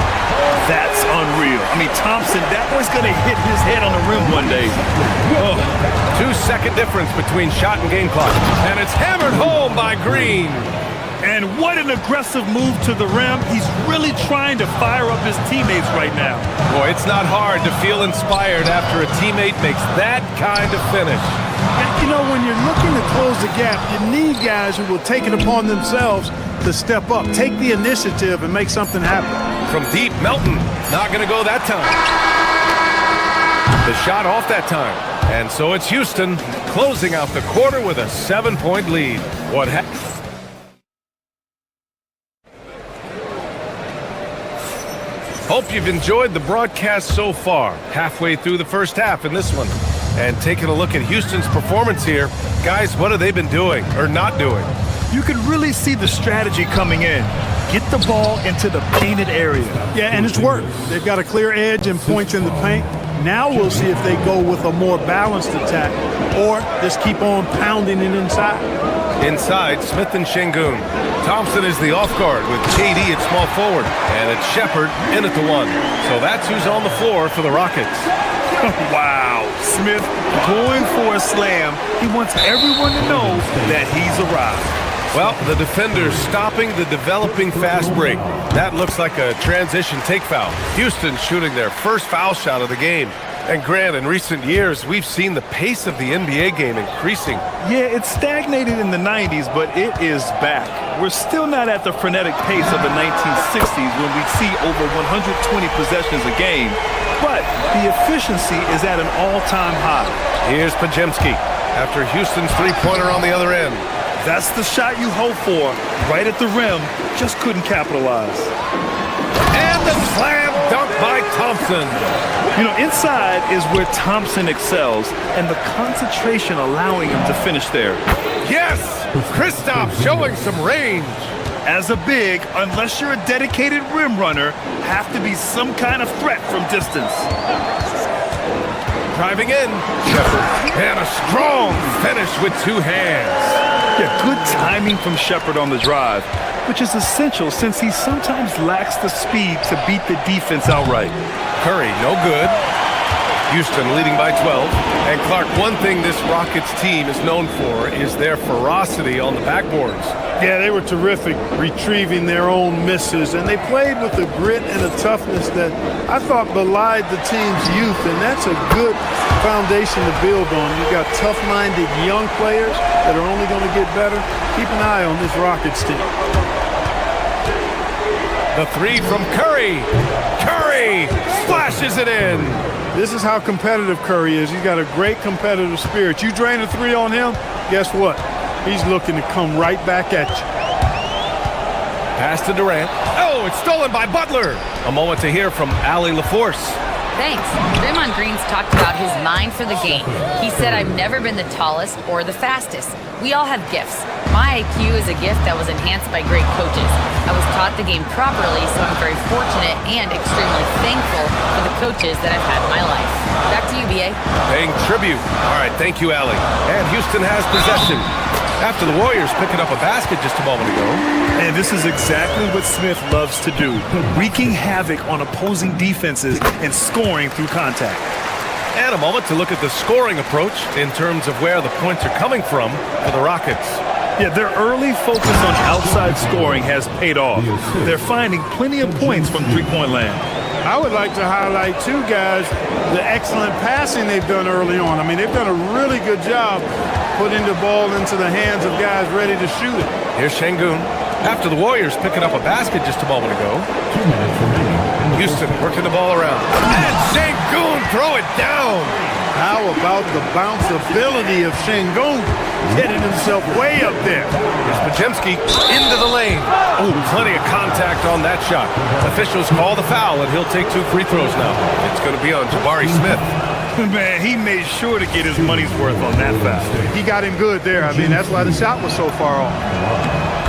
That's unreal. I mean, Thompson, that boy's going to hit his head on the rim one day.
Oh. 2-second difference between shot and game clock. And it's hammered home by Green.
And what an aggressive move to the rim. He's really trying to fire up his teammates right now.
Boy, it's not hard to feel inspired after a teammate makes that kind of finish.
And, you know, when you're looking to close the gap, you need guys who will take it upon themselves to step up, take the initiative, and make something happen.
From deep, Melton not going to go that time. The shot off that time. And so it's Houston closing out the quarter with a 7-point lead. What happened? Hope you've enjoyed the broadcast so far. Halfway through the first half in this one. And taking a look at Houston's performance here. Guys, what have they been doing or not doing?
You can really see the strategy coming in. Get the ball into the painted area.
Yeah, and it's worked. They've got a clear edge and points in the paint. Now we'll see if they go with a more balanced attack or just keep on pounding it inside.
Inside, Smith and Şengün. Thompson is the off guard with KD at small forward. And it's Shepherd in at the 1. So that's who's on the floor for the Rockets.
Wow. Smith going for a slam. He wants everyone to know that he's arrived.
Well, the defenders stopping the developing fast break. That looks like a transition take foul. Houston shooting their first foul shot of the game. And Grant, in recent years, we've seen the pace of the NBA game increasing.
Yeah, it stagnated in the 90s, but it is back. We're still not at the frenetic pace of the 1960s when we see over 120 possessions a game, but the efficiency is at an all-time high.
Here's Podziemski after Houston's three-pointer on the other end.
That's the shot you hope for, right at the rim, just couldn't capitalize.
And the slam dunk by Thompson.
You know, inside is where Thompson excels, and the concentration allowing him to finish there.
Yes! Kristaps showing some range.
As a big, unless you're a dedicated rim runner, have to be some kind of threat from distance.
Driving in, Shepherd. And a strong finish with 2 hands.
Yeah, good timing from Shepherd on the drive, which is essential since he sometimes lacks the speed to beat the defense outright.
Curry, no good. Houston leading by 12. And Clark, one thing this Rockets team is known for is their ferocity on the backboards.
Yeah, they were terrific retrieving their own misses, and they played with a grit and a toughness that I thought belied the team's youth, and that's a good foundation to build on. You've got tough-minded young players that are only going to get better. Keep an eye on this Rockets team.
The 3 from Curry. Curry splashes it in.
This is how competitive Curry is. He's got a great competitive spirit. You drain a 3 on him, guess what? He's looking to come right back at you.
Pass to Durant. Oh, it's stolen by Butler. A moment to hear from Allie LaForce.
Thanks. Draymond Green's talked about his mind for the game. He said, I've never been the tallest or the fastest. We all have gifts. My IQ is a gift that was enhanced by great coaches. I was taught the game properly, so I'm very fortunate and extremely thankful for the coaches that I've had in my life. Back to you, B.A.
Paying tribute. All right, thank you, Allie. And Houston has possession. After the Warriors picking up a basket just a moment ago.
And this is exactly what Smith loves to do, wreaking havoc on opposing defenses and scoring through contact.
And a moment to look at the scoring approach in terms of where the points are coming from for the Rockets.
Yeah, their early focus on outside scoring has paid off. They're finding plenty of points from three-point land.
I would like to highlight, too, guys, the excellent passing they've done early on. I mean, they've done a really good job putting the ball into the hands of guys ready to shoot it.
Here's Şengün. After the Warriors picking up a basket just a moment ago. Houston working the ball around. And Şengün throw it down.
How about the bounce ability of Şengün getting himself way up there?
Here's Podziemski into the lane. Oh, plenty of contact on that shot. Officials call the foul, and he'll take 2 free throws now. It's going to be on Jabari Smith.
Man, he made sure to get his money's worth on that foul.
He got him good there. I mean, that's why the shot was so far off.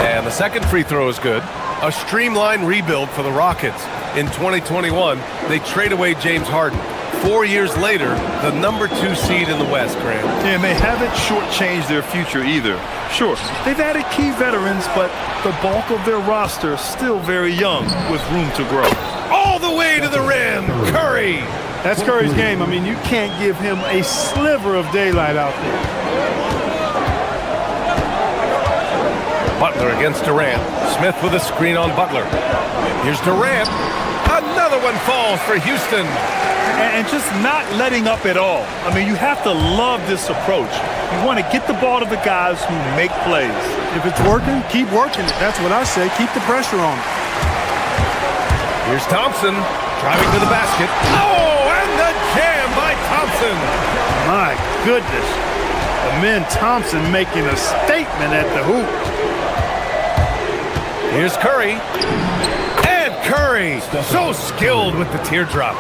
And the second free throw is good. A streamlined rebuild for the Rockets. In 2021, they trade away James Harden. 4 years later, the number 2 seed in the West, Graham.
And they haven't shortchanged their future either. Sure, they've added key veterans, but the bulk of their roster is still very young with room to grow.
All the way to the rim, Curry.
That's Curry's game. I mean, you can't give him a sliver of daylight out there.
Butler against Durant. Smith with a screen on Butler. Here's Durant. Another one falls for Houston.
And just not letting up at all. I mean, you have to love this approach. You want to get the ball to the guys who make plays.
If it's working, keep working it. That's what I say. Keep the pressure on.
Here's Thompson driving to the basket. Oh, and the jam by Thompson.
My goodness. Amen Thompson making a statement at the hoop.
Here's Curry. And Curry, so skilled with the teardrop.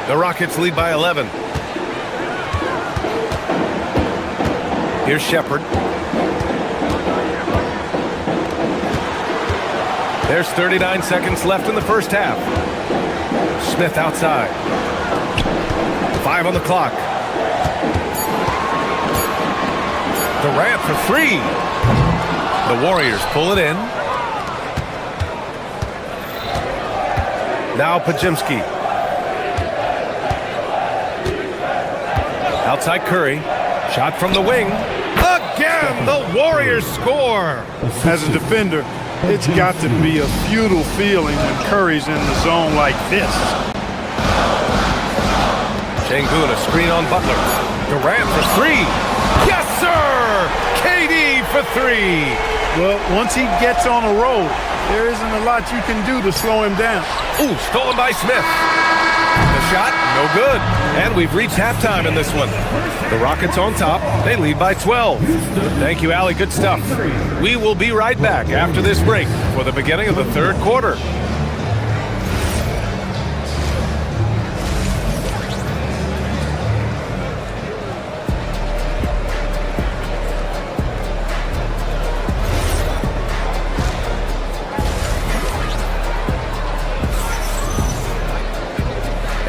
The Rockets lead by 11. Here's Shepherd. There's 39 seconds left in the first half. Smith outside. 5 on the clock. Durant for 3. The Warriors pull it in. Now Podziemski. Outside Curry. Shot from the wing. Again, the Warriors score.
As a defender, it's got to be a futile feeling when Curry's in the zone like this.
Şengün, a screen on Butler. Durant for 3. Yes, sir! KD for 3.
Well, once he gets on a roll, there isn't a lot you can do to slow him down.
Ooh, stolen by Smith. The shot, no good. And we've reached halftime in this one. The Rockets on top. They lead by 12. Thank you, Allie. Good stuff. We will be right back after this break for the beginning of the third quarter.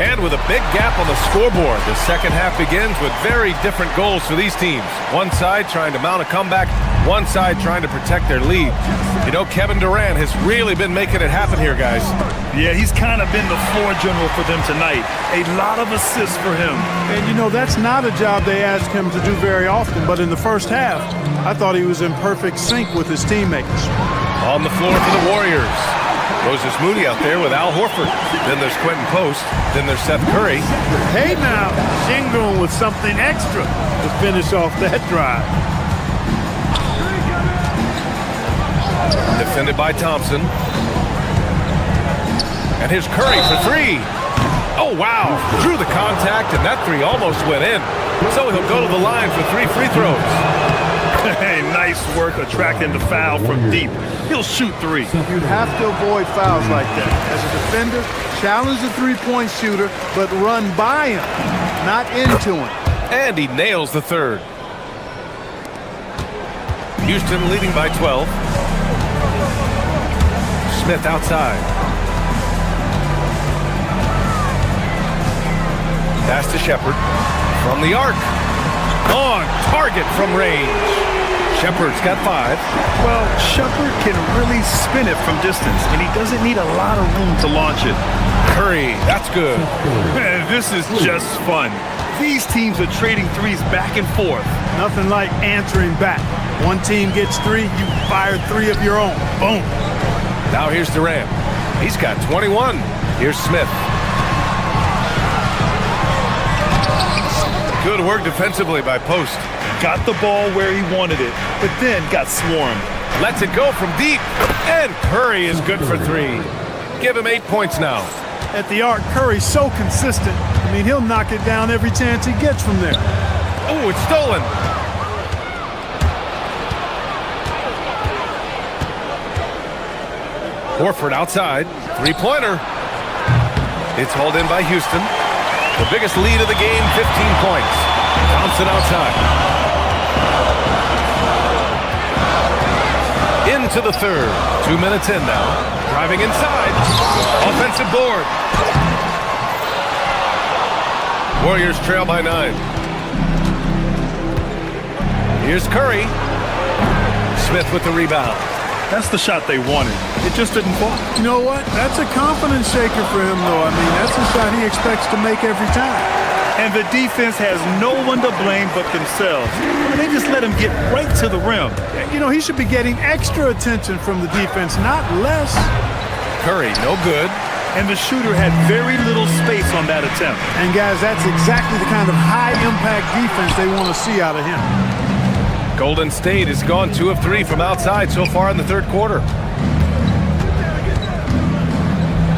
And with a big gap on the scoreboard, the second half begins with very different goals for these teams. One side trying to mount a comeback, one side trying to protect their lead. You know, Kevin Durant has really been making it happen here, guys.
Yeah, he's kind of been the floor general for them tonight. A lot of assists for him.
And, you know, that's not a job they ask him to do very often. But in the first half, I thought he was in perfect sync with his teammates.
On the floor for the Warriors. Moses Moody out there with Al Horford. Then there's Quentin Post. Then there's Seth Curry.
Hey now, Şengün with something extra to finish off that drive.
Defended by Thompson. And here's Curry for 3. Oh, wow. Drew the contact, and that 3 almost went in. So he'll go to the line for 3 free throws.
Hey, nice work attracting the foul from deep. He'll shoot 3.
You have to avoid fouls like that. As a defender, challenge the three-point shooter, but run by him, not into him.
And he nails the third. Houston leading by 12. Smith outside. Pass to Shepherd. From the arc. On target from range. Shepherd's got 5.
Well, Shepherd can really spin it from distance, and he doesn't need a lot of room to launch it.
Curry, that's good.
Man, this is just fun. These teams are trading threes back and forth.
Nothing like answering back. One team gets 3, you fire 3 of your own. Boom.
Now here's Durant. He's got 21. Here's Smith. Good work defensively by Post.
Got the ball where he wanted it, but then got swarmed.
Lets it go from deep. And Curry is good for 3. Give him 8 points now.
At the arc, Curry's so consistent. I mean, he'll knock it down every chance he gets from there.
Oh, it's stolen. Horford outside. 3-pointer. It's hauled in by Houston. The biggest lead of the game, 15 points. Thompson outside. Into the third. 2 minutes in now. Driving inside. Offensive board. Warriors trail by 9. Here's Curry. Smith with the rebound.
That's the shot they wanted. It just didn't fall.
You know what? That's a confidence shaker for him, though. I mean, that's a shot he expects to make every time.
And the defense has no one to blame but themselves. They just let him get right to the rim.
You know, he should be getting extra attention from the defense, not less.
Curry, no good.
And the shooter had very little space on that attempt.
And, guys, that's exactly the kind of high-impact defense they want to see out of him.
Golden State has gone 2 of 3 from outside so far in the third quarter.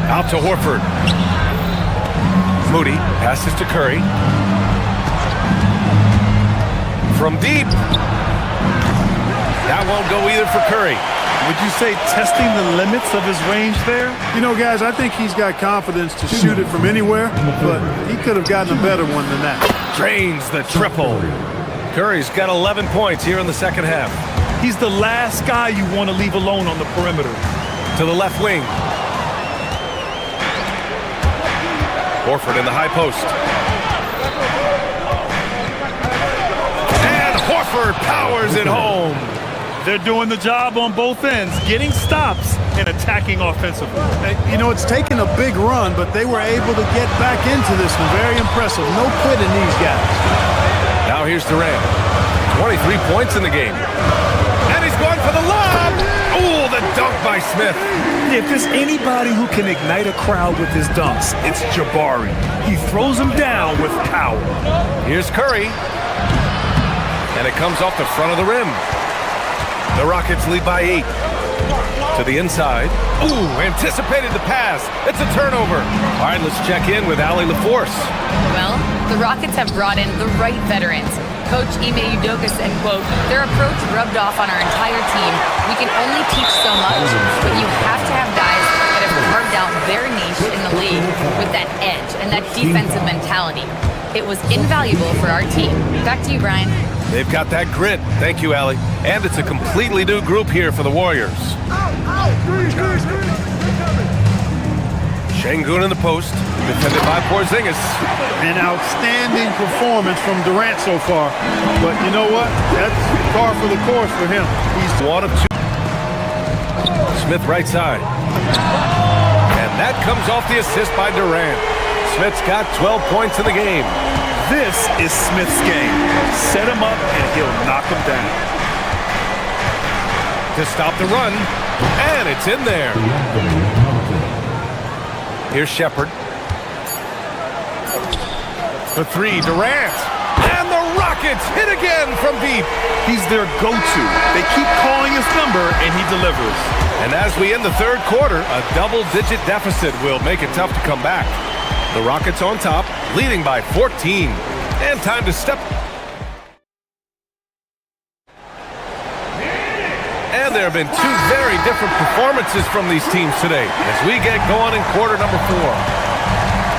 Out to Horford. Moody passes to Curry. From deep. That won't go either for Curry.
Would you say testing the limits of his range there?
You know, guys, I think he's got confidence to shoot it from anywhere, but he could have gotten a better one than that.
Drains the triple. Curry's got 11 points here in the second half.
He's the last guy you want to leave alone on the perimeter.
To the left wing. Horford in the high post. And Horford powers it home.
They're doing the job on both ends, getting stops and attacking offensively.
You know, it's taken a big run, but they were able to get back into this one. Very impressive. No quitting these guys.
Now here's Durant. 23 points in the game. And he's going for the lob. Oh, the dunk by Smith.
If there's anybody who can ignite a crowd with his dunks, it's Jabari. He throws them down with power.
Here's Curry. And it comes off the front of the rim. The Rockets lead by 8. To the inside. Ooh, anticipated the pass. It's a turnover. All right, let's check in with Allie LaForce.
Well, the Rockets have brought in the right veterans. Coach Ime Udoka said, quote, their approach rubbed off on our entire team. We can only teach so much, but you have to have guys that have carved out their niche in the league with that edge and that defensive mentality. It was invaluable for our team. Back to you, Brian.
They've got that grit. Thank you, Allie. And it's a completely new group here for the Warriors. Şengün in the post, defended by Porzingis.
An outstanding performance from Durant so far. But you know what? That's par for the course for him.
He's 1 of 2. Smith right side. And that comes off the assist by Durant. Smith's got 12 points in the game.
This is Smith's game. Set him up and he'll knock him down.
To stop the run. And it's in there. Here's Shepherd. The 3, Durant. And the Rockets hit again from deep.
He's their go-to. They keep calling his number, and he delivers.
And as we end the third quarter, a double-digit deficit will make it tough to come back. The Rockets on top, leading by 14. And time to step. And there have been 2 very different performances from these teams today as we get going in quarter number 4.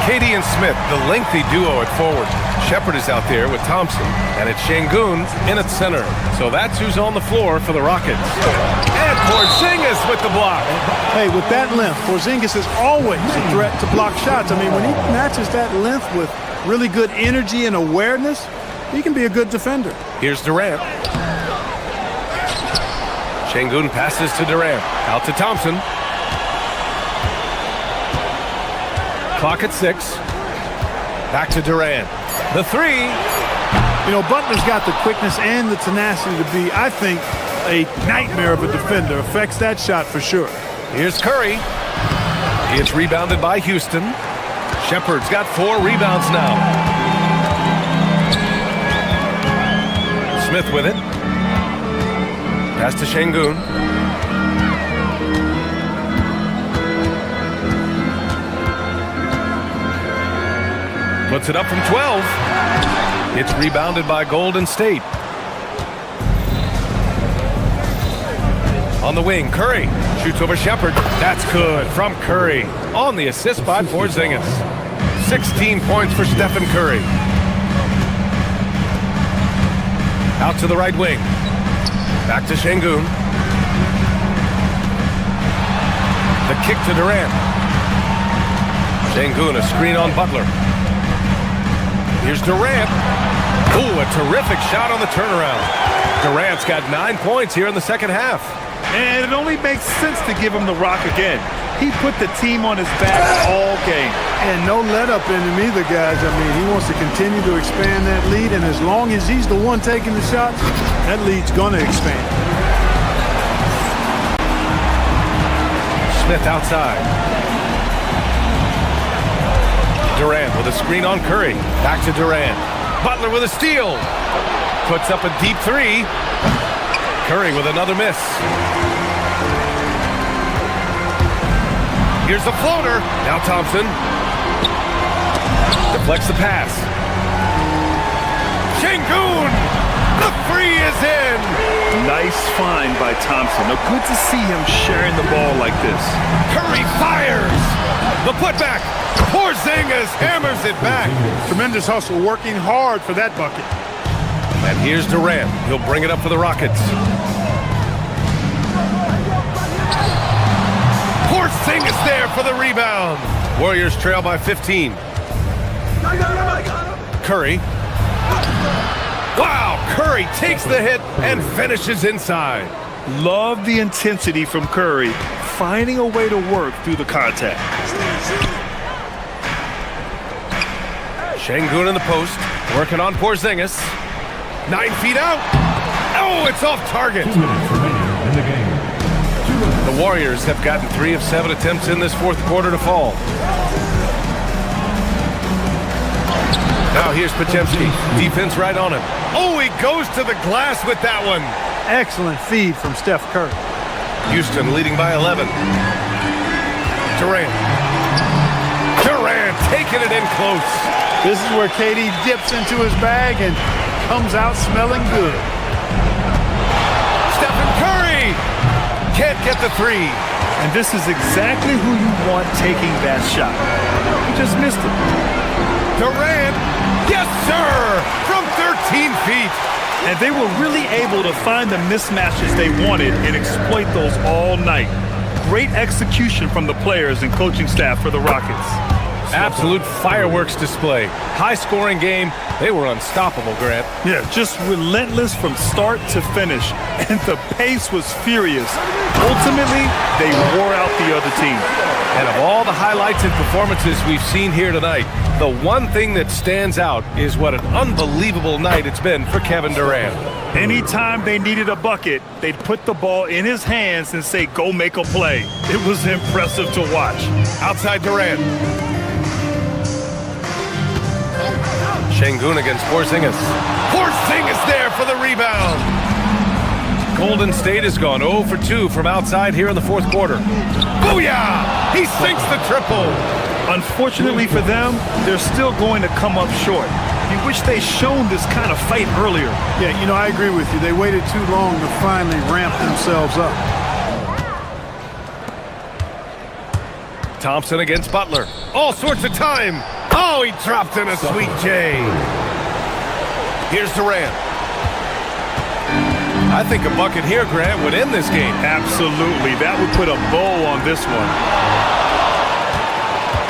KD and Smith, the lengthy duo at forward. Shepherd is out there with Thompson, and it's Şengün in at center. So that's who's on the floor for the Rockets. And Porzingis with the block.
Hey, with that length, Porzingis is always a threat to block shots. I mean, when he matches that length with really good energy and awareness, he can be a good defender.
Here's Durant. Şengün passes to Durant. Out to Thompson. Clock at 6. Back to Durant. The 3.
You know, Butler's got the quickness and the tenacity to be, I think, a nightmare of a defender. Affects that shot for sure.
Here's Curry. It's rebounded by Houston. Shepard's got 4 rebounds now. Smith with it. Pass to Şengün. Puts it up from 12. It's rebounded by Golden State. On the wing, Curry shoots over Shepard. That's good from Curry. On the assist by Porzingis. 16 points for Stephen Curry. Out to the right wing. Back to Şengün. The kick to Durant. Şengün, a screen on Butler. Here's Durant. Ooh, a terrific shot on the turnaround. Durant's got 9 points here in the second half.
And it only makes sense to give him the rock again. He put the team on his back all game.
And no let up in him either, guys. I mean, he wants to continue to expand that lead, and as long as he's the one taking the shots, that lead's going to expand.
Smith outside. Durant with a screen on Curry. Back to Durant. Butler with a steal. Puts up a deep 3. Curry with another miss. Here's the floater. Now Thompson. Deflects the pass. Şengün! The 3 is in!
Nice find by Thompson. Now, good to see him sharing the ball like this.
Curry fires! The putback! Porzingis hammers it back!
Tremendous hustle, working hard for that bucket.
And here's Durant. He'll bring it up for the Rockets. Porzingis there for the rebound. Warriors trail by 15. Curry. Wow, Curry takes the hit and finishes inside.
Love the intensity from Curry, finding a way to work through the contact.
Şengün in the post, working on Porzingis. 9 feet out. Oh, it's off target.
2 minutes remaining in the game.
The Warriors have gotten 3 of 7 attempts in this fourth quarter to fall. Now here's Podziemski. Defense right on him. Oh, he goes to the glass with that one.
Excellent feed from Steph Curry.
Houston leading by 11. Durant. Durant taking it in close.
This is where KD dips into his bag and comes out smelling good.
Stephen Curry can't get the 3.
And this is exactly who you want taking that shot. He just missed it.
Durant, yes sir, from 13 feet.
And they were really able to find the mismatches they wanted and exploit those all night. Great execution from the players and coaching staff for the Rockets.
Absolute fireworks display. High-scoring game. They were unstoppable, Grant.
Yeah, just relentless from start to finish. And the pace was furious. Ultimately, they wore out the other team.
And of all the highlights and performances we've seen here tonight, the one thing that stands out is what an unbelievable night it's been for Kevin Durant.
Anytime they needed a bucket, they'd put the ball in his hands and say, go make a play. It was impressive to watch.
Outside Durant. Şengün against Porzingis. Porzingis there for the rebound. Golden State has gone 0 for 2 from outside here in the fourth quarter. Booyah! He sinks the triple.
Unfortunately for them, they're still going to come up short. You wish they'd shown this kind of fight earlier.
Yeah, you know, I agree with you. They waited too long to finally ramp themselves up.
Thompson against Butler. All sorts of time. Oh, he dropped in a sweet J. Here's Durant. I think a bucket here, Grant, would end this game.
Absolutely. That would put a bow on this one.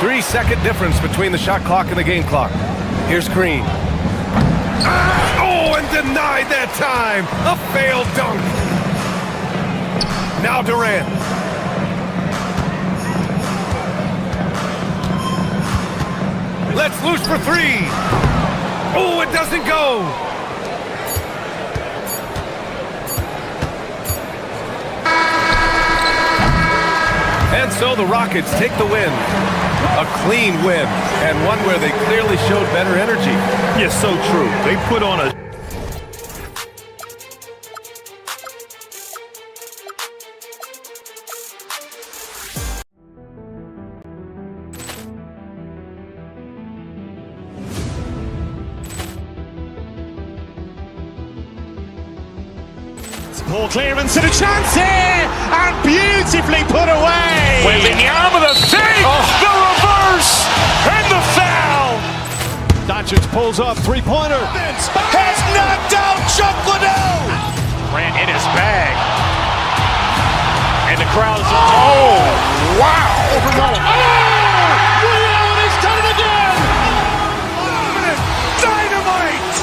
3-second difference between the shot clock and the game clock. Here's Green. Oh, and denied that time. A failed dunk. Now Durant. Let's loose for 3. Oh, it doesn't go. so the Rockets take the win. A clean win, and one where they clearly showed better energy.
Yes, so true. They put on a
Ball clearance and a chance here, and beautifully put away.
Wembanyama the save, the reverse, and the foul.
Doncic pulls up, three-pointer.
Has knocked out Chuck Liddell. Grant in his bag. And the crowd is, oh, wow.
Allen has done it again.
Dynamite.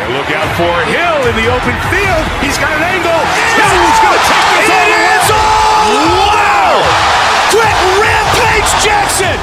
And look out for Hill in the open field. He's got an angle. He's going to take this all the way. Wow. Quick Rampage Jackson.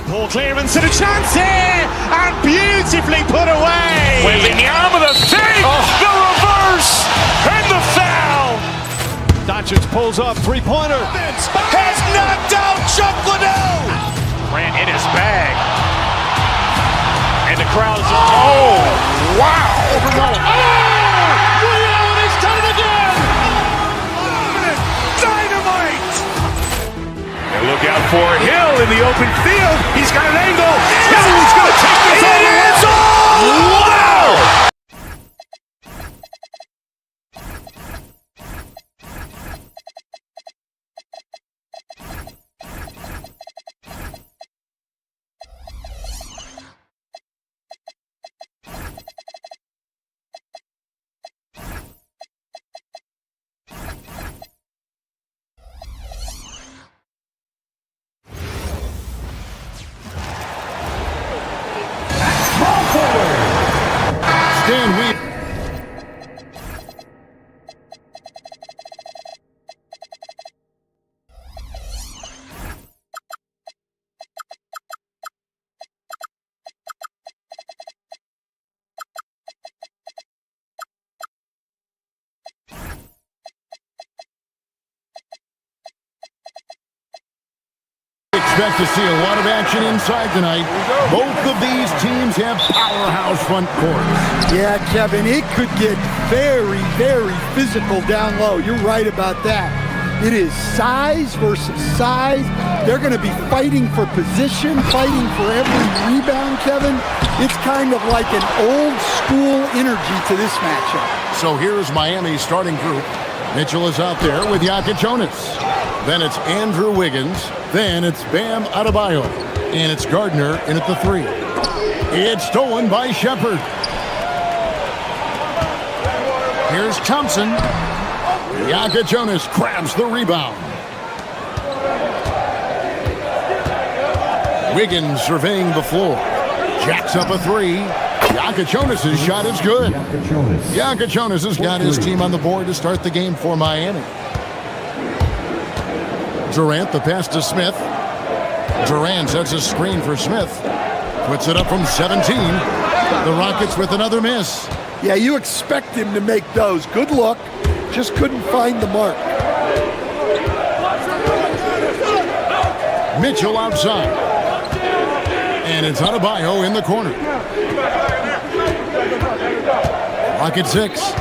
Ball clearance and a chance here, and beautifully put away.
Wembanyama the save, the reverse, and the foul.
Doncic pulls up, three-pointer.
Has knocked out Chuck Liddell. Grant in his bag. And the crowd is, oh, wow.
Allen has done it again.
Dynamite. And look out for Hill in the open field. He's got an angle. He's going to take this all the way. Wow.
Expect to see a lot of action inside tonight. Both of these teams have powerhouse front courts.
Yeah, Kevin, it could get very, very physical down low. You're right about that. It is size versus size. They're going to be fighting for position, fighting for every rebound, Kevin. It's kind of like an old school energy to this matchup.
So here's Miami's starting group. Mitchell is out there with Jonas. Then it's Andrew Wiggins. Then it's Bam Adebayo. And it's Gardner in at the three. It's stolen by Shepard. Here's Thompson. Jonas grabs the rebound. Wiggins surveying the floor. Jacks up a three. Jonas' shot is good. Jonas has got his team on the board to start the game for Miami. Durant, the pass to Smith. Durant sets a screen for Smith. Puts it up from 17. The Rockets with another miss.
Yeah, you expect him to make those. Good luck. Just couldn't find the mark.
Mitchell outside. And it's Adebayo in the corner. Rocket 6.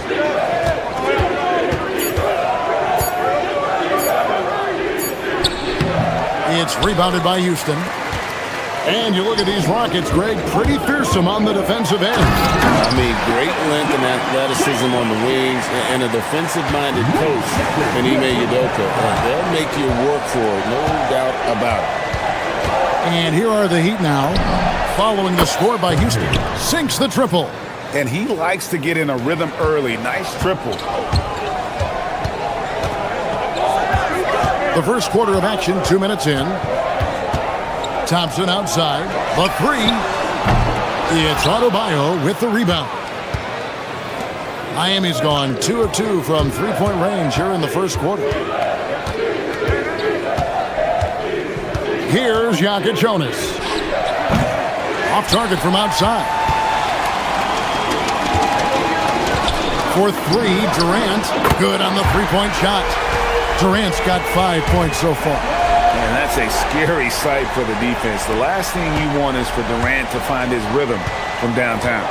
It's rebounded by Houston. And you look at these Rockets, Greg, pretty fearsome on the defensive end.
I mean, great length and athleticism on the wings, and a defensive-minded coach in Ime Udoka. They'll make you work for it, no doubt about it.
And here are the Heat now, following the score by Houston. Sinks the triple.
And he likes to get in a rhythm early. Nice triple.
The first quarter of action, 2 minutes in. Thompson outside. The three. It's Adebayo with the rebound. Miami's gone 2 of 2 from three-point range here in the first quarter. Here's Jonas. Off target from outside. For three, Durant. Good on the three-point shot. Durant's got 5 points so far.
And that's a scary sight for the defense. The last thing you want is for Durant to find his rhythm from downtown.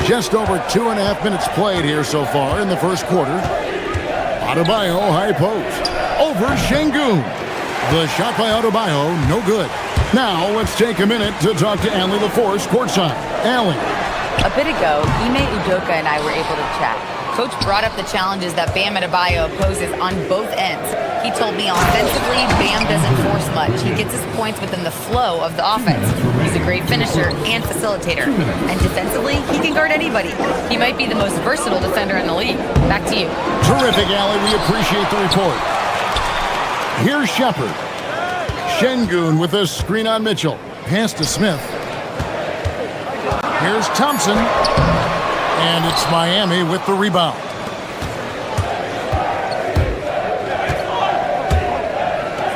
Just over 2.5 minutes played here so far in the first quarter. Adebayo high post. Over Şengün. The shot by Adebayo, no good. Now let's take a minute to talk to Allie LaForce courtside. Allie.
A bit ago, Ime Udoka and I were able to chat. Coach brought up the challenges that Bam Adebayo poses on both ends. He told me offensively, Bam doesn't force much. He gets his points within the flow of the offense. He's a great finisher and facilitator. And defensively, he can guard anybody. He might be the most versatile defender in the league. Back to you.
Terrific, Allie. We appreciate the report. Here's Shepard. Şengün with a screen on Mitchell. Pass to Smith. Here's Thompson. And it's Miami with the rebound.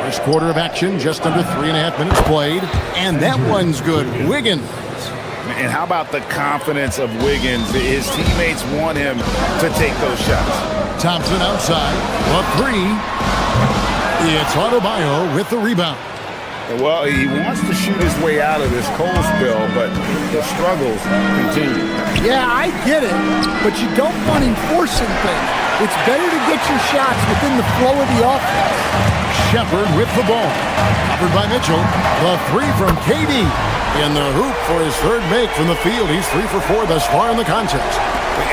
First quarter of action, just under 3.5 minutes played. And that one's good. Wiggins.
And how about the confidence of Wiggins? His teammates want him to take those shots.
Thompson outside. A three. It's Adebayo with the rebound.
Well, he wants to shoot his way out of this cold spell, but the struggles continue.
Yeah, I get it, but you don't want him forcing things. It's better to get your shots within the flow of the offense.
Shepard with the ball. Covered by Mitchell. The three from KD. In the hoop for his third make from the field. He's 3 for 4 thus far in the contest.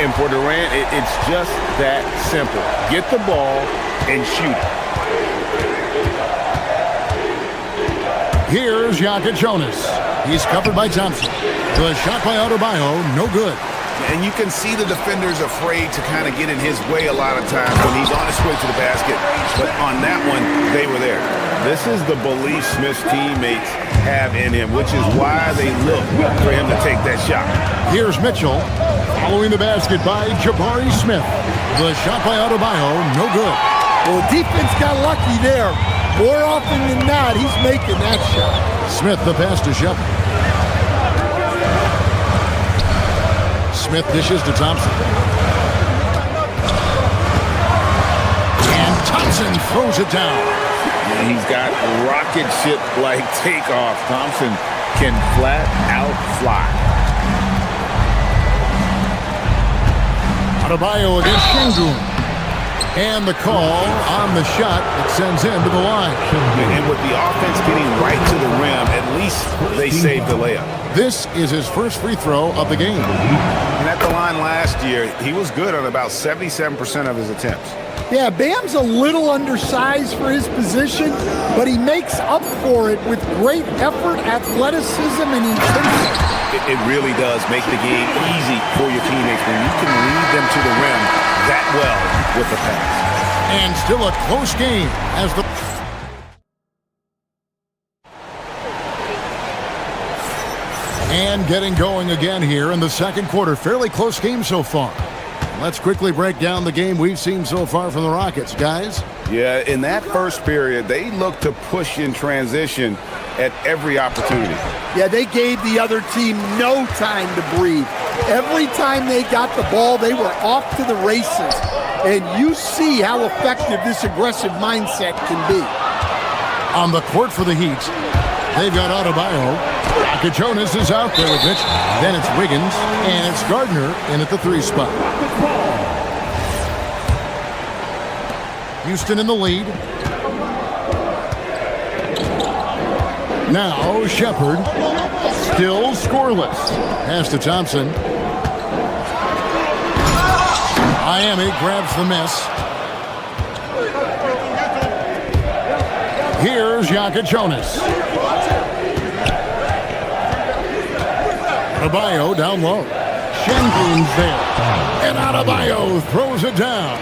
And for Durant, it's just that simple. Get the ball and shoot it.
Here's Jonas. He's covered by Thompson. The shot by Adebayo, no good.
And you can see the defenders afraid to kind of get in his way a lot of times when he's on his way to the basket. But on that one, they were there. This is the belief Smith's teammates have in him, which is why they look for him to take that shot.
Here's Mitchell. Following the basket by Jabari Smith. The shot by Adebayo, no good.
Well, defense got lucky there. More often than not, he's making that shot.
Smith, the pass to Shepard. Smith dishes to Thompson. And Thompson throws it down.
And he's got rocket ship-like takeoff. Thompson can flat out fly.
Adebayo against Şengün. And the call on the shot that sends him to the line.
And with the offense getting right to the rim, at least they saved the layup.
This is his first free throw of the game.
And at the line last year, he was good on about 77% of his attempts.
Yeah, Bam's a little undersized for his position, but he makes up for it with great effort, athleticism, and intensity.
It really does make the game easy for your teammates when you can lead them to the rim that well with the pass.
And still a close game as the... And getting going again here in the second quarter. Fairly close game so far. Let's quickly break down the game we've seen so far from the Rockets, guys.
Yeah, in that first period, they looked to push in transition at every opportunity.
Yeah, they gave the other team no time to breathe. Every time they got the ball, they were off to the races. And you see how effective this aggressive mindset can be.
On the court for the Heat, they've got Adebayo. Jonas is out there with Mitch. Then it's Wiggins, and it's Gardner in at the 3 spot. Houston in the lead. Now Shepard, still scoreless. Pass to Thompson. Miami grabs the miss. Here's Jonas. Adebayo down low. Şengün's there. And Adebayo throws it down.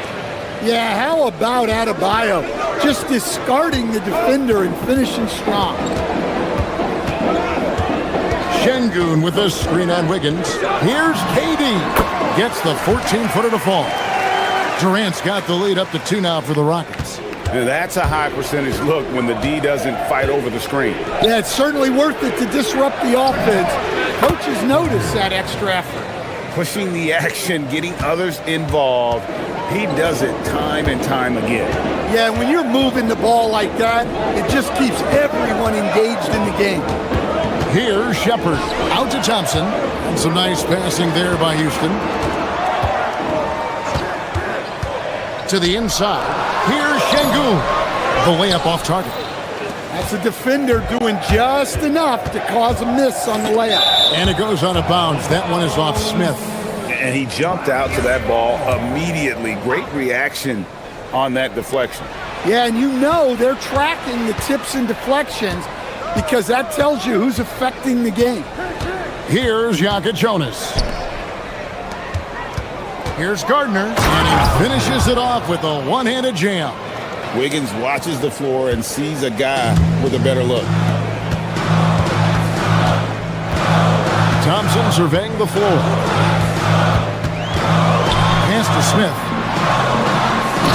Yeah, how about Adebayo? just discarding the defender and finishing strong.
Şengün with a screen on Wiggins. Here's KD. Gets the 14-footer to fall. Durant's got the lead up to 2 now for the Rockets.
And that's a high percentage look when the D doesn't fight over the screen.
Yeah, it's certainly worth it to disrupt the offense. Coaches notice that extra effort.
Pushing the action, getting others involved. He does it time and time again.
Yeah, when you're moving the ball like that, it just keeps everyone engaged in the game.
Here's Shepherd out to Thompson. And some nice passing there by Houston. To the inside. Here's Şengün. The layup off target.
That's a defender doing just enough to cause a miss on the layup.
And it goes out of bounds. That one is off Smith.
And he jumped out to that ball immediately. Great reaction on that deflection.
Yeah, and you know they're tracking the tips and deflections because that tells you who's affecting the game.
Here's Jonas. Here's Gardner, and he finishes it off with a one-handed jam.
Wiggins watches the floor and sees a guy with a better look.
Thompson surveying the floor. Pass to Smith.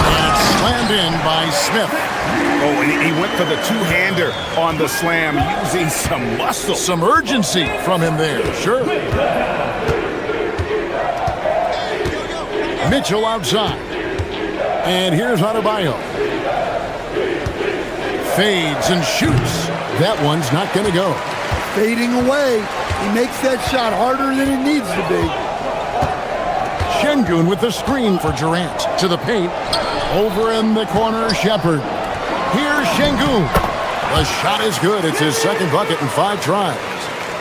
And it's slammed in by Smith.
Oh, and he went for the two-hander on the slam, using some muscle.
Some urgency from him there, sure. Mitchell outside. And here's Adebayo. Fades and shoots. That one's not going to go.
Fading away. He makes that shot harder than it needs to be.
Şengün with the screen for Durant. To the paint. Over in the corner, Shepherd. Here's Şengün. The shot is good. It's his second bucket in 5 tries.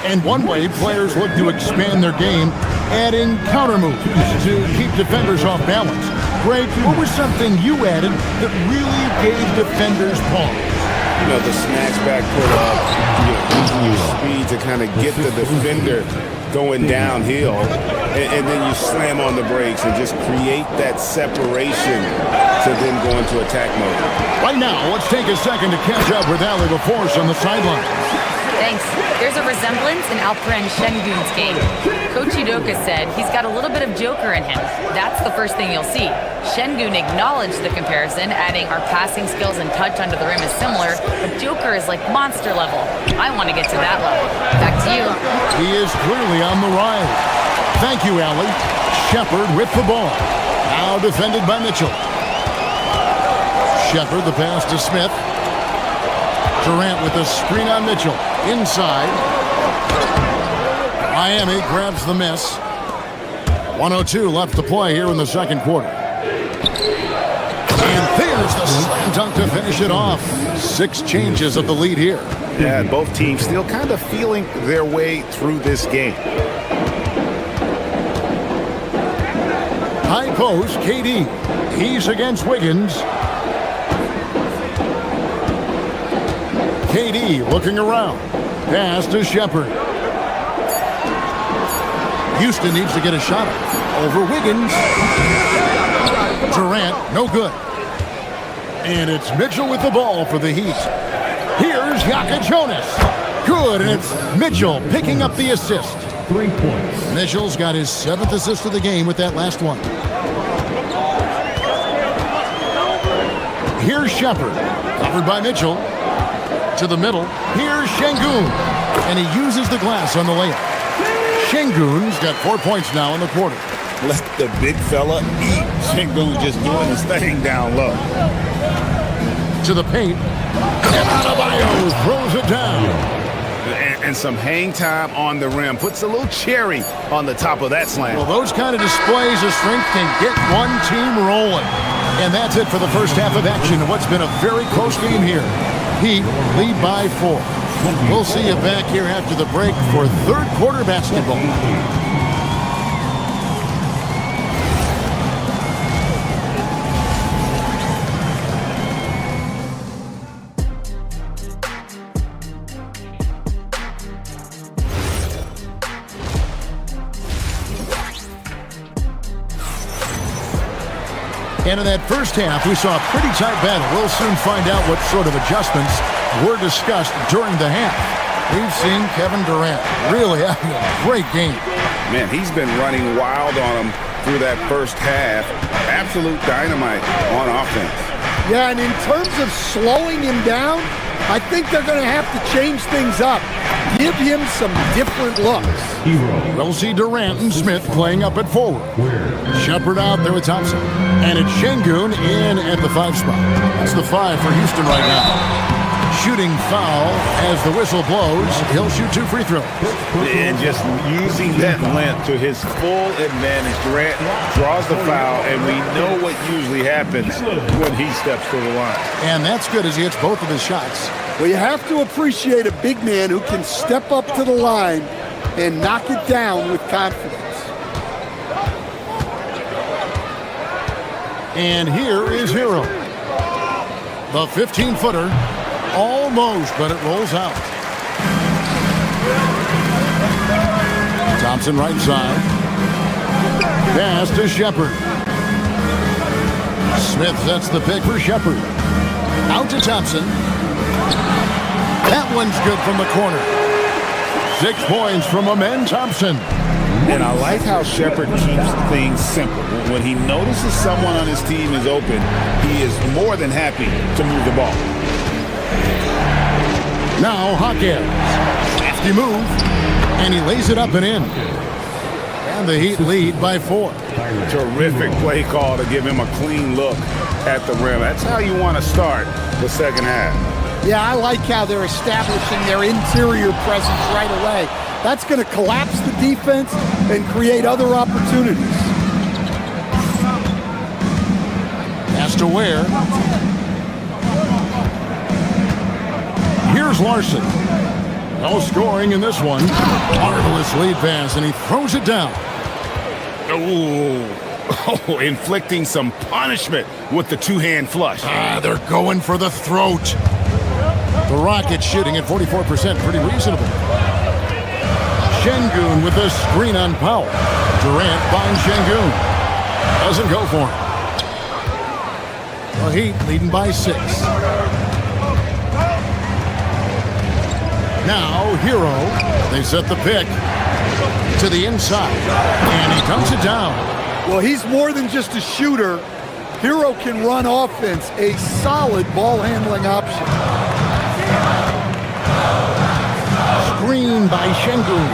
And one way players look to expand their game, adding counter moves to keep defenders off balance. Greg, what was something you added that really gave defenders pause?
You know, the snatch back pull up, using your speed to kind of get the defender going downhill, and then you slam on the brakes and just create that separation to then go into attack mode.
Right now, let's take a second to catch up with Allie LaForce on the sideline.
Thanks. There's a resemblance in Alperen Şengün's game. Coach Udoka said he's got a little bit of Joker in him. That's the first thing you'll see. Şengün acknowledged the comparison, adding our passing skills and touch under the rim is similar, but Joker is like monster level. I want to get to that level. Back to you.
He is clearly on the rise. Thank you, Allie. Shepherd with the ball. Now defended by Mitchell. Shepherd, the pass to Smith. Durant with a screen on Mitchell. Inside. Miami grabs the miss. 1:02 left to play here in the second quarter. And there's the slam dunk to finish it off. 6 changes of the lead here.
Yeah, both teams still kind of feeling their way through this game.
High post, KD. He's against Wiggins. KD looking around. Pass to Shepherd. Houston needs to get a shot over Wiggins. Durant, no good. And it's Mitchell with the ball for the Heat. Here's Jonas. Good, and it's Mitchell picking up the assist.
3 points.
Mitchell's got his 7th assist of the game with that last one. Here's Shepherd, covered by Mitchell. To the middle. Here's Şengün. And he uses the glass on the layup. Şengün's got 4 points now in the quarter.
Let the big fella eat. Şengün just doing his thing down low.
To the paint. And Adebayo throws it down.
And some hang time on the rim. Puts a little cherry on the top of that slam.
Well, those kind of displays of strength can get one team rolling. And that's it for the first half of action. What's been a very close game here. Heat lead by 4. We'll see you back here after the break for third quarter basketball. And in that first half, we saw a pretty tight battle. We'll soon find out what sort of adjustments were discussed during the half. We've seen Kevin Durant really having a great game.
Man, he's been running wild on him through that first half. Absolute dynamite on offense.
Yeah, and in terms of slowing him down, I think they're going to have to change things up. Give him some different looks.
We'll see Durant and Smith playing up at forward. Shepard out there with Thompson. And it's Şengün in at the 5 spot. That's the 5 for Houston right now. Shooting foul as the whistle blows. He'll shoot 2 free throws.
And just using that length to his full advantage. Durant draws the foul, and we know what usually happens when he steps to the line.
And that's good as he hits both of his shots.
Well, you have to appreciate a big man who can step up to the line and knock it down with confidence.
And here is Hero. The 15-footer. Almost, but it rolls out. Thompson right side. Pass to Shepard. Smith sets the pick for Shepard. Out to Thompson. That one's good from the corner. 6 points from Amen Thompson.
And I like how Shepard keeps things simple. When he notices someone on his team is open, he is more than happy to move the ball.
Now Hawkins. Crafty move. And he lays it up and in. And the Heat lead by 4.
Terrific play call to give him a clean look at the rim. That's how you want to start the second half.
Yeah, I like how they're establishing their interior presence right away. That's going to collapse the defense and create other opportunities.
Pass to Ware. Here's Larson. No scoring in this one. Marvelous lead pass, and he throws it down.
Oh, inflicting some punishment with the 2-hand flush.
They're going for the throat. The Rockets shooting at 44%, pretty reasonable. Şengün with the screen on Powell. Durant finds Şengün. Doesn't go for him. The Heat leading by 6. Now, Hero. They set the pick to the inside. And he dumps it down.
Well, he's more than just a shooter. Hero can run offense, a solid ball handling option.
Screen by Şengün.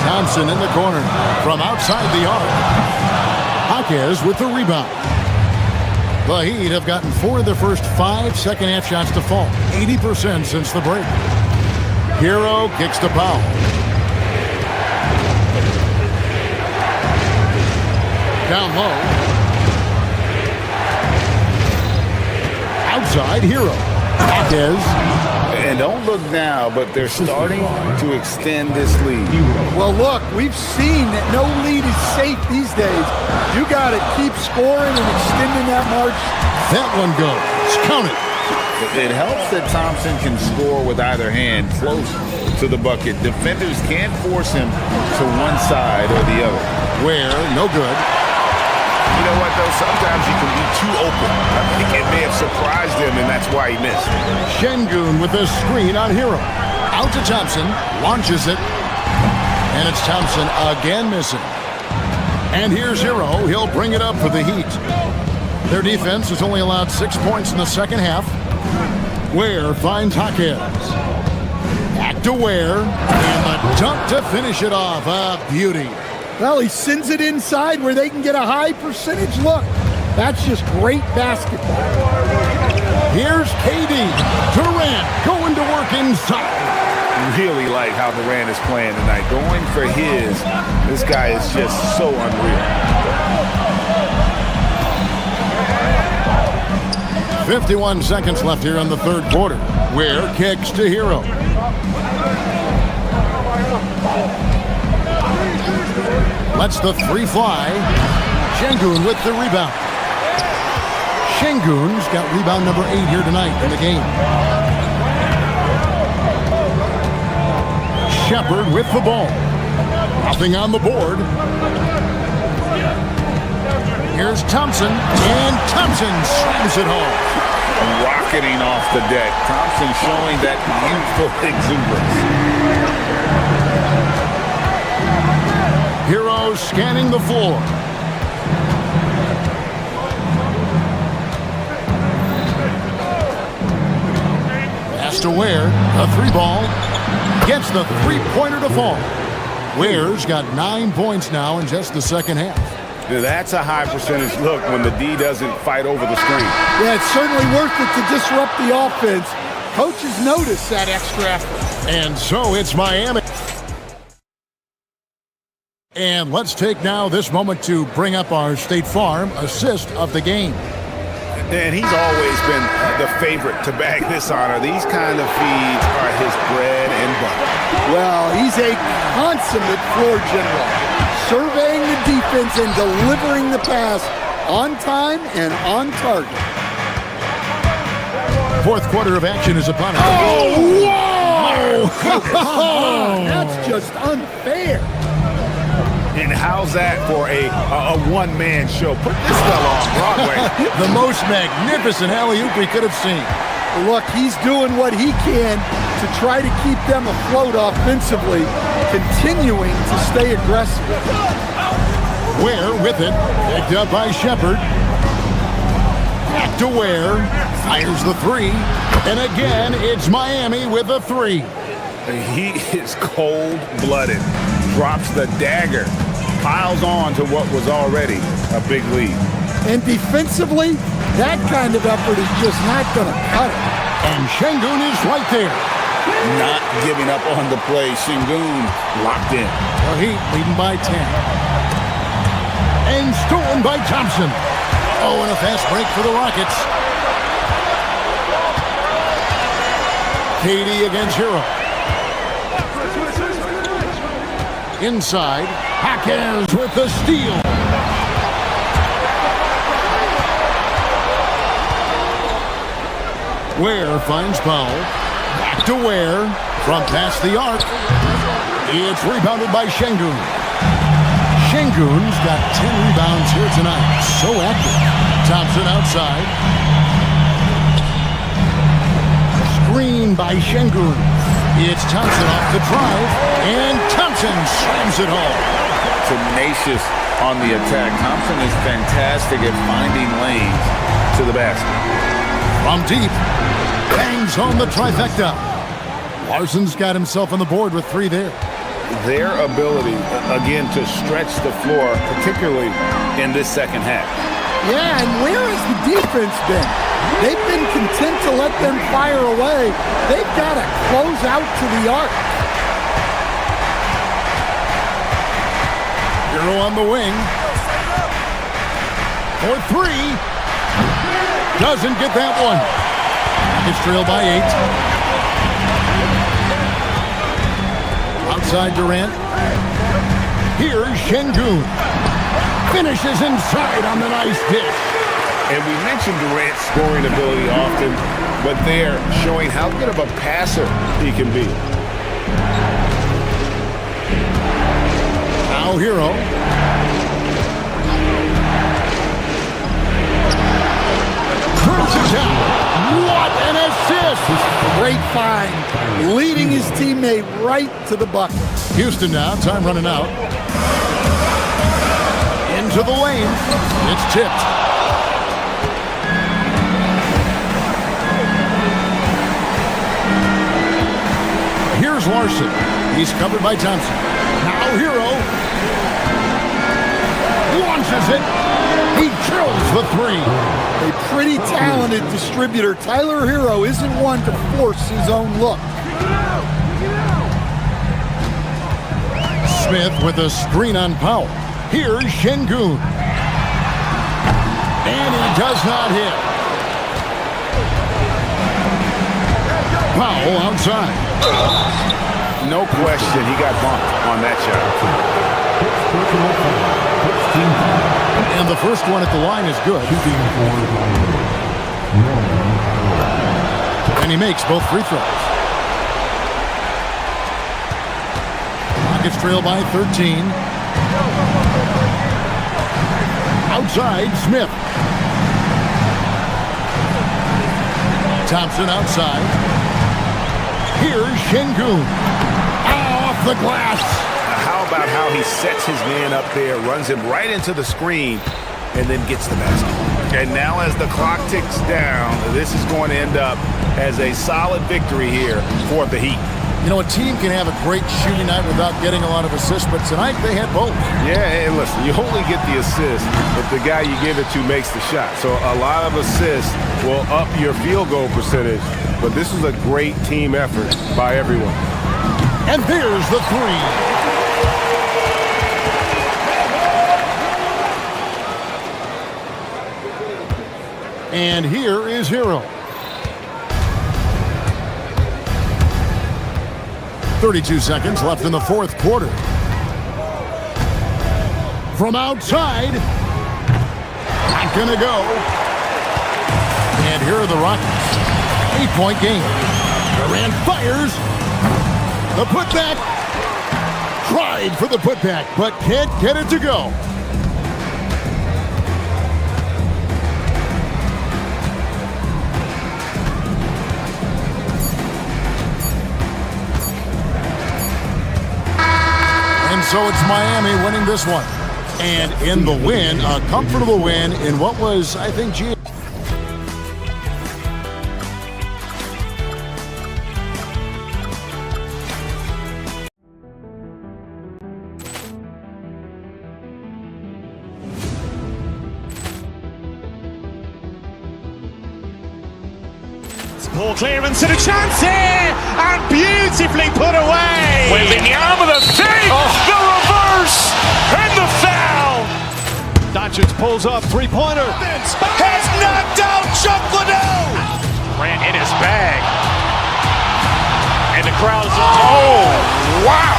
Thompson in the corner from outside the arc. Hawkins with the rebound. The Heat have gotten 4 of their first 5 second-half shots to fall. 80% since the break. Hero kicks to Powell. Down low. Outside, Hero. Hawkins.
And don't look now, but they're starting to extend this lead.
Well, look, we've seen that no lead is safe these days. You got to keep scoring and extending that margin.
That one goes. Count it.
It helps that Thompson can score with either hand close to the bucket. Defenders can't force him to one side or the other.
Where, no good.
You know what, though? Sometimes you can be too open. I think it may have surprised him, and that's why he missed.
Şengün with a screen on Hero. Out to Thompson. Launches it. And it's Thompson again missing. And here's Hero. He'll bring it up for the Heat. Their defense has only allowed 6 points in the second half. Ware finds Hawkins. Back to Ware. And the dunk to finish it off. A beauty.
Well, he sends it inside where they can get a high percentage look. That's just great basketball.
Here's KD. Durant going to work inside.
Really like how Durant is playing tonight. Going for his. This guy is just so unreal.
51 seconds left here in the third quarter. Ware kicks to Hero. Lets the 3 fly. Şengün with the rebound. Şengün's got rebound number 8 here tonight in the game. Shepard with the ball. Nothing on the board. Here's Thompson, and Thompson slams it home.
Rocketing off the deck. Thompson showing that youthful exuberance.
Hero scanning the floor. Pass to Ware. A three ball. Gets the three-pointer to fall. Ware's got 9 points now in just the second half.
That's a high percentage look when the D doesn't fight over the screen.
Yeah, it's certainly worth it to disrupt the offense. Coaches notice that extra effort.
And so it's Miami. And let's take now this moment to bring up our State Farm assist of the game.
And he's always been the favorite to bag this honor. These kind of feeds are his bread and butter.
Well, he's a consummate floor general, surveying the defense and delivering the pass on time and on target.
Fourth quarter of action is upon us.
Oh, whoa! That's just unfair.
And how's that for a one-man show? Put this fella on Broadway.
The most magnificent alley-oop we could have seen.
Look, he's doing what he can to try to keep them afloat offensively, continuing to stay aggressive.
Ware with it, picked up by Shepard. Back to Ware, fires the three, and again it's Miami with a three.
He is cold-blooded, drops the dagger, piles on to what was already a big lead.
And defensively, that kind of effort is just not going to cut it.
And Şengün is right there.
Not giving up on the play. Şengün locked in.
The Heat leading by 10. And stolen by Thompson. Oh, and a fast break for the Rockets. KD against Hero. Inside, Hawkins with the steal. Ware finds Powell. Back to Ware from past the arc. It's rebounded by Şengün. Şengün's got 10 rebounds here tonight. So active. Thompson outside. Screen by Şengün. It's Thompson off the drive, and Thompson slams it home.
Tenacious on the attack. Thompson is fantastic at finding lanes to the basket.
From deep, bangs home the trifecta. Larson's got himself on the board with three there.
Their ability, again, to stretch the floor, particularly in this second half.
Yeah, and where has the defense been? They've been content to let them fire away. They've got to close out to the arc.
Hero on the wing. For three. Doesn't get that one. It's trailed by 8. Outside Durant. Here's Şengün. Finishes inside on the nice dish.
And we mentioned Durant's scoring ability often, but they're showing how good of a passer he can be.
Now Hero. Turns it down. What an assist!
Great find. Leading his teammate right to the bucket.
Houston now, time running out. Into the lane. It's tipped. Here's Larson. He's covered by Thompson. Now Hero launches it. He drills the three.
A pretty talented distributor. Tyler Hero isn't one to force his own look.
Smith with a screen on Powell. Here's Şengün. And he does not hit. Powell outside.
No question, he got bumped on that shot.
And the first one at the line is good. And he makes both free throws. Rockets trail by 13. Outside, Smith. Thompson outside. Here's Şengün. Off the glass.
How about how he sets his man up there, runs him right into the screen, and then gets the basket. And now as the clock ticks down, this is going to end up as a solid victory here for the Heat.
You know, a team can have a great shooting night without getting a lot of assists, but tonight they had both.
Yeah, and listen, you only get the assist if the guy you give it to makes the shot. So a lot of assists will up your field goal percentage, but this was a great team effort by everyone.
And there's the three. And here is Hero. 32 seconds left in the fourth quarter. From outside. Not gonna go. And here are the Rockets. 8-point game. Durant fires. The putback. Tried for the putback, but can't get it to go. So it's Miami winning this one. And in the win, a comfortable win in what was, I think,
Ball clearance and a chance here, and beautifully put away.
Wembanyama the fake, the reverse, and the foul.
Doncic pulls up, three-pointer.
Has knocked out Chuck Liddell. Ran in his bag. And the crowd is... Oh, wow.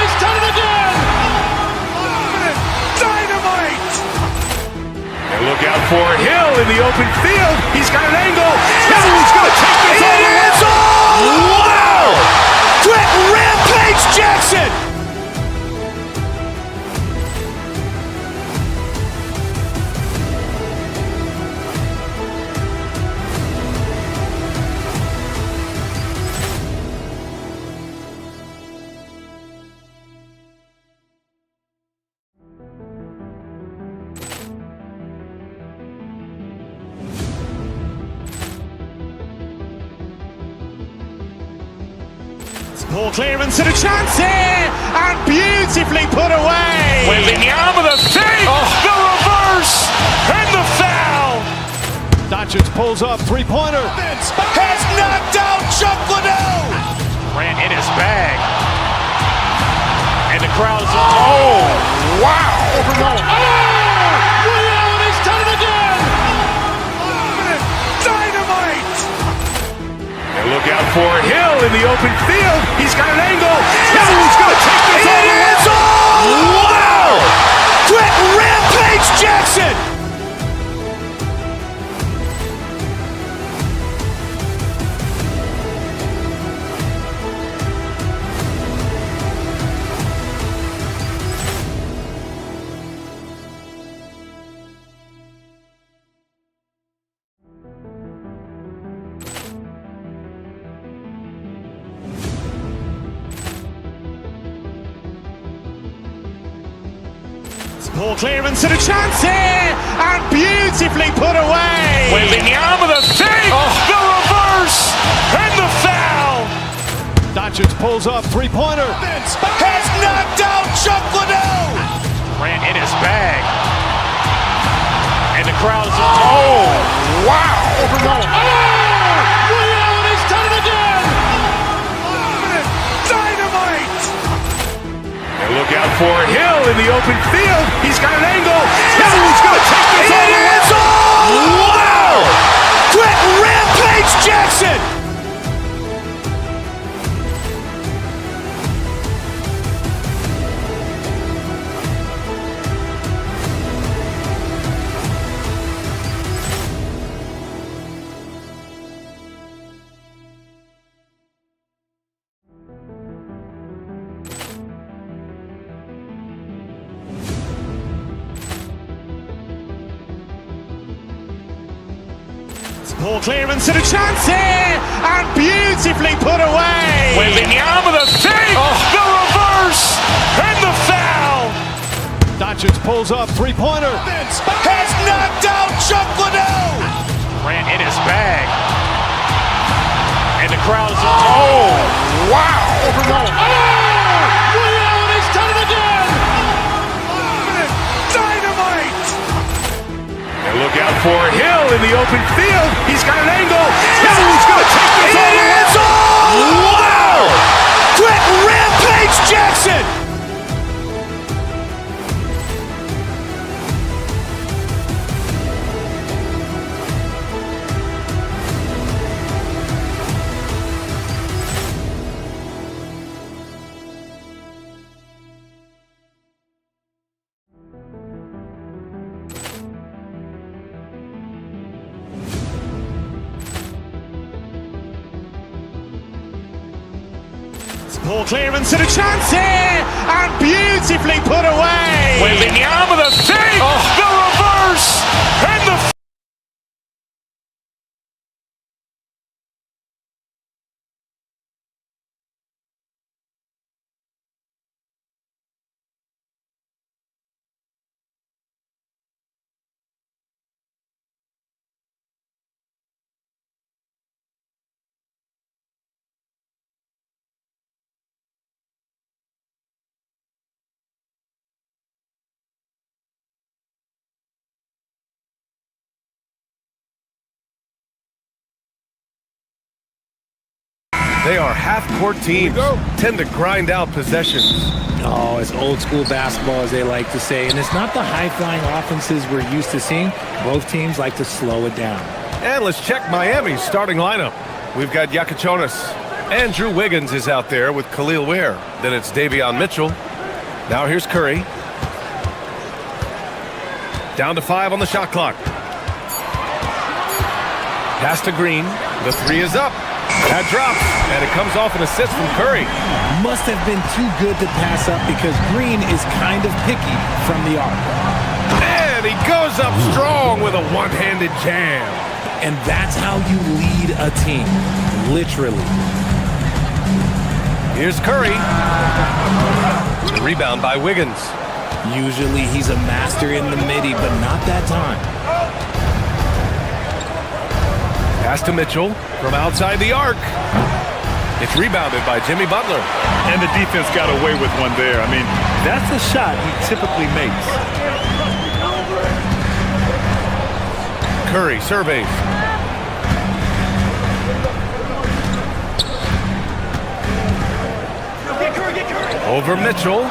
He's done it again.
Dynamite. And look out for Hill in the open field. He's got an angle. He's going to take this all the way. Wow. Quick Rampage Jackson.
Ball clearance and a chance here, and beautifully put away.
Wembanyama the fake, the reverse, and the foul.
Doncic pulls up, three-pointer.
Has knocked out Chuck Liddell. Ran in his bag. And the crowd is... Oh, wow.
He's done it again.
Dynamite. And look out for Hill in the open field. He's got an angle. He's going to take this all the way. Wow. Quick Rampage Jackson.
Ball clearance and a chance here, and beautifully put away.
Wembanyama the fake, the reverse, and the foul.
Doncic pulls up, three-pointer.
Has knocked out Chuck Liddell. Ran in his bag. And the crowd is... Oh, wow.
He's done it again.
Dynamite. And look out for Hill in the open field. He's got an angle. He's going to take this all the way. Wow. Quick Rampage Jackson.
Poor clearance and a chance here, and beautifully put away.
Wembanyama the save, the reverse, and the foul.
Doncic pulls up, three-pointer.
Has knocked out Chuck Liddell. Grant in his bag. And the crowd is, oh, wow.
He's done it again.
Dynamite. And look out for Hill in the open field. He's got an angle. Hill's going to take this all the way. Wow. Quick Rampage Jackson.
Poor clearance and a chance here, and beautifully put away.
Wembanyama the save, the reverse, and the
They are half-court teams, tend to grind out possessions.
Oh, it's old school basketball, as they like to say. And it's not the high-flying offenses we're used to seeing. Both teams like to slow it down.
And let's check Miami's starting lineup. We've got Yakachonis. Andrew Wiggins is out there with Khalil Ware. Then it's Davion Mitchell. Now here's Curry. Down to 5 on the shot clock. Pass to Green. The three is up. That drops, and it comes off an assist from Curry.
Must have been too good to pass up because Green is kind of picky from the arc.
And he goes up strong with a one-handed jam.
And that's how you lead a team, literally.
Here's Curry. Rebound by Wiggins.
Usually he's a master in the midi, but not that time.
Pass to Mitchell from outside the arc. It's rebounded by Jimmy Butler.
And the defense got away with one there. I mean, that's a shot he typically makes.
Curry surveys. Over Mitchell.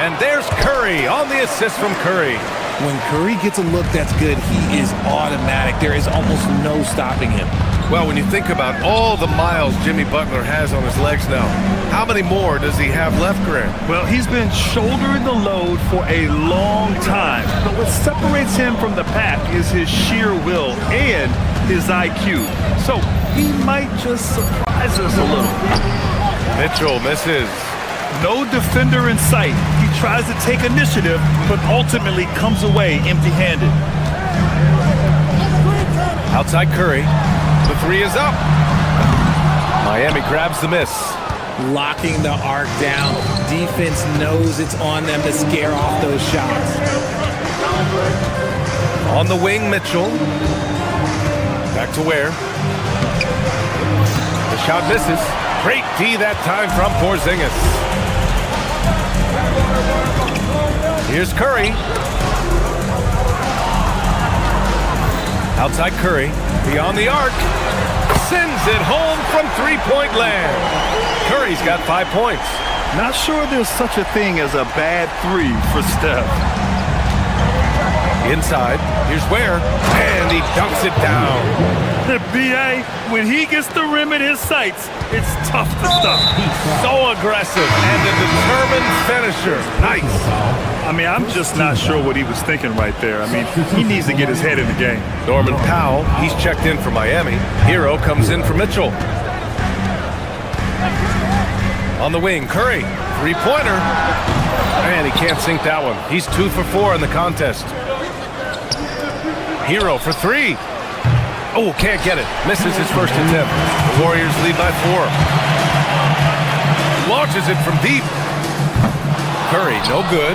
And there's Curry on the assist from Curry.
When Curry gets a look that's good, he is automatic. There is almost no stopping him.
Well, when you think about all the miles Jimmy Butler has on his legs now, how many more does he have left, Grant?
Well, he's been shouldering the load for a long time. But what separates him from the pack is his sheer will and his IQ. So he might just surprise us a little.
Mitchell misses.
No defender in sight. He tries to take initiative, but ultimately comes away empty-handed.
Outside Curry. The three is up. Miami grabs the miss.
Locking the arc down. Defense knows it's on them to scare off those shots.
On the wing, Mitchell. Back to Ware. The shot misses. Great D that time from Porzingis. Here's Curry. Outside Curry. Beyond the arc. Sends it home from three-point land. Curry's got 5 points.
Not sure there's such a thing as a bad three for Steph.
Inside. Here's Ware. And he dunks it down.
The B.A., when he gets the rim in his sights, it's tough to stop.
So aggressive and a determined finisher. Nice.
I mean, I'm just not sure what he was thinking right there. I mean, he needs to get his head in the game.
Norman Powell, he's checked in for Miami. Hero comes in for Mitchell. On the wing, Curry. Three-pointer. And he can't sink that one. He's 2 for 4 in the contest. Hero for 3. Oh, can't get it. Misses his first attempt. The Warriors lead by 4. Launches it from deep. Curry, no good.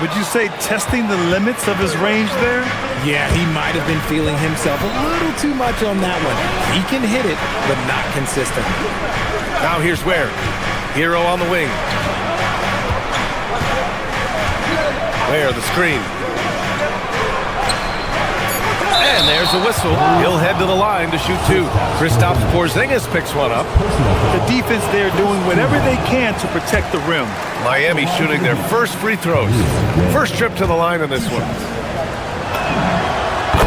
Would you say testing the limits of his range there?
Yeah, he might have been feeling himself a little too much on that one. He can hit it, but not consistent.
Now here's Ware. Hero on the wing. Ware, the screen. And there's the whistle. He'll head to the line to shoot 2. Kristaps Porzingis picks one up.
The defense there doing whatever they can to protect the rim.
Miami shooting their first free throws. First trip to the line in this one.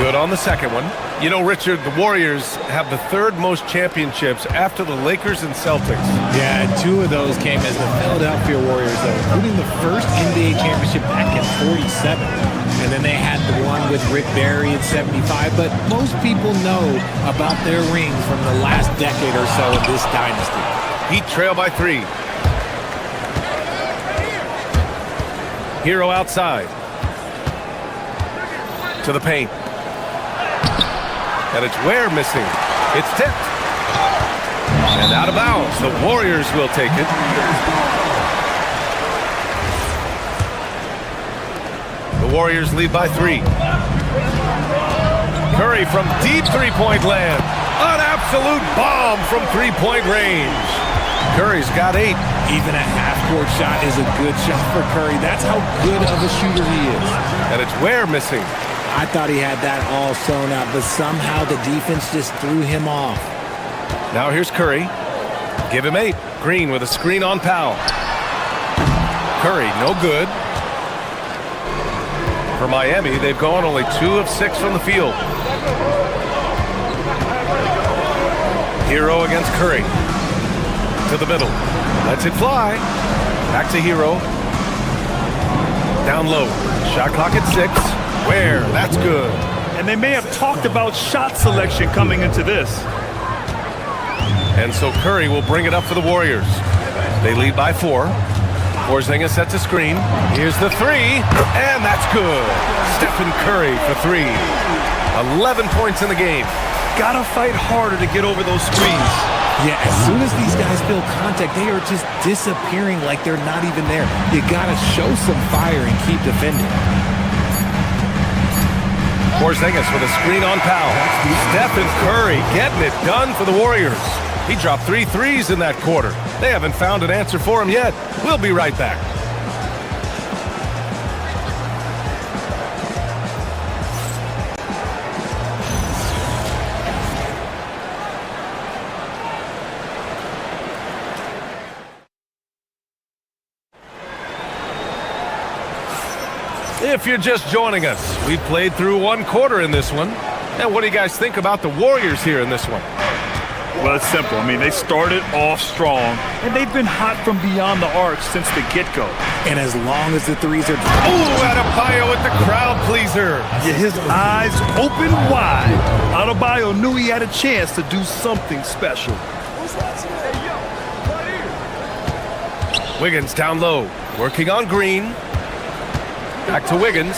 Good on the second one. You know, Richard, the Warriors have the 3rd most championships after the Lakers and Celtics.
Yeah, and 2 of those came as the Philadelphia Warriors, though, including the first NBA championship back in '47. And then they had the one with Rick Barry in '75. But most people know about their rings from the last decade or so of this dynasty.
Heat trail by 3. Hero outside. To the paint. And it's Ware missing. It's tipped. And out of bounds. The Warriors will take it. The Warriors lead by 3. Curry from deep three-point land. An absolute bomb from three-point range. Curry's got 8.
Even a half-court shot is a good shot for Curry. That's how good of a shooter he is.
And it's Ware missing.
I thought he had that all sewn up, but somehow the defense just threw him off.
Now here's Curry. Give him 8. Green with a screen on Powell. Curry, no good. For Miami, they've gone only 2 of 6 from the field. Hero against Curry. To the middle. Lets it fly. Back to Hero. Down low. Shot clock at 6. Where? That's good.
And they may have talked about shot selection coming into this.
And so Curry will bring it up for the Warriors. They lead by 4. Porzingis sets a screen. Here's the 3. And that's good. Stephen Curry for 3. 11 points in the game.
Gotta fight harder to get over those screens.
Yeah, as soon as these guys feel contact, they are just disappearing like they're not even there. You gotta show some fire and keep defending.
Porzingis with a screen on Powell. Stephen Curry getting it done for the Warriors. He dropped 3 threes in that quarter. They haven't found an answer for him yet. We'll be right back. If you're just joining us, we played through 1 quarter in this one. And what do you guys think about the Warriors here in this one?
Well, it's simple. I mean, they started off strong, and they've been hot from beyond the arc since the get-go.
And as long as the threes are...
Oh, Adebayo with the crowd pleaser.
Yeah, his eyes open wide. Adebayo knew he had a chance to do something special.
Wiggins down low, working on Green. Back to Wiggins.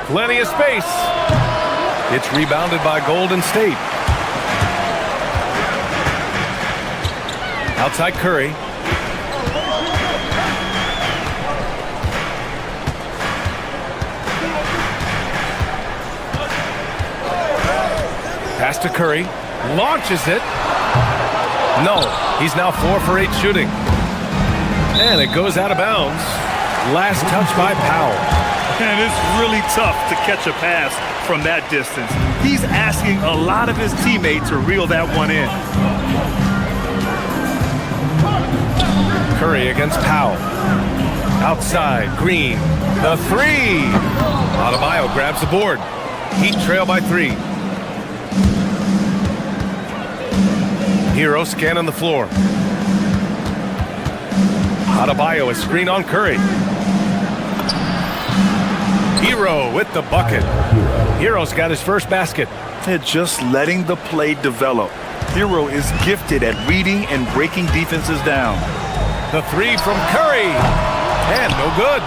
Plenty of space. It's rebounded by Golden State. Outside Curry. Pass to Curry. Launches it. No, he's now 4 for 8 shooting. And it goes out of bounds. Last touch by Powell.
And it's really tough to catch a pass from that distance. He's asking a lot of his teammates to reel that one in.
Curry against Powell. Outside, Green. The 3. Adebayo grabs the board. Heat trail by 3. Hero scanning the floor. Adebayo, a screen on Curry. Hero with the bucket. Hero's got his first basket.
They're just letting the play develop. Hero is gifted at reading and breaking defenses down.
The 3 from Curry. And no good.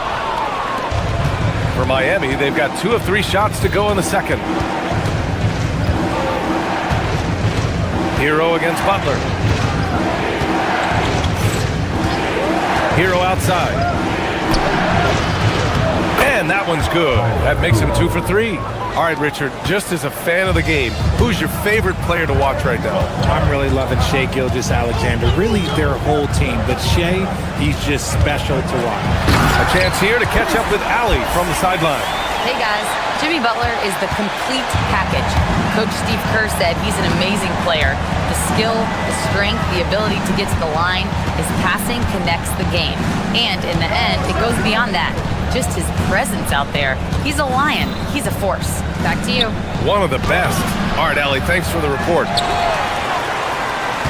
For Miami, they've got 2 of 3 shots to go in the second. Hero against Butler. Hero outside. And that one's good. That makes him 2 for 3. All right, Richard, just as a fan of the game, who's your favorite player to watch right now?
I'm really loving Shai Gilgeous-Alexander. Really, their whole team. But Shai, he's just special to watch.
A chance here to catch up with Allie from the sideline.
Hey guys, Jimmy Butler is the complete package. Coach Steve Kerr said he's an amazing player. The skill, the strength, the ability to get to the line, his passing connects the game. And in the end, it goes beyond that. Just his presence out there. He's a lion. He's a force. Back to you.
One of the best. All right, Allie, thanks for the report.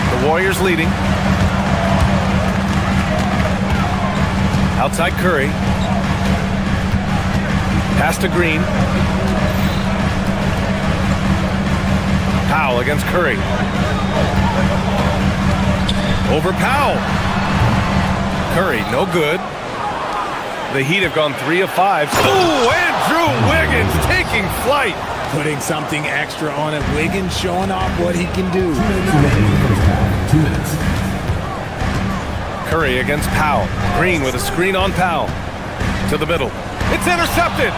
The Warriors leading. Outside Curry. Pass to Green. Powell against Curry. Over Powell. Curry, no good. The Heat have gone 3 of 5. Ooh, Andrew Wiggins taking flight.
Putting something extra on it. Wiggins showing off what he can do.
2 minutes.
Curry against Powell. Green with a screen on Powell. To the middle. It's intercepted.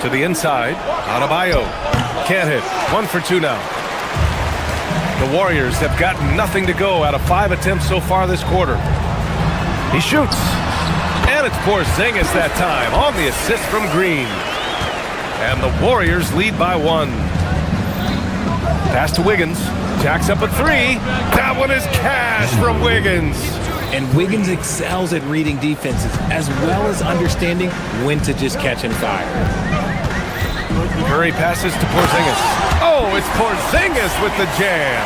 To the inside. Adebayo. Can't hit. 1 for 2 now. The Warriors have gotten nothing to go out of 5 attempts so far this quarter. He shoots. And it's Porzingis that time on the assist from Green. And the Warriors lead by 1. Pass to Wiggins. Jacks up a 3. That one is cash from Wiggins.
And Wiggins excels at reading defenses as well as understanding when to just catch and fire.
Curry passes to Porzingis. Oh, it's Porzingis with the jam.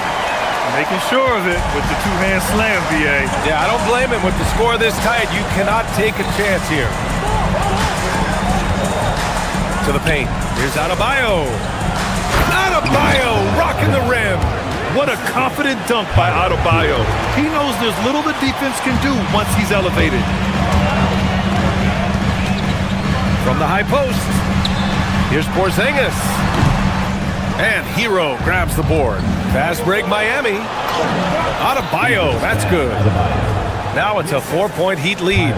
Making sure of it with the 2-hand slam, VA.
Yeah, I don't blame him. With the score this tight, you cannot take a chance here. To the paint. Here's Adebayo. Adebayo rocking the rim.
What a confident dunk by Adebayo. He knows there's little the defense can do once he's elevated.
From the high post. Here's Porzingis. And Hero grabs the board. Fast break Miami. Adebayo, that's good. Now it's a 4-point Heat lead.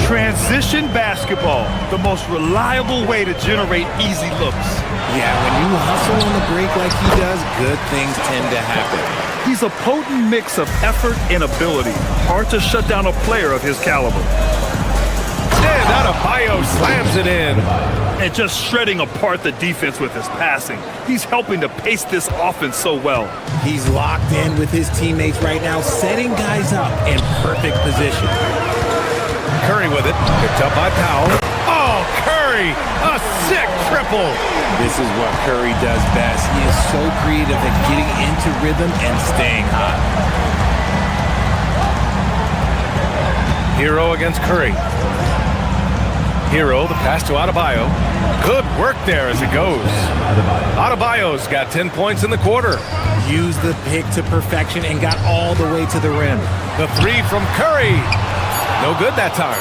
Transition basketball, the most reliable way to generate easy looks.
Yeah, when you hustle on the break like he does, good things tend to happen.
He's a potent mix of effort and ability. Hard to shut down a player of his caliber.
And Adebayo slams it in.
And just shredding apart the defense with his passing. He's helping to pace this offense so well.
He's locked in with his teammates right now, setting guys up in perfect position.
Curry with it. Picked up by Powell. Oh, Curry! A sick triple!
This is what Curry does best. He is so creative at getting into rhythm and staying hot.
Hero against Curry. Hero, the pass to Adebayo. Good work there as it goes. Adebayo's got 10 points in the quarter.
Used the pick to perfection and got all the way to the rim.
The 3 from Curry. No good that time.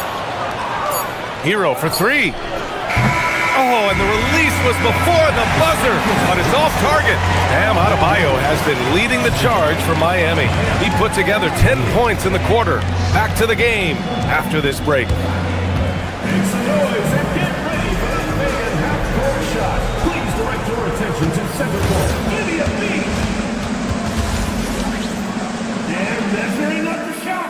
Hero for 3. Oh, and the release was before the buzzer, but it's off target. Bam Adebayo has been leading the charge for Miami. He put together 10 points in the quarter. Back to the game after this break.
Make some noise and get ready for the big half-court shot. Please direct your attention to center court. Immediately. And measuring up the shot.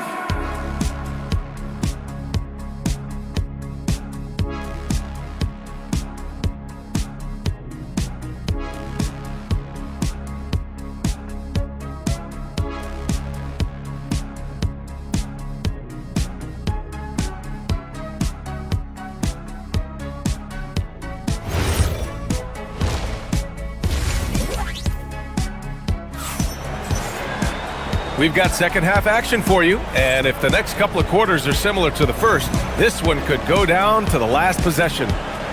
We've got second half action for you, and if the next couple of quarters are similar to the first, this one could go down to the last possession.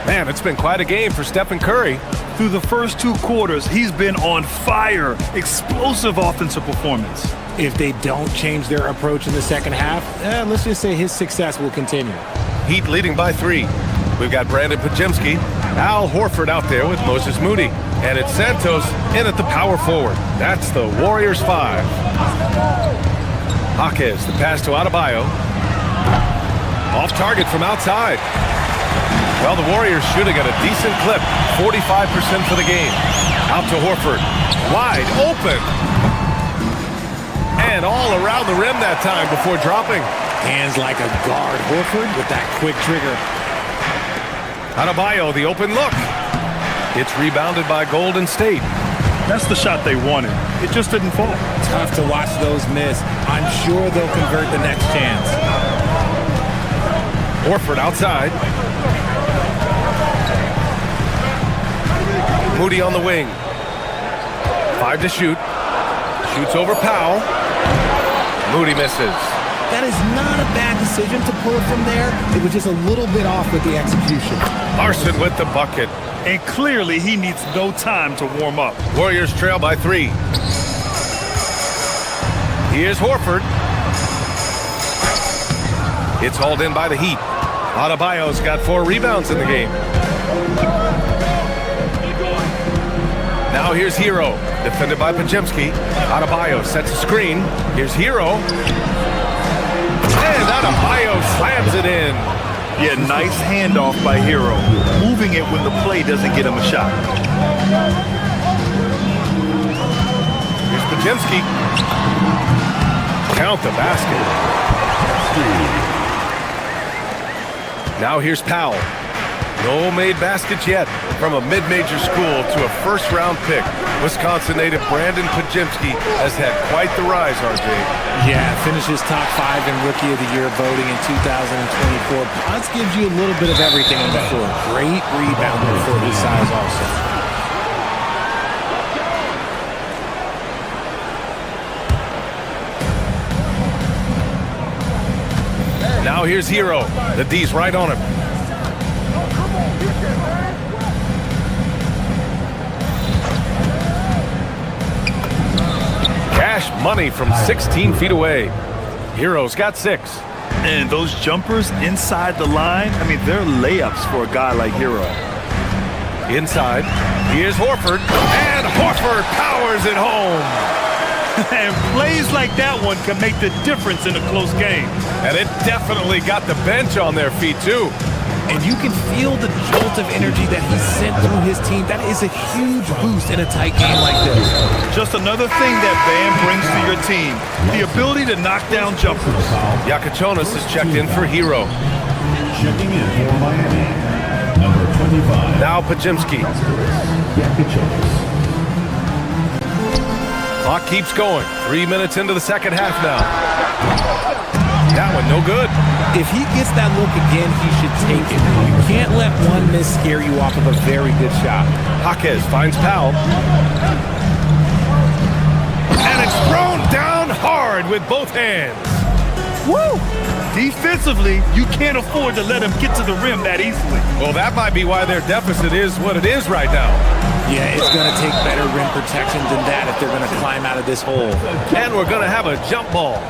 Man, it's been quite a game for Stephen Curry.
Through the first 2 quarters, he's been on fire. Explosive offensive performance.
If they don't change their approach in the second half, let's just say his success will continue.
Heat leading by 3. We've got Brandon Pajemski, Al Horford out there with Moses Moody. And it's Santos in at the power forward. That's the Warriors 5. Jaquez, the pass to Adebayo. Off target from outside. Well, the Warriors shooting at a decent clip. 45% for the game. Out to Horford. Wide open. And all around the rim that time before dropping.
Hands like a guard. Horford with that quick trigger.
Adebayo, the open look. It's rebounded by Golden State.
That's the shot they wanted. It just didn't fall.
Tough to watch those miss. I'm sure they'll convert the next chance.
Horford outside. Moody on the wing. 5 to shoot. Shoots over Powell. Moody misses.
That is not a bad decision to pull it from there. It was just a little bit off with the execution.
Larson with the bucket.
And clearly he needs no time to warm up.
Warriors trail by 3. Here's Horford. It's hauled in by the Heat. Adebayo's got 4 rebounds in the game. Now here's Hero, defended by Pajemski. Adebayo sets a screen. Here's Hero. And Adebayo slams it in.
Yeah, nice handoff by Hero. Moving it when the play doesn't get him a shot.
Here's Pajemski. Count the basket. Now here's Powell. No made baskets yet. From a mid-major school to a first-round pick, Wisconsin native Brandon Pajemski has had quite the rise, RJ.
Yeah, finishes top 5 in Rookie of the Year voting in 2024. Potts gives you a little bit of everything on the floor. Great rebounder for his size also.
Now here's Hero. The D's right on him. Cash money from 16 feet away. Hero's got 6.
And those jumpers inside the line, I mean, they're layups for a guy like Hero.
Inside, here's Horford. And Horford powers it home.
And plays like that one can make the difference in a close game.
And it definitely got the bench on their feet, too.
And you can feel the jolt of energy that he sent through his team. That is a huge boost in a tight game like this.
Just another thing that Bam brings to your team, the ability to knock down jumpers.
Yakachonis is checked in for Hero.
Checking in for Miami, number 25.
Now Pajemski. Clock keeps going. 3 minutes into the second half now. That one no good.
If he gets that look again, he should take it. You can't let one miss scare you off of a very good shot.
Jaquez finds Powell. And it's thrown down hard with both hands.
Woo! Defensively, you can't afford to let him get to the rim that easily.
Well, that might be why their deficit is what it is right now.
Yeah, it's going to take better rim protection than that if they're going to climb out of this hole.
And we're going to have a jump ball.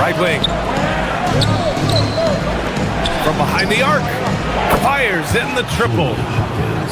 Right wing. From behind the arc. Fires in the triple.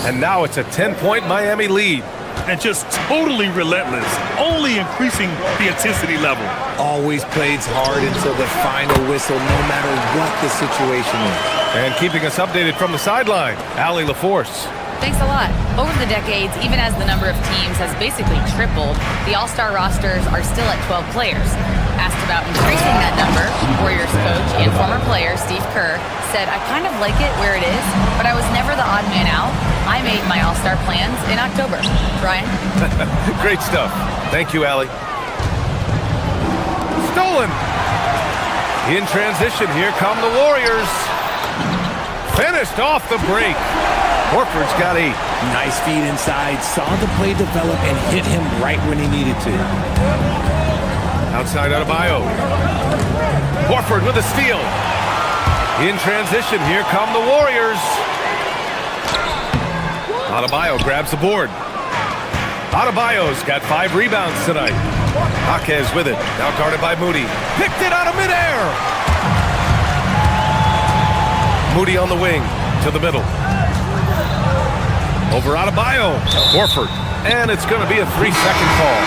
And now it's a 10-point Miami lead.
And just totally relentless, only increasing the intensity level.
Always plays hard until the final whistle, no matter what the situation is.
And keeping us updated from the sideline, Allie LaForce.
Thanks a lot. Over the decades, even as the number of teams has basically tripled, the All-Star rosters are still at 12 players. Asked about increasing that number, Warriors coach and former player Steve Kerr said, "I kind of like it where it is, but I was never the odd man out. I made my All-Star plans in October." Brian?
Great stuff. Thank you, Allie. Stolen. In transition, here come the Warriors. Finished off the break. Horford's got 8.
Nice feed inside. Saw the play develop and hit him right when he needed to.
Outside Adebayo. Horford with a steal. In transition, here come the Warriors. Adebayo grabs the board. Adebayo's got 5 rebounds tonight. Jaquez with it, now guarded by Moody. Picked it out of midair. Moody on the wing, to the middle. Over Adebayo, Horford. And it's going to be a 3-second call.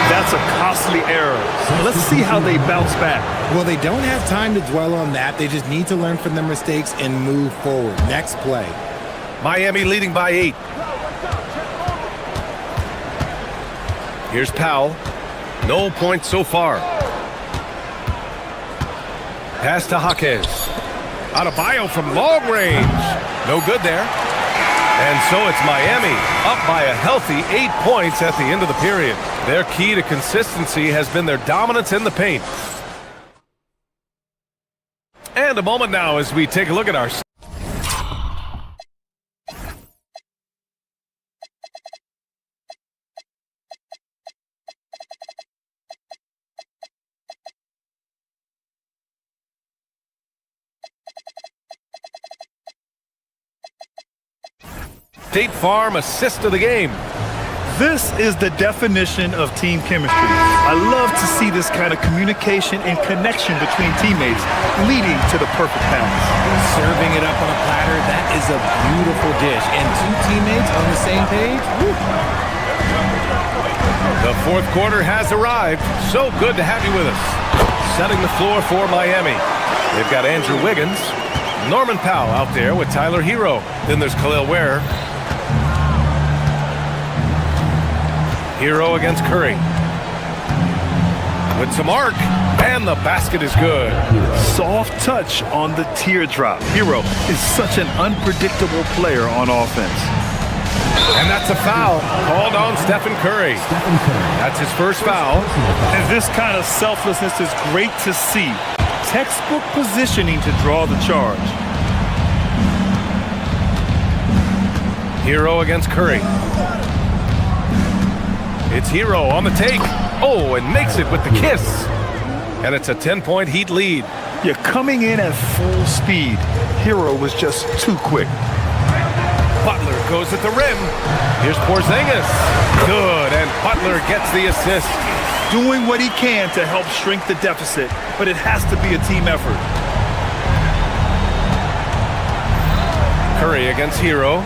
That's a costly error. Let's see how they bounce back.
Well, they don't have time to dwell on that. They just need to learn from their mistakes and move forward. Next play.
Miami leading by 8. Here's Powell. No points so far. Pass to Jaquez. Adebayo from long range. No good there. And so it's Miami up by a healthy 8 points at the end of the period. Their key to consistency has been their dominance in the paint. And a moment now as we take a look at our... State Farm assist of the game.
This is the definition of team chemistry. I love to see this kind of communication and connection between teammates leading to the perfect pass.
Serving it up on a platter, that is a beautiful dish. And 2 teammates on the same page. Woo.
The fourth quarter has arrived. So good to have you with us. Setting the floor for Miami. They've got Andrew Wiggins, Norman Powell out there with Tyler Hero. Then there's Khalil Ware. Hero against Curry. With some arc, and the basket is good.
Soft touch on the teardrop. Hero is such an unpredictable player on offense.
And that's a foul called on Stephen Curry. That's his first foul.
And this kind of selflessness is great to see. Textbook positioning to draw the charge.
Hero against Curry. It's Hero on the take. Oh, and makes it with the kiss. And it's a 10-point Heat lead.
You're coming in at full speed. Hero was just too quick.
Butler goes at the rim. Here's Porzingis. Good, and Butler gets the assist.
Doing what he can to help shrink the deficit, but it has to be a team effort.
Curry against Hero.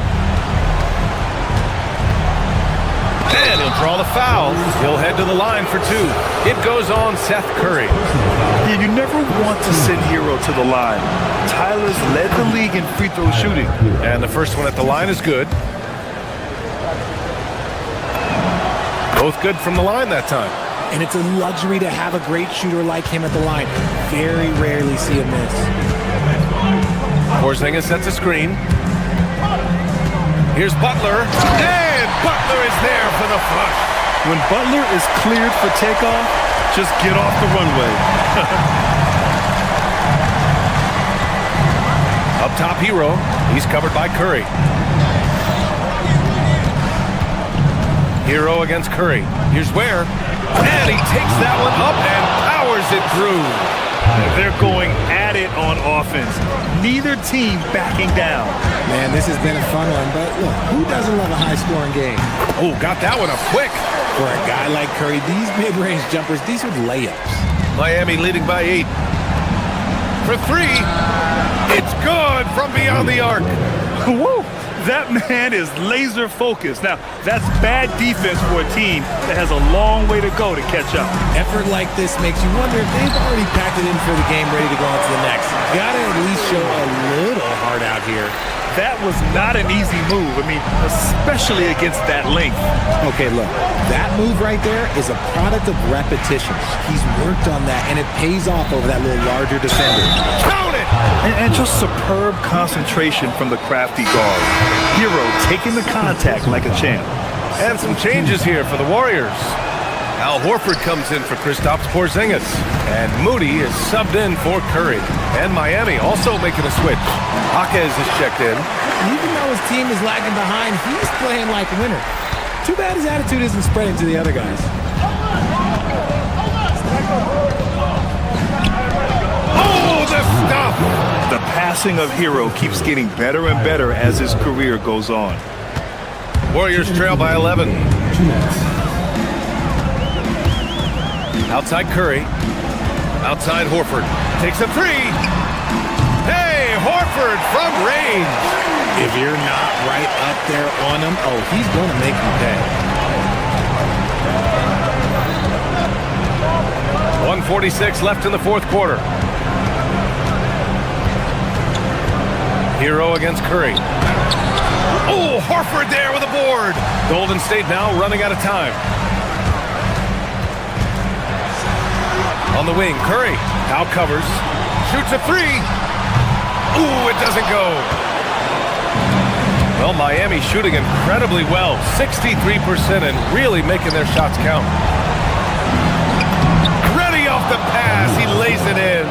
And he'll draw the foul. He'll head to the line for 2. It goes on Seth Curry.
Yeah, you never want to send Hero to the line. Tyler's led the league in free throw shooting.
And the first one at the line is good. Both good from the line that time.
And it's a luxury to have a great shooter like him at the line. Very rarely see him miss.
Porzingis sets a screen. Here's Butler. And Butler is there for the flush.
When Butler is cleared for takeoff, just get off the runway.
Up top, Hero. He's covered by Curry. Hero against Curry. Here's Ware. And he takes that one up and powers it through.
They're going at it on offense. Neither team backing down.
Man, this has been a fun one, but look, who doesn't love a high-scoring game?
Oh, got that one up quick.
For a guy like Curry, these mid-range jumpers, these are layups.
Miami leading by 8. For 3. It's good from beyond the arc.
Woo! That man is laser focused. Now, that's bad defense for a team that has a long way to go to catch up.
Effort like this makes you wonder if they've already packed it in for the game, ready to go on to the next. Gotta at least show a little heart out here.
That was not an easy move. I mean, especially against that length.
Okay, look, that move right there is a product of repetition. He's worked on that, and it pays off over that little larger defender.
Count it!
And just superb concentration from the crafty guard. Hero taking the contact like a champ.
And some changes here for the Warriors. Al Horford comes in for Kristaps Porzingis. And Moody is subbed in for Curry. And Miami also making a switch. Jaquez is checked in.
Even though his team is lagging behind, he's playing like a winner. Too bad his attitude isn't spreading to the other guys.
Oh,
the stuff!
The passing of Hero keeps getting better and better as his career goes on.
Warriors trail by 11. Outside Curry. Outside Horford. Takes a three. Hey, Horford from range.
If you're not right up there on him, oh, he's going to make you pay.
1:46 left in the fourth quarter. Hero against Curry. Oh, Horford there with a board. Golden State now running out of time. On the wing, Curry now covers. Shoots a three. Ooh, it doesn't go. Well, Miami shooting incredibly well. 63% and really making their shots count. Ready off the pass. He lays it in.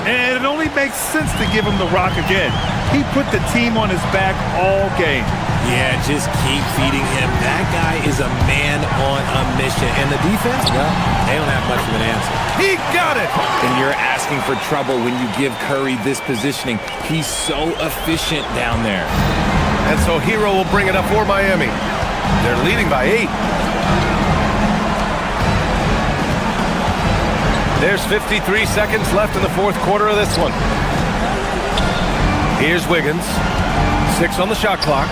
And it only makes sense to give him the rock again. He put the team on his back all game.
Yeah, just keep feeding him. That guy is a man on a mission. And the defense, well, they don't have much of an answer.
He got it!
And you're asking for trouble when you give Curry this positioning. He's so efficient down there.
And so Hero will bring it up for Miami. They're leading by 8. There's 53 seconds left in the fourth quarter of this one. Here's Wiggins. 6 on the shot clock.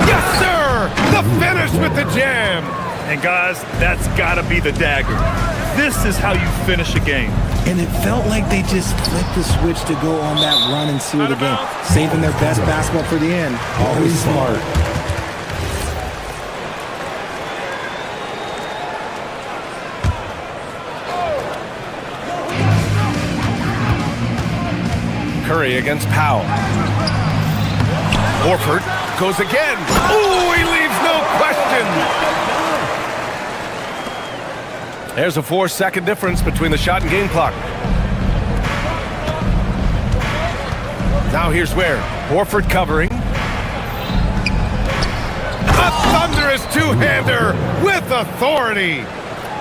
Yes, sir! The finish with the jam!
And guys, that's got to be the dagger. This is how you finish a game.
And it felt like they just flipped the switch to go on that run and seal the game. Saving their best basketball for the end. Always smart.
Curry against Powell. Horford goes again. Ooh, he leaves no question. There's a 4-second difference between the shot and game clock. Now here's where Horford covering. A thunderous two-hander with authority.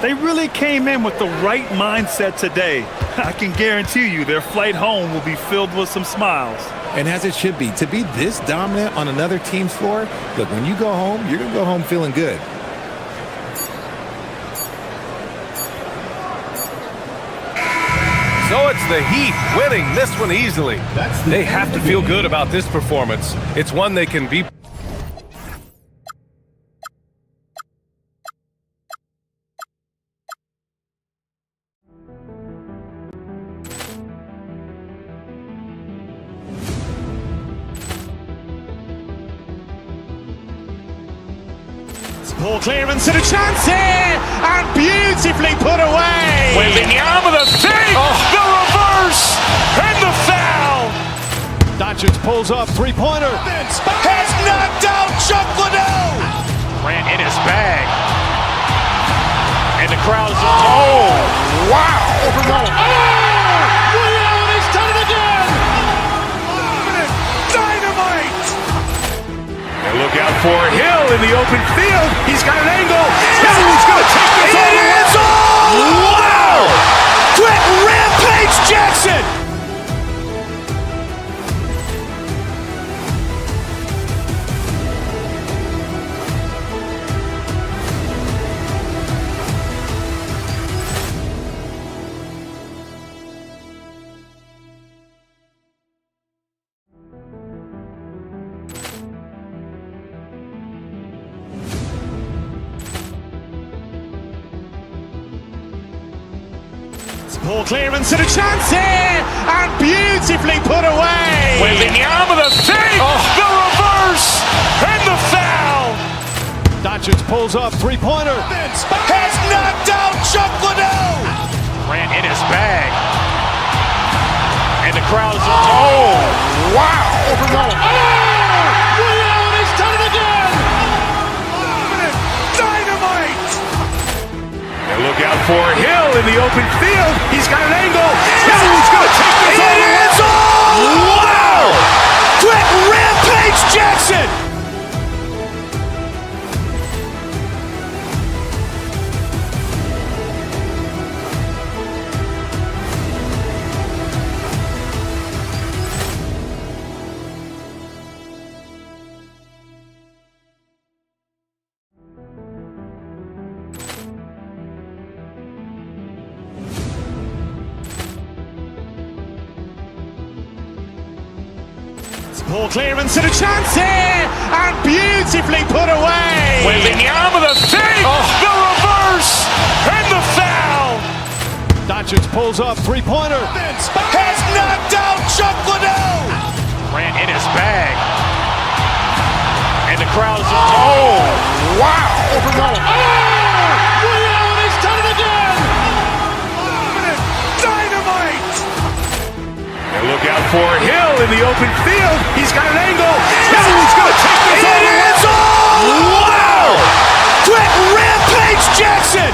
They really came in with the right mindset today. I can guarantee you their flight home will be filled with some smiles.
And as it should be. To be this dominant on another team's floor, look, when you go home, you're going to go home feeling good.
So it's the Heat winning this one easily. They have to feel good about this performance. It's one they can be.
Ball clearance and a chance here, and beautifully put away.
Wembanyama the fake, the reverse, and the foul.
Doncic pulls up, three-pointer.
Has knocked out Chuck Liddell. Ran in his bag. And the crowd is, oh, wow. He's done it again. Dynamite. And look out for Hill in the open field. He's got an angle. He's going to take this all the way. Wow! Quick Rampage Jackson.
Ball clearance and a chance here, and beautifully put away.
Wembanyama the fake, the reverse, and the foul.
Doncic pulls up, three-pointer.
Has knocked out Chuck Liddell. Ran in his bag. And the crowd is, oh, wow. He's done it again. Dynamite. And look out for Hill in the open field. He's got an angle. He's going to take this all the way. Wow! Quick Rampage Jackson.
Ball clearance and a chance here, and beautifully put away.
Wembanyama the fake, the reverse, and the foul.
Doncic pulls up, three-pointer.
Has knocked out Chuck Liddell. Ran in his bag. And the crowd is... Oh, wow.
He's done it again.
Dynamite. And look out for Hill in the open field. He's got an angle. He's going to take this all the way. Wow. Quick Rampage Jackson.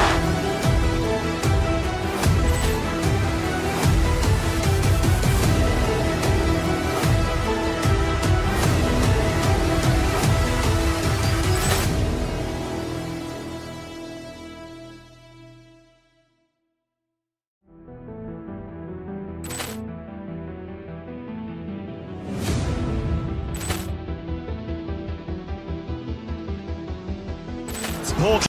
Ball.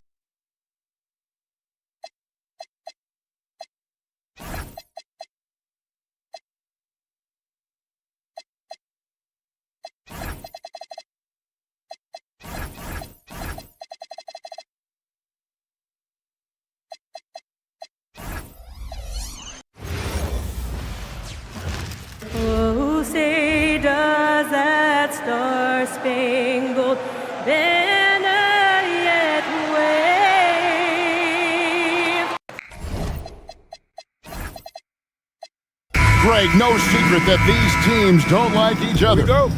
Oh, say does that star-spangled banner yet wave?
Greg, no secret that these teams don't like each other.
Here we go.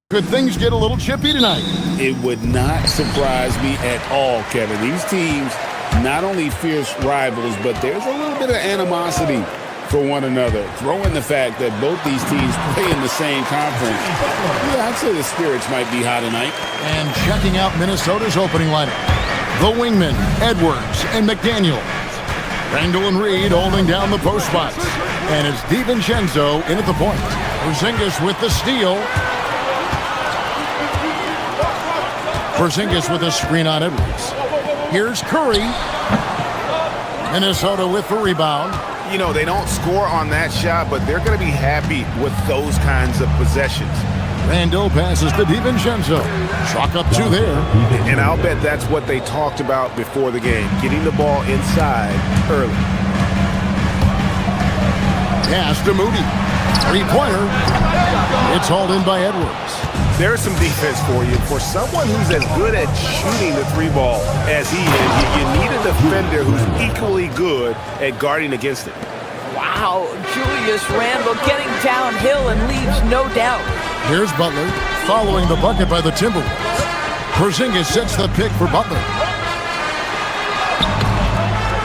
Could things get a little chippy tonight?
It would not surprise me at all, Kevin. These teams, not only fierce rivals, but there's a little bit of animosity for one another. Throw in the fact that both these teams play in the same conference. Yeah, I'd say the spirits might be high tonight.
And checking out Minnesota's opening lineup. The wingmen, Edwards and McDaniel. Randall and Reed holding down the post spots. And it's DiVincenzo in at the point. Porzingis with the steal. Porzingis with a screen on Edwards. Here's Curry. Minnesota with the rebound.
You know, they don't score on that shot, but they're going to be happy with those kinds of possessions.
Randall passes to DiVincenzo. Chalk up two there.
And I'll bet that's what they talked about before the game, getting the ball inside early.
Pass to Moody. Three-pointer. It's hauled in by Edwards.
There's some defense for you. For someone who's as good at shooting the three ball as he is, you need a defender who's equally good at guarding against it.
Wow, Julius Randle getting downhill and leaves no doubt.
Here's Butler, following the bucket by the Timberwolves. Porzingis sets the pick for Butler.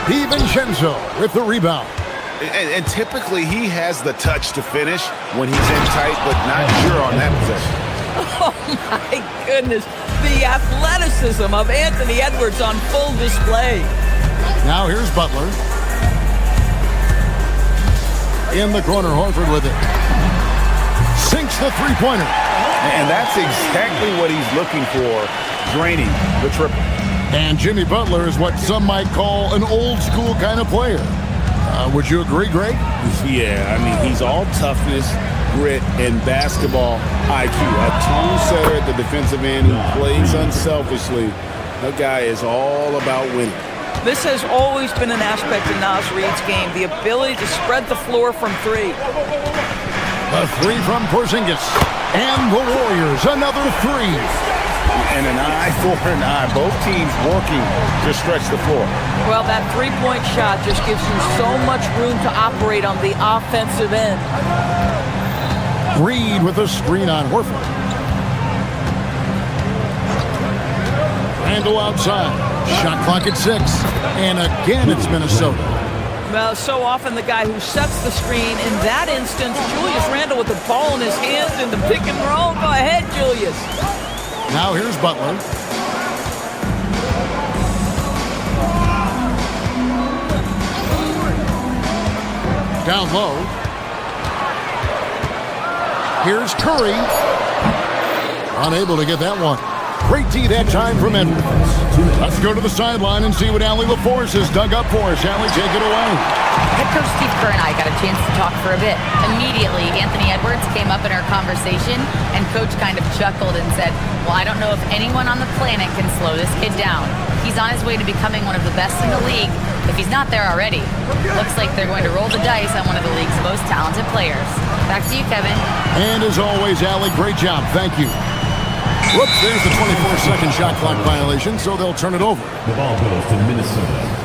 DiVincenzo with the rebound.
And typically he has the touch to finish when he's in tight, but not sure on that possession.
Oh my goodness, the athleticism of Anthony Edwards on full display.
Now here's Butler. In the corner, Horford with it. Sinks the three-pointer.
And that's exactly what he's looking for, draining the triple.
And Jimmy Butler is what some might call an old-school kind of player. Would you agree, Greg?
Yeah, I mean, he's all toughness, grit, and basketball IQ. A tone setter at the defensive end who plays unselfishly. That guy is all about winning.
This has always been an aspect of Naz Reid's game, the ability to spread the floor from three.
A three from Porzingis. And the Warriors, another three.
And an eye for an eye. Both teams working to stretch the floor.
Well, that three-point shot just gives you so much room to operate on the offensive end.
Reed with a screen on Horford. Randall outside. Shot clock at 6. And again, it's Minnesota.
Well, so often the guy who sets the screen, in that instance, Julius Randle with the ball in his hands in the pick and roll. Go ahead, Julius.
Now here's Butler. Down low. Here's Curry. Unable to get that one. Great D that time from Edwards. Let's go to the sideline and see what Allie LaForce has dug up for us. Allie, take it away.
Head coach Steve Kerr and I got a chance to talk for a bit. Immediately, Anthony Edwards came up in our conversation, and Coach kind of chuckled and said, well, I don't know if anyone on the planet can slow this kid down. He's on his way to becoming one of the best in the league, if he's not there already. Looks like they're going to roll the dice on one of the league's most talented players. Back to you, Kevin.
And as always, Allie, great job. Thank you. Whoops, there's the 24-second shot clock violation, so they'll turn it over.
The ball goes to Minnesota.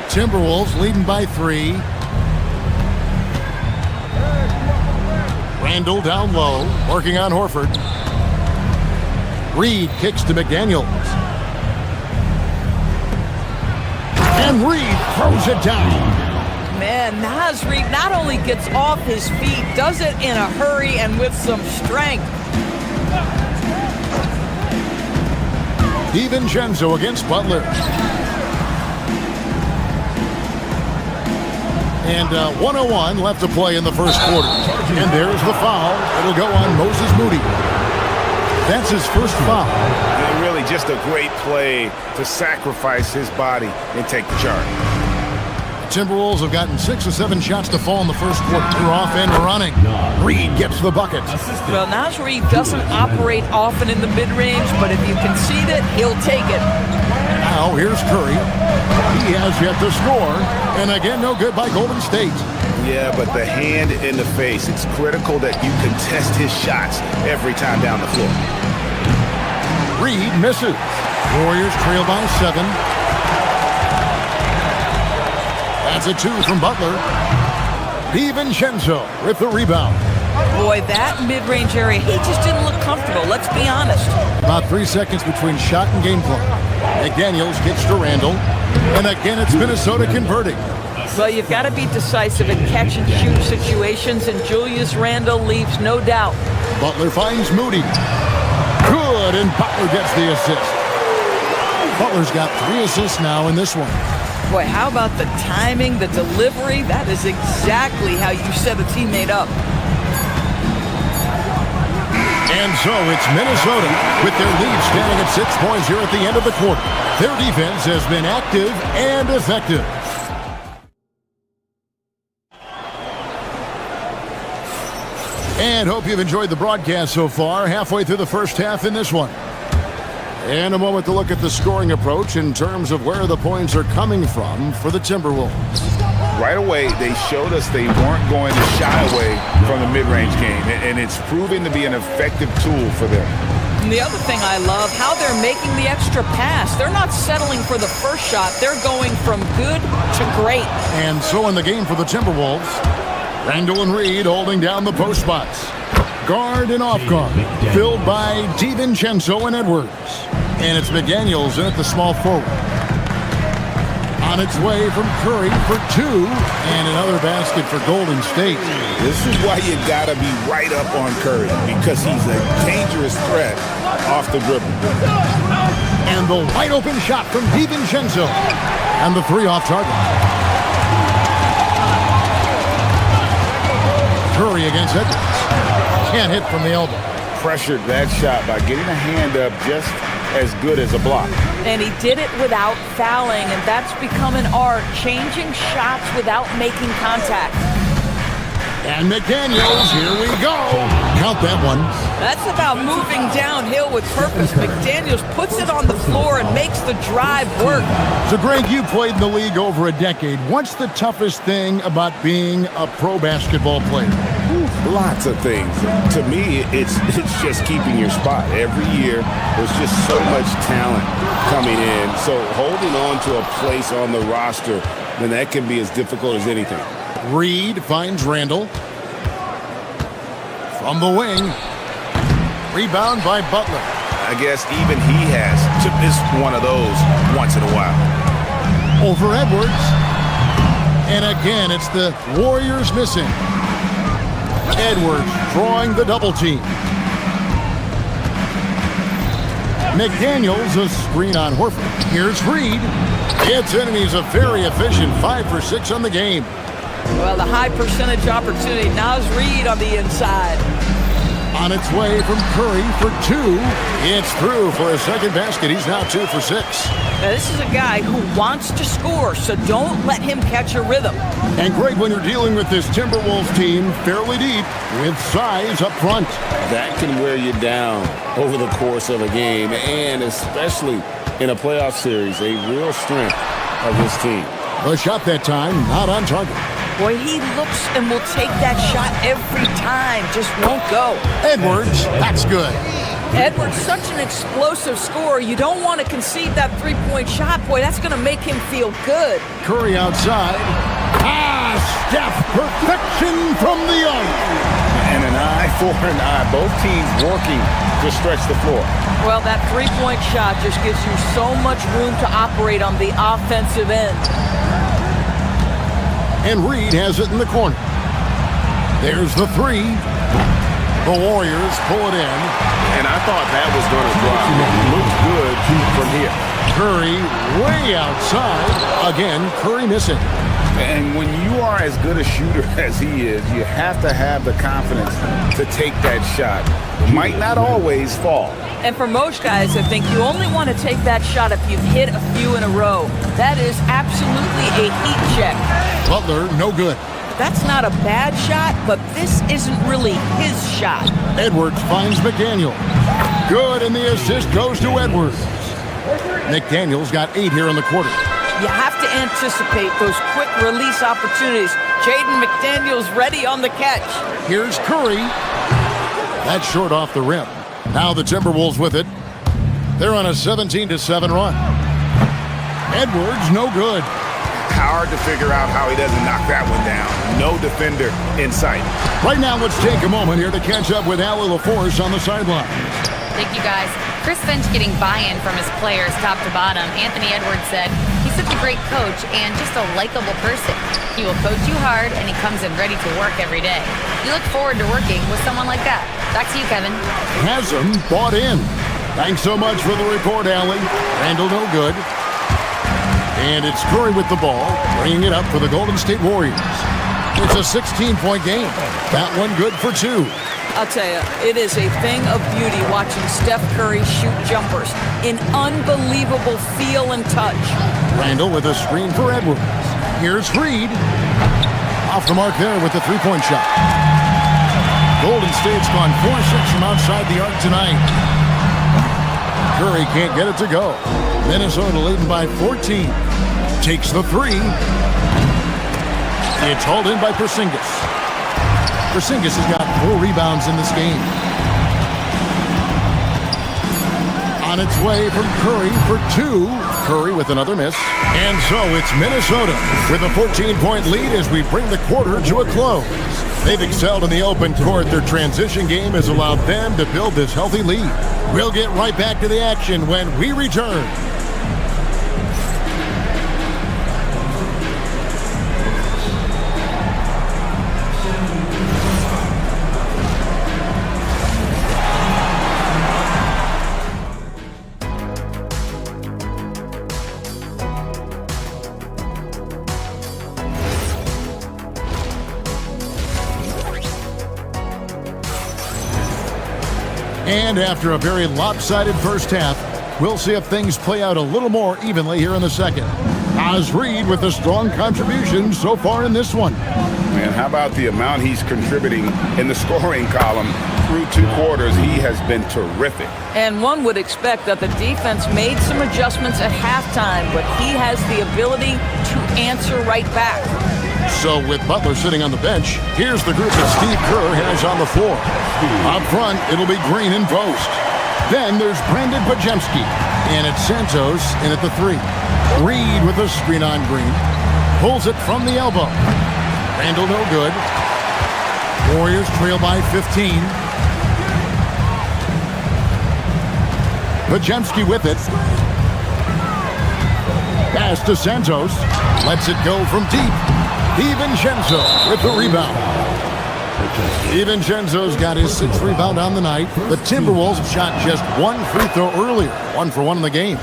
Timberwolves leading by 3. Randall down low, working on Horford. Reed kicks to McDaniels. And Reed throws it down.
Man, Naz Reid not only gets off his feet, does it in a hurry and with some strength.
DiVincenzo against Butler. And 1:01 left to play in the first quarter. And there's the foul. It'll go on Moses Moody. That's his first foul.
And really just a great play to sacrifice his body and take the charge.
Timberwolves have gotten 6 or 7 shots to fall in the first quarter. They're off and running. Reed gets the bucket.
Well, Naz Reid doesn't operate often in the mid-range, but if you concede it, he'll take it.
Now here's Curry. He has yet to score. And again, no good by Golden State.
Yeah, but the hand in the face, it's critical that you contest his shots every time down the floor.
Reed misses. Warriors trail by 7. That's a 2 from Butler. DiVincenzo with the rebound.
Boy, that mid-range area, he just didn't look comfortable. Let's be honest.
About 3 seconds between shot and game clock. McDaniels gets to Randall. And again, it's Minnesota converting.
Well, you've got to be decisive in catch-and-shoot situations, and Julius Randle leaves no doubt.
Butler finds Moody. Good, and Butler gets the assist. Butler's got 3 assists now in this one.
Boy, how about the timing, the delivery? That is exactly how you set a teammate up.
And so it's Minnesota with their lead standing at 6 points here at the end of the quarter. Their defense has been active and effective. And hope you've enjoyed the broadcast so far. Halfway through the first half in this one. And a moment to look at the scoring approach in terms of where the points are coming from for the Timberwolves.
Right away, they showed us they weren't going to shy away from the mid-range game, and it's proving to be an effective tool for them.
And the other thing I love, how they're making the extra pass. They're not settling for the first shot. They're going from good to great.
And so in the game for the Timberwolves, Randall and Reed holding down the post spots. Guard and off guard, filled by DiVincenzo and Edwards. And it's McDaniels in at the small forward. On its way from Curry for 2, and another basket for Golden State.
This is why you gotta be right up on Curry, because he's a dangerous threat off the dribble.
And the wide open shot from DiVincenzo. And the 3 off target. Curry against Edwards. Can't hit from the elbow.
Pressured that shot by getting a hand up just as good as a block.
And he did it without fouling, and that's become an art, changing shots without making contact.
And McDaniels, here we go. Count that one.
That's about moving downhill with purpose. McDaniels puts it on the floor and makes the drive work.
So, Greg, you played in the league over a decade. What's the toughest thing about being a pro basketball player?
Lots of things. To me, it's just keeping your spot. Every year, there's just so much talent coming in. So holding on to a place on the roster, then that can be as difficult as anything.
Reed finds Randall. From the wing. Rebound by Butler.
I guess even he has to miss one of those once in a while.
Over Edwards. And again, it's the Warriors missing. Edwards drawing the double team. McDaniels, a screen on Horford. Here's Reed. Gets in, and he's a very efficient 5 for 6 on the game.
Well, the high percentage opportunity. Naz Reid on the inside.
On its way from Curry for 2. It's through for a second basket. He's now 2 for 6.
Now, this is a guy who wants to score, so don't let him catch a rhythm.
And Greg, when you're dealing with this Timberwolves team fairly deep with size up front,
that can wear you down over the course of a game, and especially in a playoff series, a real strength of this team.
The shot that time, not on target.
Boy, he looks and will take that shot every time, just won't go.
Edwards, that's good.
Edwards, such an explosive scorer. You don't want to concede that three-point shot. Boy, that's going to make him feel good.
Curry outside. Steph, perfection from the arc.
And an eye for an eye. Both teams working to stretch the floor.
Well, that three-point shot just gives you so much room to operate on the offensive end.
And Reid has it in the corner. There's the 3. The Warriors pull it in.
And I thought that was going to drop. Looks good from here.
Curry way outside. Again, Curry missing.
And when you are as good a shooter as he is, you have to have the confidence to take that shot. It might not always fall.
And for most guys, I think you only want to take that shot if you've hit a few in a row. That is absolutely a heat check.
Butler, no good.
That's not a bad shot, but this isn't really his shot.
Edwards finds McDaniel. Good, and the assist goes to Edwards. McDaniel's got 8 here in the quarter.
You have to anticipate those quick release opportunities. Jaden McDaniel's ready on the catch.
Here's Curry. That's short off the rim. Now the Timberwolves with it. They're on a 17-7 run. Edwards, no good.
Hard to figure out how he doesn't knock that one down. No defender in sight.
Right now, let's take a moment here to catch up with Allie LaForce on the sideline.
Thank you, guys. Chris Finch getting buy-in from his players top to bottom. Anthony Edwards said he's such a great coach and just a likable person. He will coach you hard, and he comes in ready to work every day. You look forward to working with someone like that. Back to you, Kevin.
Hasn't bought in. Thanks so much for the report, Allie. Randall, no good. And it's Curry with the ball, bringing it up for the Golden State Warriors. It's a 16-point game. That one good for 2.
I'll tell you, it is a thing of beauty watching Steph Curry shoot jumpers. An unbelievable feel and touch.
Randall with a screen for Edwards. Here's Reid. Off the mark there with the three-point shot. Golden State's gone 4-6 from outside the arc tonight. Curry can't get it to go. Minnesota leading by 14. Takes the 3. It's hauled in by Porzingis. Porzingis has got 4 rebounds in this game. On its way from Curry for 2. Curry with another miss. And so it's Minnesota with a 14-point lead as we bring the quarter to a close. They've excelled in the open court. Their transition game has allowed them to build this healthy lead. We'll get right back to the action when we return. And after a very lopsided first half, we'll see if things play out a little more evenly here in the second. Naz Reid with a strong contribution so far in this one.
Man, how about the amount he's contributing in the scoring column through 2 quarters? He has been terrific.
And one would expect that the defense made some adjustments at halftime, but he has the ability to answer right back.
So with Butler sitting on the bench, here's the group that Steve Kerr has on the floor. Up front, it'll be Green in post. Then there's Brandon Podziemski, and it's Santos in at the 3. Reid with a screen on Green. Pulls it from the elbow. Randall no good. Warriors trail by 15. Podziemski with it. Pass to Santos. Lets it go from deep. DiVincenzo with the rebound. DiVincenzo's got his 6th rebound on the night. The Timberwolves shot just 1 free throw earlier. 1 for 1 in the game.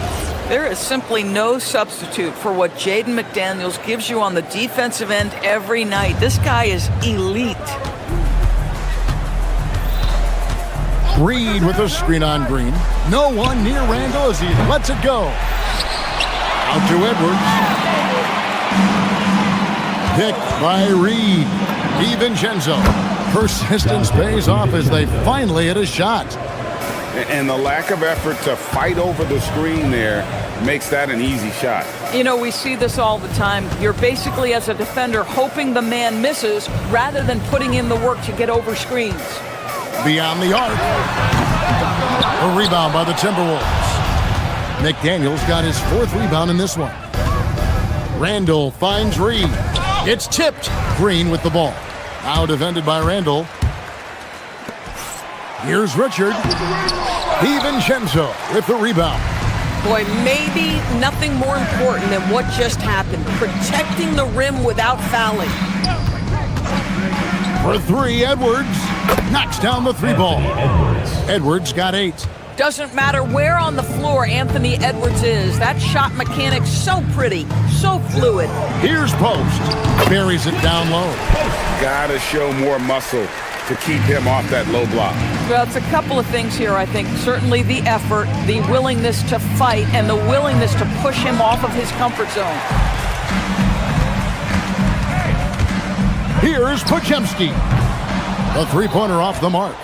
There is simply no substitute for what Jaden McDaniels gives you on the defensive end every night. This guy is elite.
Reed with a screen on Green. No one near Randall as he lets it go. Out to Edwards. Picked by Reed. DiVincenzo. Persistence pays off as they finally hit a shot.
And the lack of effort to fight over the screen there makes that an easy shot.
You know, we see this all the time. You're basically, as a defender, hoping the man misses rather than putting in the work to get over screens.
Beyond the arc. A rebound by the Timberwolves. McDaniels got his 4th rebound in this one. Randall finds Reed. It's tipped. Green with the ball. Now defended by Randall. Here's Richard. DiVincenzo with the rebound.
Boy, maybe nothing more important than what just happened. Protecting the rim without fouling.
For 3, Edwards knocks down the 3 ball. Edwards got 8.
Doesn't matter where on the floor Anthony Edwards is. That shot mechanic's so pretty, so fluid.
Here's Post. Buries it down low.
Gotta show more muscle to keep him off that low block.
Well, it's a couple of things here, I think. Certainly the effort, the willingness to fight, and the willingness to push him off of his comfort zone.
Here's Podziemski. A 3-pointer off the mark.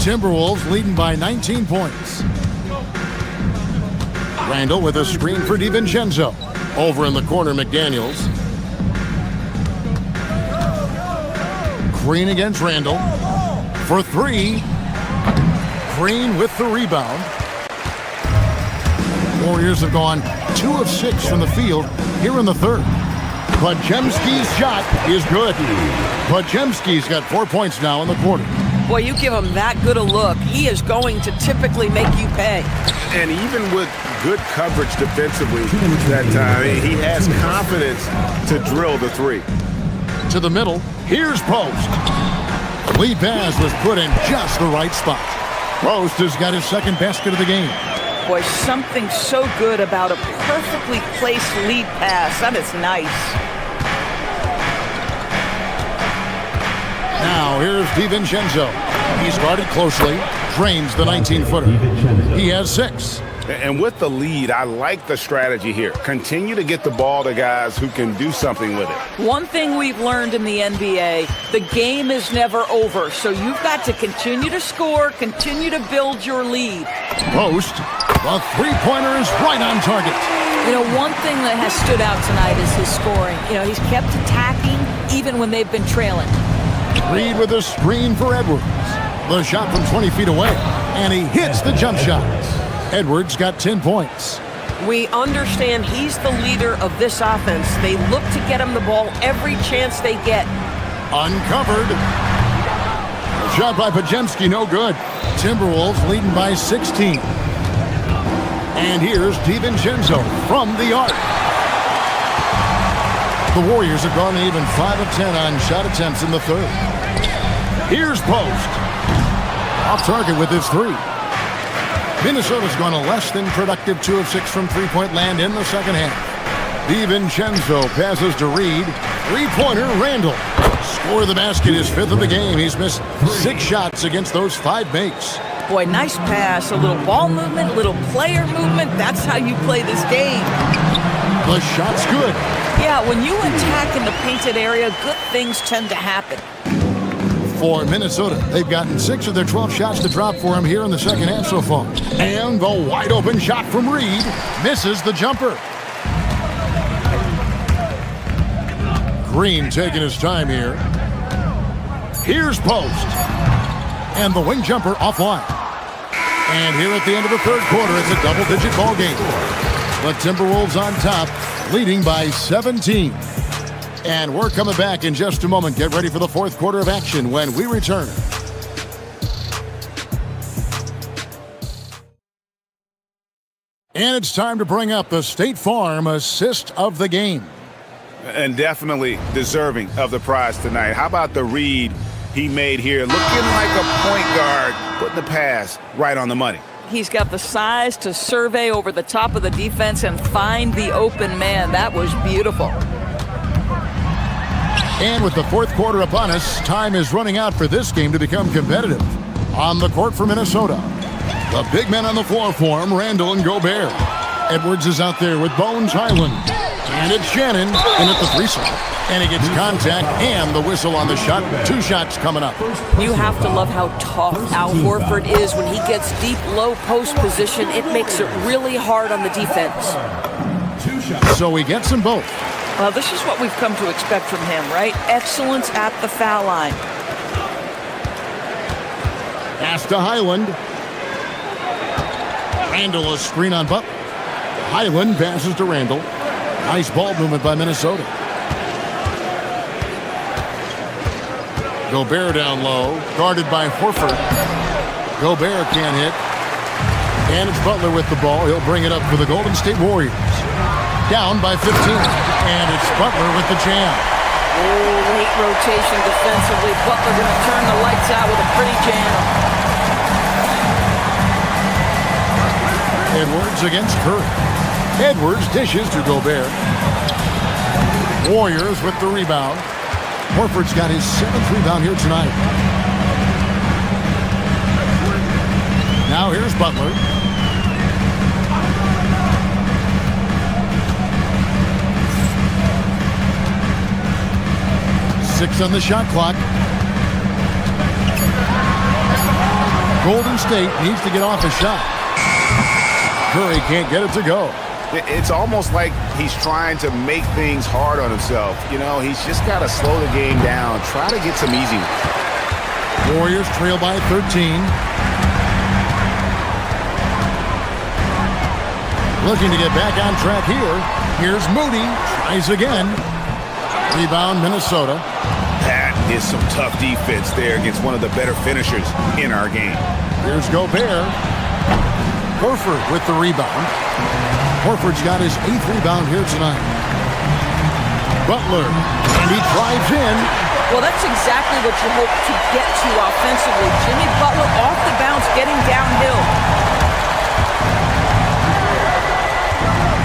Timberwolves leading by 19 points. Randall with a screen for DiVincenzo. Over in the corner, McDaniels. Green against Randall. For 3. Green with the rebound. Warriors have gone 2 of 6 from the field here in the 3rd. Podziemski's shot is good. Podziemski's got 4 points now in the quarter.
Boy, you give him that good a look, he is going to typically make you pay.
And even with good coverage defensively that time, he has confidence to drill the 3.
To the middle, here's Post. Lead pass was put in just the right spot. Post has got his 2nd basket of the game.
Boy, something so good about a perfectly placed lead pass. That is nice.
Now, here's DiVincenzo. He's guarded closely, drains the 19-footer. He has 6.
And with the lead, I like the strategy here. Continue to get the ball to guys who can do something with it.
One thing we've learned in the NBA, the game is never over. So you've got to continue to score, continue to build your lead.
Post, the 3-pointer is right on target.
You know, one thing that has stood out tonight is his scoring. You know, he's kept attacking even when they've been trailing.
Reed with a screen for Edwards. The shot from 20 feet away, and he hits the jump shot. Edwards got 10 points.
We understand he's the leader of this offense. They look to get him the ball every chance they get.
Uncovered. Shot by Podziemski, no good. Timberwolves leading by 16. And here's DiVincenzo from the arc. The Warriors have gone even 5 of 10 on shot attempts in the 3rd. Here's Post. Off target with his 3. Minnesota's gone a less than productive 2 of 6 from 3-point land in the 2nd half. DiVincenzo passes to Reed. 3-pointer, Randall. Score the basket, his 5th of the game. He's missed 6 shots against those 5 makes.
Boy, nice pass. A little ball movement, a little player movement. That's how you play this game.
The shot's good.
Yeah, when you attack in the painted area, good things tend to happen.
For Minnesota, they've gotten 6 of their 12 shots to drop for him here in the 2nd half so far. And the wide open shot from Reed misses the jumper. Green taking his time here. Here's Post. And the wing jumper offline. And here at the end of the 3rd quarter, it's a double-digit ball game. The Timberwolves on top, leading by 17. And we're coming back in just a moment. Get ready for the 4th quarter of action when we return. And it's time to bring up the State Farm assist of the game.
And definitely deserving of the prize tonight. How about the read he made here? Looking like a point guard, putting the pass right on the money.
He's got the size to survey over the top of the defense and find the open man. That was beautiful.
And with the fourth quarter upon us, time is running out for this game to become competitive. On the court for Minnesota, the big men on the floor for him, Randall and Gobert. Edwards is out there with Bones Highland. And it's Shannon in at the free throw. And he gets contact and the whistle on the shot. 2 shots coming up.
You have to love how tough Al Horford is. When he gets deep, low post position, it makes it really hard on the defense.
So he gets them both.
Well, this is what we've come to expect from him, right? Excellence at the foul line.
Pass to Highland. Randall, a screen on Butler. Highland passes to Randall. Nice ball movement by Minnesota. Gobert down low, guarded by Horford. Gobert can't hit. And it's Butler with the ball. He'll bring it up for the Golden State Warriors. Down by 15. And it's Butler with the jam.
Oh, late rotation defensively. Butler going to turn the lights out with a pretty jam.
Edwards against Curry. Edwards dishes to Gobert. Warriors with the rebound. Horford's got his 7th rebound here tonight. Now here's Butler. Six on the shot clock. Golden State needs to get off a shot. Curry can't get it to go.
It's almost like he's trying to make things hard on himself. You know, he's just got to slow the game down. Try to get some easy ones.
Warriors trail by 13. Looking to get back on track here. Here's Moody. Tries again. Rebound, Minnesota.
That is some tough defense there against one of the better finishers in our game.
Here's Gobert. Horford with the rebound. Horford's got his 8th rebound here tonight. Butler, and he drives in.
Well, that's exactly what you hope to get to offensively. Jimmy Butler off the bounce, getting downhill.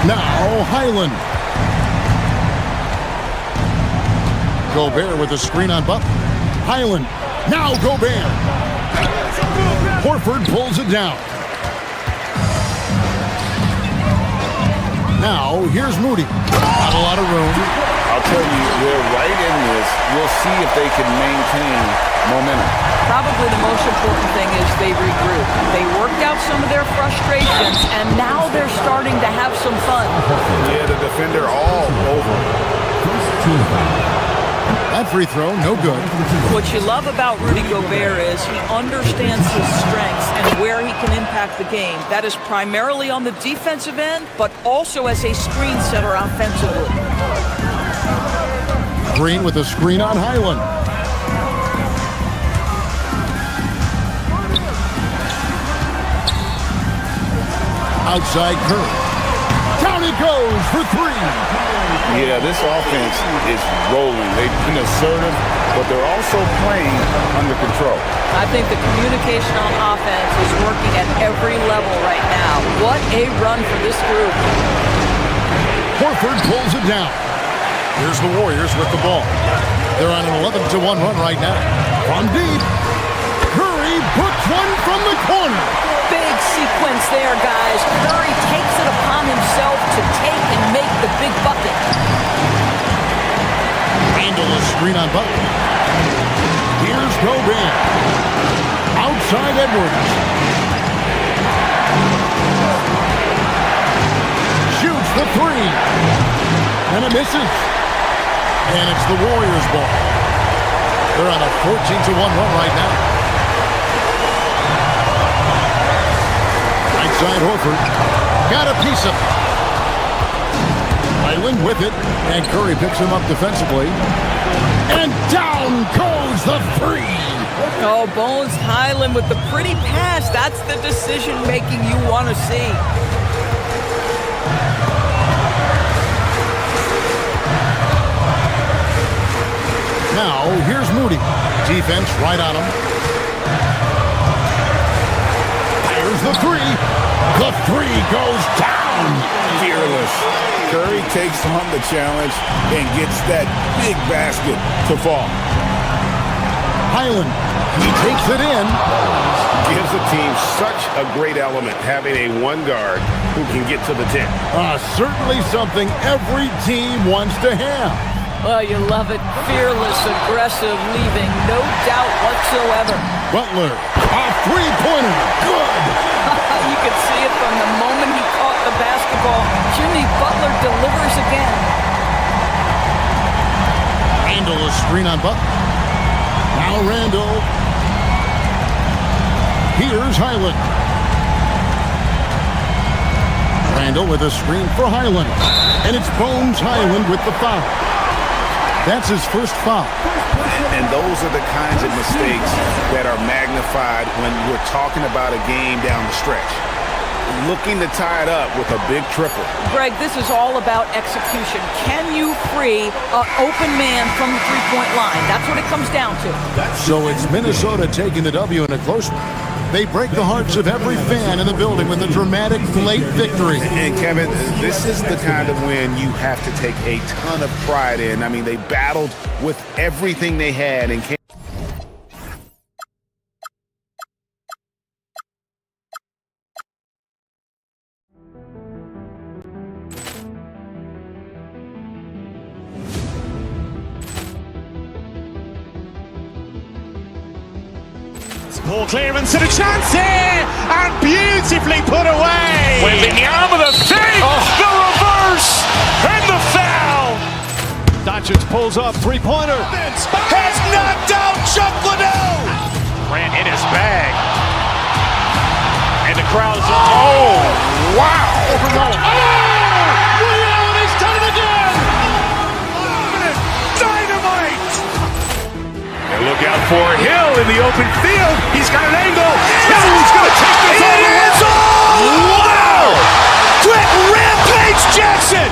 Now Highland. Gobert with a screen on Butler. Highland. Now Gobert. Horford pulls it down. Now, here's Moody. Not a lot of room.
I'll tell you, they're right in this. We'll see if they can maintain momentum.
Probably the most important thing is they regroup. They worked out some of their frustrations, and now they're starting to have some fun.
Yeah, the defender all over.
That free throw, no good.
What you love about Rudy Gobert is he understands his strengths and where he can impact the game. That is primarily on the defensive end, but also as a screen setter offensively.
Green with a screen on Highland. Outside Curry. Down it goes for 3.
Yeah, this offense is rolling. They've been assertive, but they're also playing under control.
I think the communication on offense is working at every level right now. What a run for this group.
Horford pulls it down. Here's the Warriors with the ball. They're on an 11-1 run right now. From deep, Curry puts one from the corner.
Big sequence there, guys. Curry takes it upon himself to take and make the big bucket.
Randall a screen on Butler. Here's Gobert. Outside Edwards. Shoots the 3. And it misses. And it's the Warriors' ball. They're on a 14-1 run right now. Side Horford got a piece of it. Highland with it, and Curry picks him up defensively. And down goes the 3.
Oh, Bones Highland with the pretty pass. That's the decision-making you want to see.
Now, here's Moody. Defense right on him. Here's the three. The three goes down.
Fearless. Curry takes on the challenge and gets that big basket to fall.
Highland, he takes it in.
Gives the team such a great element having a one guard who can get to the 10.
Certainly something every team wants to have.
Well, you love it. Fearless, aggressive, leaving no doubt whatsoever.
Butler, a three-pointer. Good.
You can see it from the moment he caught the basketball. Jimmy Butler delivers again.
Randall, a screen on Butler. Now Randall. Here's Highland. Randall with a screen for Highland. And it's Bones Highland with the foul. That's his first foul.
And those are the kinds of mistakes that are magnified when we're talking about a game down the stretch. Looking to tie it up with a big triple.
Greg, this is all about execution. Can you free an open man from the three-point line? That's what it comes down to.
So it's Minnesota taking the W in a close one. They break the hearts of every fan in the building with a dramatic late victory.
And Kevin, this is the kind of win you have to take a ton of pride in. I mean, they battled with everything they had and came.
Ball clearance and a chance here, and beautifully put away.
Wembanyama the save, the reverse, and the foul.
Doncic pulls up, three-pointer.
Has knocked out Chuck Liddell. Ran in his bag. And the crowd is, oh, wow.
He's done it again.
Dynamite. And look out for Hill in the open field. He's got an angle. He's going to take this all the way. Wow! Quick Rampage Jackson.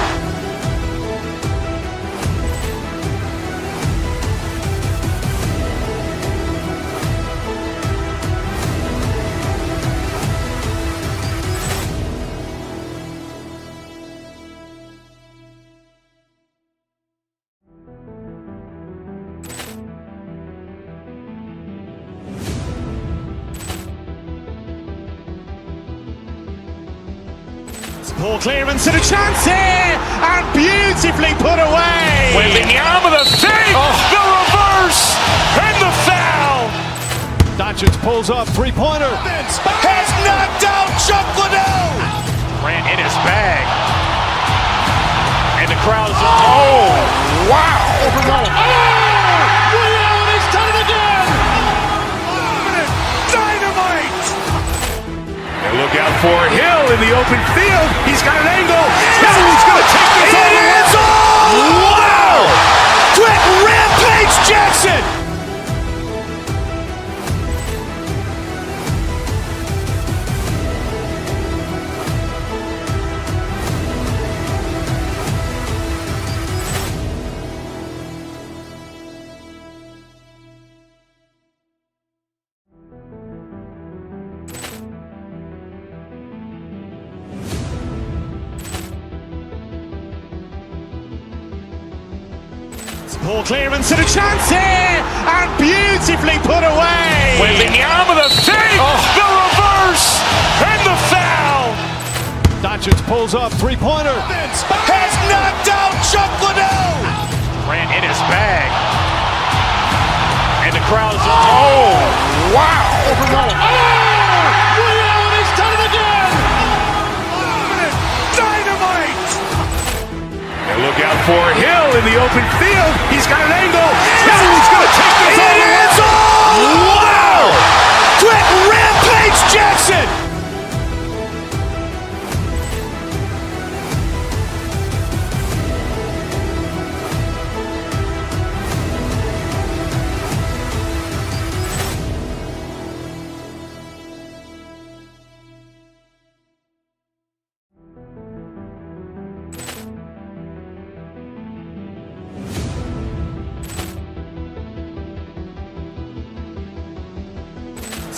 Ball clearance and a chance here, and beautifully put away.
Wembanyama the save, the reverse, and the foul.
Doncic pulls up, three-pointer.
Has knocked out Chuck Liddell. Ran in his bag. And the crowd is, oh, wow.
He's done it again.
Dynamite. And look out for Hill in the open field. He's got an angle. He's going to take this all the way. Wow! Quick Rampage Jackson.
Ball clearance and a chance here, and beautifully put away.
Wembanyama the save, the reverse, and the foul.
Doncic pulls up, three-pointer.
Has knocked out Chuck Liddell. Ran in his bag. And the crowd is, oh, wow.
He's done it again.
Dynamite. And look out for Hill in the open field. He's got an angle. He's going to take this all the way. Wow! Quick Rampage Jackson.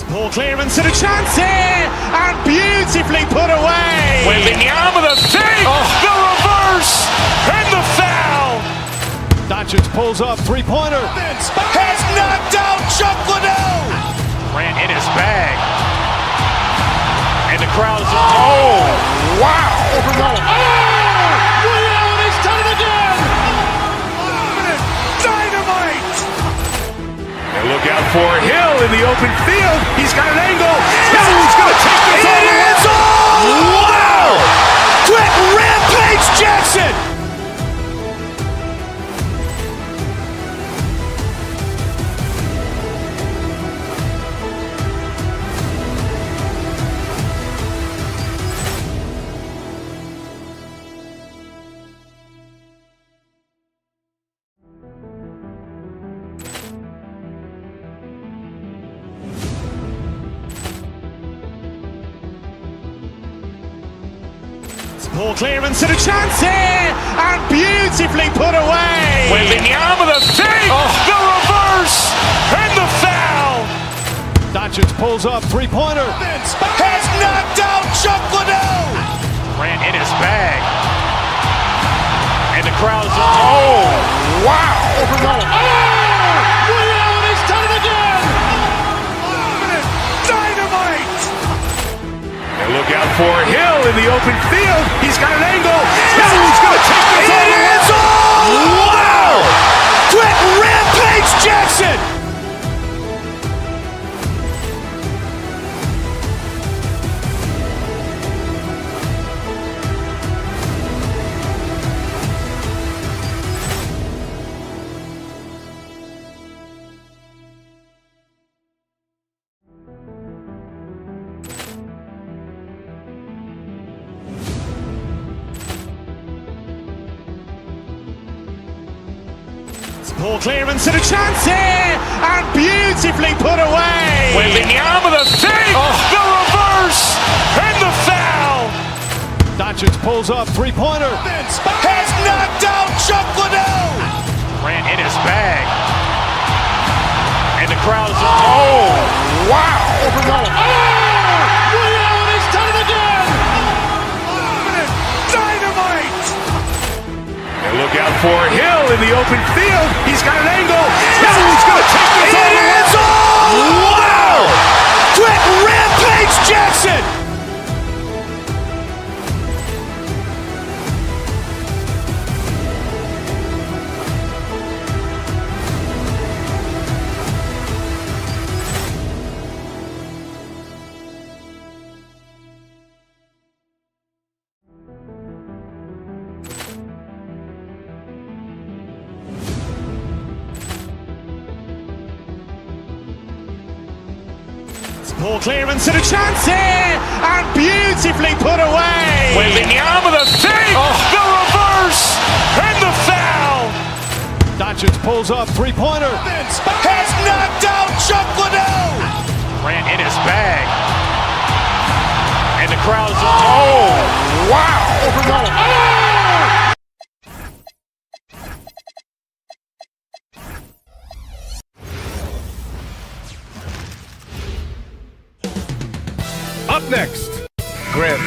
Ball clearance and a chance here, and beautifully put away.
Wembanyama the fake, the reverse, and the foul.
Doncic pulls up, three-pointer.
Has knocked out Chuck Liddell. Ran in his bag. And the crowd is, oh, wow.
He's done it again.
Dynamite. And look out for Hill in the open field. He's got an angle. He's going to take this all the way. Wow. Quick Rampage Jackson.
Ball clearance and a chance here, and beautifully put away.
Wembanyama the fake, the reverse, and the foul.
Doncic pulls up, three-pointer.
Has knocked out Chuck Liddell. Ran in his bag. And the crowd is, oh, wow.
He's done it again.
Dynamite. And look out for Hill in the open field. He's got an angle. He's going to take this all the way. Wow. Quick Rampage Jackson.
Ball clearance and a chance here, and beautifully put away.
Wembanyama the fake, the reverse, and the foul.
Doncic pulls up, three-pointer.
Has knocked out Chuck Liddell. Ran in his bag. And the crowd is, oh, wow.
He's done it again.
Dynamite. And look out for Hill in the open field. He's got an angle. He's going to take this all the way. Wow. Quick Rampage Jackson.
Ball clearance and a chance here, and beautifully put away.
Wembanyama the fake, the reverse, and the foul.
Doncic pulls up, three-pointer.
Has knocked out Chuck Liddell. Ran in his bag. And the crowd is, oh, wow.
Up next, Grant.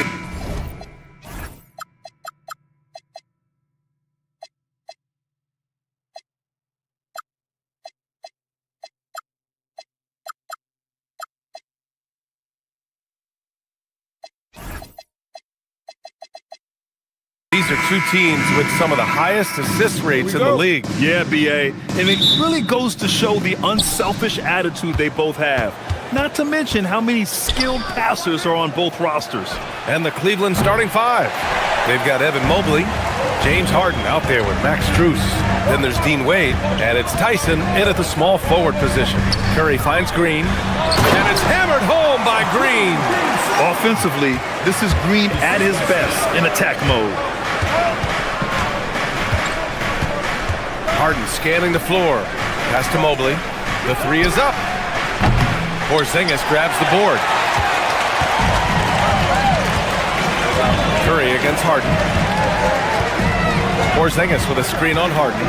These are two teams with some of the highest assist rates in the league.
Yeah, BA. And it really goes to show the unselfish attitude they both have. Not to mention how many skilled passers are on both rosters.
And the Cleveland starting five. They've got Evan Mobley, James Harden out there with Max Strus. Then there's Dean Wade, and it's Tyson in at the small forward position. Curry finds Green, and it's hammered home by Green.
Offensively, this is Green at his best in attack mode.
Harden scanning the floor. Pass to Mobley. The three is up. Porzingis grabs the board. Curry against Harden. Porzingis with a screen on Harden.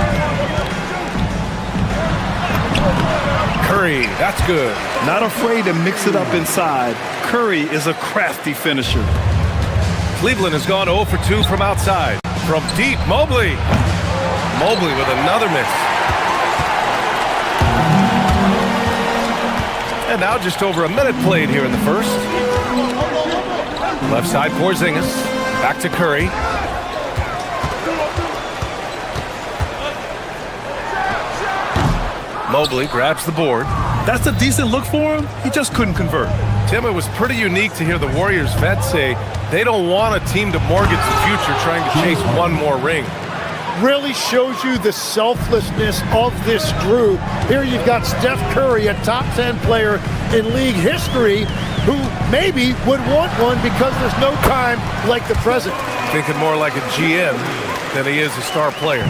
Curry, that's good.
Not afraid to mix it up inside. Curry is a crafty finisher.
Cleveland has gone 0 for 2 from outside. From deep, Mobley. Mobley with another miss. And now just over a minute played here in the first. Left side, Porzingis. Back to Curry. Mobley grabs the board.
That's a decent look for him. He just couldn't convert.
Tim, it was pretty unique to hear the Warriors vets say they don't want a team to mortgage the future trying to chase one more ring.
Really shows you the selflessness of this group. Here you've got Steph Curry, a top 10 player in league history, who maybe would want one because there's no time like the present.
Thinking more like a GM than he is a star player.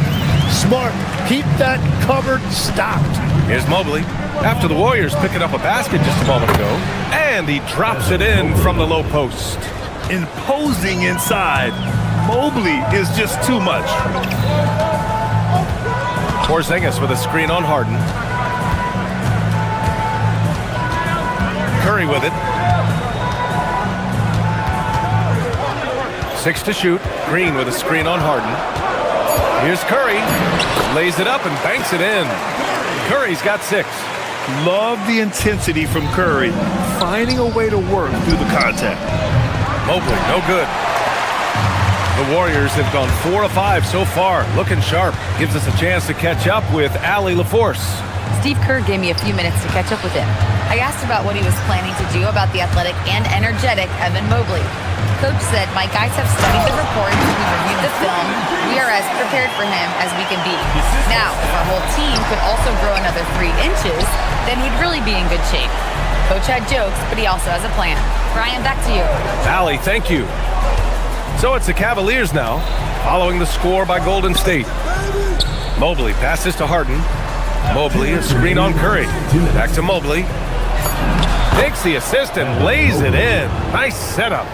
Smart. Keep that cupboard stocked.
Here's Mobley. After the Warriors picking up a basket just a moment ago. And he drops it in from the low post.
Imposing inside. Mobley is just too much.
Porzingis with a screen on Harden. Curry with it. 6 to shoot. Green with a screen on Harden. Here's Curry. Lays it up and banks it in. Curry's got 6.
Love the intensity from Curry. Finding a way to work through the contact.
Mobley, no good. The Warriors have gone 4 of 5 so far. Looking sharp. Gives us a chance to catch up with Allie LaForce.
Steve Kerr gave me a few minutes to catch up with him. I asked about what he was planning to do about the athletic and energetic Evan Mobley. Coach said, my guys have studied the reports, we've reviewed the film, we are as prepared for him as we can be. Now, if our whole team could also grow another 3 inches, then we'd really be in good shape. Coach had jokes, but he also has a plan. Brian, back to you.
Allie, thank you. So it's the Cavaliers now, following the score by Golden State. Mobley passes to Harden. Mobley, a screen on Curry. Back to Mobley. Takes the assist and lays it in. Nice setup.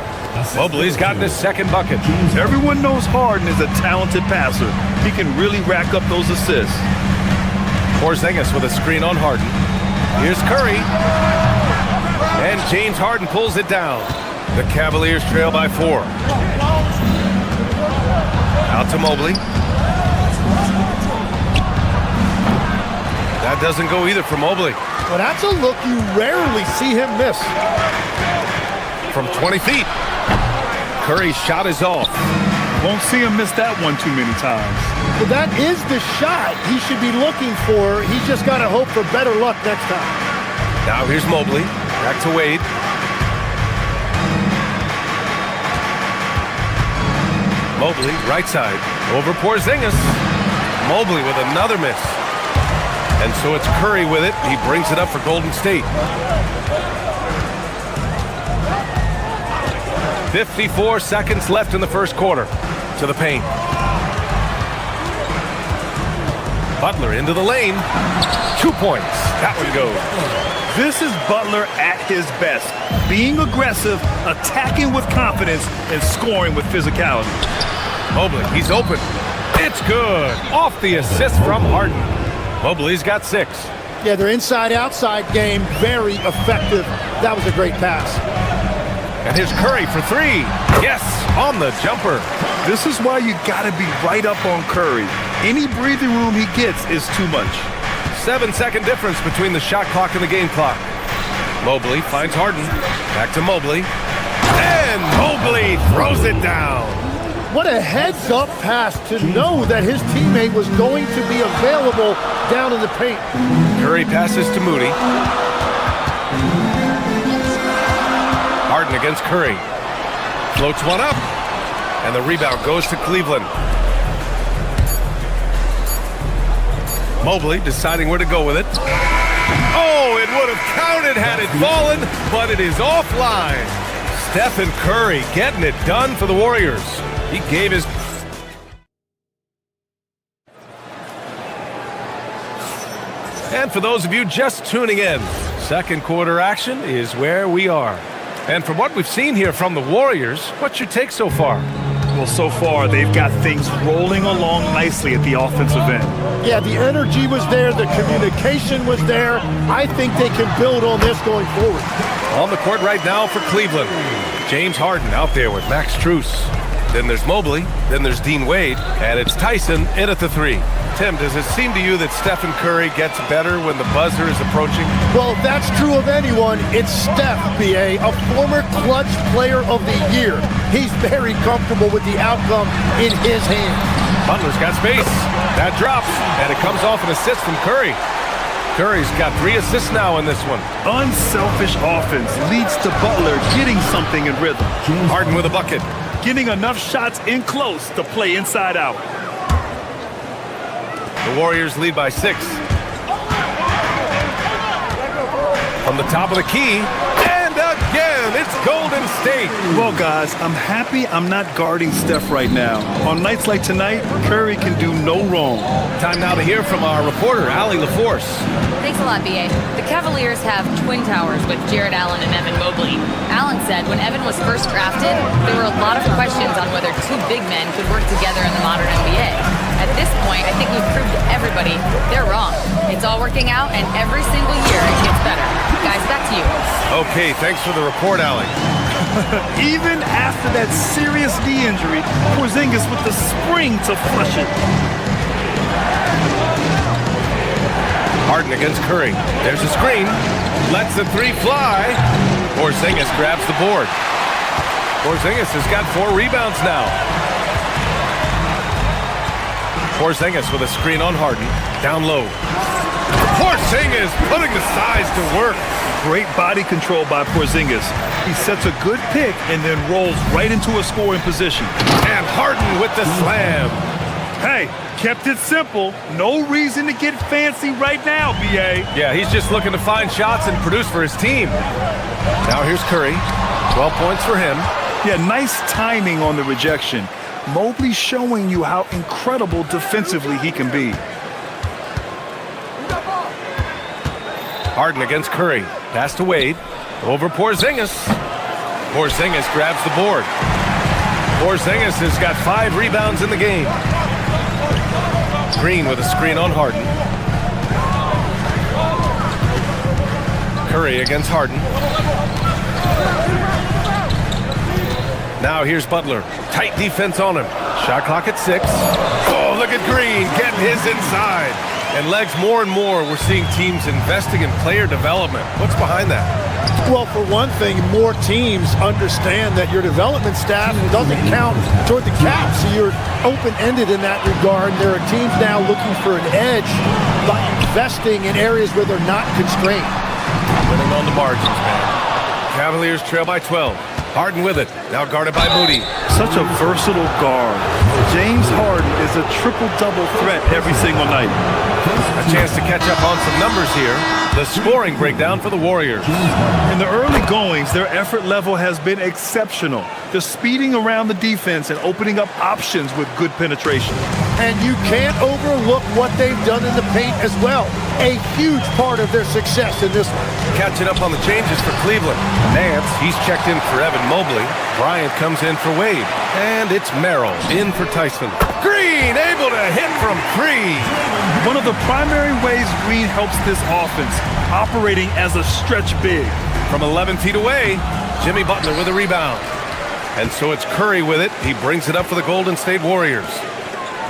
Mobley's gotten his second bucket.
Everyone knows Harden is a talented passer. He can really rack up those assists.
Porzingis with a screen on Harden. Here's Curry. And James Harden pulls it down. The Cavaliers trail by 4. Out to Mobley. That doesn't go either for Mobley.
Well, that's a look you rarely see him miss.
From 20 feet. Curry's shot is off.
Won't see him miss that one too many times.
But that is the shot he should be looking for. He's just got to hope for better luck next time.
Now here's Mobley. Back to Wade. Mobley, right side. Over Porzingis. Mobley with another miss. And so it's Curry with it. He brings it up for Golden State. 54 seconds left in the first quarter. To the paint. Butler into the lane. 2 points. That one goes.
This is Butler at his best. Being aggressive, attacking with confidence, and scoring with physicality.
Mobley, he's open. It's good. Off the assist from Harden. Mobley's got 6.
Yeah, their inside-outside game, very effective. That was a great pass.
And here's Curry for 3. Yes, on the jumper.
This is why you got to be right up on Curry. Any breathing room he gets is too much.
7-second difference between the shot clock and the game clock. Mobley finds Harden. Back to Mobley. And Mobley throws it down.
What a heads-up pass to know that his teammate was going to be available down in the paint.
Curry passes to Moody. Harden against Curry. Floats one up. And the rebound goes to Cleveland. Mobley deciding where to go with it. Oh, it would have counted had it fallen, but it is offline. Stephen Curry getting it done for the Warriors. He gave his... And for those of you just tuning in, second quarter action is where we are. And from what we've seen here from the Warriors, what's your take so far?
Well, so far, they've got things rolling along nicely at the offensive end.
Yeah, the energy was there, the communication was there, I think they can build on this going forward.
On the court right now for Cleveland, James Harden out there with Max Strus. Then there's Mobley, then there's Dean Wade, and it's Tyson in at the 3. Tim, does it seem to you that Stephen Curry gets better when the buzzer is approaching?
Well, if that's true of anyone, it's Steph, B.A., a former clutch player of the year. He's very comfortable with the outcome in his hands.
Butler's got space. That drops, and it comes off an assist from Curry. Curry's got 3 assists now in this one.
Unselfish offense leads to Butler getting something in rhythm.
Harden with a bucket.
Getting enough shots in close to play inside out.
The Warriors lead by 6. From the top of the key, and again, it's Golden State.
Well, guys, I'm happy I'm not guarding Steph right now. On nights like tonight, Curry can do no wrong.
Time now to hear from our reporter, Allie LaForce.
Thanks a lot, B.A. The Cavaliers have twin towers with Jared Allen and Evan Mobley. Allen said when Evan was first drafted, there were a lot of questions on whether 2 big men could work together in the modern NBA. At this point, I think we've proved to everybody they're wrong. It's all working out, and every single year it gets better. Guys, back to you.
Okay, thanks for the report, Allie.
Even after that serious knee injury, Porzingis with the spring to flush it.
Harden against Curry. There's a screen. Lets the 3 fly. Porzingis grabs the board. Porzingis has got 4 rebounds now. Porzingis with a screen on Harden. Down low. Porzingis putting the size to work.
Great body control by Porzingis. He sets a good pick and then rolls right into a scoring position.
And Harden with the slam.
Hey, kept it simple. No reason to get fancy right now, B.A.
Yeah, he's just looking to find shots and produce for his team. Now here's Curry. 12 points for him.
Yeah, nice timing on the rejection. Mobley showing you how incredible defensively he can be.
Harden against Curry. Pass to Wade. Over Porzingis. Porzingis grabs the board. Porzingis has got 5 rebounds in the game. Green with a screen on Harden. Curry against Harden. Now here's Butler. Tight defense on him. Shot clock at 6. Oh, look at Green getting his inside. And legs more and more, we're seeing teams investing in player development. What's behind that?
Well, for one thing, more teams understand that your development staff doesn't count toward the cap, so you're open-ended in that regard. There are teams now looking for an edge by investing in areas where they're not constrained.
Winning on the margins, man. Cavaliers trail by 12. Harden with it, now guarded by Moody.
Such a versatile guard. James Harden is a triple-double threat every single night.
A chance to catch up on some numbers here. The scoring breakdown for the Warriors.
In the early goings, their effort level has been exceptional. They're speeding around the defense and opening up options with good penetration.
And you can't overlook what they've done in the paint as well. A huge part of their success in this one.
Catching up on the changes for Cleveland. Nance, he's checked in for Evan Mobley. Bryant comes in for Wade. And it's Merrill in for Tyson. Green able to hit from 3.
One of the primary ways Green helps this offense, operating as a stretch big.
From 11 feet away, Jimmy Butler with a rebound. And so it's Curry with it. He brings it up for the Golden State Warriors.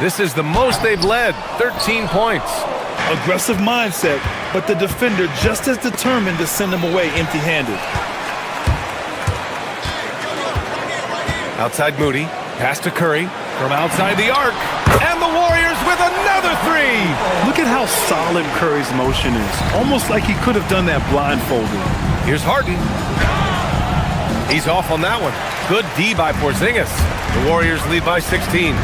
This is the most they've led, 13 points.
Aggressive mindset, but the defender just as determined to send him away empty-handed.
Outside Moody, pass to Curry from outside the arc, and the Warriors with another 3.
Look at how solid Curry's motion is, almost like he could have done that blindfolded.
Here's Harden. He's off on that one. Good D by Porzingis. The Warriors lead by 16.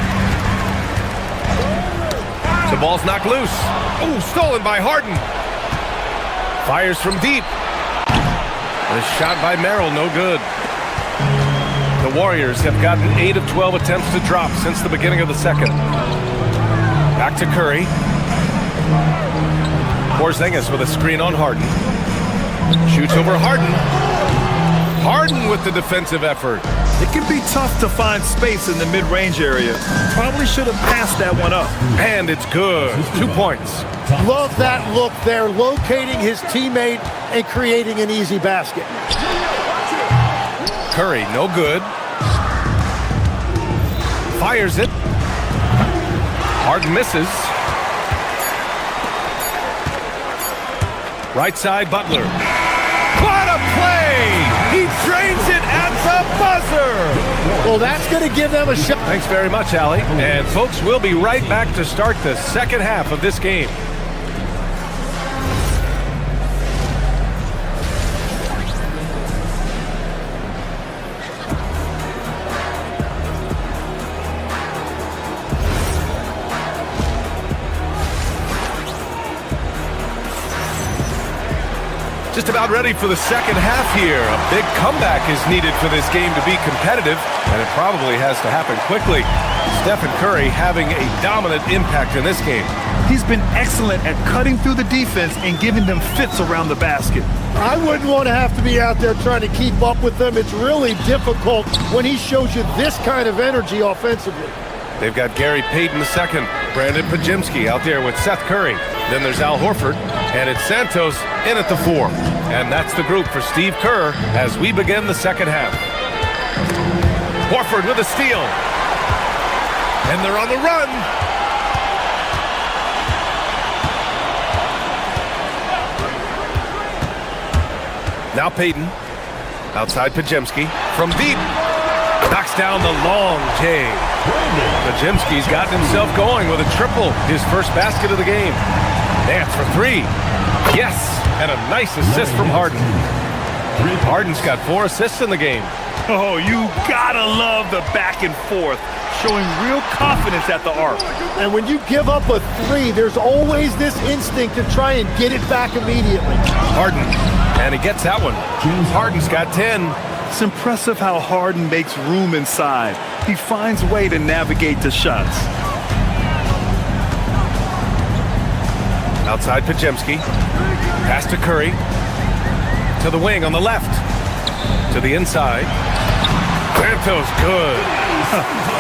The ball's knocked loose. Oh, stolen by Harden. Fires from deep. The shot by Merrill, no good. The Warriors have gotten 8 of 12 attempts to drop since the beginning of the second. Back to Curry. Porzingis with a screen on Harden. Shoots over Harden. Harden with the defensive effort.
It can be tough to find space in the mid-range area. Probably should have passed that one up.
And it's good. 2 points.
Love that look there, locating his teammate and creating an easy basket.
Curry, no good. Fires it. Harden misses. Right side, Butler. What a play! He drains it at the buzzer!
Well, that's going to give them a shot.
Thanks very much, Allie. And folks, we'll be right back to start the second half of this game. Just about ready for the second half here. A big comeback is needed for this game to be competitive, and it probably has to happen quickly. Stephen Curry having a dominant impact in this game.
He's been excellent at cutting through the defense and giving them fits around the basket.
I wouldn't want to have to be out there trying to keep up with them. It's really difficult when he shows you this kind of energy offensively.
They've got Gary Payton II, Brandon Pajemski out there with Seth Curry. Then there's Al Horford, and it's Santos in at the 4. And that's the group for Steve Kerr as we begin the second half. Horford with a steal. And they're on the run. Now Payton. Outside Pajemski. From deep. Knocks down the long J. Pajemski's gotten himself going with a triple. His first basket of the game. Nance for 3. Yes! And a nice assist from Harden. Harden's got 4 assists in the game.
Oh, you gotta love the back and forth, showing real confidence at the arc.
And when you give up a 3, there's always this instinct to try and get it back immediately.
Harden, and he gets that one. Harden's got 10.
It's impressive how Harden makes room inside. He finds a way to navigate the shots.
Outside Pajemski. Pass to Curry. To the wing on the left. To the inside. Santos good.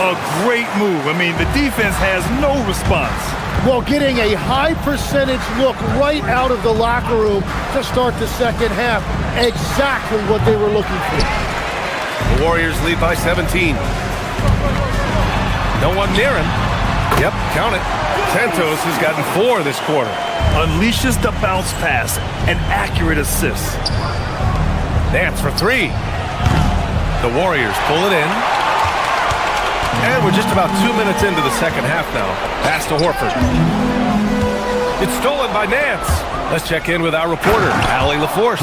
A great move. I mean, the defense has no response.
Well, getting a high percentage look right out of the locker room to start the second half. Exactly what they were looking for.
The Warriors lead by 17. No one near him. Yep, count it. Santos has gotten 4 this quarter.
Unleashes the bounce pass. An accurate assist.
Nance for 3. The Warriors pull it in. And we're just about 2 minutes into the second half now. Pass to Horford. It's stolen by Nance. Let's check in with our reporter, Allie LaForce.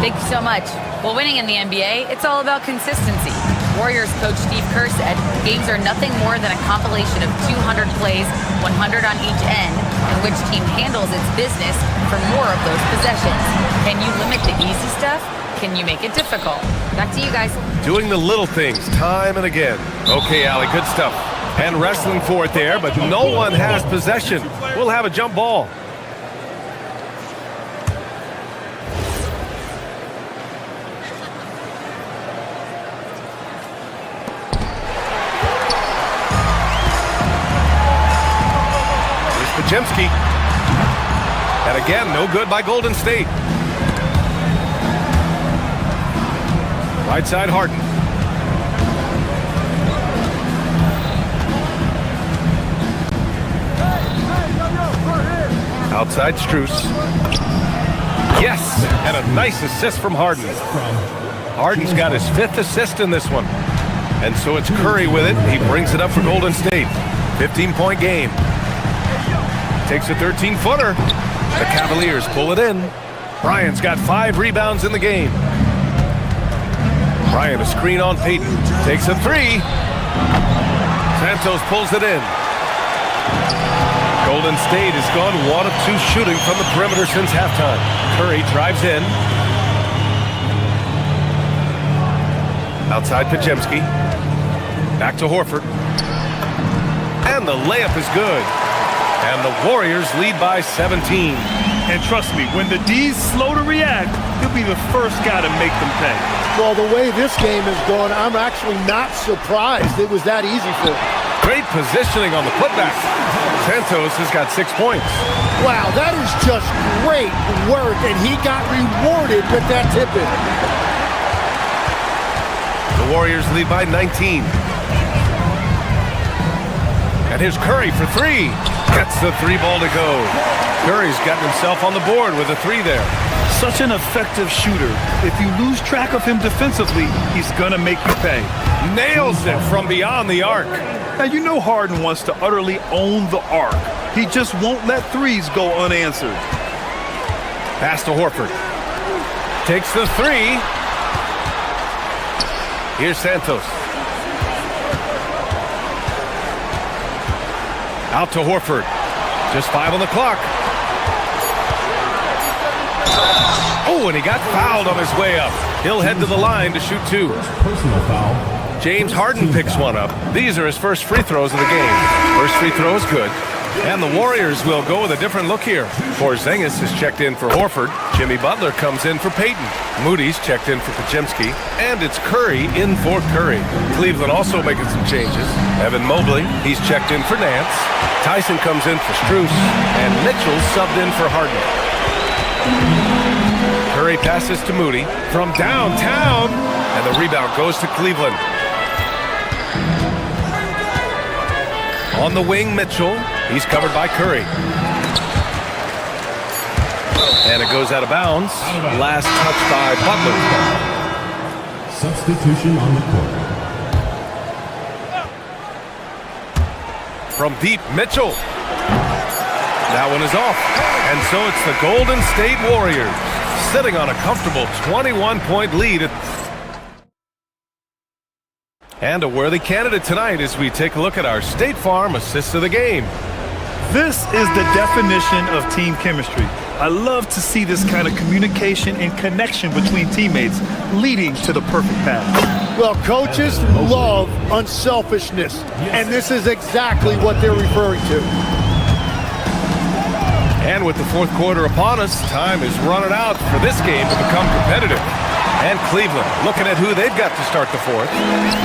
Thank you so much. Well, winning in the NBA, it's all about consistency. Warriors coach Steve Kerr said games are nothing more than a compilation of 200 plays, 100 on each end, in which team handles its business for more of those possessions. Can you limit the easy stuff? Can you make it difficult? Back to you guys.
Doing the little things time and again. Okay, Allie, good stuff. And wrestling for it there, but no one has possession. We'll have a jump ball. Pajemski. And again, no good by Golden State. Right side, Harden. Outside, Strus. Yes, and a nice assist from Harden. Harden's got his 5th assist in this one. And so it's Curry with it. He brings it up for Golden State. 15-point game. Takes a 13-footer. The Cavaliers pull it in. Bryant's got 5 rebounds in the game. Bryant a screen on Payton. Takes a 3. Santos pulls it in. Golden State has gone 1 of 2 shooting from the perimeter since halftime. Curry drives in. Outside Pajemski. Back to Horford. And the layup is good. And the Warriors lead by 17.
And trust me, when the D's slow to react, he'll be the first guy to make them pay.
Well, the way this game is going, I'm actually not surprised it was that easy for him.
Great positioning on the putback. Santos has got 6 points.
Wow, that is just great work, and he got rewarded with that tip-in.
The Warriors lead by 19. And here's Curry for 3. Gets the 3 ball to go. Curry's gotten himself on the board with a 3 there.
Such an effective shooter. If you lose track of him defensively, he's gonna make you pay.
Nails it from beyond the arc.
Now, you know Harden wants to utterly own the arc. He just won't let threes go unanswered.
Pass to Horford. Takes the 3. Here's Santos. Out to Horford. Just 5 on the clock. Oh, and he got fouled on his way up. He'll head to the line to shoot 2.
Personal foul.
James Harden picks one up. These are his first free throws of the game. First free throw is good. And the Warriors will go with a different look here. Porzingis is checked in for Horford. Jimmy Butler comes in for Payton. Moody's checked in for Podziemski. And it's Curry in for Curry. Cleveland also making some changes. Evan Mobley, he's checked in for Nance. Tyson comes in for Strus. And Mitchell subbed in for Harden. Curry passes to Moody from downtown. And the rebound goes to Cleveland. On the wing, Mitchell. He's covered by Curry. And it goes out of bounds. Last touch by Butler.
Substitution on the court.
From deep, Mitchell. That one is off. And so it's the Golden State Warriors sitting on a comfortable 21-point lead. And a worthy candidate tonight as we take a look at our State Farm assist of the game.
This is the definition of team chemistry. I love to see this kind of communication and connection between teammates leading to the perfect pass.
Well, coaches love unselfishness, and this is exactly what they're referring to.
And with the fourth quarter upon us, time is running out for this game to become competitive. And Cleveland looking at who they've got to start the fourth.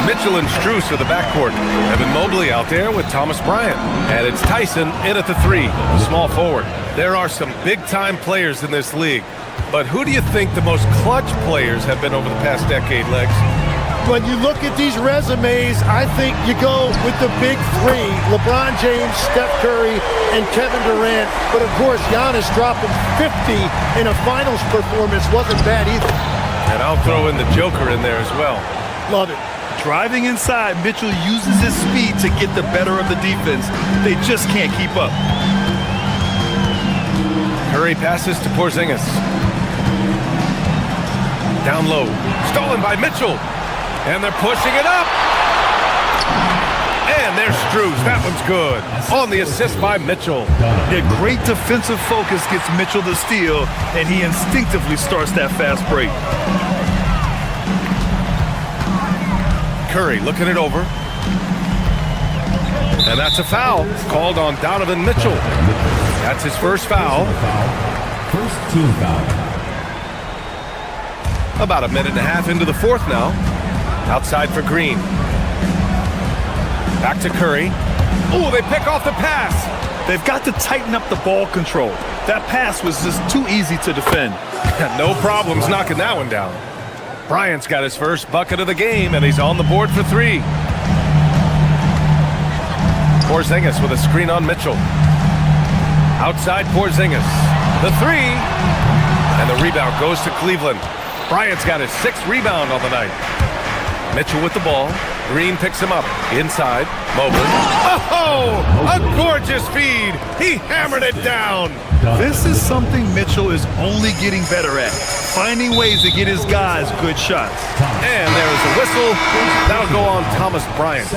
Mitchell and Strus are the backcourt. Evan Mobley out there with Thomas Bryant. And it's Tyson in at the 3, small forward. There are some big-time players in this league. But who do you think the most clutch players have been over the past decade, Legs?
When you look at these resumes, I think you go with the big 3, LeBron James, Steph Curry, and Kevin Durant. But of course, Giannis dropping 50 in a finals performance wasn't bad either.
And I'll throw in the Joker in there as well.
Love it.
Driving inside, Mitchell uses his speed to get the better of the defense. They just can't keep up.
Curry passes to Porzingis. Down low. Stolen by Mitchell. And they're pushing it up. And there's Strus. That one's good. On the assist by Mitchell.
Their great defensive focus gets Mitchell the steal, and he instinctively starts that fast break.
Curry looking it over. And that's a foul called on Donovan Mitchell. That's his first foul.
First team foul.
About a minute and a half into the fourth now. Outside for Green. Back to Curry. Oh, they pick off the pass.
They've got to tighten up the ball control. That pass was just too easy to defend.
No problems knocking that one down. Bryant's got his first bucket of the game, and he's on the board for 3. Porzingis with a screen on Mitchell. Outside Porzingis. The 3. And the rebound goes to Cleveland. Bryant's got his 6th rebound on the night. Mitchell with the ball. Green picks him up. Inside. Mobley. Oh! A gorgeous feed! He hammered it down!
This is something Mitchell is only getting better at. Finding ways to get his guys good shots.
And there is a whistle. That'll go on Thomas Bryant.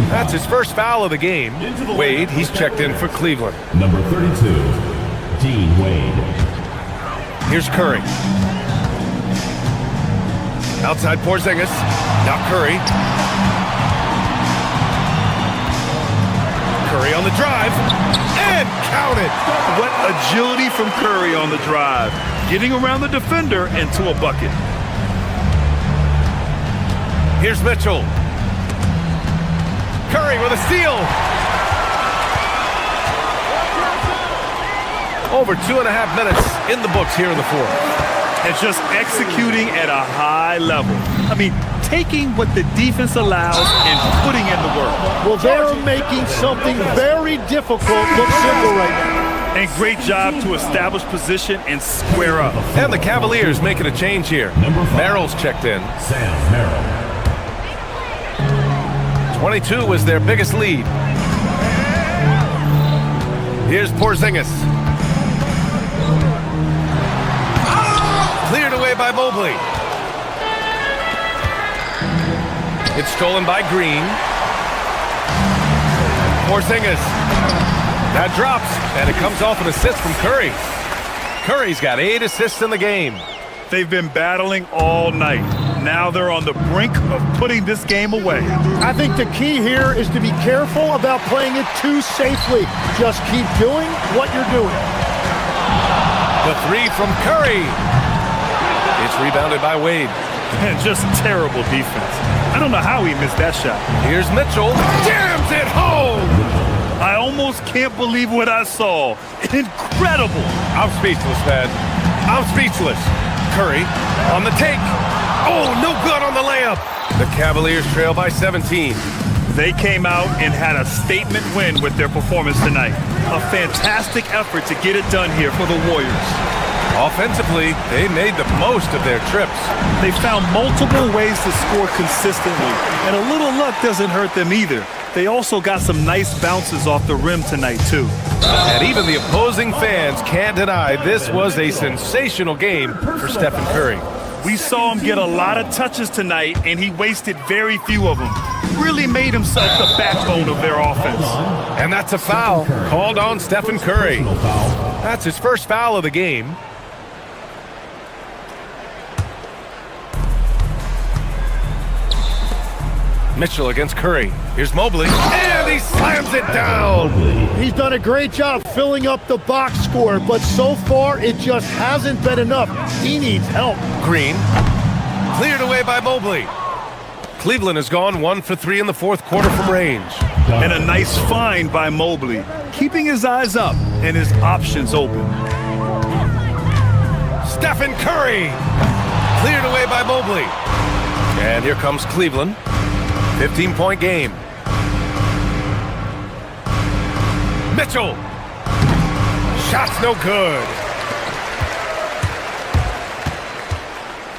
That's his first foul of the game. Wade, he's checked in for Cleveland.
Number 32, Dean Wade.
Here's Curry. Outside Porzingis. Now Curry.
Curry on the drive, and count it.
What agility from Curry on the drive. Getting around the defender into a bucket.
Here's Mitchell. Curry with a steal. Over 2.5 minutes in the books here in the fourth.
And just executing at a high level. I mean, taking what the defense allows and putting in the work.
Well, they're making something very difficult look simple right now.
And great job to establish position and square up.
And the Cavaliers making a change here. Merrill's checked in.
Sam Merrill.
22 was their biggest lead. Here's Porzingis. Cleared away by Mobley. It's stolen by Green. Porzingis. That drops, and it comes off an assist from Curry. Curry's got 8 assists in the game.
They've been battling all night. Now they're on the brink of putting this game away.
I think the key here is to be careful about playing it too safely. Just keep doing what you're doing.
The three from Curry. It's rebounded by Wade.
And just terrible defense. I don't know how he missed that shot.
Here's Mitchell. Jams it home!
I almost can't believe what I saw. Incredible.
I'm speechless, man. I'm speechless. Curry on the take. Oh, no good on the layup. The Cavaliers trail by 17.
They came out and had a statement win with their performance tonight. A fantastic effort to get it done here for the Warriors.
Offensively, they made the most of their trips.
They found multiple ways to score consistently, and a little luck doesn't hurt them either. They also got some nice bounces off the rim tonight, too.
And even the opposing fans can't deny this was a sensational game for Stephen Curry.
We saw him get a lot of touches tonight, and he wasted very few of them. Really made himself the backbone of their offense.
And that's a foul called on Stephen Curry. That's his first foul of the game. Mitchell against Curry. Here's Mobley, and he slams it down.
He's done a great job filling up the box score, but so far it just hasn't been enough. He needs help.
Green, cleared away by Mobley. Cleveland has gone 1 for 3 in the fourth quarter from range.
And a nice find by Mobley, keeping his eyes up and his options open.
Stephen Curry, cleared away by Mobley. And here comes Cleveland. 15-point game. Mitchell. Shot's no good.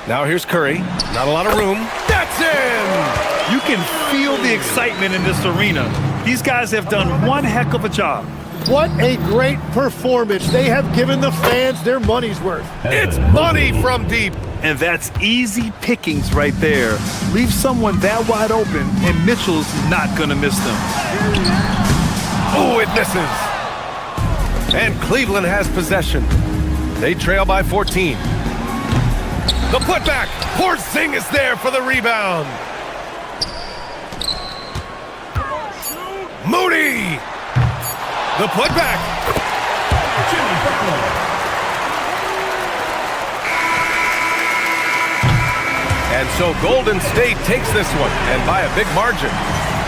Now here's Curry. Not a lot of room. That's in!
You can feel the excitement in this arena. These guys have done one heck of a job.
What a great performance. They have given the fans their money's worth.
It's money from deep.
And that's easy pickings right there. Leave someone that wide open, and Mitchell's not going to miss them.
Oh, it misses. And Cleveland has possession. They trail by 14. The putback. Porzingis there for the rebound. Moody. The putback. And so Golden State takes this one, and by a big margin.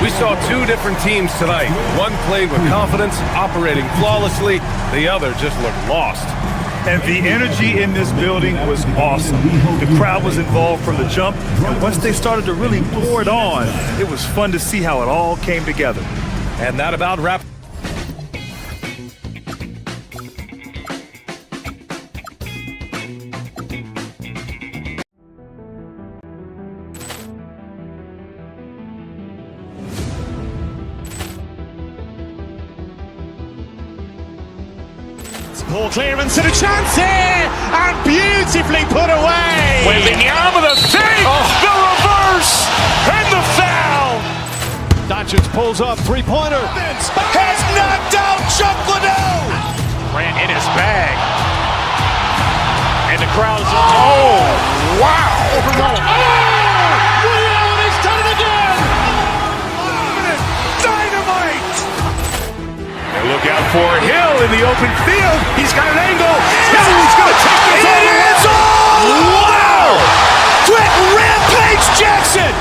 We saw two different teams tonight. One played with confidence, operating flawlessly. The other just looked lost.
And the energy in this building was awesome. The crowd was involved from the jump, and once they started to really pour it on, it was fun to see how it all came together.
And that about wraps.
Ball clearance and a chance here, and beautifully put away.
Wembanyama the save, the reverse, and the foul.
Doncic pulls up, three-pointer.
Has knocked out Chuck Liddell.
Ran in his bag. And the crowd is...
Oh, wow.
He's done it again.
Dynamite. for Hill in the open field. He's got an angle. No, he's going to take this all the way. Wow! Quick rampage Jackson!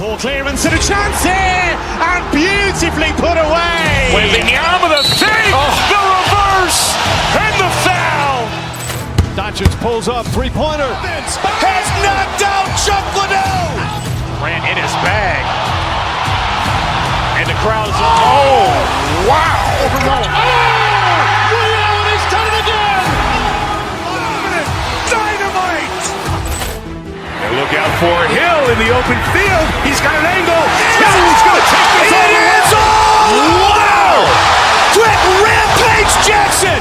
Poor clearance and a chance here, and beautifully put away.
Wembanyama the save, the reverse, and the foul.
Doncic pulls up, three-pointer.
Has knocked out Chuck Liddell. Ran in his bag. And the crowd is, oh, wow.
He's done it again.
Dynamite. And look out for Hill in the open field. He's got an angle. No, he's going to take this all the way. Wow. Quick rampage Jackson.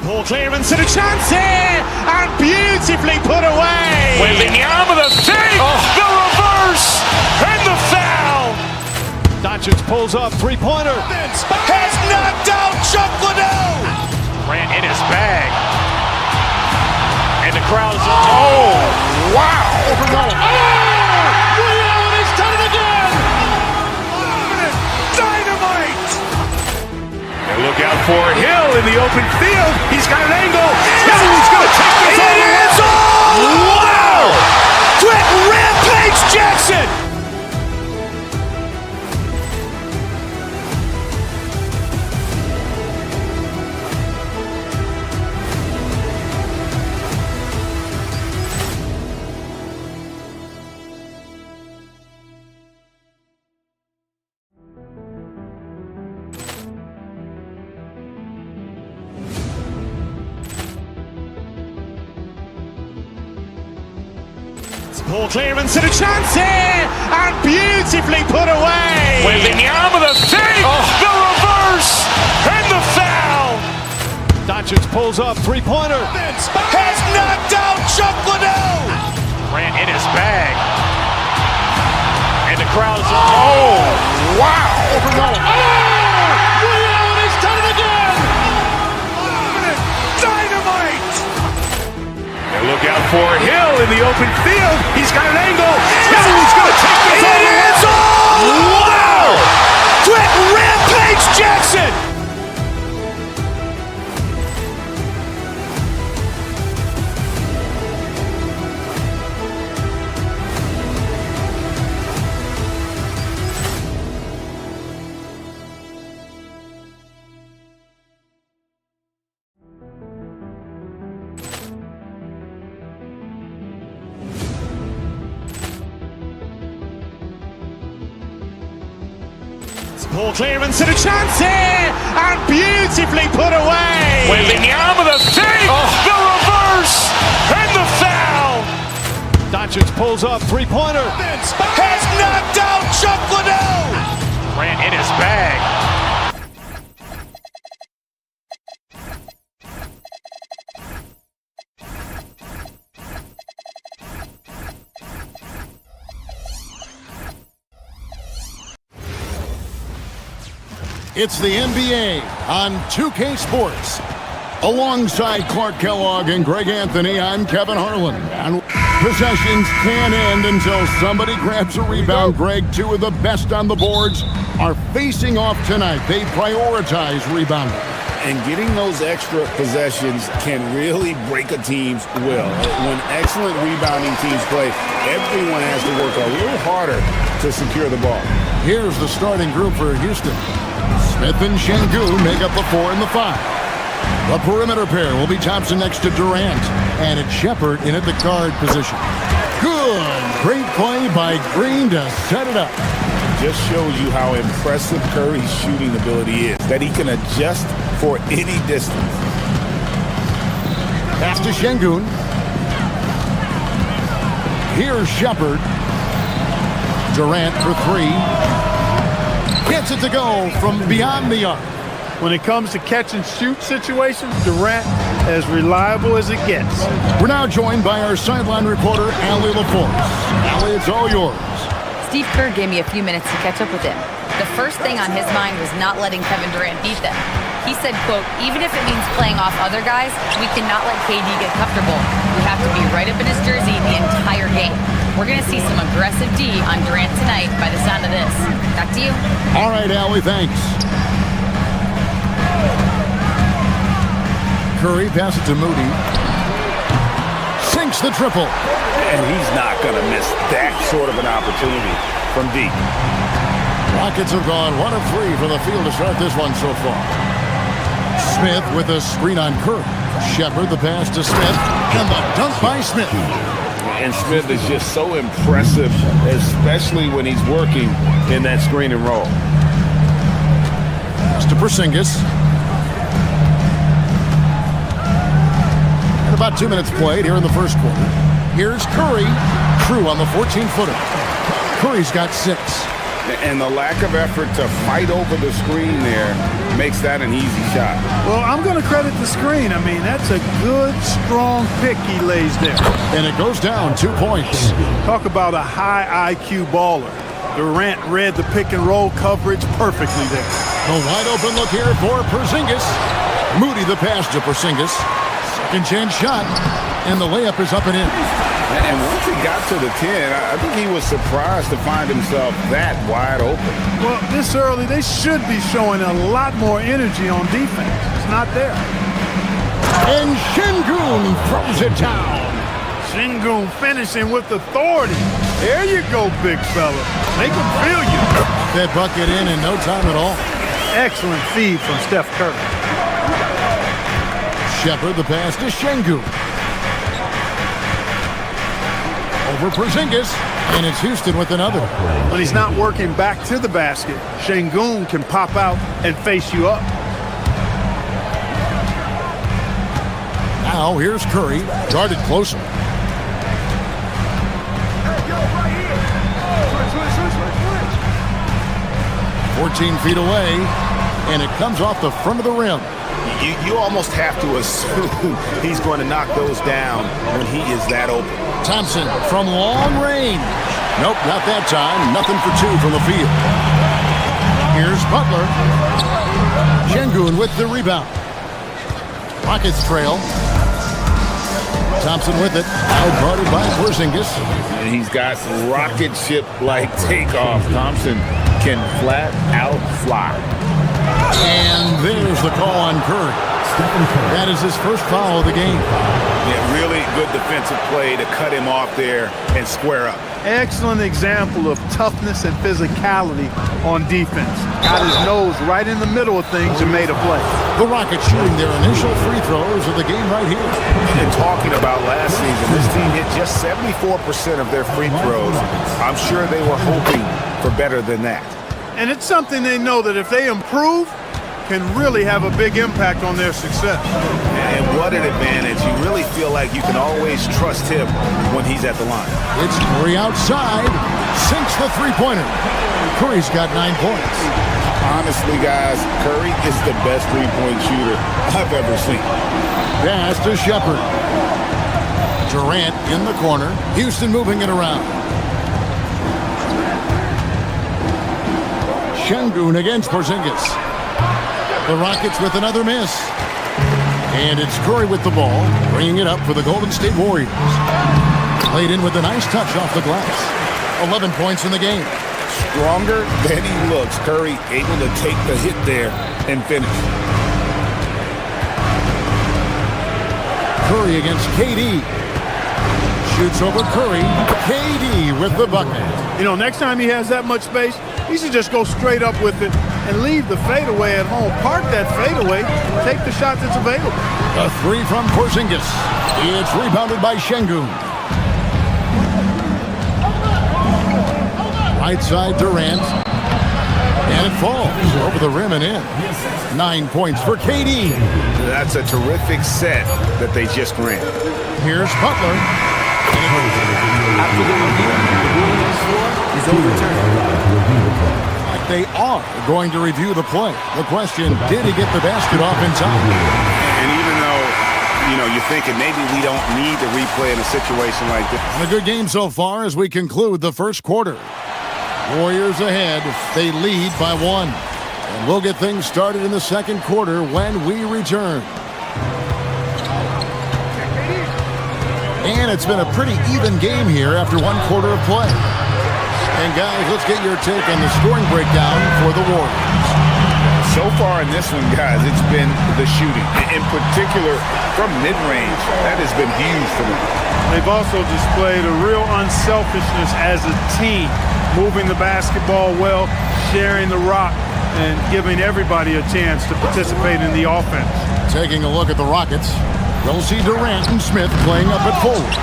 Poor clearance and a chance here, and beautifully put away.
Wembanyama the save, the reverse, and the foul.
Doncic pulls up, three-pointer.
Has knocked out Chuck Liddell. Ran in his bag. And the crowd is, oh, wow.
He's done it again.
Dynamite. And look out for Hill in the open field. He's got an angle. No, he's going to take this all the way. Wow. Quick rampage Jackson.
Poor clearance and a chance here, and beautifully put away.
Wembanyama the save, the reverse, and the foul.
Doncic pulls up, three-pointer.
Has knocked out Chuck Liddell. Ran in his bag. And the crowd is, oh, wow.
He's done it again.
Dynamite. And look out for Hill in the open field. He's got an angle. No, he's going to take this all the way. Wow. Quick rampage Jackson.
Poor clearance and a chance here, and beautifully put away.
Wembanyama the save, the reverse, and the foul.
Doncic pulls up, three-pointer.
Has knocked out Chuck Liddell. Ran in his bag.
It's the NBA on 2K Sports. Alongside Clark Kellogg and Greg Anthony, I'm Kevin Harlan. And possessions can't end until somebody grabs a rebound. Greg, two of the best on the boards are facing off tonight. They prioritize rebounding.
And getting those extra possessions can really break a team's will. When excellent rebounding teams play, everyone has to work a little harder to secure the ball.
Here's the starting group for Houston. Smith and Şengün make up the 4 and the 5. The perimeter pair will be Thompson next to Durant. And it's Shepard in at the guard position. Good. Great play by Green to set it up.
Just shows you how impressive Curry's shooting ability is, that he can adjust for any distance.
Pass to Şengün. Here's Shepard. Durant for three. Gets it to go from beyond the arc.
When it comes to catch and shoot situations, Durant as reliable as it gets.
We're now joined by our sideline reporter, Allie LaForce. Allie, it's all yours.
Steve Kerr gave me a few minutes to catch up with him. The first thing on his mind was not letting Kevin Durant beat them. He said, quote, even if it means playing off other guys, we cannot let KD get comfortable. We have to be right up in his jersey the entire game. We're going to see some aggressive D on Durant tonight by the sound of this. Back to you.
All right, Allie, thanks. Curry passes it to Moody. Sinks the triple.
And he's not going to miss that sort of an opportunity from deep.
Rockets have gone 1 of 3 from the field to start this one so far. Smith with a screen on Curry. Shepard the pass to Smith. And the dunk by Smith.
And Smith is just so impressive, especially when he's working in that screen and roll.
Pass to Porzingis. And about 2 minutes played here in the first quarter. Here's Curry. Crew on the 14-footer. Curry's got 6.
And the lack of effort to fight over the screen there makes that an easy shot.
Well, I'm going to credit the screen. I mean, that's a good, strong pick he lays there.
And it goes down 2 points.
Talk about a high IQ baller. Durant read the pick and roll coverage perfectly there.
The wide open look here for Porzingis. Moody the pass to Porzingis. Second chance shot. And the layup is up and in.
And once he got to the 10, I think he was surprised to find himself that wide open.
Well, this early, they should be showing a lot more energy on defense. It's not there.
And Şengün throws it down.
Şengün finishing with authority. There you go, big fella. Make him feel you.
That bucket in no time at all.
Excellent feed from Steph Curry.
Shepard the pass to Şengün. Over Porzingis, and it's Houston with another.
When he's not working back to the basket, Şengün can pop out and face you up.
Now here's Curry, guarded closer. – 14 feet away, and it comes off the front of the rim.
You almost have to assume he's going to knock those down when he is that open.
Thompson from long range. Nope, not that time. Nothing for 2 from the field. Here's Butler. Şengün with the rebound. Rockets trail. Thompson with it. Out guarded by Porzingis.
And he's got rocket ship-like takeoff. Thompson can flat out fly.
And there's the call on Curry. That is his first foul of the game.
Yeah, really good defensive play to cut him off there and square up.
Excellent example of toughness and physicality on defense. Got his nose right in the middle of things and made a play.
The Rockets shooting their initial free throws of the game right here.
And talking about last season, this team hit just 74% of their free throws. I'm sure they were hoping for better than that.
And it's something they know that if they improve, can really have a big impact on their success.
And what an advantage. You really feel like you can always trust him when he's at the line.
It's Curry outside. Sinks the three-pointer. Curry's got 9 points.
Honestly, guys, Curry is the best three-point shooter I've ever seen.
Pass to Shepard. Durant in the corner. Houston moving it around. Şengün against Porzingis. The Rockets with another miss. And it's Curry with the ball, bringing it up for the Golden State Warriors. Played in with a nice touch off the glass. 11 points in the game.
Stronger than he looks. Curry able to take the hit there and finish.
Curry against KD. Shoots over Curry. KD with the bucket.
You know, next time he has that much space, He should just go straight up with it and leave the fadeaway at home. Park that fadeaway, take the shot that's available.
A three from Porzingis. It's rebounded by Şengün. Right side Durant. And it falls over the rim and in. 9 points for KD.
That's a terrific set that they just ran.
Here's Butler.
After the review, the ruling on the floor is overturned.
Like they are going to review the play. The question, did he get the basket off in time?
And even though, you're thinking maybe we don't need to replay in a situation like this.
A good game so far as we conclude the first quarter. Warriors ahead. They lead by 1. And we'll get things started in the second quarter when we return. And it's been a pretty even game here after 1 quarter of play. And guys, let's get your take on the scoring breakdown for the Warriors.
So far in this one, guys, it's been the shooting. In particular, from mid-range, that has been huge for them.
They've also displayed a real unselfishness as a team, moving the basketball well, sharing the rock, and giving everybody a chance to participate in the offense.
Taking a look at the Rockets, we'll see Durant and Smith playing up at forward.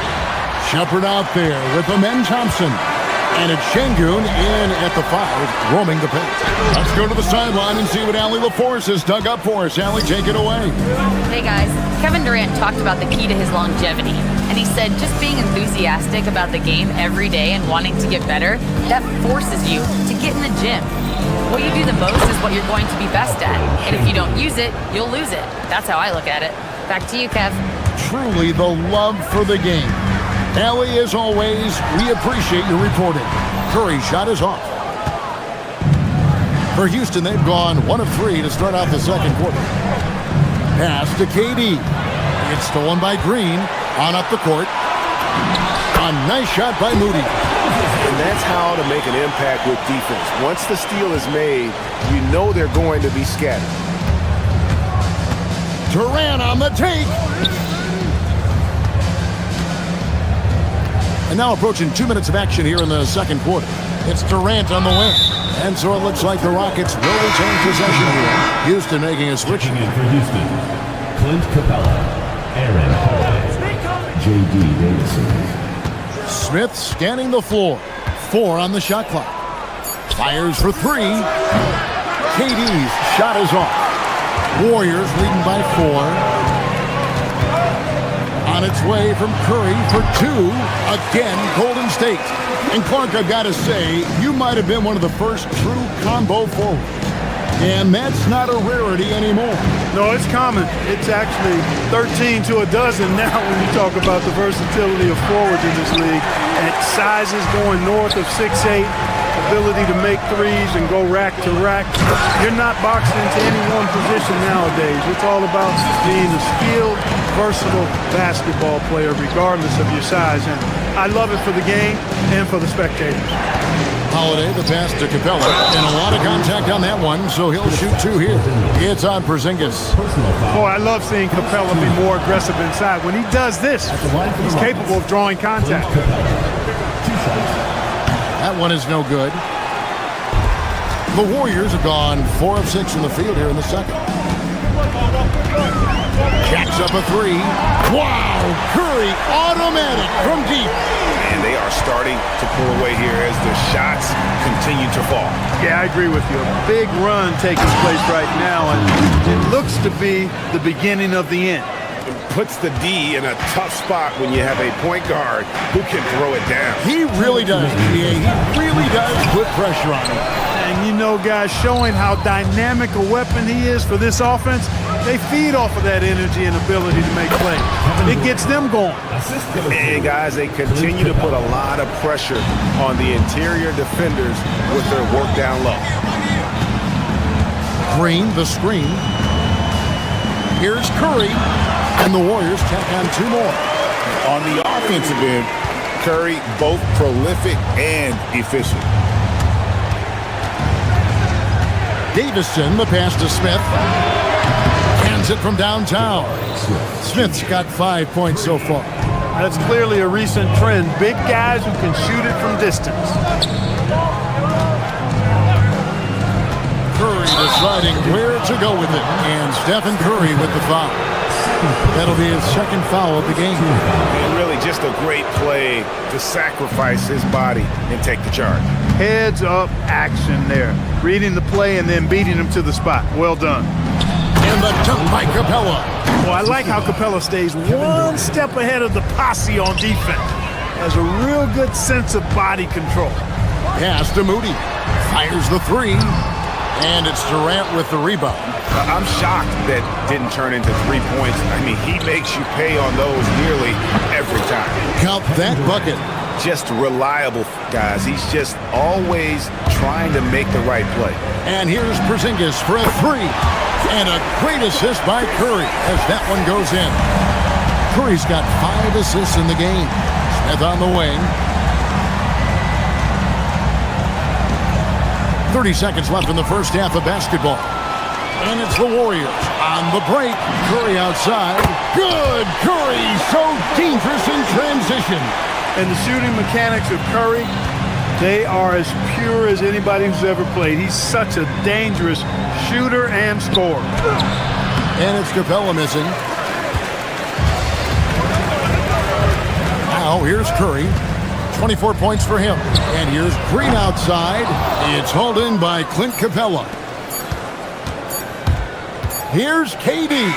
Shepherd out there with Amen Thompson. And it's Şengün in at the 5, roaming the paint. Let's go to the sideline and see what Allie LaForce has dug up for us. Allie, take it away.
Hey guys, Kevin Durant talked about the key to his longevity. And he said just being enthusiastic about the game every day and wanting to get better, that forces you to get in the gym. What you do the most is what you're going to be best at. And if you don't use it, you'll lose it. That's how I look at it. Back to you, Kev.
Truly the love for the game. Allie, as always, we appreciate your reporting. Curry shot is off. For Houston, they've gone 1 of 3 to start out the second quarter. Pass to KD. It's stolen by Green. On up the court. A nice shot by Moody.
And that's how to make an impact with defense. Once the steal is made, you know they're going to be scattered.
Durant on the take. And now approaching 2 minutes of action here in the second quarter. It's Durant on the wing. And so it looks like the Rockets will retain possession here. Houston making a switch.
For Houston, Clint Capella, Aaron Holiday, J.D. Davison.
Smith scanning the floor. 4 on the shot clock. Fires for 3. KD's shot is off. Warriors leading by 4. On its way from Curry for 2. Again, Golden State. And Clark, I've got to say, you might have been one of the first true combo forwards. And that's not a rarity anymore.
No, it's common. It's actually 13 to a dozen now when you talk about the versatility of forwards in this league. And sizes going north of 6'8", ability to make threes and go rack to rack. You're not boxed into any one position nowadays. It's all about being a skilled, versatile basketball player regardless of your size. And I love it for the game and for the spectators.
Holiday, the pass to Capella, and a lot of contact on that one, so he'll shoot 2 here. It's on Porzingis.
Boy, I love seeing Capella be more aggressive inside. When he does this, he's capable of drawing contact.
That one is no good. The Warriors have gone 4 of 6 in the field here in the second. Jacks up a 3. Wow! Curry, automatic from deep.
And they are starting to pull away here as the shots continue to fall.
Yeah, I agree with you. A big run taking place right now, and it looks to be the beginning of the end.
It puts the D in a tough spot when you have a point guard who can throw it down.
He really does, He really does put pressure on him.
And you know, guys, showing how dynamic a weapon he is for this offense, they feed off of that energy and ability to make plays. It gets them going.
And guys, they continue to put a lot of pressure on the interior defenders with their work down low.
Green, the screen. Here's Curry, and the Warriors tack on 2 more.
On the offensive end, Curry both prolific and efficient.
Davison, the pass to Smith. Cans it from downtown. Smith's got 5 points so far.
That's clearly a recent trend. Big guys who can shoot it from distance.
deciding where to go with it. And Stephen Curry with the foul. That'll be his second foul of the game.
And really just a great play to sacrifice his body and take the charge.
Heads up action there. Reading the play and then beating him to the spot. Well done.
And the dunk by Capella.
Well, I like how Capella stays one step ahead of the posse on defense. Has a real good sense of body control.
Pass to Moody. Fires the three. And it's Durant with the rebound.
I'm shocked that didn't turn into 3 points. I mean, he makes you pay on those nearly every time.
Count that bucket.
Just reliable, guys. He's just always trying to make the right play.
And here's Porzingis for a three. And a great assist by Curry as that one goes in. Curry's got 5 assists in the game. Smith on the wing. 30 seconds left in the first half of basketball. And it's the Warriors on the break. Curry outside. Good! Curry so dangerous in transition.
And the shooting mechanics of Curry, they are as pure as anybody who's ever played. He's such a dangerous shooter and scorer.
And it's Capella missing. Now here's Curry. 24 points for him. And here's Green outside. It's hauled in by Clint Capella. Here's KD.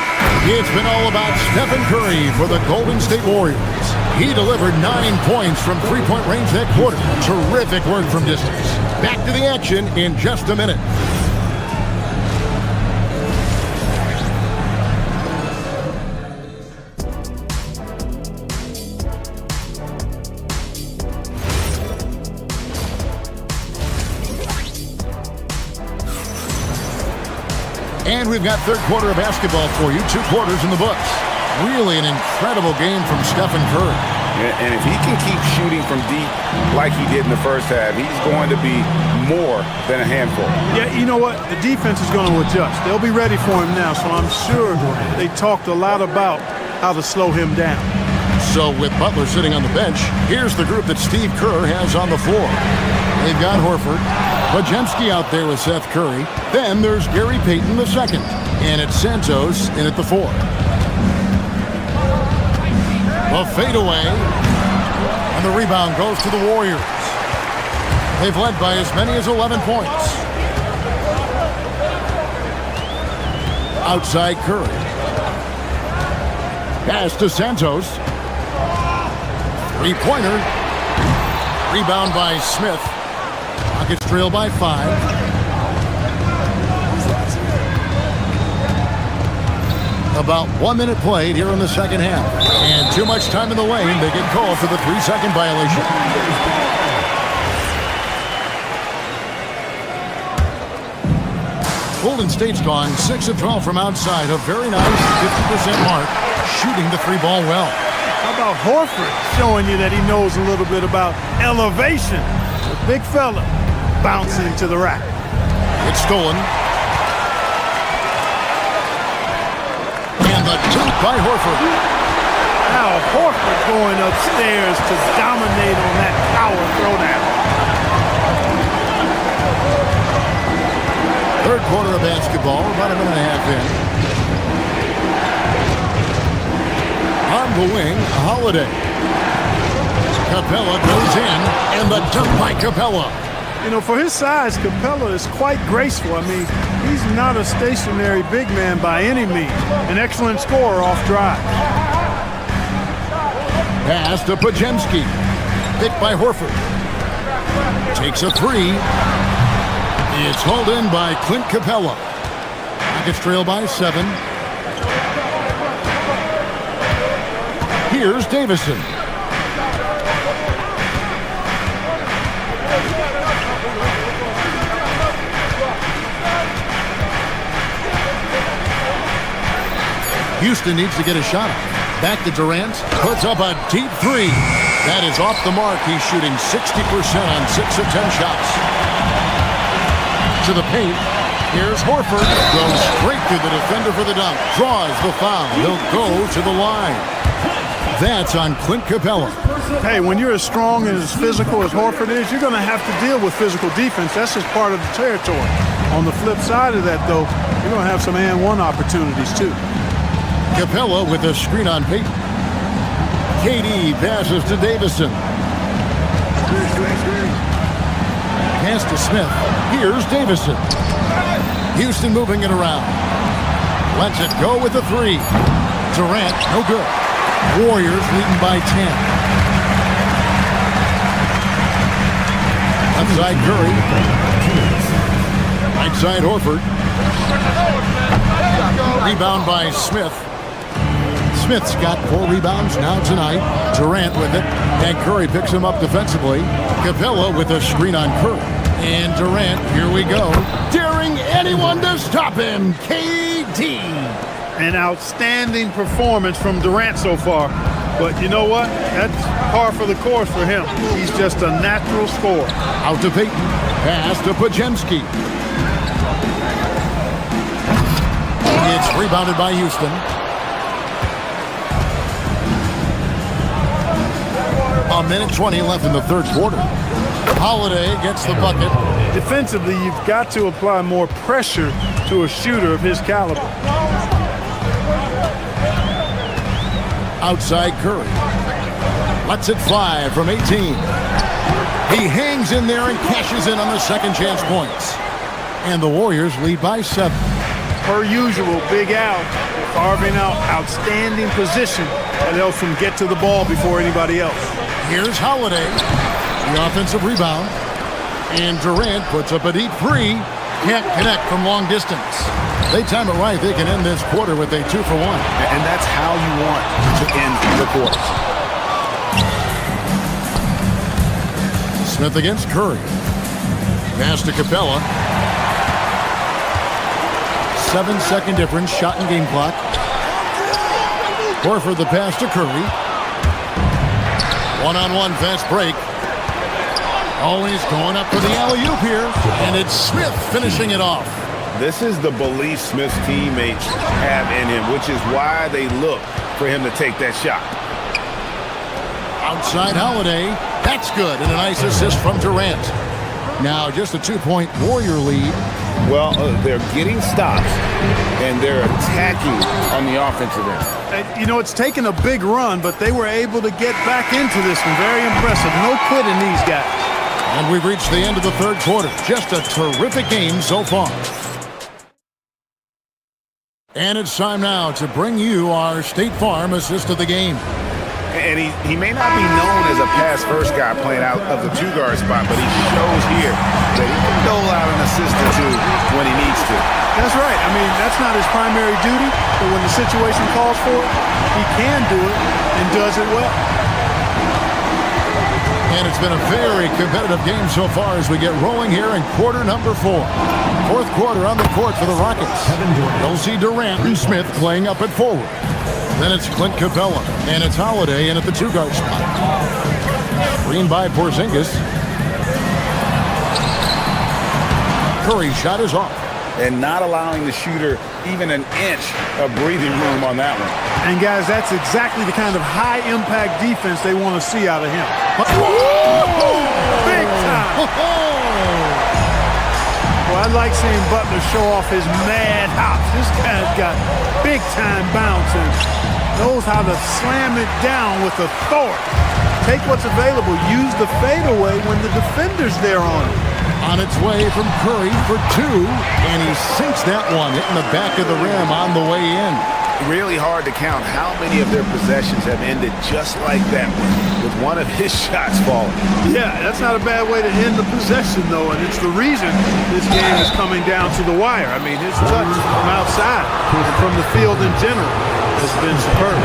It's been all about Stephen Curry for the Golden State Warriors. He delivered 9 points from three-point range that quarter. Terrific work from distance. Back to the action in just a minute. And we've got third quarter of basketball for you. 2 quarters in the books. Really an incredible game from Stephen Curry.
And if he can keep shooting from deep like he did in the first half, he's going to be more than a handful.
Yeah, you know what? The defense is going to adjust. They'll be ready for him now, so I'm sure they talked a lot about how to slow him down.
So with Butler sitting on the bench, here's the group that Steve Kerr has on the floor. They've got Horford, Podziemski out there with Seth Curry. Then there's Gary Payton the second. And it's Santos in at the 4. A fadeaway. And the rebound goes to the Warriors. They've led by as many as 11 points. Outside Curry. Pass to Santos. 3-pointer. Rebound by Smith. Rockets trail by 5. About 1 minute played here in the second half. And too much time in the lane. They get called for the 3-second violation. Golden State's gone 6 of 12 from outside. A very nice 50% mark. Shooting the 3-ball well.
How about Horford showing you that he knows a little bit about elevation? The big fella bouncing to the rack.
It's stolen. And the dunk by Horford.
Now Horford going upstairs to dominate on that power throwdown.
Third quarter of basketball, about a minute and a half in. On the wing, Holiday. Capella goes in, and the dunk by Capella.
You know, for his size, Capella is quite graceful. I mean, he's not a stationary big man by any means. An excellent scorer off drive.
Pass to Podziemski. Picked by Horford. Takes a 3. It's hauled in by Clint Capella. Rockets trail by 7. Here's Davison. Houston needs to get a shot. Back to Durant. Puts up a deep 3. That is off the mark. He's shooting 60% on 6 of 10 shots. To the paint. Here's Horford. Goes straight to the defender for the dunk. Draws the foul. He'll go to the line. That's on Clint Capella.
Hey, when you're as strong and as physical as Horford is, you're going to have to deal with physical defense. That's just part of the territory. On the flip side of that, though, you're going to have some and one opportunities, too.
Capella with a screen on Peyton. KD passes to Davison. Pass to Smith. Here's Davison. Houston moving it around. Lets it go with the three. Durant, no good. Warriors leading by 10. Left side Curry. Right side Horford. Rebound by Smith. Smith's got 4 rebounds now tonight. Durant with it. And Curry picks him up defensively. Capella with a screen on Curry. And Durant, here we go. Daring anyone to stop him. KD.
An outstanding performance from Durant so far. But you know what? That's par for the course for him. He's just a natural scorer.
Out to Peyton. Pass to Podziemski. It's rebounded by Houston. A minute 20 left in the third quarter. Holiday gets the bucket.
Defensively, you've got to apply more pressure to a shooter of his caliber.
Outside Curry. Lets it fly from 18. He hangs in there and cashes in on the second chance points. And the Warriors lead by 7.
Per usual, Big Al carving out outstanding position that helps him get to the ball before anybody else.
Here's Holiday. The offensive rebound. And Durant puts up a deep three. Can't connect from long distance. They time it right. They can end this quarter with a 2-for-1.
And that's how you want to end the quarter.
Smith against Curry. Pass to Capella. 7-second difference. Shot and game clock. Horford the pass to Curry. One-on-one fast break. Always going up for the alley-oop here. And it's Smith finishing it off.
This is the belief Smith's teammates have in him, which is why they look for him to take that shot.
Outside Holiday. That's good. And a nice assist from Durant. Now just a 2-point Warrior lead.
Well, they're getting stops, and they're attacking on the offensive end.
You know, it's taken a big run, but they were able to get back into this one. Very impressive. No quitting these guys.
And we've reached the end of the third quarter. Just a terrific game so far. And it's time now to bring you our State Farm assist of the game.
And he may not be known as a pass-first guy playing out of the two-guard spot, but he shows here that he can dole out an assist or two when he needs to.
That's right. I mean, that's not his primary duty, but when the situation calls for it, he can do it and does it well.
And it's been a very competitive game so far as we get rolling here in quarter number 4. Fourth quarter on the court for the Rockets. You'll see Durant and Smith playing up at forward. Then it's Clint Capella, and it's Holiday in at the two-guard spot. Screen by Porzingis. Curry's shot is off.
And not allowing the shooter even an inch of breathing room on that one.
And, guys, that's exactly the kind of high-impact defense they want to see out of him. Big time! Well, I like seeing Butler show off his mad hops. This guy's got big-time bounce and knows how to slam it down with authority. Take what's available. Use the fadeaway when the defender's there on it.
On its way from Curry for 2, and he sinks that one, hitting the back of the rim on the way in.
Really hard to count how many of their possessions have ended just like that one, with one of his shots falling.
Yeah, that's not a bad way to end the possession, though, and it's the reason this game is coming down to the wire. I mean, his touch from outside and from the field in general has been superb.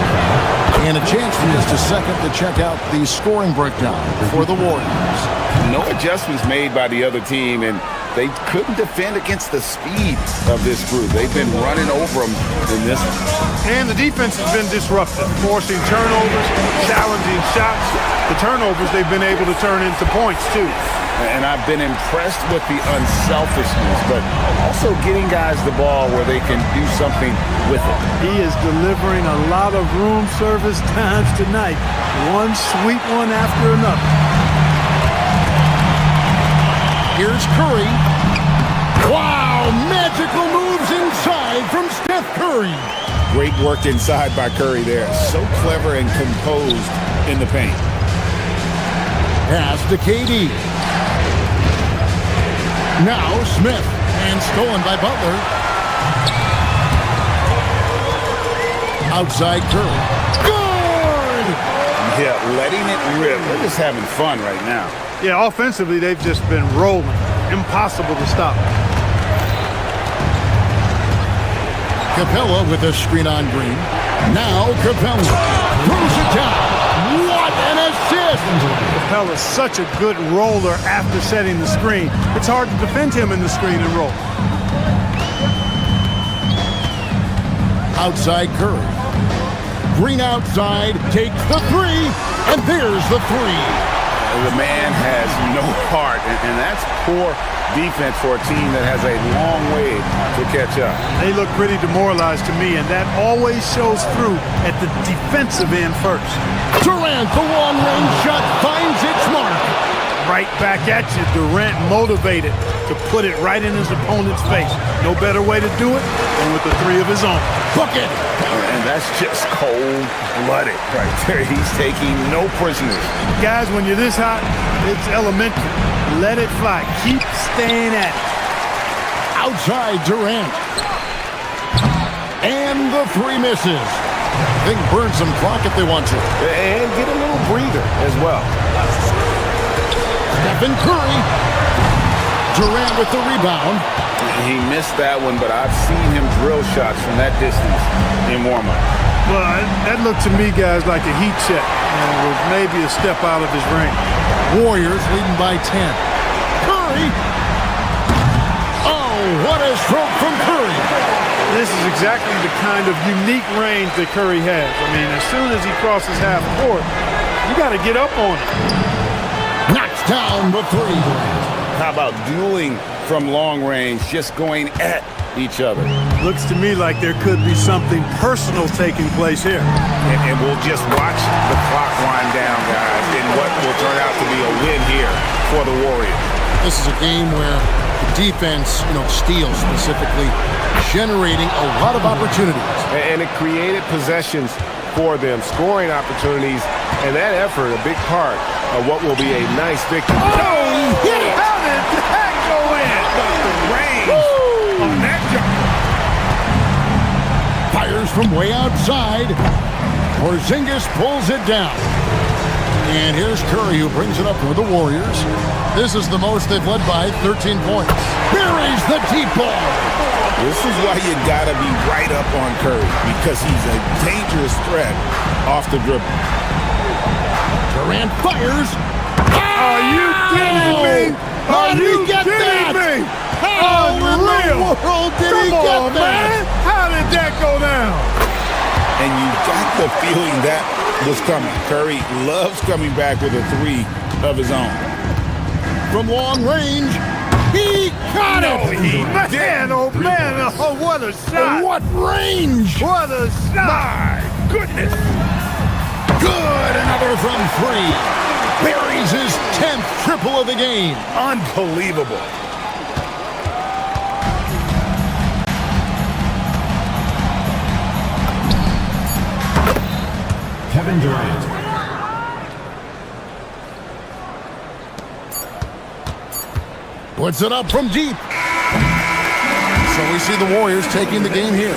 And a chance for just a second to check out the scoring breakdown for the Warriors.
No adjustments made by the other team, and they couldn't defend against the speed of this group. They've been running over them in this one.
And the defense has been disruptive, forcing turnovers, challenging shots. The turnovers they've been able to turn into points, too.
And I've been impressed with the unselfishness, but also getting guys the ball where they can do something with it.
He is delivering a lot of room service times tonight. One sweet one after another.
Here's Curry. Wow, Oh, magical moves inside from Steph Curry.
Great work inside by Curry there. So clever and composed in the paint.
Pass to KD. Now Smith, and stolen by Butler. Outside Curry. Good!
Yeah, letting it rip. They're just having fun right now.
Yeah, offensively, they've just been rolling. Impossible to stop.
Capella with a screen on Green. Now Capella throws it down. What an assist!
Capella's such a good roller after setting the screen. It's hard to defend him in the screen and roll.
Outside Curry. Green outside, takes the three, and there's the three.
The man has no heart, and that's poor defense for a team that has a long way to catch up.
They look pretty demoralized to me, and that always shows through at the defensive end first.
Durant, the long-range shot finds its mark.
Right back at you, Durant motivated to put it right in his opponent's face. No better way to do it than with the three of his own.
Bucket!
And that's just cold-blooded right there. He's taking no prisoners.
Guys, when you're this hot, it's elementary. Let it fly. Keep staying at it.
Outside Durant. And the three misses. They can burn some clock if they want to.
And get a little breather as well.
Stephen Curry. Durant with the rebound.
He missed that one, but I've seen him drill shots from that distance in warm-up.
Well, that looked to me, guys, like a heat check. And was maybe a step out of his range.
Warriors leading by 10. Curry. Oh, what a stroke from Curry.
This is exactly the kind of unique range that Curry has. I mean, as soon as he crosses half court, you got to get up on it.
Knocks down the three.
How about dueling from long range, just going at each other?
Looks to me like there could be something personal taking place here.
And we'll just watch the clock wind down, guys, in what will turn out to be a win here for the Warriors.
This is a game where the defense, steals specifically, generating a lot of opportunities.
And it created possessions for them, scoring opportunities, and that effort, a big part of what will be a nice victory.
Oh, he hit it! How did that go in? The range on that jump.
Fires from way outside. Porzingis pulls it down. And here's Curry, who brings it up for the Warriors. This is the most they've led by 13 points. Buries the deep ball.
This is why you gotta be right up on Curry, because he's a dangerous threat off the dribble.
Durant fires.
Are you kidding me?
How did he get that? How in the world did he get that?
Man. How did that go down? And you got the feeling that was coming. Curry loves coming back with a three of his own.
From long range, he got it!
Man, oh man, oh, what a shot!
What range!
What a shot! My goodness!
Good, another from three. Buries his 10th triple of the game.
Unbelievable.
Kevin Durant.
Puts it up from deep. So we see the Warriors taking the game here.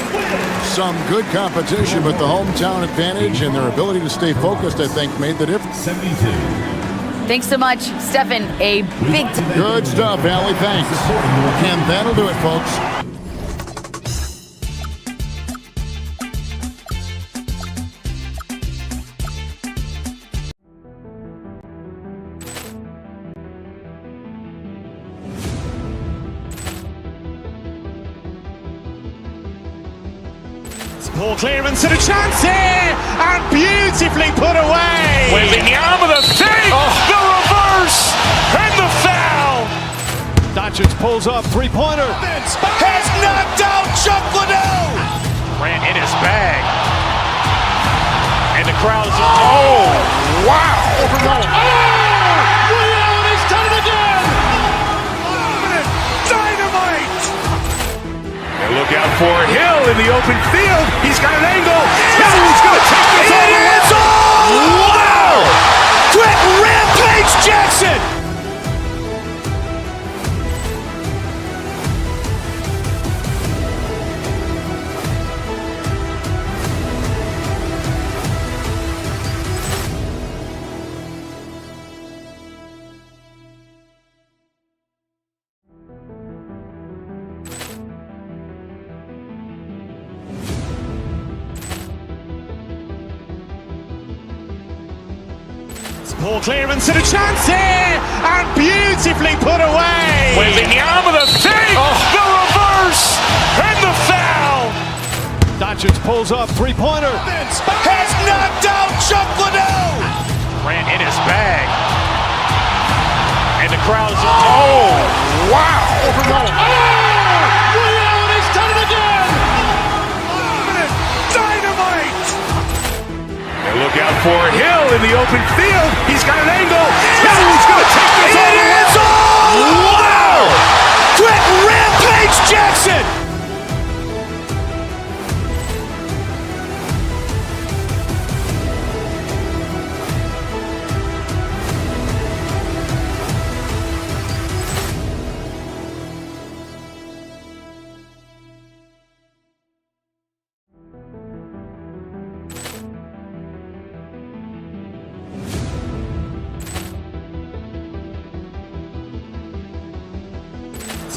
Some good competition, but the hometown advantage and their ability to stay focused, I think, made the difference.
72.
Thanks so much, Stephen. A big
Good stuff, Allie. Thanks. And that'll do it, folks.
Poor clearance and a chance here, and beautifully put away.
With the arm of the thing, the reverse, and the foul.
Doncic pulls up, three-pointer.
Has knocked out Chuck Liddell. Ran in his bag. And the crowd is, oh, wow.
Liddell has done it again.
Dynamite.
Look out for Hill in the open field. He's got an angle. He's going to take this all the way. Wow! Quick rampage Jackson!
Ball clearance and a chance here, and beautifully put away.
Wembanyama the fake, the reverse, and the foul.
Doncic pulls up, three-pointer.
Has knocked out Chuck Liddell. Ran in his bag. And the crowd is, oh, wow.
He's done it again!
Dynamite. And look out for Hill in the open field. He's got an angle. He's going to take this all the way. Wow! Quick rampage Jackson.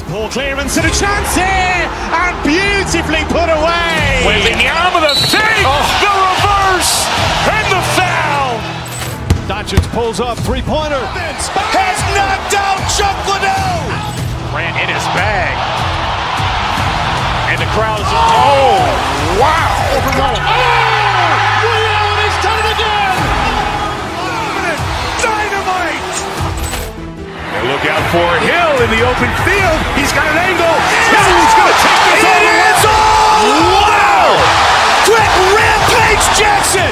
Ball clearance and a chance here, and beautifully put away.
Wembanyama the fake, the reverse, and the foul.
Doncic pulls up, three-pointer.
Has knocked out Chuck Liddell. Ran in his bag. And the crowd is, oh, wow.
He's done it again!
Dynamite. And look out for Hill in the open field. He's got an angle. He's going to take this all the way. Wow! Quick rampage Jackson.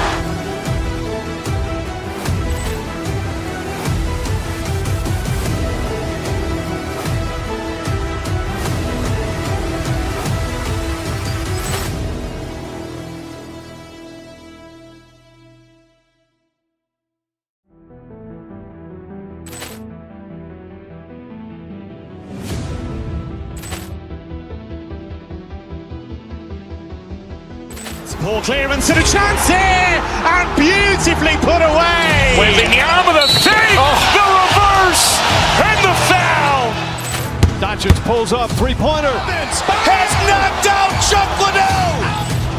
Ball clearance and a chance here, and beautifully put away.
Wembanyama the fake, the reverse, and the foul.
Doncic pulls up, three-pointer.
Has knocked out Chuck Liddell.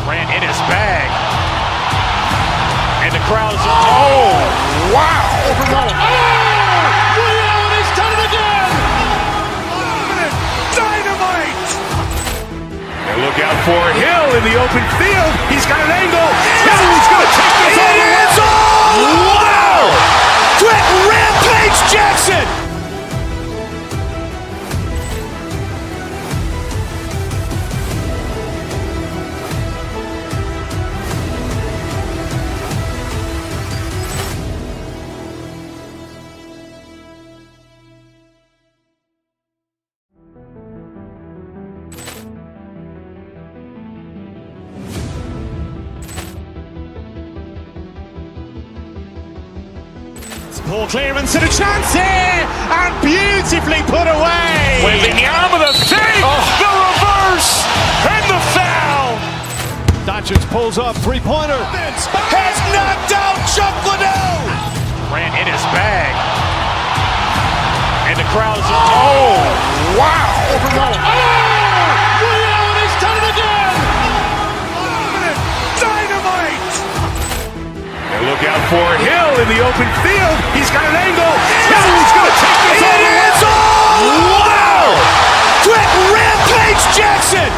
Ran in his bag. And the crowd is, oh, wow.
He's done it again!
Dynamite. And look out for Hill in the open field. He's got an angle. He's going to take this all the way. Wow! Quick rampage Jackson.
Ball clearance and a chance here, and beautifully put away.
Wembanyama the fake, the reverse, and the foul.
Doncic pulls up, three-pointer.
Has knocked out Chuck Liddell. Ran in his bag. And the crowd is, oh, wow.
He's done it again!
Dynamite. And look out for Hill in the open field. He's got an angle. He's going to take this all the way. Wow! Quick rampage Jackson.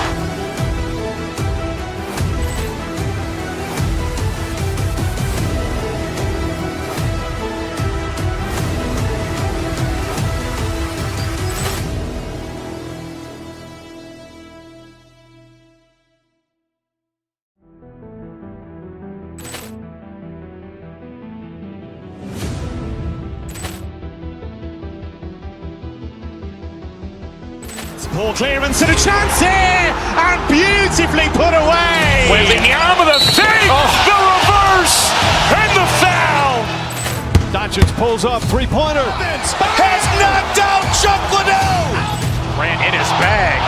Poor clearance and a chance here, and beautifully put away.
Wembanyama the fake, the reverse, and the foul.
Doncic pulls up, three-pointer.
Has knocked out Chuck Liddell. Ran in his bag.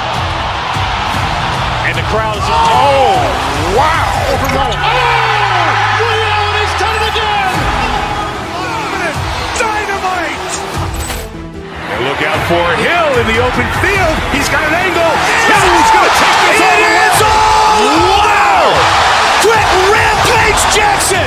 And the crowd is... Oh, wow.
Ray Allen has done it again.
Dynamite. And look out for Hill in the open field. He's got an angle. Hill's going to take this all the way. Wow. Quit Rampage Jackson.